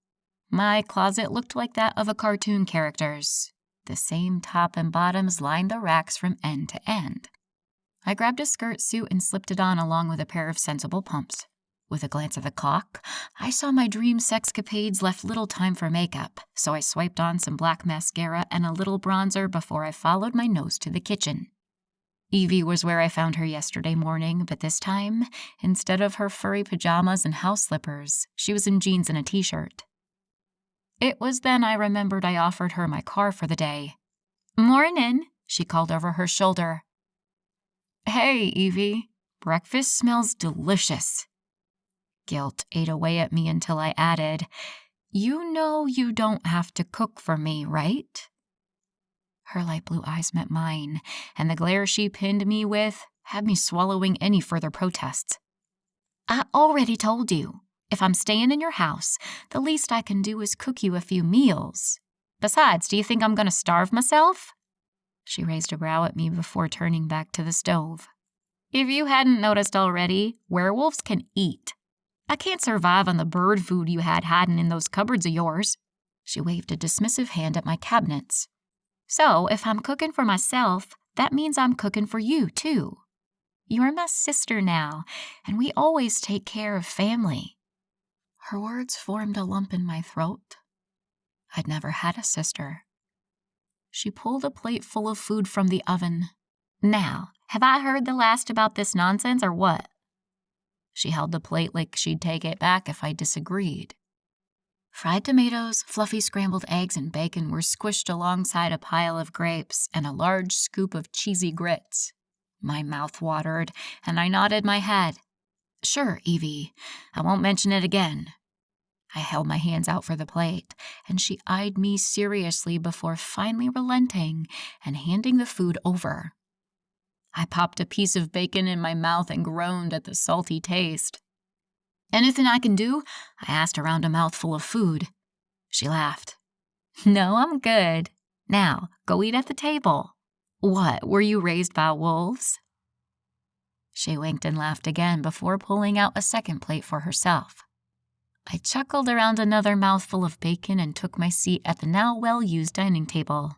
My closet looked like that of a cartoon character's. The same top and bottoms lined the racks from end to end. I grabbed a skirt suit and slipped it on along with a pair of sensible pumps. With a glance at the clock, I saw my dream sexcapades left little time for makeup, so I swiped on some black mascara and a little bronzer before I followed my nose to the kitchen. Evie was where I found her yesterday morning, but this time, instead of her furry pajamas and house slippers, she was in jeans and a t-shirt. It was then I remembered I offered her my car for the day. "Mornin'," she called over her shoulder. "Hey, Evie, breakfast smells delicious." Guilt ate away at me until I added, "You know you don't have to cook for me, right?" Her light blue eyes met mine, and the glare she pinned me with had me swallowing any further protests. "I already told you. If I'm staying in your house, the least I can do is cook you a few meals. Besides, do you think I'm going to starve myself?" She raised a brow at me before turning back to the stove. "If you hadn't noticed already, werewolves can eat. I can't survive on the bird food you had hiding in those cupboards of yours." She waved a dismissive hand at my cabinets. "So, if I'm cooking for myself, that means I'm cooking for you, too." You're my sister now, and we always take care of family." Her words formed a lump in my throat. I'd never had a sister. She pulled a plate full of food from the oven. "Now, have I heard the last about this nonsense or what?" She held the plate like she'd take it back if I disagreed. Fried tomatoes, fluffy scrambled eggs, and bacon were squished alongside a pile of grapes and a large scoop of cheesy grits. My mouth watered, and I nodded my head. "Sure, Evie, I won't mention it again." I held my hands out for the plate, and she eyed me seriously before finally relenting and handing the food over. I popped a piece of bacon in my mouth and groaned at the salty taste. "Anything I can do?" I asked around a mouthful of food. She laughed. "No, I'm good. Now, go eat at the table. What, were you raised by wolves?" She winked and laughed again before pulling out a second plate for herself. I chuckled around another mouthful of bacon and took my seat at the now well-used dining table.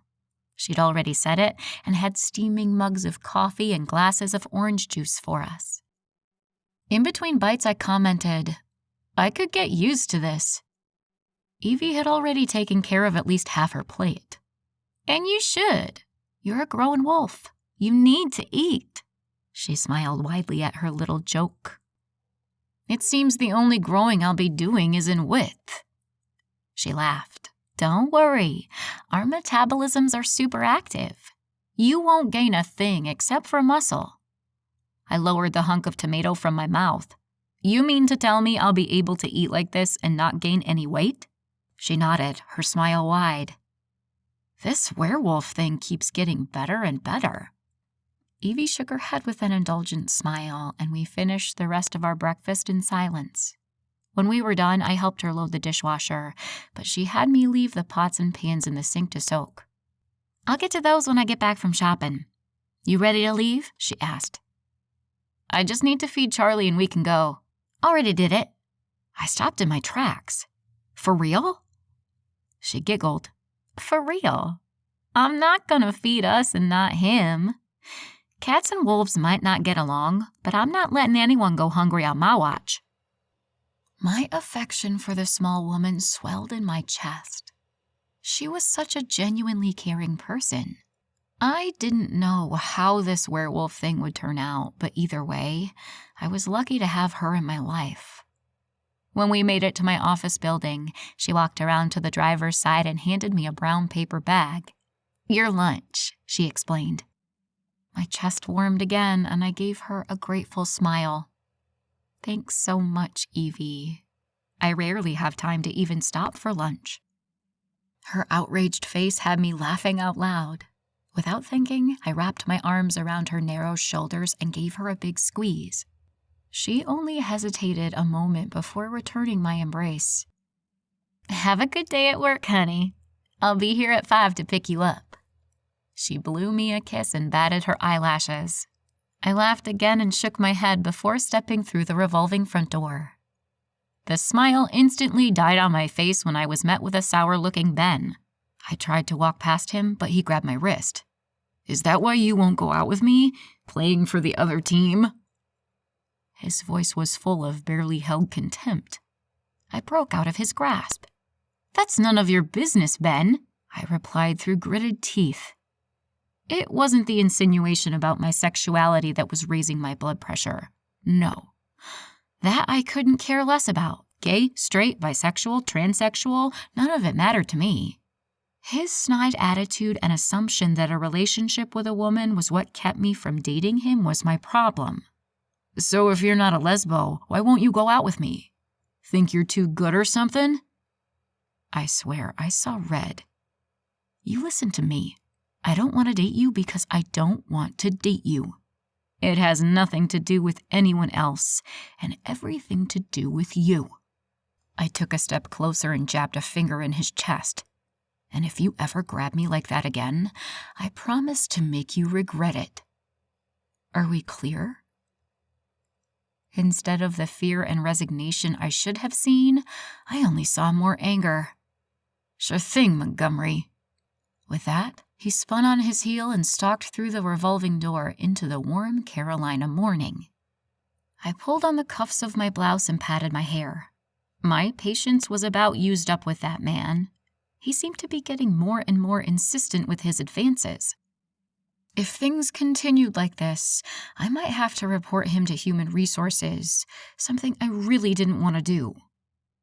She'd already set it and had steaming mugs of coffee and glasses of orange juice for us. In between bites, I commented, "I could get used to this." Evie had already taken care of at least half her plate. "And you should. You're a growing wolf. You need to eat." She smiled widely at her little joke. "It seems the only growing I'll be doing is in width." She laughed. "Don't worry. Our metabolisms are super active. You won't gain a thing except for muscle." I lowered the hunk of tomato from my mouth. "You mean to tell me I'll be able to eat like this and not gain any weight?" She nodded, her smile wide. "This werewolf thing keeps getting better and better." Evie shook her head with an indulgent smile, and we finished the rest of our breakfast in silence. When we were done, I helped her load the dishwasher, but she had me leave the pots and pans in the sink to soak. "I'll get to those when I get back from shopping." "You ready to leave?" she asked. "I just need to feed Charlie and we can go." "Already did it." I stopped in my tracks. "For real?" She giggled. "For real. I'm not gonna feed us and not him. Cats and wolves might not get along, but I'm not letting anyone go hungry on my watch." My affection for the small woman swelled in my chest. She was such a genuinely caring person. I didn't know how this werewolf thing would turn out, but either way, I was lucky to have her in my life. When we made it to my office building, she walked around to the driver's side and handed me a brown paper bag. "Your lunch," she explained. My chest warmed again, and I gave her a grateful smile. "Thanks so much, Evie. I rarely have time to even stop for lunch." Her outraged face had me laughing out loud. Without thinking, I wrapped my arms around her narrow shoulders and gave her a big squeeze. She only hesitated a moment before returning my embrace. "Have a good day at work, honey. I'll be here at 5 to pick you up." She blew me a kiss and batted her eyelashes. I laughed again and shook my head before stepping through the revolving front door. The smile instantly died on my face when I was met with a sour-looking Ben. I tried to walk past him, but he grabbed my wrist. "Is that why you won't go out with me? Playing for the other team?" His voice was full of barely held contempt. I broke out of his grasp. "That's none of your business, Ben," I replied through gritted teeth. It wasn't the insinuation about my sexuality that was raising my blood pressure. No. That I couldn't care less about. Gay, straight, bisexual, transsexual, none of it mattered to me. His snide attitude and assumption that a relationship with a woman was what kept me from dating him was my problem. "So if you're not a lesbo, why won't you go out with me? Think you're too good or something?" I swear I saw red. "You listen to me. I don't want to date you because I don't want to date you. It has nothing to do with anyone else and everything to do with you." I took a step closer and jabbed a finger in his chest. "And if you ever grab me like that again, I promise to make you regret it. Are we clear?" Instead of the fear and resignation I should have seen, I only saw more anger. "Sure thing, Montgomery." With that, He spun on his heel and stalked through the revolving door into the warm Carolina morning. I pulled on the cuffs of my blouse and patted my hair. My patience was about used up with that man. He seemed to be getting more and more insistent with his advances. If things continued like this, I might have to report him to Human Resources, something I really didn't want to do.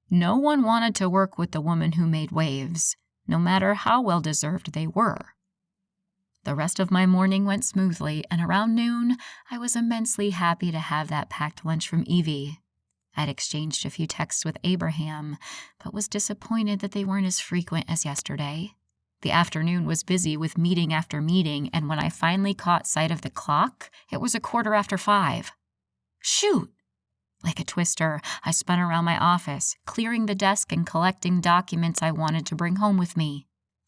No one wanted to work with the woman who made waves, no matter how well-deserved they were. The rest of my morning went smoothly, and around noon, I was immensely happy to have that packed lunch from Evie. I'd exchanged a few texts with Abraham, but was disappointed that they weren't as frequent as yesterday. The afternoon was busy with meeting after meeting, and when I finally caught sight of the clock, it was 5:15. Shoot! Like a twister, I spun around my office, clearing the desk and collecting documents I wanted to bring home with me.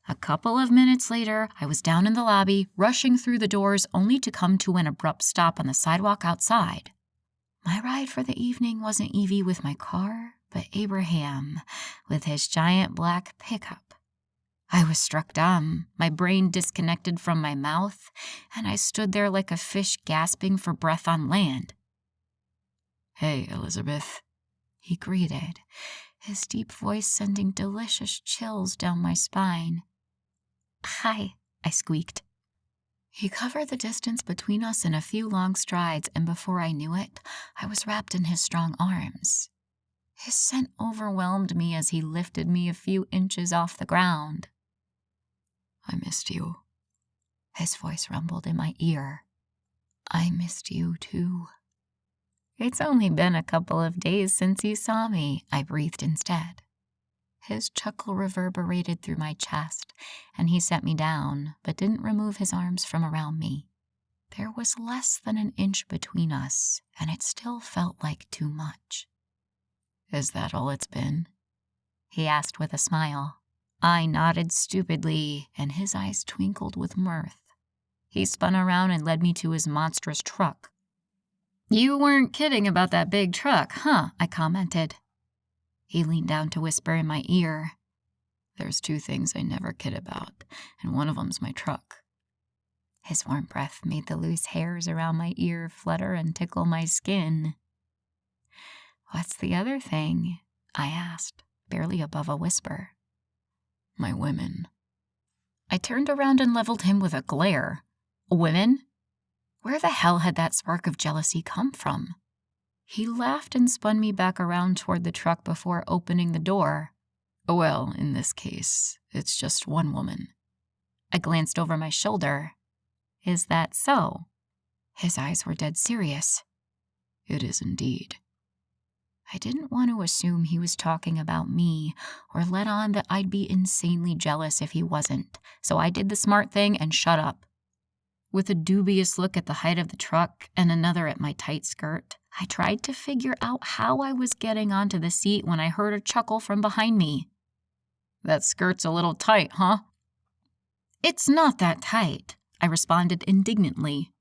A couple of minutes later, I was down in the lobby, rushing through the doors only to come to an abrupt stop on the sidewalk outside. My ride for the evening wasn't Evie with my car, but Abraham with his giant black pickup. I was struck dumb, my brain disconnected from my mouth, and I stood there like a fish gasping for breath on land. "Hey, Elizabeth," he greeted, his deep voice sending delicious chills down my spine. "Hi," I squeaked. He covered the distance between us in a few long strides, and before I knew it, I was wrapped in his strong arms. His scent overwhelmed me as he lifted me a few inches off the ground. "I missed you," his voice rumbled in my ear. "I missed you too." "It's only been a couple of days since you saw me," I breathed instead. His chuckle reverberated through my chest, and he set me down, but didn't remove his arms from around me. There was less than an inch between us, and it still felt like too much. "Is that all it's been?" he asked with a smile. I nodded stupidly, and his eyes twinkled with mirth. He spun around and led me to his monstrous truck. "You weren't kidding about that big truck, huh?" I commented. He leaned down to whisper in my ear. "There's two things I never kid about, and one of them's my truck." His warm breath made the loose hairs around my ear flutter and tickle my skin. "What's the other thing?" I asked, barely above a whisper. "My women." I turned around and leveled him with a glare. "Women? Where the hell had that spark of jealousy come from?" He laughed and spun me back around toward the truck before opening the door. "Well, in this case, it's just one woman." I glanced over my shoulder. "Is that so?" His eyes were dead serious. "It is indeed." I didn't want to assume he was talking about me or let on that I'd be insanely jealous if he wasn't, so I did the smart thing and shut up. With a dubious look at the height of the truck and another at my tight skirt, I tried to figure out how I was getting onto the seat when I heard a chuckle from behind me. "That skirt's a little tight, huh?" "It's not that tight," I responded indignantly.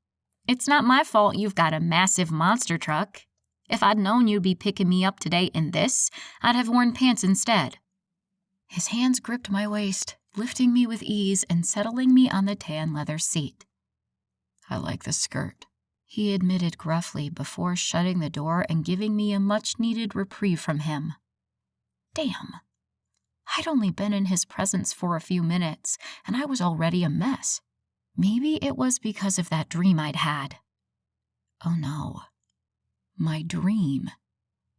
"It's not my fault you've got a massive monster truck. If I'd known you'd be picking me up today in this, I'd have worn pants instead." His hands gripped my waist, lifting me with ease and settling me on the tan leather seat. "I like the skirt," he admitted gruffly before shutting the door and giving me a much-needed reprieve from him. Damn. I'd only been in his presence for a few minutes, and I was already a mess. Maybe it was because of that dream I'd had. Oh no. My dream.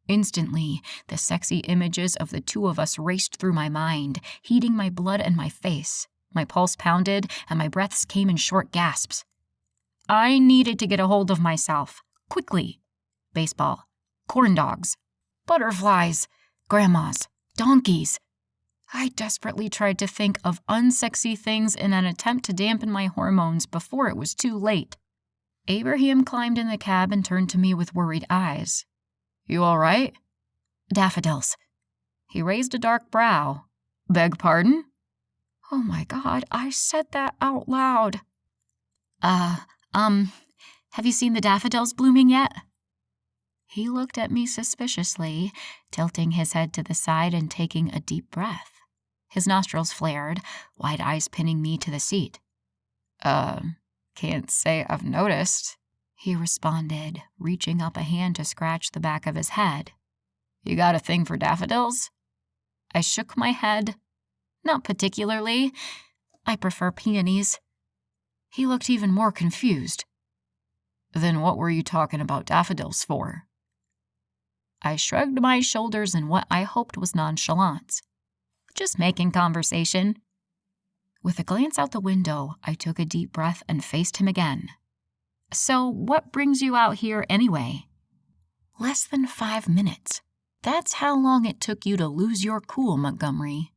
Instantly, the sexy images of the two of us raced through my mind, heating my blood and my face. My pulse pounded, and my breaths came in short gasps. I needed to get a hold of myself. Quickly. Baseball. Corn dogs. Butterflies. Grandmas. Donkeys. I desperately tried to think of unsexy things in an attempt to dampen my hormones before it was too late. Abraham climbed in the cab and turned to me with worried eyes. "You all right?" "Daffodils." He raised a dark brow. "Beg pardon?" Oh my God, I said that out loud. Have you seen the daffodils blooming yet?" He looked at me suspiciously, tilting his head to the side and taking a deep breath. His nostrils flared, wide eyes pinning me to the seat. Can't say I've noticed," he responded, reaching up a hand to scratch the back of his head. "You got a thing for daffodils?" I shook my head. "Not particularly. I prefer peonies." He looked even more confused. "Then what were you talking about daffodils for?" I shrugged my shoulders in what I hoped was nonchalance. "Just making conversation." With a glance out the window, I took a deep breath and faced him again. "So what brings you out here anyway?" "Less than 5 minutes. That's how long it took you to lose your cool, Montgomery."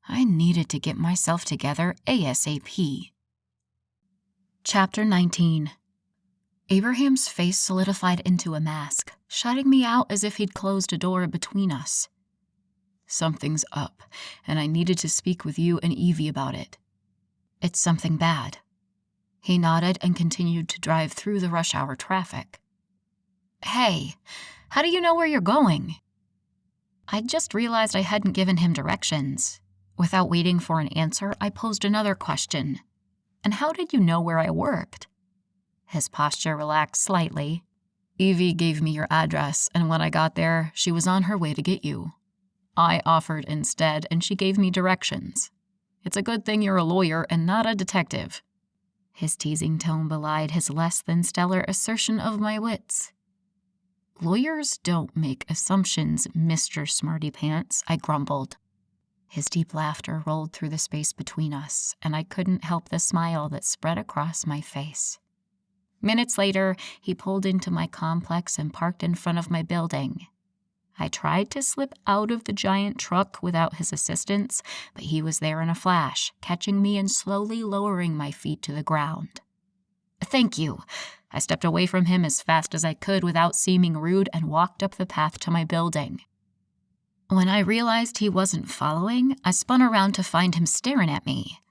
I needed to get myself together ASAP. Chapter 19. Abraham's face solidified into a mask, shutting me out as if he'd closed a door between us. "Something's up, and I needed to speak with you and Evie about it." "It's something bad." He nodded and continued to drive through the rush hour traffic. "Hey, how do you know where you're going?" I just realized I hadn't given him directions. Without waiting for an answer, I posed another question. "And how did you know where I worked?" His posture relaxed slightly. "Evie gave me your address, and when I got there, she was on her way to get you. I offered instead, and she gave me directions. It's a good thing you're a lawyer and not a detective." His teasing tone belied his less than stellar assertion of my wits. "Lawyers don't make assumptions, Mr. Smarty Pants," I grumbled. His deep laughter rolled through the space between us, and I couldn't help the smile that spread across my face. Minutes later, he pulled into my complex and parked in front of my building. I tried to slip out of the giant truck without his assistance, but he was there in a flash, catching me and slowly lowering my feet to the ground. "Thank you." I stepped away from him as fast as I could without seeming rude and walked up the path to my building. When I realized he wasn't following, I spun around to find him staring at me.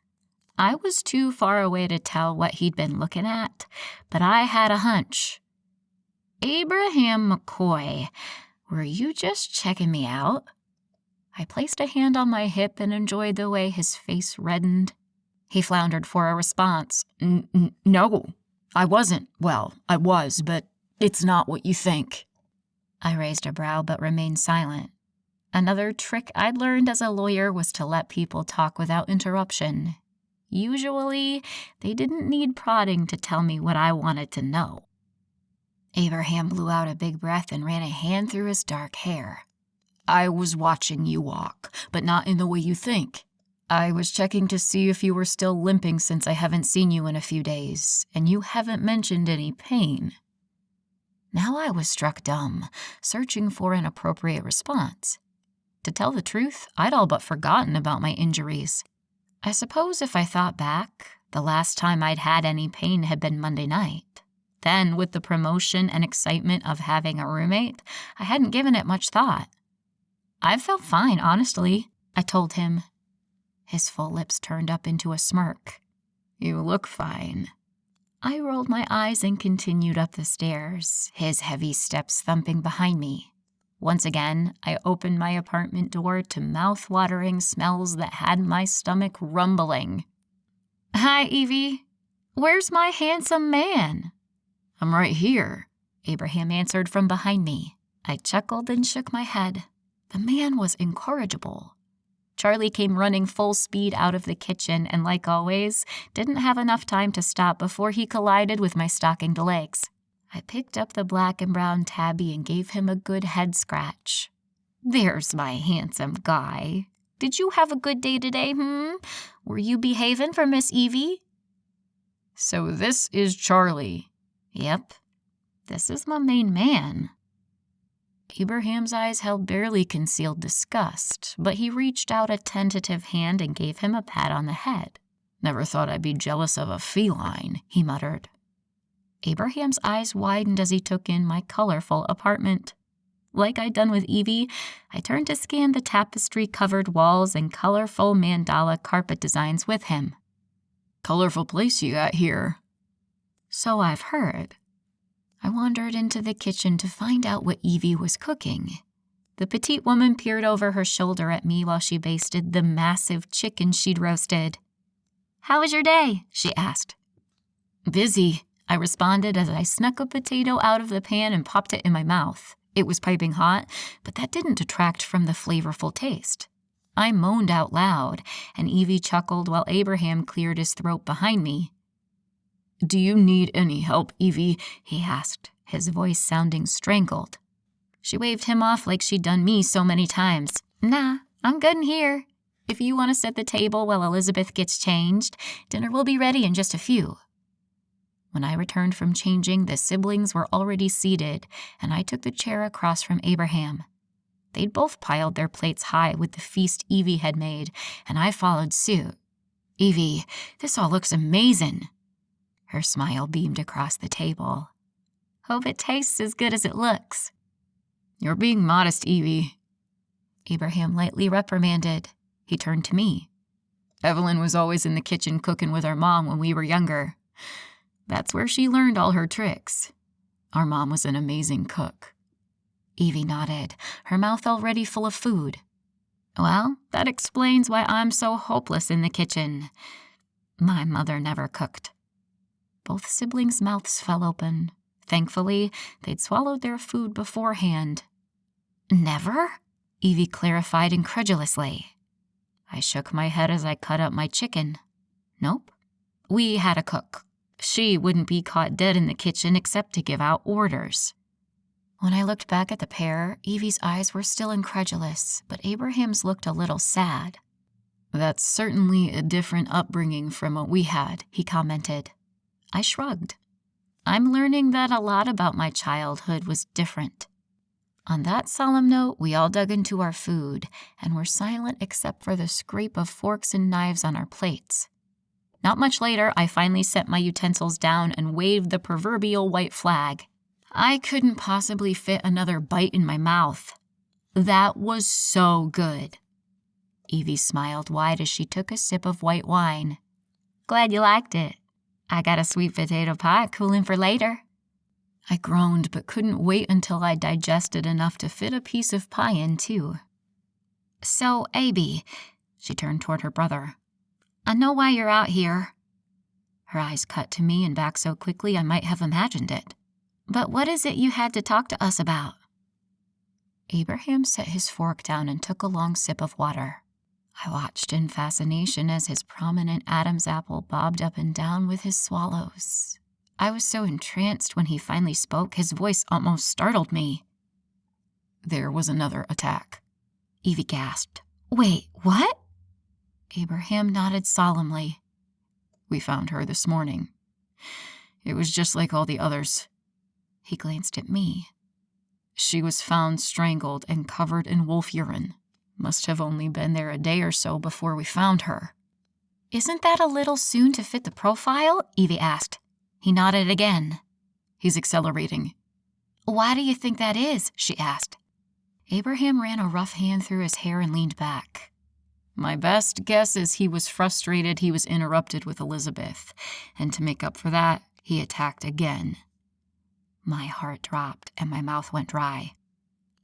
I was too far away to tell what he'd been looking at, but I had a hunch. "Abraham McCoy, were you just checking me out?" I placed a hand on my hip and enjoyed the way his face reddened. He floundered for a response. No, I wasn't. Well, I was, but it's not what you think." I raised a brow but remained silent. Another trick I'd learned as a lawyer was to let people talk without interruption. Usually, they didn't need prodding to tell me what I wanted to know. Abraham blew out a big breath and ran a hand through his dark hair. "I was watching you walk, but not in the way you think. I was checking to see if you were still limping since I haven't seen you in a few days, and you haven't mentioned any pain." Now I was struck dumb, searching for an appropriate response. To tell the truth, I'd all but forgotten about my injuries. I suppose if I thought back, the last time I'd had any pain had been Monday night. Then, with the promotion and excitement of having a roommate, I hadn't given it much thought. "I felt fine, honestly," I told him. His full lips turned up into a smirk. "You look fine." I rolled my eyes and continued up the stairs, his heavy steps thumping behind me. Once again, I opened my apartment door to mouth-watering smells that had my stomach rumbling. "Hi, Evie. Where's my handsome man?" "I'm right here," Abraham answered from behind me. I chuckled and shook my head. The man was incorrigible. Charlie came running full speed out of the kitchen and, like always, didn't have enough time to stop before he collided with my stockinged legs. I picked up the black and brown tabby and gave him a good head scratch. "There's my handsome guy. Did you have a good day today, Were you behaving for Miss Evie?" "So this is Charlie." "Yep. This is my main man." Abraham's eyes held barely concealed disgust, but he reached out a tentative hand and gave him a pat on the head. "Never thought I'd be jealous of a feline," he muttered. Abraham's eyes widened as he took in my colorful apartment. Like I'd done with Evie, I turned to scan the tapestry-covered walls and colorful mandala carpet designs with him. "Colorful place you got here." "So I've heard." I wandered into the kitchen to find out what Evie was cooking. The petite woman peered over her shoulder at me while she basted the massive chicken she'd roasted. "How was your day?" she asked. "Busy," I responded as I snuck a potato out of the pan and popped it in my mouth. It was piping hot, but that didn't detract from the flavorful taste. I moaned out loud, and Evie chuckled while Abraham cleared his throat behind me. "Do you need any help, Evie?" he asked, his voice sounding strangled. She waved him off like she'd done me so many times. "Nah, I'm good in here. If you want to set the table while Elizabeth gets changed, dinner will be ready in just a few." When I returned from changing, the siblings were already seated, and I took the chair across from Abraham. They'd both piled their plates high with the feast Evie had made, and I followed suit. "Evie, this all looks amazing." Her smile beamed across the table. "Hope it tastes as good as it looks." "You're being modest, Evie," Abraham lightly reprimanded. He turned to me. "Evelyn was always in the kitchen cooking with our mom when we were younger. That's where she learned all her tricks. Our mom was an amazing cook." Evie nodded, her mouth already full of food. "Well, that explains why I'm so hopeless in the kitchen. My mother never cooked." Both siblings' mouths fell open. Thankfully, they'd swallowed their food beforehand. "Never?" Evie clarified incredulously. I shook my head as I cut up my chicken. "Nope. We had a cook. She wouldn't be caught dead in the kitchen except to give out orders." When I looked back at the pair, Evie's eyes were still incredulous, but Abraham's looked a little sad. "That's certainly a different upbringing from what we had," he commented. I shrugged. I'm learning that a lot about my childhood was different. On that solemn note, we all dug into our food and were silent except for the scrape of forks and knives on our plates. Not much later, I finally set my utensils down and waved the proverbial white flag. I couldn't possibly fit another bite in my mouth. That was so good. Evie smiled wide as she took a sip of white wine. "Glad you liked it. I got a sweet potato pie cooling for later." I groaned but couldn't wait until I digested enough to fit a piece of pie in, too. "So, Abby," she turned toward her brother, "I know why you're out here." Her eyes cut to me and back so quickly I might have imagined it. "But what is it you had to talk to us about?" Abraham set his fork down and took a long sip of water. I watched in fascination as his prominent Adam's apple bobbed up and down with his swallows. I was so entranced when he finally spoke, his voice almost startled me. "There was another attack," Evie gasped. "Wait, what?" Abraham nodded solemnly. "We found her this morning. It was just like all the others." He glanced at me. "She was found strangled and covered in wolf urine. Must have only been there a day or so before we found her." "Isn't that a little soon to fit the profile?" Evie asked. He nodded again. "He's accelerating." "Why do you think that is?" she asked. Abraham ran a rough hand through his hair and leaned back. "My best guess is he was frustrated he was interrupted with Elizabeth, and to make up for that, he attacked again." My heart dropped and my mouth went dry.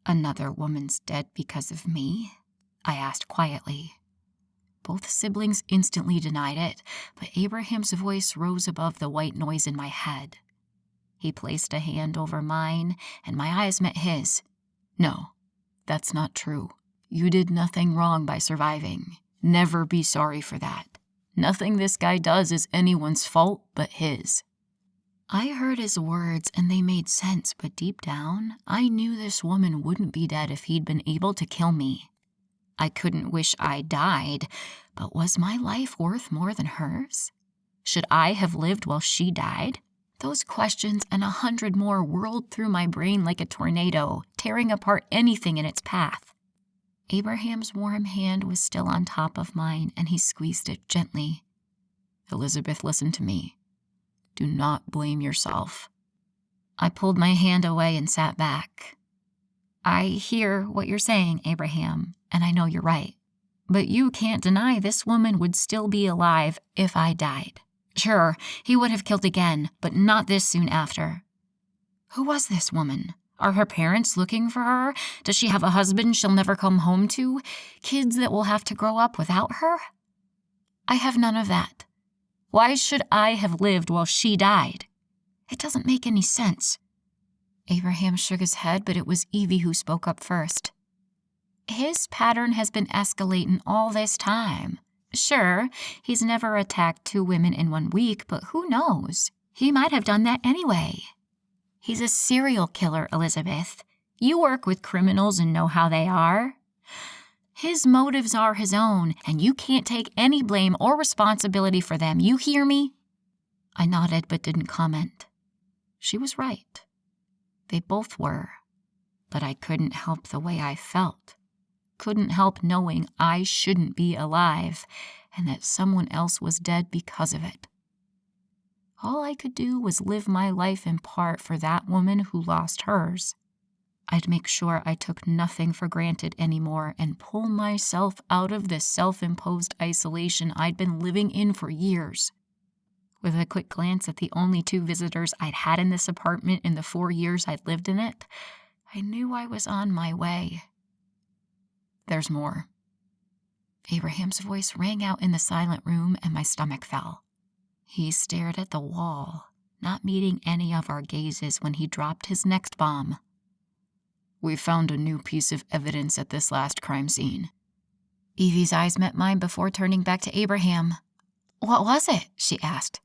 "Another woman's dead because of me?" I asked quietly. Both siblings instantly denied it, but Abraham's voice rose above the white noise in my head. He placed a hand over mine, and my eyes met his. "No, that's not true. You did nothing wrong by surviving. Never be sorry for that. Nothing this guy does is anyone's fault but his." I heard his words and they made sense, but deep down, I knew this woman wouldn't be dead if he'd been able to kill me. I couldn't wish I died, but was my life worth more than hers? Should I have lived while she died? Those questions and 100 more whirled through my brain like a tornado, tearing apart anything in its path. Abraham's warm hand was still on top of mine, and he squeezed it gently. "Elizabeth, listen to me. Do not blame yourself." I pulled my hand away and sat back. "I hear what you're saying, Abraham, and I know you're right. But you can't deny this woman would still be alive if I died. Sure, he would have killed again, but not this soon after." "Who was this woman? Are her parents looking for her? Does she have a husband she'll never come home to? Kids that will have to grow up without her?" "I have none of that. Why should I have lived while she died? It doesn't make any sense. Abraham shook his head, but it was Evie who spoke up first. His pattern has been escalating all this time. Sure, he's never attacked 2 women in 1 week, but who knows? He might have done that anyway. He's a serial killer, Elizabeth. You work with criminals and know how they are. His motives are his own, and you can't take any blame or responsibility for them. You hear me? I nodded but didn't comment. She was right. They both were, but I couldn't help the way I felt. Couldn't help knowing I shouldn't be alive and that someone else was dead because of it. All I could do was live my life in part for that woman who lost hers. I'd make sure I took nothing for granted anymore and pull myself out of this self-imposed isolation I'd been living in for years. With a quick glance at the only 2 visitors I'd had in this apartment in the 4 years I'd lived in it, I knew I was on my way. There's more. Abraham's voice rang out in the silent room and my stomach fell. He stared at the wall, not meeting any of our gazes when he dropped his next bomb. We found a new piece of evidence at this last crime scene. Evie's eyes met mine before turning back to Abraham. What was it? She asked.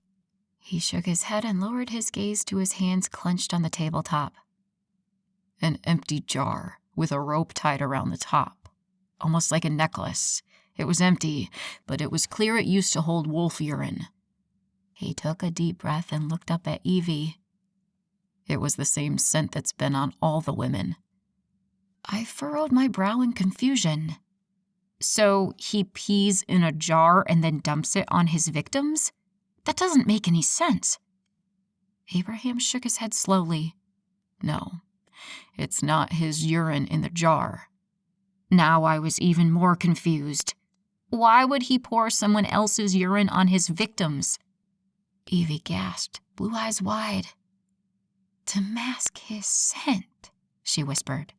He shook his head and lowered his gaze to his hands clenched on the tabletop. An empty jar with a rope tied around the top, almost like a necklace. It was empty, but it was clear it used to hold wolf urine. He took a deep breath and looked up at Evie. It was the same scent that's been on all the women. I furrowed my brow in confusion. So he pees in a jar and then dumps it on his victims? That doesn't make any sense. Abraham shook his head slowly. No, it's not his urine in the jar. Now I was even more confused. Why would he pour someone else's urine on his victims? Evie gasped, blue eyes wide. To mask his scent, she whispered.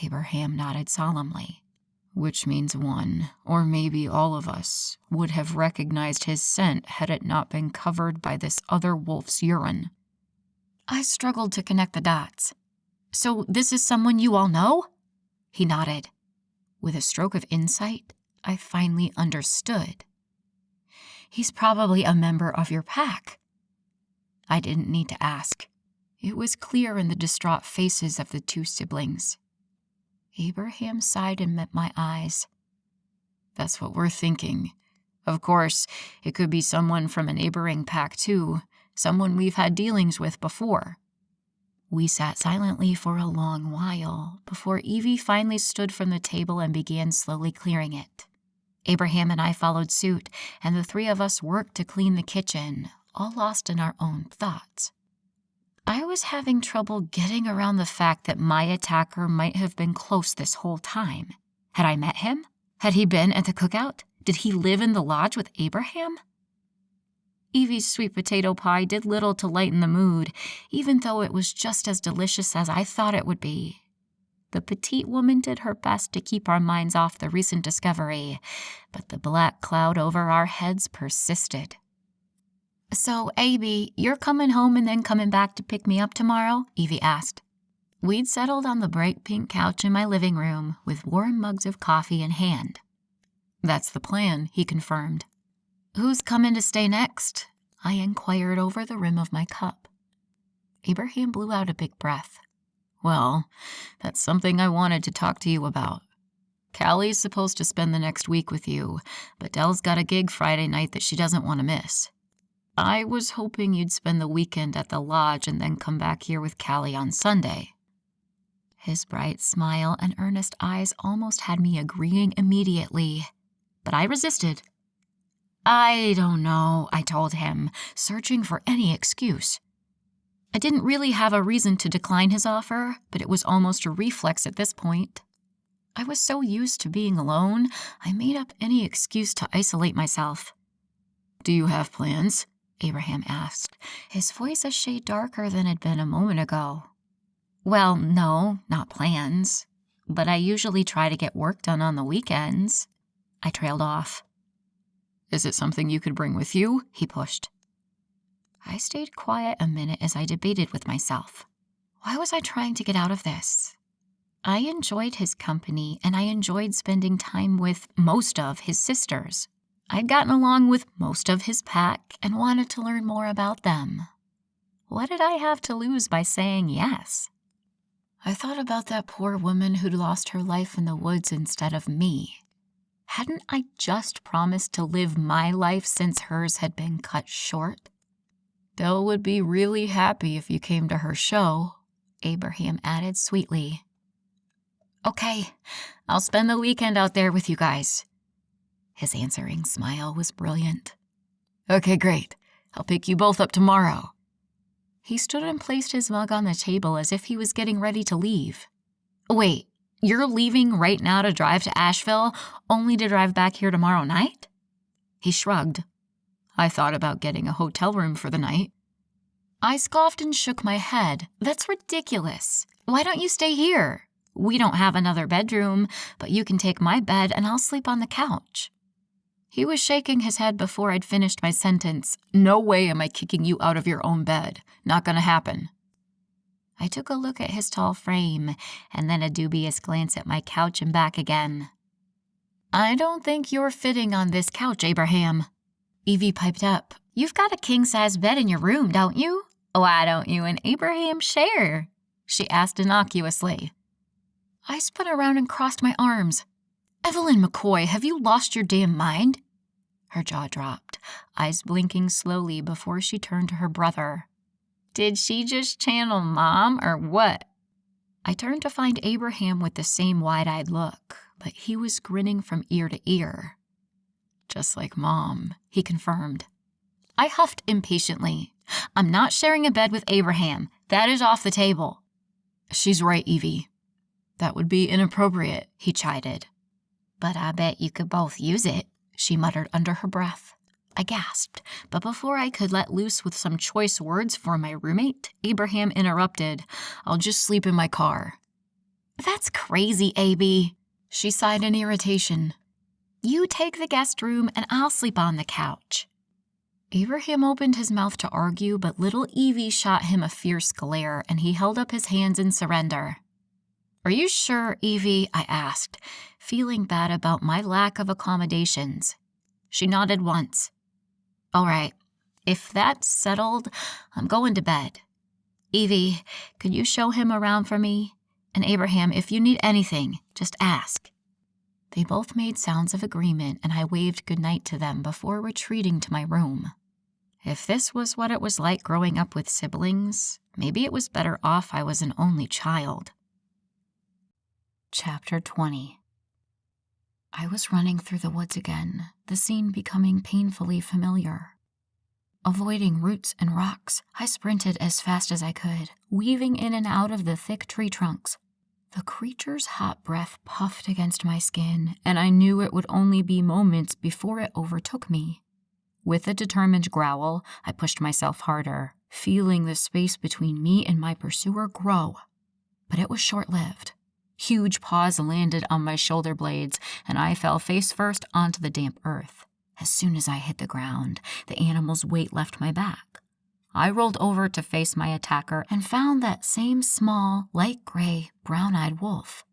Abraham nodded solemnly. Which means one, or maybe all of us, would have recognized his scent had it not been covered by this other wolf's urine. I struggled to connect the dots. So this is someone you all know? He nodded. With a stroke of insight, I finally understood. He's probably a member of your pack. I didn't need to ask. It was clear in the distraught faces of the 2 siblings. Abraham sighed and met my eyes. That's what we're thinking. Of course, it could be someone from a neighboring pack too, someone we've had dealings with before. We sat silently for a long while before Evie finally stood from the table and began slowly clearing it. Abraham and I followed suit, and the 3 of us worked to clean the kitchen, all lost in our own thoughts. I was having trouble getting around the fact that my attacker might have been close this whole time. Had I met him? Had he been at the cookout? Did he live in the lodge with Abraham? Evie's sweet potato pie did little to lighten the mood, even though it was just as delicious as I thought it would be. The petite woman did her best to keep our minds off the recent discovery, but the black cloud over our heads persisted. So, Abby, you're coming home and then coming back to pick me up tomorrow? Evie asked. We'd settled on the bright pink couch in my living room with warm mugs of coffee in hand. That's the plan, he confirmed. Who's coming to stay next? I inquired over the rim of my cup. Abraham blew out a big breath. Well, that's something I wanted to talk to you about. Callie's supposed to spend the next week with you, but Delle's got a gig Friday night that she doesn't want to miss. I was hoping you'd spend the weekend at the lodge and then come back here with Callie on Sunday. His bright smile and earnest eyes almost had me agreeing immediately, but I resisted. I don't know, I told him, searching for any excuse. I didn't really have a reason to decline his offer, but it was almost a reflex at this point. I was so used to being alone, I made up any excuse to isolate myself. Do you have plans? Abraham asked, his voice a shade darker than it had been a moment ago. Well, no, not plans, but I usually try to get work done on the weekends. I trailed off. Is it something you could bring with you? He pushed. I stayed quiet a minute as I debated with myself. Why was I trying to get out of this? I enjoyed his company, and I enjoyed spending time with most of his sisters. I'd gotten along with most of his pack and wanted to learn more about them. What did I have to lose by saying yes? I thought about that poor woman who'd lost her life in the woods instead of me. Hadn't I just promised to live my life since hers had been cut short? Belle would be really happy if you came to her show, Abraham added sweetly. Okay, I'll spend the weekend out there with you guys. His answering smile was brilliant. Okay, great. I'll pick you both up tomorrow. He stood and placed his mug on the table as if he was getting ready to leave. Wait, you're leaving right now to drive to Asheville, only to drive back here tomorrow night? He shrugged. I thought about getting a hotel room for the night. I scoffed and shook my head. That's ridiculous. Why don't you stay here? We don't have another bedroom, but you can take my bed and I'll sleep on the couch. He was shaking his head before I'd finished my sentence. No way am I kicking you out of your own bed. Not gonna happen. I took a look at his tall frame and then a dubious glance at my couch and back again. I don't think you're fitting on this couch, Abraham. Evie piped up. You've got a king-size bed in your room, don't you? Why don't you and Abraham share? She asked innocuously. I spun around and crossed my arms. Evelyn McCoy, have you lost your damn mind? Her jaw dropped, eyes blinking slowly before she turned to her brother. Did she just channel Mom or what? I turned to find Abraham with the same wide-eyed look, but he was grinning from ear to ear. Just like Mom, he confirmed. I huffed impatiently. I'm not sharing a bed with Abraham. That is off the table. She's right, Evie. That would be inappropriate, he chided. But I bet you could both use it, she muttered under her breath. I gasped, but before I could let loose with some choice words for my roommate, Abraham interrupted. I'll just sleep in my car. That's crazy, A.B., she sighed in irritation. You take the guest room and I'll sleep on the couch. Abraham opened his mouth to argue, but little Evie shot him a fierce glare, and he held up his hands in surrender. Are you sure, Evie? I asked, feeling bad about my lack of accommodations. She nodded once. All right, if that's settled, I'm going to bed. Evie, could you show him around for me? And Abraham, if you need anything, just ask. They both made sounds of agreement, and I waved goodnight to them before retreating to my room. If this was what it was like growing up with siblings, maybe it was better off I was an only child. Chapter 20. I was running through the woods again, the scene becoming painfully familiar. Avoiding roots and rocks, I sprinted as fast as I could, weaving in and out of the thick tree trunks. The creature's hot breath puffed against my skin, and I knew it would only be moments before it overtook me. With a determined growl, I pushed myself harder, feeling the space between me and my pursuer grow. But it was short-lived. Huge paws landed on my shoulder blades, and I fell face first onto the damp earth. As soon as I hit the ground, the animal's weight left my back. I rolled over to face my attacker and found that same small, light gray, brown-eyed wolf.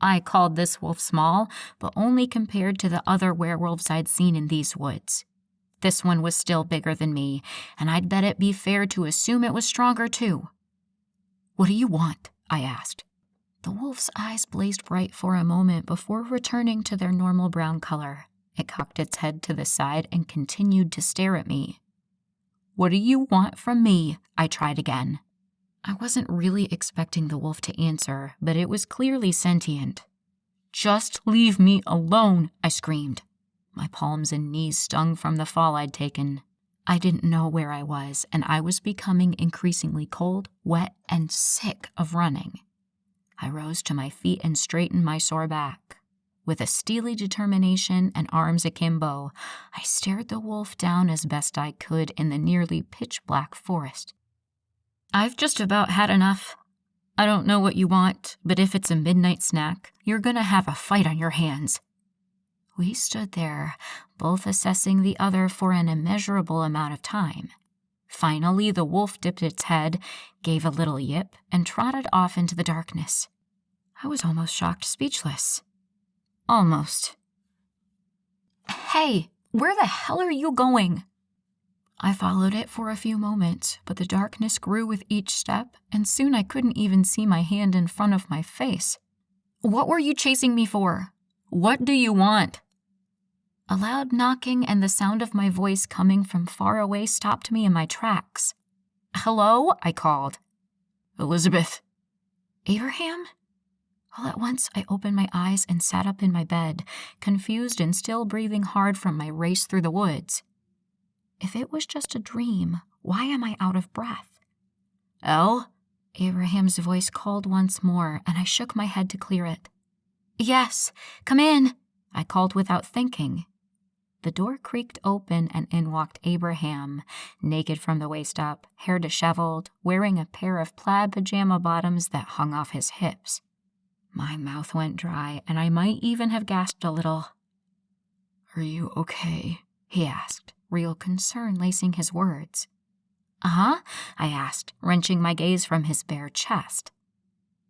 I called this wolf small, but only compared to the other werewolves I'd seen in these woods. This one was still bigger than me, and I'd bet it'd be fair to assume it was stronger too. What do you want? I asked. The wolf's eyes blazed bright for a moment before returning to their normal brown color. It cocked its head to the side and continued to stare at me. What do you want from me? I tried again. I wasn't really expecting the wolf to answer, but it was clearly sentient. Just leave me alone, I screamed. My palms and knees stung from the fall I'd taken. I didn't know where I was, and I was becoming increasingly cold, wet, and sick of running. I rose to my feet and straightened my sore back. With a steely determination and arms akimbo, I stared the wolf down as best I could in the nearly pitch-black forest. I've just about had enough. I don't know what you want, but if it's a midnight snack, you're gonna have a fight on your hands. We stood there, both assessing the other for an immeasurable amount of time. Finally, the wolf dipped its head, gave a little yip, and trotted off into the darkness. I was almost shocked speechless. Almost. "Hey, where the hell are you going?" I followed it for a few moments, but the darkness grew with each step, and soon I couldn't even see my hand in front of my face. "What were you chasing me for? What do you want?" A loud knocking and the sound of my voice coming from far away stopped me in my tracks. "Hello?" I called. "Elizabeth." "Abraham?" All at once, I opened my eyes and sat up in my bed, confused and still breathing hard from my race through the woods. If it was just a dream, why am I out of breath? "Elle?" Abraham's voice called once more, and I shook my head to clear it. "Yes, come in," I called without thinking. The door creaked open, and in walked Abraham, naked from the waist up, hair disheveled, wearing a pair of plaid pajama bottoms that hung off his hips. My mouth went dry, and I might even have gasped a little. "Are you okay?" he asked, real concern lacing his words. "Uh-huh," I asked, wrenching my gaze from his bare chest.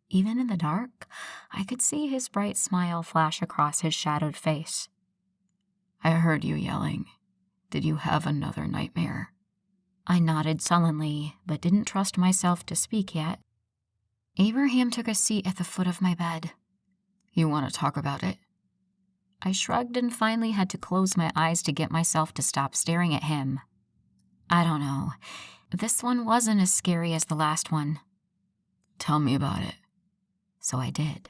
Even in the dark, I could see his bright smile flash across his shadowed face. "I heard you yelling. Did you have another nightmare?" I nodded sullenly, but didn't trust myself to speak yet. Abraham took a seat at the foot of my bed. "You want to talk about it?" I shrugged and finally had to close my eyes to get myself to stop staring at him. "I don't know. This one wasn't as scary as the last one." "Tell me about it." So I did.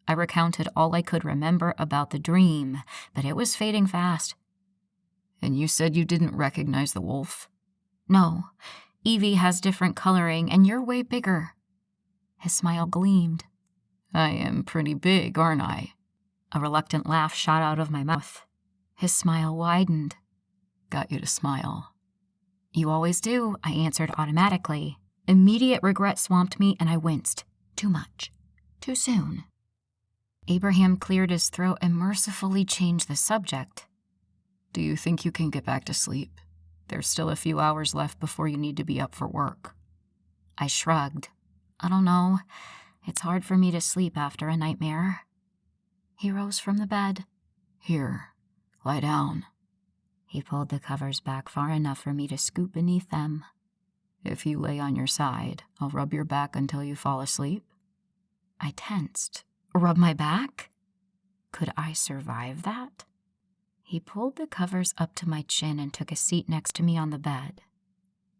I recounted all I could remember about the dream, but it was fading fast. "And you said you didn't recognize the wolf?" "No. Evie has different coloring, and you're way bigger." His smile gleamed. "I am pretty big, aren't I?" A reluctant laugh shot out of my mouth. His smile widened. "Got you to smile." "You always do," I answered automatically. Immediate regret swamped me, and I winced. Too much. Too soon. Abraham cleared his throat and mercifully changed the subject. "Do you think you can get back to sleep? There's still a few hours left before you need to be up for work." I shrugged. "I don't know. It's hard for me to sleep after a nightmare." He rose from the bed. "Here, lie down." He pulled the covers back far enough for me to scoot beneath them. "If you lay on your side, I'll rub your back until you fall asleep." I tensed. Rub my back? Could I survive that? He pulled the covers up to my chin and took a seat next to me on the bed.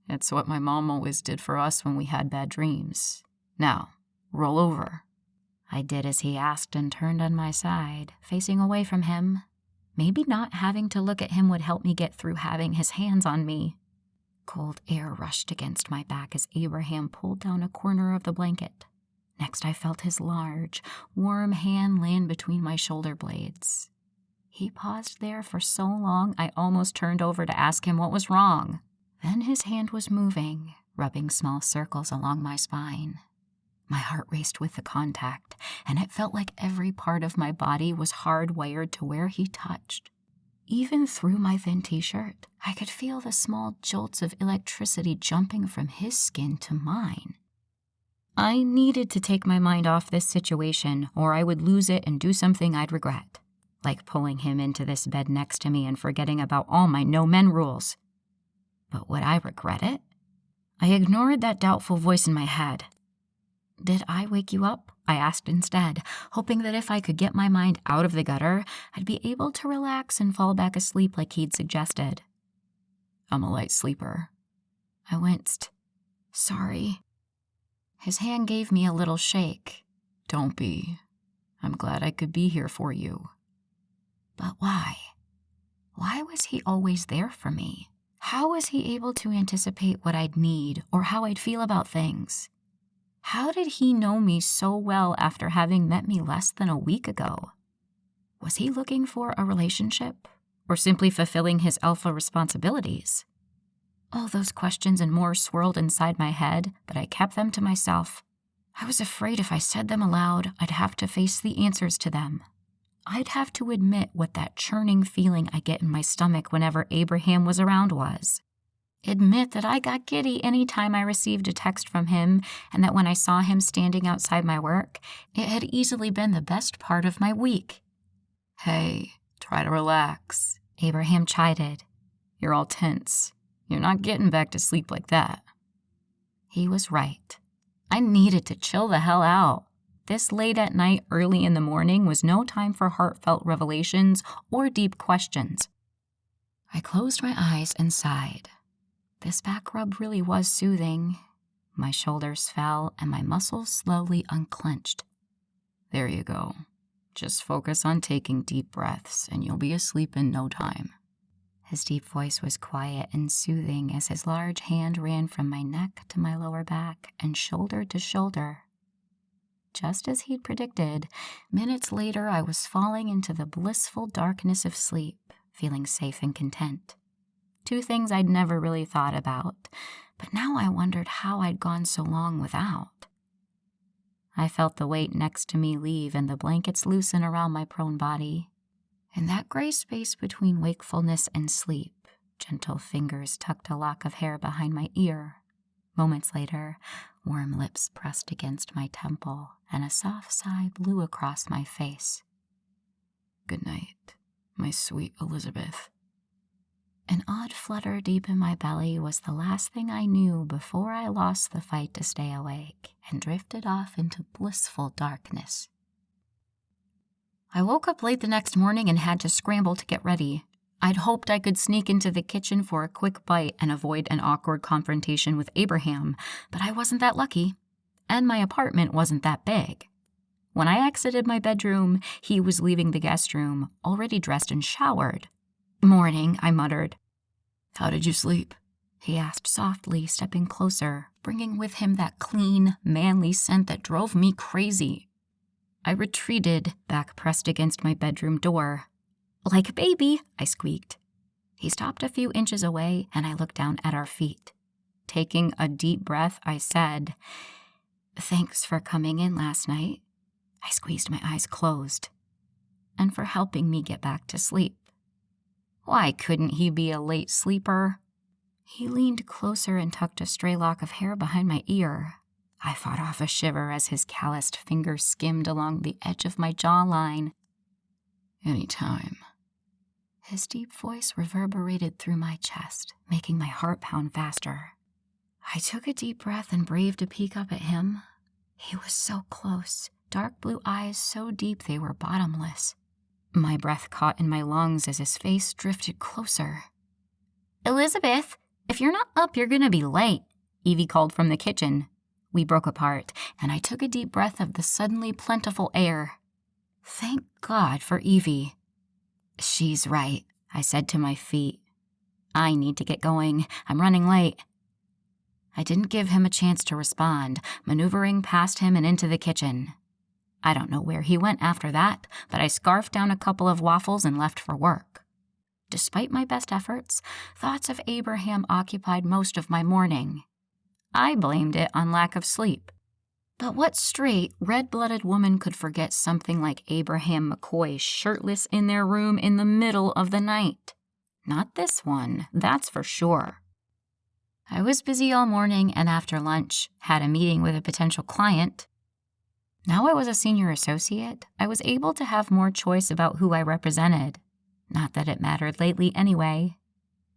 "It's what my mom always did for us when we had bad dreams. Now, roll over." I did as he asked and turned on my side, facing away from him. Maybe not having to look at him would help me get through having his hands on me. Cold air rushed against my back as Abraham pulled down a corner of the blanket. Next, I felt his large, warm hand land between my shoulder blades. He paused there for so long I almost turned over to ask him what was wrong. Then his hand was moving, rubbing small circles along my spine. My heart raced with the contact, and it felt like every part of my body was hardwired to where he touched. Even through my thin t-shirt, I could feel the small jolts of electricity jumping from his skin to mine. I needed to take my mind off this situation, or I would lose it and do something I'd regret, like pulling him into this bed next to me and forgetting about all my no-men rules. But would I regret it? I ignored that doubtful voice in my head. "Did I wake you up?" I asked instead, hoping that if I could get my mind out of the gutter, I'd be able to relax and fall back asleep like he'd suggested. "I'm a light sleeper." I winced. "Sorry." His hand gave me a little shake. "Don't be. I'm glad I could be here for you." But why? Why was he always there for me? How was he able to anticipate what I'd need or how I'd feel about things? How did he know me so well after having met me less than a week ago? Was he looking for a relationship or simply fulfilling his alpha responsibilities? All those questions and more swirled inside my head, but I kept them to myself. I was afraid if I said them aloud, I'd have to face the answers to them. I'd have to admit what that churning feeling I get in my stomach whenever Abraham was around was. Admit that I got giddy any time I received a text from him, and that when I saw him standing outside my work, it had easily been the best part of my week. Hey, try to relax, Abraham chided. You're all tense. You're not getting back to sleep like that. He was right. I needed to chill the hell out. This late at night, early in the morning was no time for heartfelt revelations or deep questions. I closed my eyes and sighed. This back rub really was soothing. My shoulders fell and my muscles slowly unclenched. There you go. Just focus on taking deep breaths and you'll be asleep in no time. His deep voice was quiet and soothing as his large hand ran from my neck to my lower back and shoulder to shoulder. Just as he'd predicted, minutes later I was falling into the blissful darkness of sleep, feeling safe and content. Two things I'd never really thought about, but now I wondered how I'd gone so long without. I felt the weight next to me leave and the blankets loosen around my prone body. In that gray space between wakefulness and sleep, gentle fingers tucked a lock of hair behind my ear. Moments later, warm lips pressed against my temple, and a soft sigh blew across my face. Good night, my sweet Elizabeth. An odd flutter deep in my belly was the last thing I knew before I lost the fight to stay awake and drifted off into blissful darkness. I woke up late the next morning and had to scramble to get ready. I'd hoped I could sneak into the kitchen for a quick bite and avoid an awkward confrontation with Abraham, but I wasn't that lucky, and my apartment wasn't that big. When I exited my bedroom, he was leaving the guest room, already dressed and showered. "Morning," I muttered. "How did you sleep?" he asked softly, stepping closer, bringing with him that clean, manly scent that drove me crazy. I retreated, back pressed against my bedroom door. "Like a baby," I squeaked. He stopped a few inches away, and I looked down at our feet. Taking a deep breath, I said, "Thanks for coming in last night." I squeezed my eyes closed. "And for helping me get back to sleep." Why couldn't he be a late sleeper? He leaned closer and tucked a stray lock of hair behind my ear. I fought off a shiver as his calloused fingers skimmed along the edge of my jawline. "Anytime." His deep voice reverberated through my chest, making my heart pound faster. I took a deep breath and braved a peek up at him. He was so close, dark blue eyes so deep they were bottomless. My breath caught in my lungs as his face drifted closer. "Elizabeth, if you're not up, you're gonna be late," Evie called from the kitchen. We broke apart, and I took a deep breath of the suddenly plentiful air. Thank God for Evie. "She's right," I said to my feet. "I need to get going. I'm running late." I didn't give him a chance to respond, maneuvering past him and into the kitchen. I don't know where he went after that, but I scarfed down a couple of waffles and left for work. Despite my best efforts, thoughts of Abraham occupied most of my morning. I blamed it on lack of sleep. But what straight, red-blooded woman could forget something like Abraham McCoy shirtless in their room in the middle of the night? Not this one, that's for sure. I was busy all morning, and after lunch, had a meeting with a potential client. Now I was a senior associate, I was able to have more choice about who I represented. Not that it mattered lately anyway.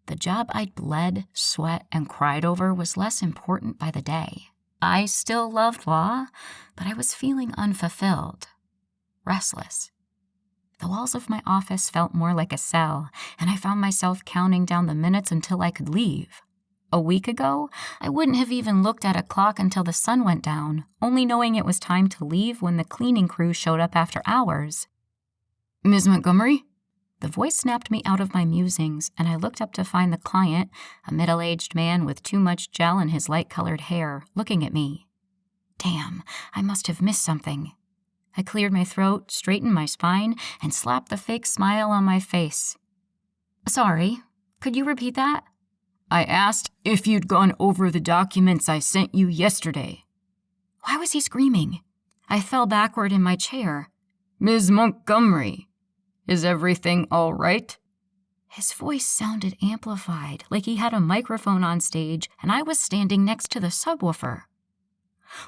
The job I'd bled, sweat, and cried over was less important by the day. I still loved law, but I was feeling unfulfilled, restless. The walls of my office felt more like a cell, and I found myself counting down the minutes until I could leave. A week ago, I wouldn't have even looked at a clock until the sun went down, only knowing it was time to leave when the cleaning crew showed up after hours. "Ms. Montgomery?" The voice snapped me out of my musings, and I looked up to find the client, a middle-aged man with too much gel in his light-colored hair, looking at me. Damn, I must have missed something. I cleared my throat, straightened my spine, and slapped the fake smile on my face. "Sorry, could you repeat that?" "I asked if you'd gone over the documents I sent you yesterday." Why was he screaming? I fell backward in my chair. "Ms. Montgomery, Is everything all right? His voice sounded amplified, like he had a microphone on stage and I was standing next to the subwoofer.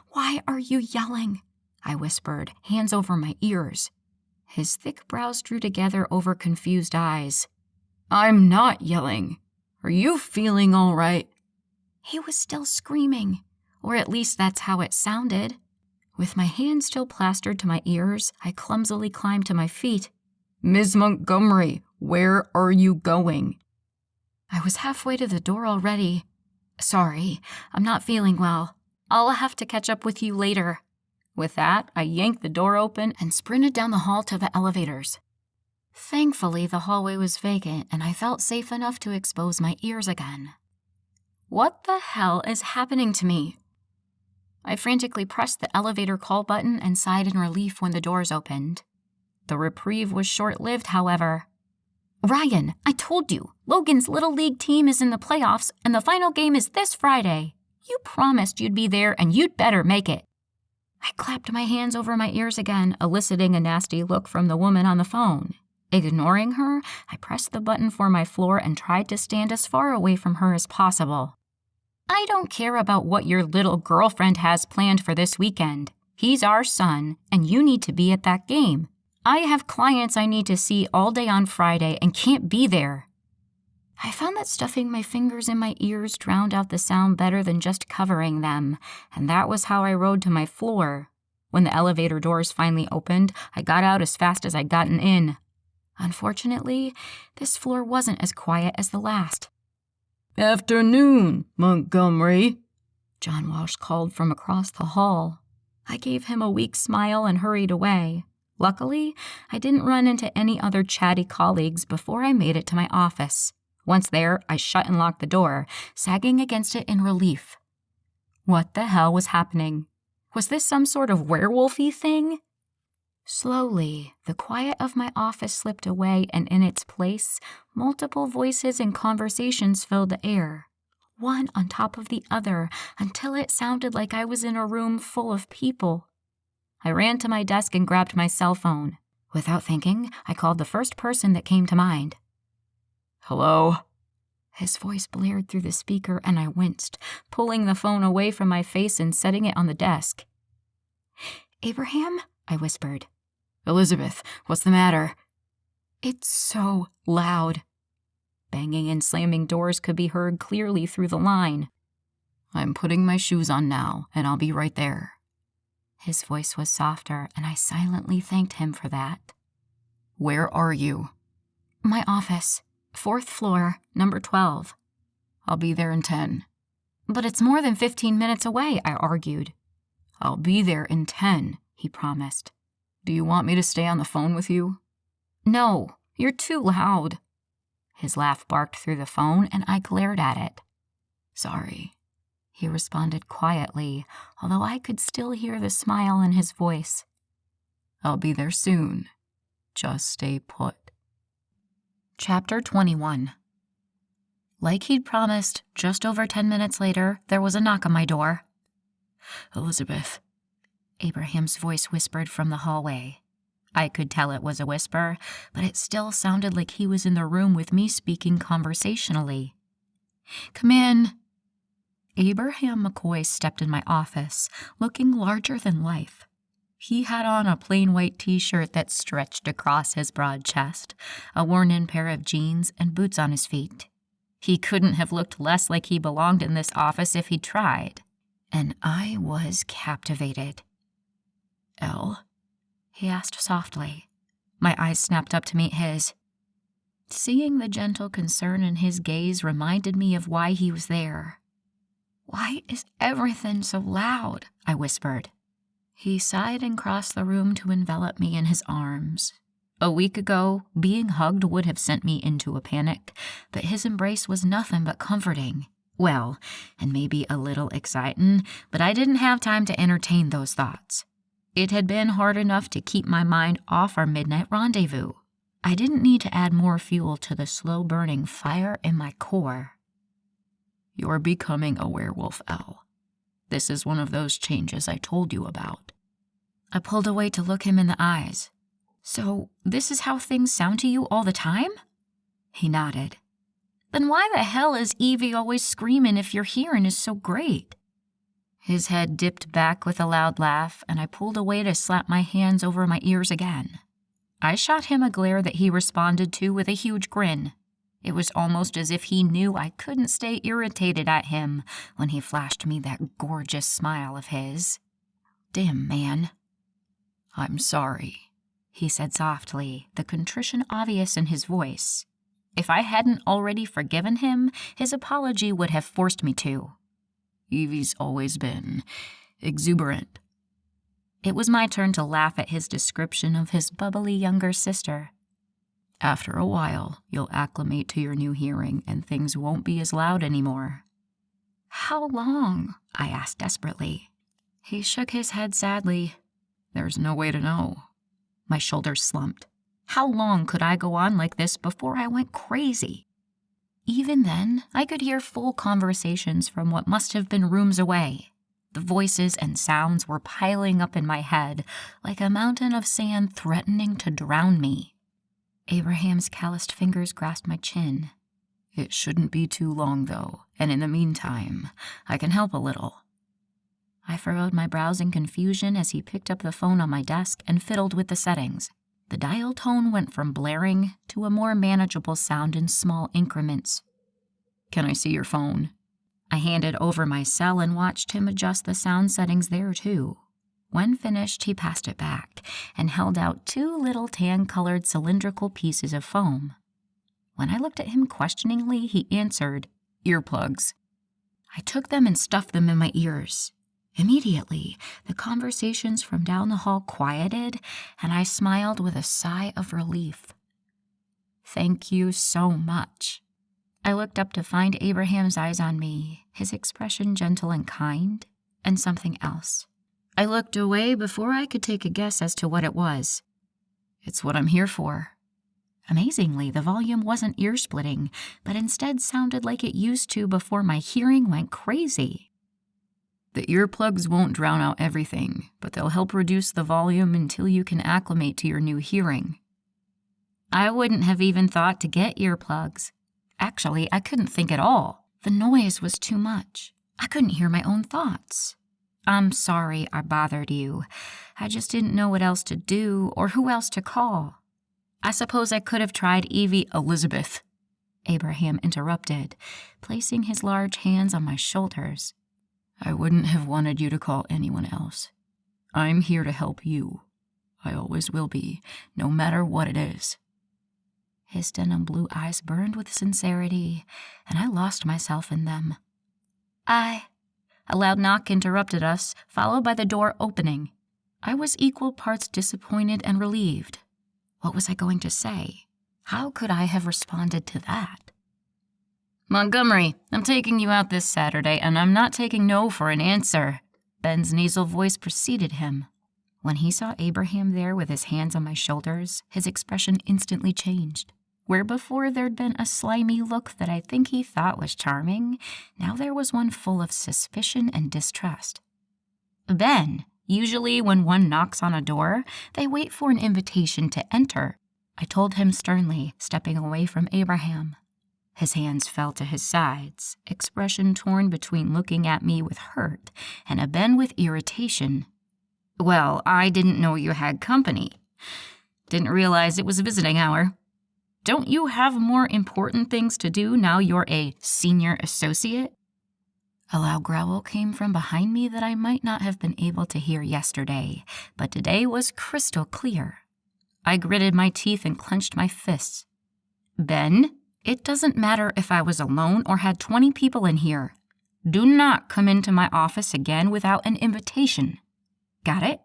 "Why are you yelling?" I whispered, hands over my ears. His thick brows drew together over confused eyes. I'm not yelling. Are you feeling all right? He was still screaming, or at least that's how it sounded. With my hand still plastered to my ears, I clumsily climbed to my feet. Ms. Montgomery, where are you going? I was halfway to the door already. Sorry, I'm not feeling well. I'll have to catch up with you later. With that, I yanked the door open and sprinted down the hall to the elevators. Thankfully, the hallway was vacant and I felt safe enough to expose my ears again. What the hell is happening to me? I frantically pressed the elevator call button and sighed in relief when the doors opened. The reprieve was short-lived, however. "Ryan, I told you, Logan's Little League team is in the playoffs and the final game is this Friday. You promised you'd be there and you'd better make it." I clapped my hands over my ears again, eliciting a nasty look from the woman on the phone. Ignoring her, I pressed the button for my floor and tried to stand as far away from her as possible. "I don't care about what your little girlfriend has planned for this weekend. He's our son, and you need to be at that game. I have clients I need to see all day on Friday and can't be there." I found that stuffing my fingers in my ears drowned out the sound better than just covering them, and that was how I rode to my floor. When the elevator doors finally opened, I got out as fast as I'd gotten in. Unfortunately, this floor wasn't as quiet as the last. "Afternoon, Montgomery," John Walsh called from across the hall. I gave him a weak smile and hurried away. Luckily, I didn't run into any other chatty colleagues before I made it to my office. Once there, I shut and locked the door, sagging against it in relief. What the hell was happening? Was this some sort of werewolf-y thing? Slowly, the quiet of my office slipped away, and in its place, multiple voices and conversations filled the air, one on top of the other, until it sounded like I was in a room full of people. I ran to my desk and grabbed my cell phone. Without thinking, I called the first person that came to mind. "Hello?" His voice blared through the speaker, and I winced, pulling the phone away from my face and setting it on the desk. "Abraham?" I whispered. "Elizabeth, what's the matter?" It's so loud. Banging and slamming doors could be heard clearly through the line. "I'm putting my shoes on now, and I'll be right there." His voice was softer, and I silently thanked him for that. "Where are you?" "My office. 4th floor, number 12. "I'll be there in 10. "But it's more than 15 minutes away," I argued. "I'll be there in 10, he promised. "Do you want me to stay on the phone with you?" "No, you're too loud." His laugh barked through the phone, and I glared at it. "Sorry," he responded quietly, although I could still hear the smile in his voice. "I'll be there soon. Just stay put." Chapter 21. Like he'd promised, just over 10 minutes later, there was a knock on my door. "Elizabeth," Abraham's voice whispered from the hallway. I could tell it was a whisper, but it still sounded like he was in the room with me speaking conversationally. "Come in." Abraham McCoy stepped in my office, looking larger than life. He had on a plain white t-shirt that stretched across his broad chest, a worn-in pair of jeans, and boots on his feet. He couldn't have looked less like he belonged in this office if he'd tried, and I was captivated. "Elle?" he asked softly. My eyes snapped up to meet his. Seeing the gentle concern in his gaze reminded me of why he was there. "Why is everything so loud?" I whispered. He sighed and crossed the room to envelop me in his arms. A week ago, being hugged would have sent me into a panic, but his embrace was nothing but comforting. Well, and maybe a little exciting, but I didn't have time to entertain those thoughts. It had been hard enough to keep my mind off our midnight rendezvous. I didn't need to add more fuel to the slow-burning fire in my core. "You're becoming a werewolf, Elle. This is one of those changes I told you about." I pulled away to look him in the eyes. So this is how things sound to you all the time? He nodded. Then why the hell is Evie always screaming if your hearing is so great? His head dipped back with a loud laugh, and I pulled away to slap my hands over my ears again. I shot him a glare that he responded to with a huge grin. It was almost as if he knew I couldn't stay irritated at him when he flashed me that gorgeous smile of his. Damn, man. I'm sorry, he said softly, the contrition obvious in his voice. If I hadn't already forgiven him, his apology would have forced me to. Evie's always been exuberant. It was my turn to laugh at his description of his bubbly younger sister. After a while, you'll acclimate to your new hearing and things won't be as loud anymore. How long? I asked desperately. He shook his head sadly. There's no way to know. My shoulders slumped. How long could I go on like this before I went crazy? Even then, I could hear full conversations from what must have been rooms away. The voices and sounds were piling up in my head like a mountain of sand threatening to drown me. Abraham's calloused fingers grasped my chin. It shouldn't be too long, though, and in the meantime, I can help a little. I furrowed my brows in confusion as he picked up the phone on my desk and fiddled with the settings. The dial tone went from blaring to a more manageable sound in small increments. Can I see your phone? I handed over my cell and watched him adjust the sound settings there, too. When finished, he passed it back and held out 2 little tan-colored cylindrical pieces of foam. When I looked at him questioningly, he answered, "Earplugs." I took them and stuffed them in my ears. Immediately, the conversations from down the hall quieted, and I smiled with a sigh of relief. Thank you so much. I looked up to find Abraham's eyes on me, his expression gentle and kind, and something else. I looked away before I could take a guess as to what it was. It's what I'm here for. Amazingly, the volume wasn't ear-splitting, but instead sounded like it used to before my hearing went crazy. The earplugs won't drown out everything, but they'll help reduce the volume until you can acclimate to your new hearing. I wouldn't have even thought to get earplugs. Actually, I couldn't think at all. The noise was too much. I couldn't hear my own thoughts. I'm sorry I bothered you. I just didn't know what else to do or who else to call. I suppose I could have tried Elizabeth, Abraham interrupted, placing his large hands on my shoulders. I wouldn't have wanted you to call anyone else. I'm here to help you. I always will be, no matter what it is. His denim blue eyes burned with sincerity, and I lost myself in them. A loud knock interrupted us, followed by the door opening. I was equal parts disappointed and relieved. What was I going to say? How could I have responded to that? Montgomery, I'm taking you out this Saturday, and I'm not taking no for an answer. Ben's nasal voice preceded him. When he saw Abraham there with his hands on my shoulders, his expression instantly changed. Where before there'd been a slimy look that I think he thought was charming, now there was one full of suspicion and distrust. Ben, usually when one knocks on a door, they wait for an invitation to enter, I told him sternly, stepping away from Abraham. His hands fell to his sides, expression torn between looking at me with hurt and a Ben with irritation. Well, I didn't know you had company. Didn't realize it was visiting hour. Don't you have more important things to do now you're a senior associate? A loud growl came from behind me that I might not have been able to hear yesterday, but today was crystal clear. I gritted my teeth and clenched my fists. Ben, it doesn't matter if I was alone or had 20 people in here. Do not come into my office again without an invitation. Got it?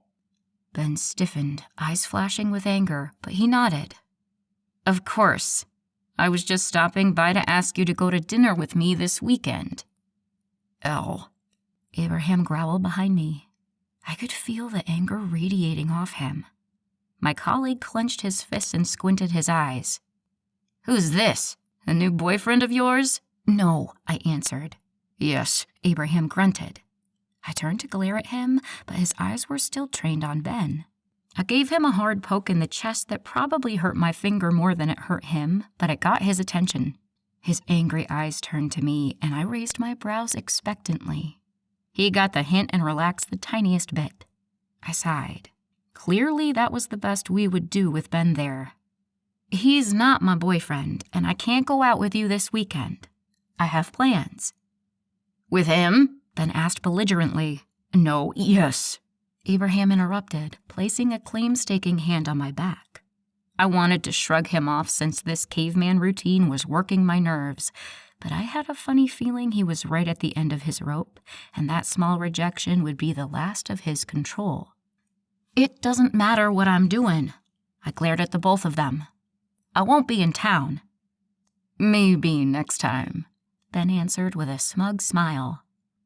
Ben stiffened, eyes flashing with anger, but he nodded. Of course. I was just stopping by to ask you to go to dinner with me this weekend. L. Abraham growled behind me. I could feel the anger radiating off him. My colleague clenched his fists and squinted his eyes. Who's this? A new boyfriend of yours? No, I answered. Yes, Abraham grunted. I turned to glare at him, but his eyes were still trained on Ben. I gave him a hard poke in the chest that probably hurt my finger more than it hurt him, but it got his attention. His angry eyes turned to me, and I raised my brows expectantly. He got the hint and relaxed the tiniest bit. I sighed. Clearly, that was the best we would do with Ben there. He's not my boyfriend, and I can't go out with you this weekend. I have plans. With him? Ben asked belligerently. No, yes. Abraham interrupted, placing a claim-staking hand on my back. I wanted to shrug him off since this caveman routine was working my nerves, but I had a funny feeling he was right at the end of his rope, and that small rejection would be the last of his control. It doesn't matter what I'm doing. I glared at the both of them. I won't be in town. Maybe next time, Ben answered with a smug smile.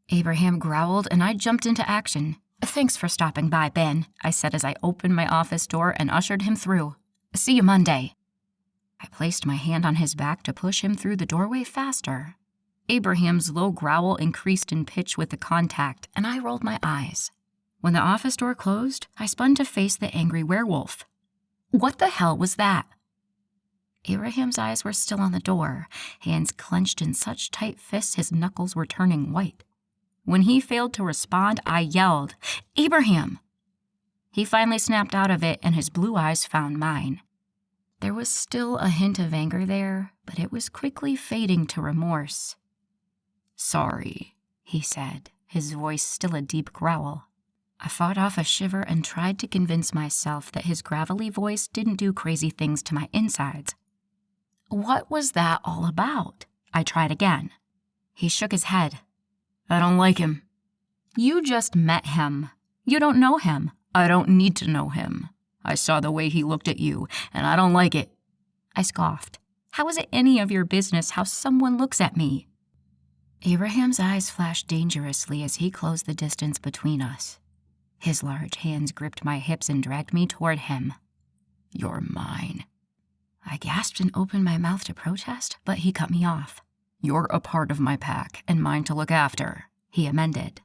Abraham growled, and I jumped into action. Thanks for stopping by, Ben, I said as I opened my office door and ushered him through. See you Monday. I placed my hand on his back to push him through the doorway faster. Abraham's low growl increased in pitch with the contact, and I rolled my eyes. When the office door closed, I spun to face the angry werewolf. What the hell was that? Abraham's eyes were still on the door, hands clenched in such tight fists his knuckles were turning white. When he failed to respond, I yelled, Abraham! He finally snapped out of it, and his blue eyes found mine. There was still a hint of anger there, but it was quickly fading to remorse. Sorry, he said, his voice still a deep growl. I fought off a shiver and tried to convince myself that his gravelly voice didn't do crazy things to my insides. What was that all about? I tried again. He shook his head. I don't like him. You just met him. You don't know him. I don't need to know him. I saw the way he looked at you, and I don't like it. I scoffed. How is it any of your business how someone looks at me? Abraham's eyes flashed dangerously as he closed the distance between us. His large hands gripped my hips and dragged me toward him. You're mine. I gasped and opened my mouth to protest, but he cut me off. You're a part of my pack and mine to look after, he amended.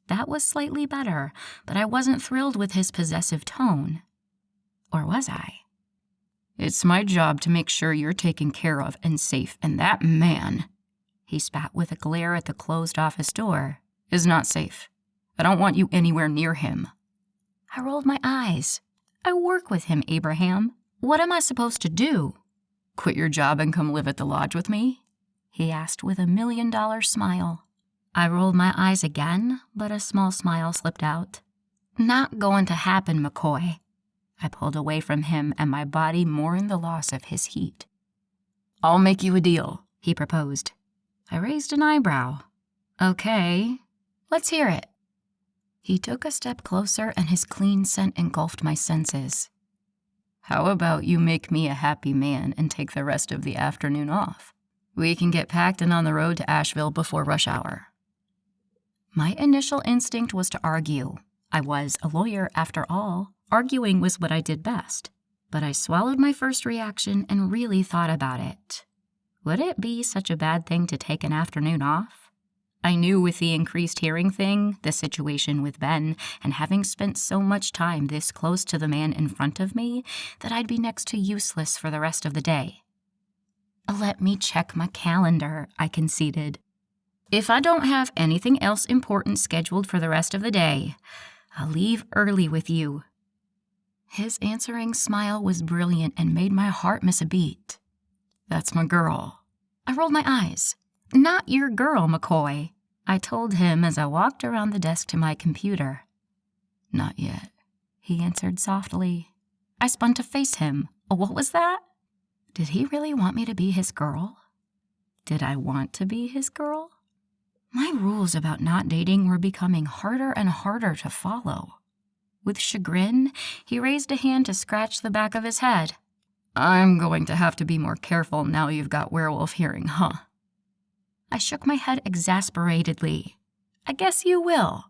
That was slightly better, but I wasn't thrilled with his possessive tone. Or was I? It's my job to make sure you're taken care of and safe, and that man, he spat with a glare at the closed office door, is not safe. I don't want you anywhere near him. I rolled my eyes. I work with him, Abraham. What am I supposed to do? Quit your job and come live at the lodge with me? He asked with a $1 million smile. I rolled my eyes again, but a small smile slipped out. Not going to happen, McCoy. I pulled away from him, and my body mourned the loss of his heat. I'll make you a deal, he proposed. I raised an eyebrow. Okay, let's hear it. He took a step closer, and his clean scent engulfed my senses. How about you make me a happy man and take the rest of the afternoon off? We can get packed and on the road to Asheville before rush hour. My initial instinct was to argue. I was a lawyer, after all. Arguing was what I did best. But I swallowed my first reaction and really thought about it. Would it be such a bad thing to take an afternoon off? I knew with the increased hearing thing, the situation with Ben, and having spent so much time this close to the man in front of me, that I'd be next to useless for the rest of the day. Let me check my calendar, I conceded. If I don't have anything else important scheduled for the rest of the day, I'll leave early with you. His answering smile was brilliant and made my heart miss a beat. That's my girl. I rolled my eyes. Not your girl, McCoy, I told him as I walked around the desk to my computer. Not yet, he answered softly. I spun to face him. What was that? Did he really want me to be his girl? Did I want to be his girl? My rules about not dating were becoming harder and harder to follow. With chagrin, he raised a hand to scratch the back of his head. I'm going to have to be more careful now you've got werewolf hearing, huh? I shook my head exasperatedly. I guess you will.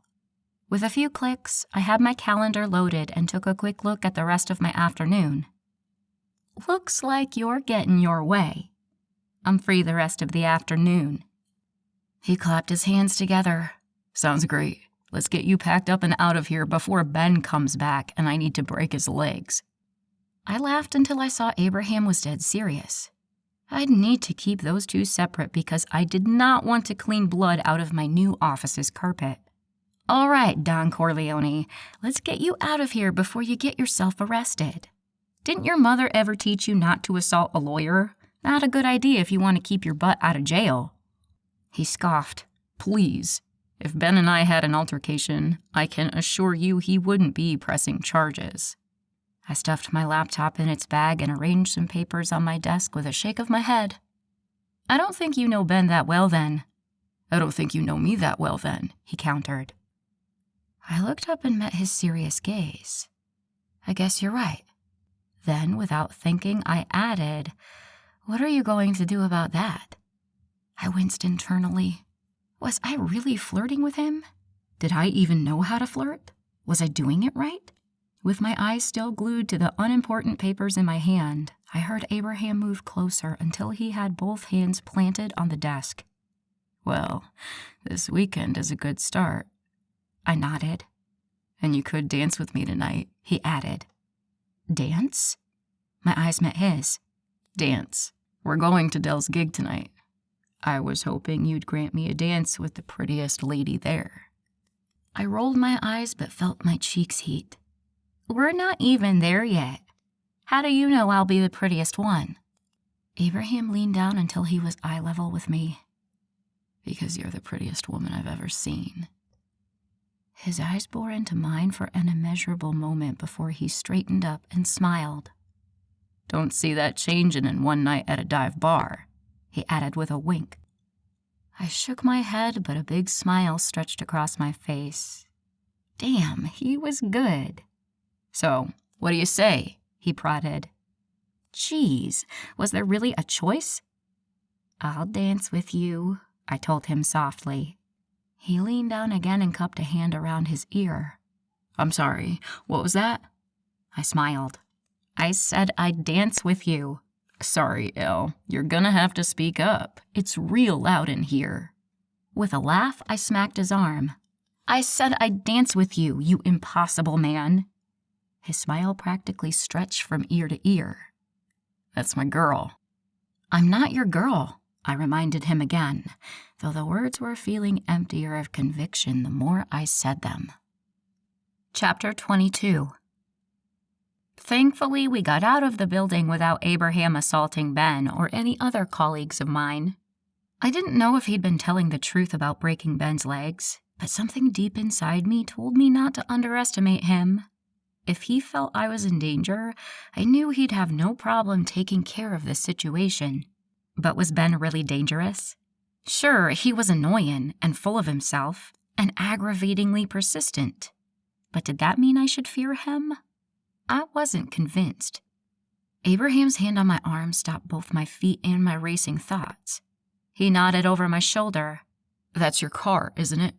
With a few clicks, I had my calendar loaded and took a quick look at the rest of my afternoon. Looks like you're getting your way. I'm free the rest of the afternoon. He clapped his hands together. Sounds great. Let's get you packed up and out of here before Ben comes back and I need to break his legs. I laughed until I saw Abraham was dead serious. I'd need to keep those two separate because I did not want to clean blood out of my new office's carpet. All right, Don Corleone, let's get you out of here before you get yourself arrested. Didn't your mother ever teach you not to assault a lawyer? Not a good idea if you want to keep your butt out of jail. He scoffed. Please. If Ben and I had an altercation, I can assure you he wouldn't be pressing charges. I stuffed my laptop in its bag and arranged some papers on my desk with a shake of my head. I don't think you know Ben that well then. I don't think you know me that well then, he countered. I looked up and met his serious gaze. I guess you're right. Then, without thinking, I added, "What are you going to do about that?" I winced internally. Was I really flirting with him? Did I even know how to flirt? Was I doing it right? With my eyes still glued to the unimportant papers in my hand, I heard Abraham move closer until he had both hands planted on the desk. Well, this weekend is a good start. I nodded. And you could dance with me tonight, he added. Dance? My eyes met his. Dance. We're going to Dell's gig tonight. I was hoping you'd grant me a dance with the prettiest lady there. I rolled my eyes but felt my cheeks heat. We're not even there yet. How do you know I'll be the prettiest one? Abraham leaned down until he was eye level with me. Because you're the prettiest woman I've ever seen. His eyes bore into mine for an immeasurable moment before he straightened up and smiled. Don't see that changing in one night at a dive bar, he added with a wink. I shook my head, but a big smile stretched across my face. Damn, he was good. So, what do you say? He prodded. Geez, was there really a choice? I'll dance with you, I told him softly. He leaned down again and cupped a hand around his ear. I'm sorry, what was that? I smiled. I said I'd dance with you. Sorry, El, you're gonna have to speak up. It's real loud in here. With a laugh, I smacked his arm. I said I'd dance with you, you impossible man. His smile practically stretched from ear to ear. That's my girl. I'm not your girl, I reminded him again, though the words were feeling emptier of conviction the more I said them. Chapter 22. Thankfully, we got out of the building without Abraham assaulting Ben or any other colleagues of mine. I didn't know if he'd been telling the truth about breaking Ben's legs, but something deep inside me told me not to underestimate him. If he felt I was in danger, I knew he'd have no problem taking care of the situation. But was Ben really dangerous? Sure, he was annoying and full of himself and aggravatingly persistent. But did that mean I should fear him? I wasn't convinced. Abraham's hand on my arm stopped both my feet and my racing thoughts. He nodded over my shoulder. That's your car, isn't it?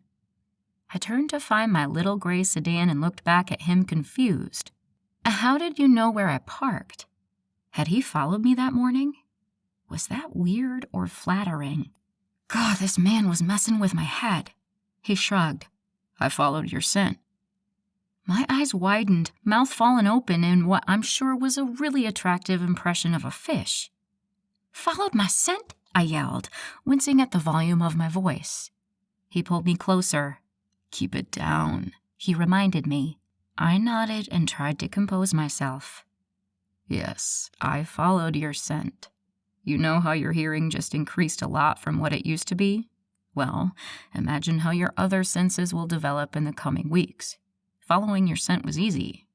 I turned to find my little gray sedan and looked back at him confused. How did you know where I parked? Had he followed me that morning? Was that weird or flattering? God, this man was messing with my head. He shrugged. I followed your scent. My eyes widened, mouth fallen open in what I'm sure was a really attractive impression of a fish. Followed my scent? I yelled, wincing at the volume of my voice. He pulled me closer. Keep it down, he reminded me. I nodded and tried to compose myself. Yes, I followed your scent. You know how your hearing just increased a lot from what it used to be? Well, imagine how your other senses will develop in the coming weeks. Following your scent was easy.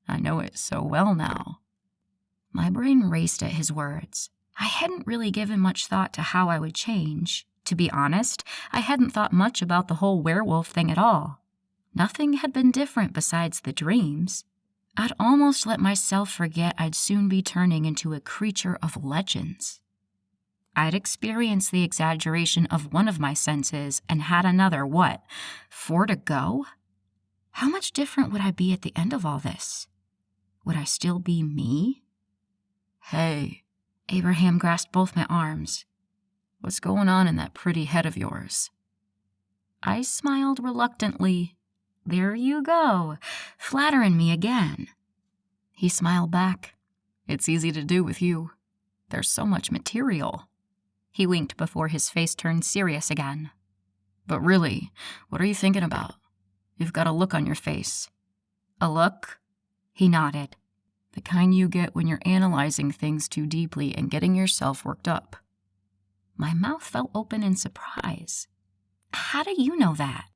I know it so well now. My brain raced at his words. I hadn't really given much thought to how I would change. To be honest, I hadn't thought much about the whole werewolf thing at all. Nothing had been different besides the dreams. I'd almost let myself forget I'd soon be turning into a creature of legends. I'd experienced the exaggeration of one of my senses and had another, 4 to go? How much different would I be at the end of all this? Would I still be me? Hey. Abraham grasped both my arms. What's going on in that pretty head of yours? I smiled reluctantly. There you go, flattering me again. He smiled back. It's easy to do with you. There's so much material. He winked before his face turned serious again. But really, what are you thinking about? You've got a look on your face. A look? He nodded. The kind you get when you're analyzing things too deeply and getting yourself worked up. My mouth fell open in surprise. How do you know that?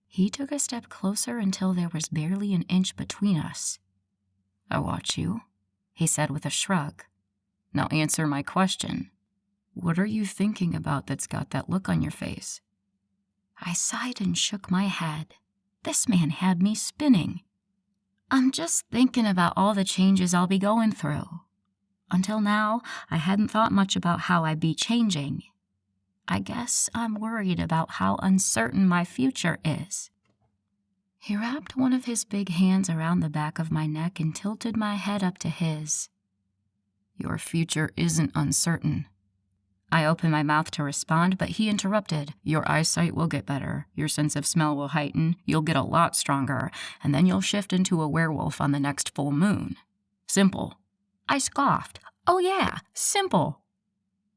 He took a step closer until there was barely an inch between us. I watch you, he said with a shrug. Now answer my question. What are you thinking about that's got that look on your face? I sighed and shook my head. This man had me spinning. I'm just thinking about all the changes I'll be going through. Until now, I hadn't thought much about how I'd be changing. I guess I'm worried about how uncertain my future is. He wrapped one of his big hands around the back of my neck and tilted my head up to his. Your future isn't uncertain. I opened my mouth to respond, but he interrupted. Your eyesight will get better, your sense of smell will heighten, you'll get a lot stronger, and then you'll shift into a werewolf on the next full moon. Simple. I scoffed. Oh yeah, simple.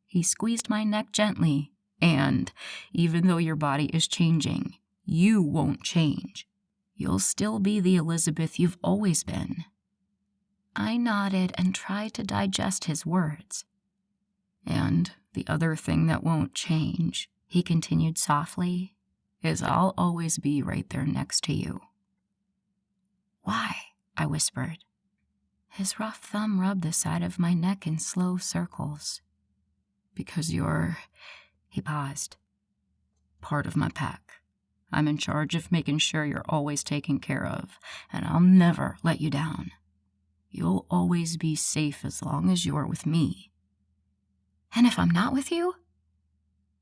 He squeezed my neck gently, and even though your body is changing, you won't change. You'll still be the Elizabeth you've always been. I nodded and tried to digest his words. And the other thing that won't change, he continued softly, is I'll always be right there next to you. Why? I whispered. His rough thumb rubbed the side of my neck in slow circles. Because you're, he paused, part of my pack. I'm in charge of making sure you're always taken care of, and I'll never let you down. You'll always be safe as long as you're with me. And if I'm not with you?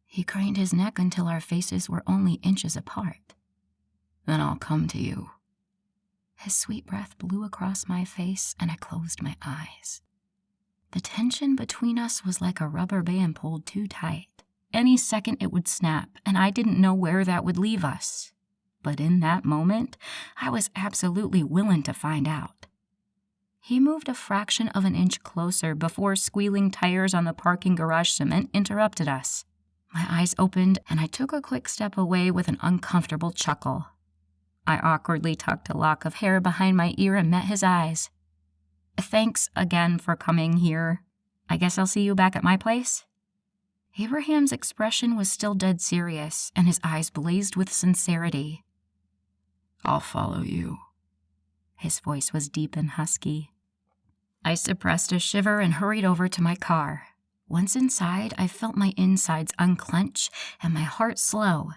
He craned his neck until our faces were only inches apart. Then I'll come to you. His sweet breath blew across my face, and I closed my eyes. The tension between us was like a rubber band pulled too tight. Any second it would snap, and I didn't know where that would leave us. But in that moment, I was absolutely willing to find out. He moved a fraction of an inch closer before squealing tires on the parking garage cement interrupted us. My eyes opened, and I took a quick step away with an uncomfortable chuckle. I awkwardly tucked a lock of hair behind my ear and met his eyes. Thanks again for coming here. I guess I'll see you back at my place? Abraham's expression was still dead serious, and his eyes blazed with sincerity. I'll follow you. His voice was deep and husky. I suppressed a shiver and hurried over to my car. Once inside, I felt my insides unclench and my heart slow.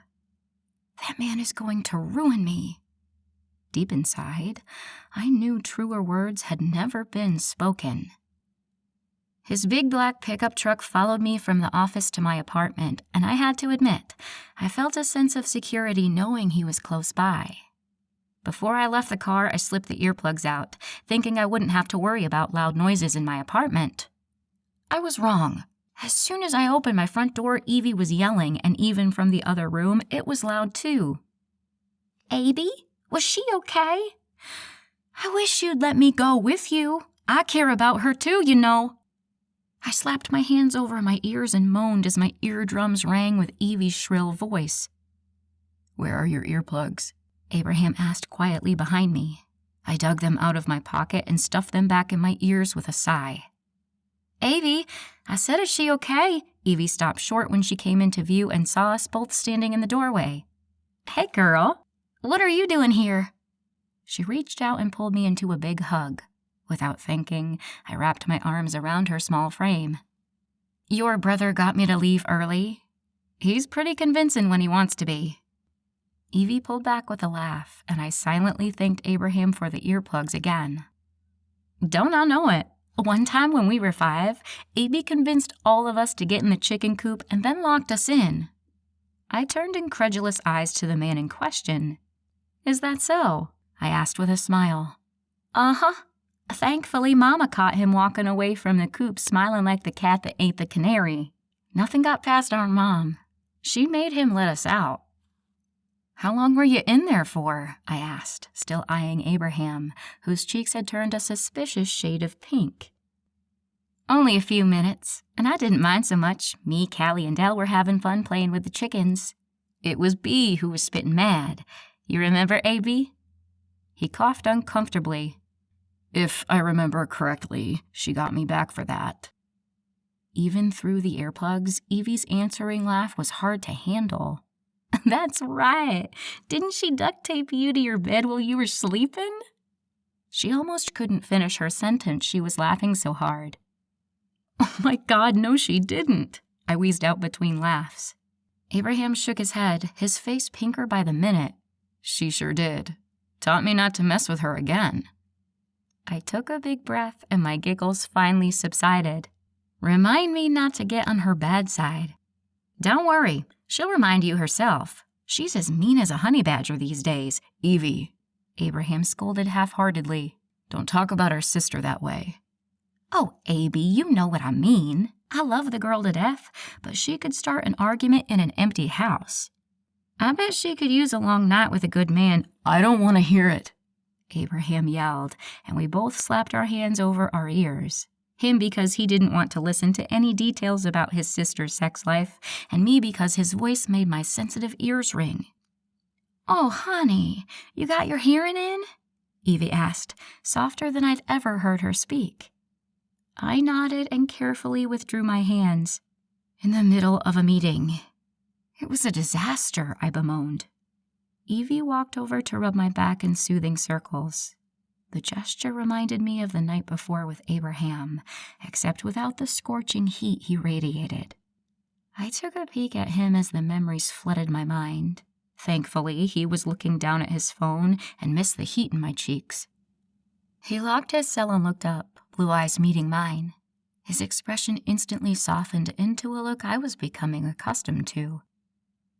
That man is going to ruin me. Deep inside, I knew truer words had never been spoken. His big black pickup truck followed me from the office to my apartment, and I had to admit, I felt a sense of security knowing he was close by. Before I left the car, I slipped the earplugs out, thinking I wouldn't have to worry about loud noises in my apartment. I was wrong. As soon as I opened my front door, Evie was yelling, and even from the other room, it was loud too. Abby? Was she okay? I wish you'd let me go with you. I care about her too, you know. I slapped my hands over my ears and moaned as my eardrums rang with Evie's shrill voice. Where are your earplugs? Abraham asked quietly behind me. I dug them out of my pocket and stuffed them back in my ears with a sigh. Evie, I said, is she okay? Evie stopped short when she came into view and saw us both standing in the doorway. Hey, girl, what are you doing here? She reached out and pulled me into a big hug. Without thinking, I wrapped my arms around her small frame. Your brother got me to leave early. He's pretty convincing when he wants to be. Evie pulled back with a laugh, and I silently thanked Abraham for the earplugs again. Don't I know it? One time when we were 5, Abby convinced all of us to get in the chicken coop and then locked us in. I turned incredulous eyes to the man in question. Is that so? I asked with a smile. Uh-huh. Thankfully, Mama caught him walking away from the coop smiling like the cat that ate the canary. Nothing got past our mom. She made him let us out. How long were you in there for? I asked, still eyeing Abraham, whose cheeks had turned a suspicious shade of pink. Only a few minutes, and I didn't mind so much. Me, Callie, and Dell were having fun playing with the chickens. It was B who was spitting mad. You remember, A.B.? He coughed uncomfortably. If I remember correctly, she got me back for that. Even through the earplugs, Evie's answering laugh was hard to handle. That's right. Didn't she duct tape you to your bed while you were sleeping? She almost couldn't finish her sentence. She was laughing so hard. Oh my God, no she didn't, I wheezed out between laughs. Abraham shook his head, his face pinker by the minute. She sure did. Taught me not to mess with her again. I took a big breath and my giggles finally subsided. Remind me not to get on her bad side. Don't worry, she'll remind you herself. She's as mean as a honey badger these days. Evie, Abraham scolded half-heartedly. Don't talk about our sister that way. Oh, Abby, you know what I mean. I love the girl to death, but she could start an argument in an empty house. I bet she could use a long night with a good man. I don't want to hear it, Abraham yelled, and we both slapped our hands over our ears. Him because he didn't want to listen to any details about his sister's sex life, and me because his voice made my sensitive ears ring. Oh, honey, you got your hearing in? Evie asked, softer than I'd ever heard her speak. I nodded and carefully withdrew my hands. In the middle of a meeting. It was a disaster, I bemoaned. Evie walked over to rub my back in soothing circles. The gesture reminded me of the night before with Abraham, except without the scorching heat he radiated. I took a peek at him as the memories flooded my mind. Thankfully, he was looking down at his phone and missed the heat in my cheeks. He locked his cell and looked up, blue eyes meeting mine. His expression instantly softened into a look I was becoming accustomed to.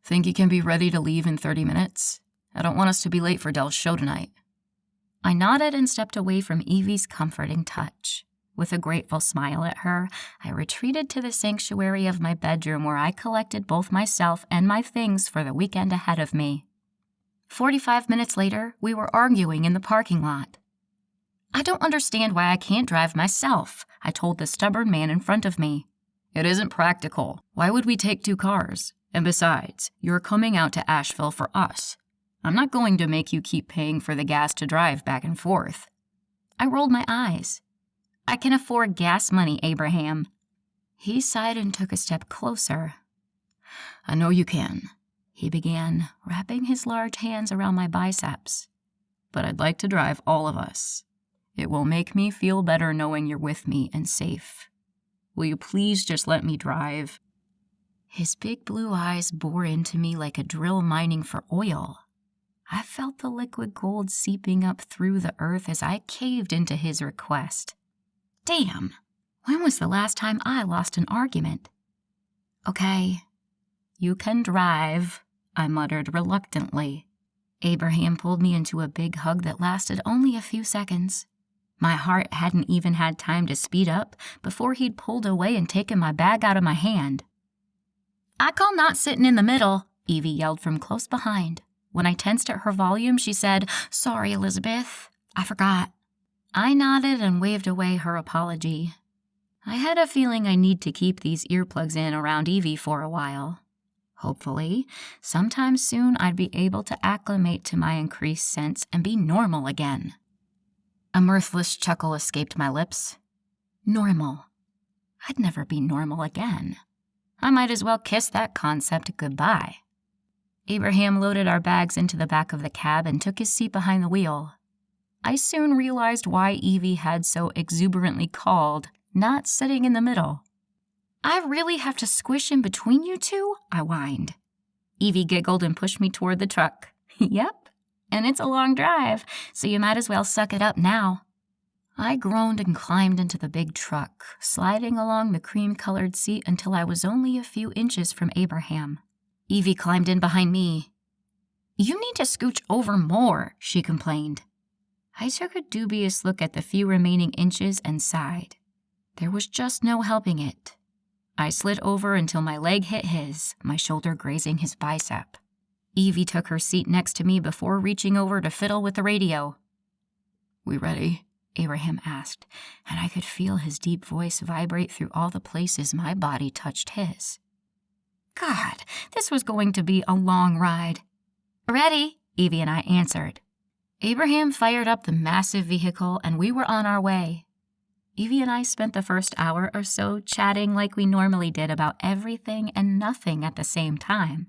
Think you can be ready to leave in 30 minutes? I don't want us to be late for Dell's show tonight. I nodded and stepped away from Evie's comforting touch. With a grateful smile at her, I retreated to the sanctuary of my bedroom where I collected both myself and my things for the weekend ahead of me. 45 minutes later, we were arguing in the parking lot. I don't understand why I can't drive myself, I told the stubborn man in front of me. It isn't practical. Why would we take 2 cars? And besides, you're coming out to Asheville for us. I'm not going to make you keep paying for the gas to drive back and forth. I rolled my eyes. I can afford gas money, Abraham. He sighed and took a step closer. I know you can, he began, wrapping his large hands around my biceps. But I'd like to drive all of us. It will make me feel better knowing you're with me and safe. Will you please just let me drive? His big blue eyes bore into me like a drill mining for oil. I felt the liquid gold seeping up through the earth as I caved into his request. Damn, when was the last time I lost an argument? Okay, you can drive, I muttered reluctantly. Abraham pulled me into a big hug that lasted only a few seconds. My heart hadn't even had time to speed up before he'd pulled away and taken my bag out of my hand. I call not sitting in the middle, Evie yelled from close behind. When I tensed at her volume, she said, Sorry, Elizabeth. I forgot. I nodded and waved away her apology. I had a feeling I need to keep these earplugs in around Evie for a while. Hopefully, sometime soon I'd be able to acclimate to my increased sense and be normal again. A mirthless chuckle escaped my lips. Normal. I'd never be normal again. I might as well kiss that concept goodbye. Abraham loaded our bags into the back of the cab and took his seat behind the wheel. I soon realized why Evie had so exuberantly called, not sitting in the middle. I really have to squish in between you two? I whined. Evie giggled and pushed me toward the truck. Yep, and it's a long drive, so you might as well suck it up now. I groaned and climbed into the big truck, sliding along the cream-colored seat until I was only a few inches from Abraham. Evie climbed in behind me. You need to scooch over more, she complained. I took a dubious look at the few remaining inches and sighed. There was just no helping it. I slid over until my leg hit his, my shoulder grazing his bicep. Evie took her seat next to me before reaching over to fiddle with the radio. "We ready?" Abraham asked, and I could feel his deep voice vibrate through all the places my body touched his. God, this was going to be a long ride. "Ready," Evie and I answered. Abraham fired up the massive vehicle, and we were on our way. Evie and I spent the first hour or so chatting like we normally did about everything and nothing at the same time.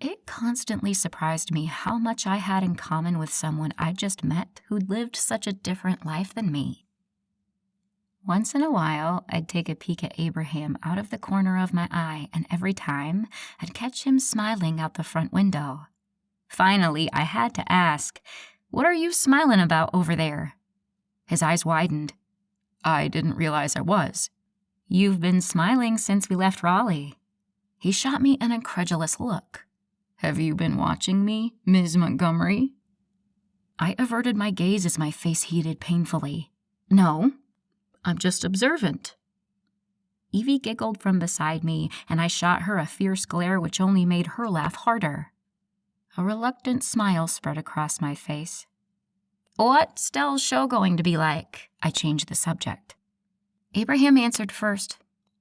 It constantly surprised me how much I had in common with someone I'd just met who'd lived such a different life than me. Once in a while, I'd take a peek at Abraham out of the corner of my eye, and every time, I'd catch him smiling out the front window. Finally, I had to ask, "What are you smiling about over there?" His eyes widened. "I didn't realize I was." "You've been smiling since we left Raleigh." He shot me an incredulous look. "Have you been watching me, Ms. Montgomery?" I averted my gaze as my face heated painfully. "No, I'm just observant." Evie giggled from beside me, and I shot her a fierce glare which only made her laugh harder. A reluctant smile spread across my face. "What's Stell's show going to be like?" I changed the subject. Abraham answered first.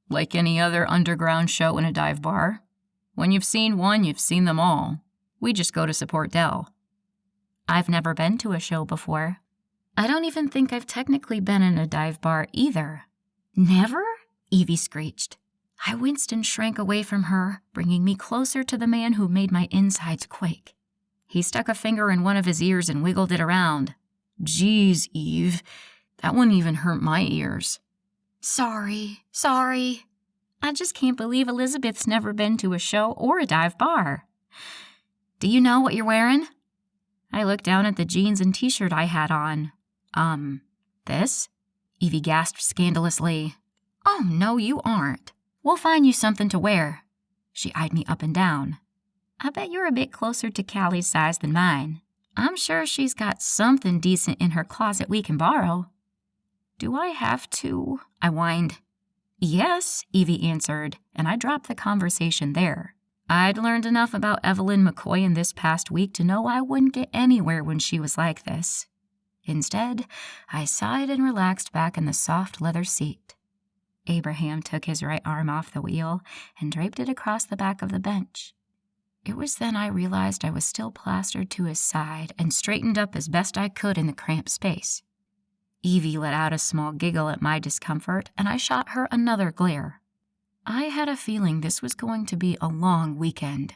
"Like any other underground show in a dive bar. When you've seen one, you've seen them all. We just go to support Del." "I've never been to a show before. I don't even think I've technically been in a dive bar either." "Never?" Evie screeched. I winced and shrank away from her, bringing me closer to the man who made my insides quake. He stuck a finger in one of his ears and wiggled it around. "Geez, Eve, that one even hurt my ears." Sorry. I just can't believe Elizabeth's never been to a show or a dive bar." "Do you know what you're wearing?" I looked down at the jeans and t-shirt I had on. This?" Evie gasped scandalously. "Oh, no, you aren't. We'll find you something to wear." She eyed me up and down. "I bet you're a bit closer to Callie's size than mine. I'm sure she's got something decent in her closet we can borrow." "Do I have to?" I whined. "Yes," Evie answered, and I dropped the conversation there. I'd learned enough about Evelyn McCoy in this past week to know I wouldn't get anywhere when she was like this. Instead, I sighed and relaxed back in the soft leather seat. Abraham took his right arm off the wheel and draped it across the back of the bench. It was then I realized I was still plastered to his side and straightened up as best I could in the cramped space. Evie let out a small giggle at my discomfort, and I shot her another glare. I had a feeling this was going to be a long weekend.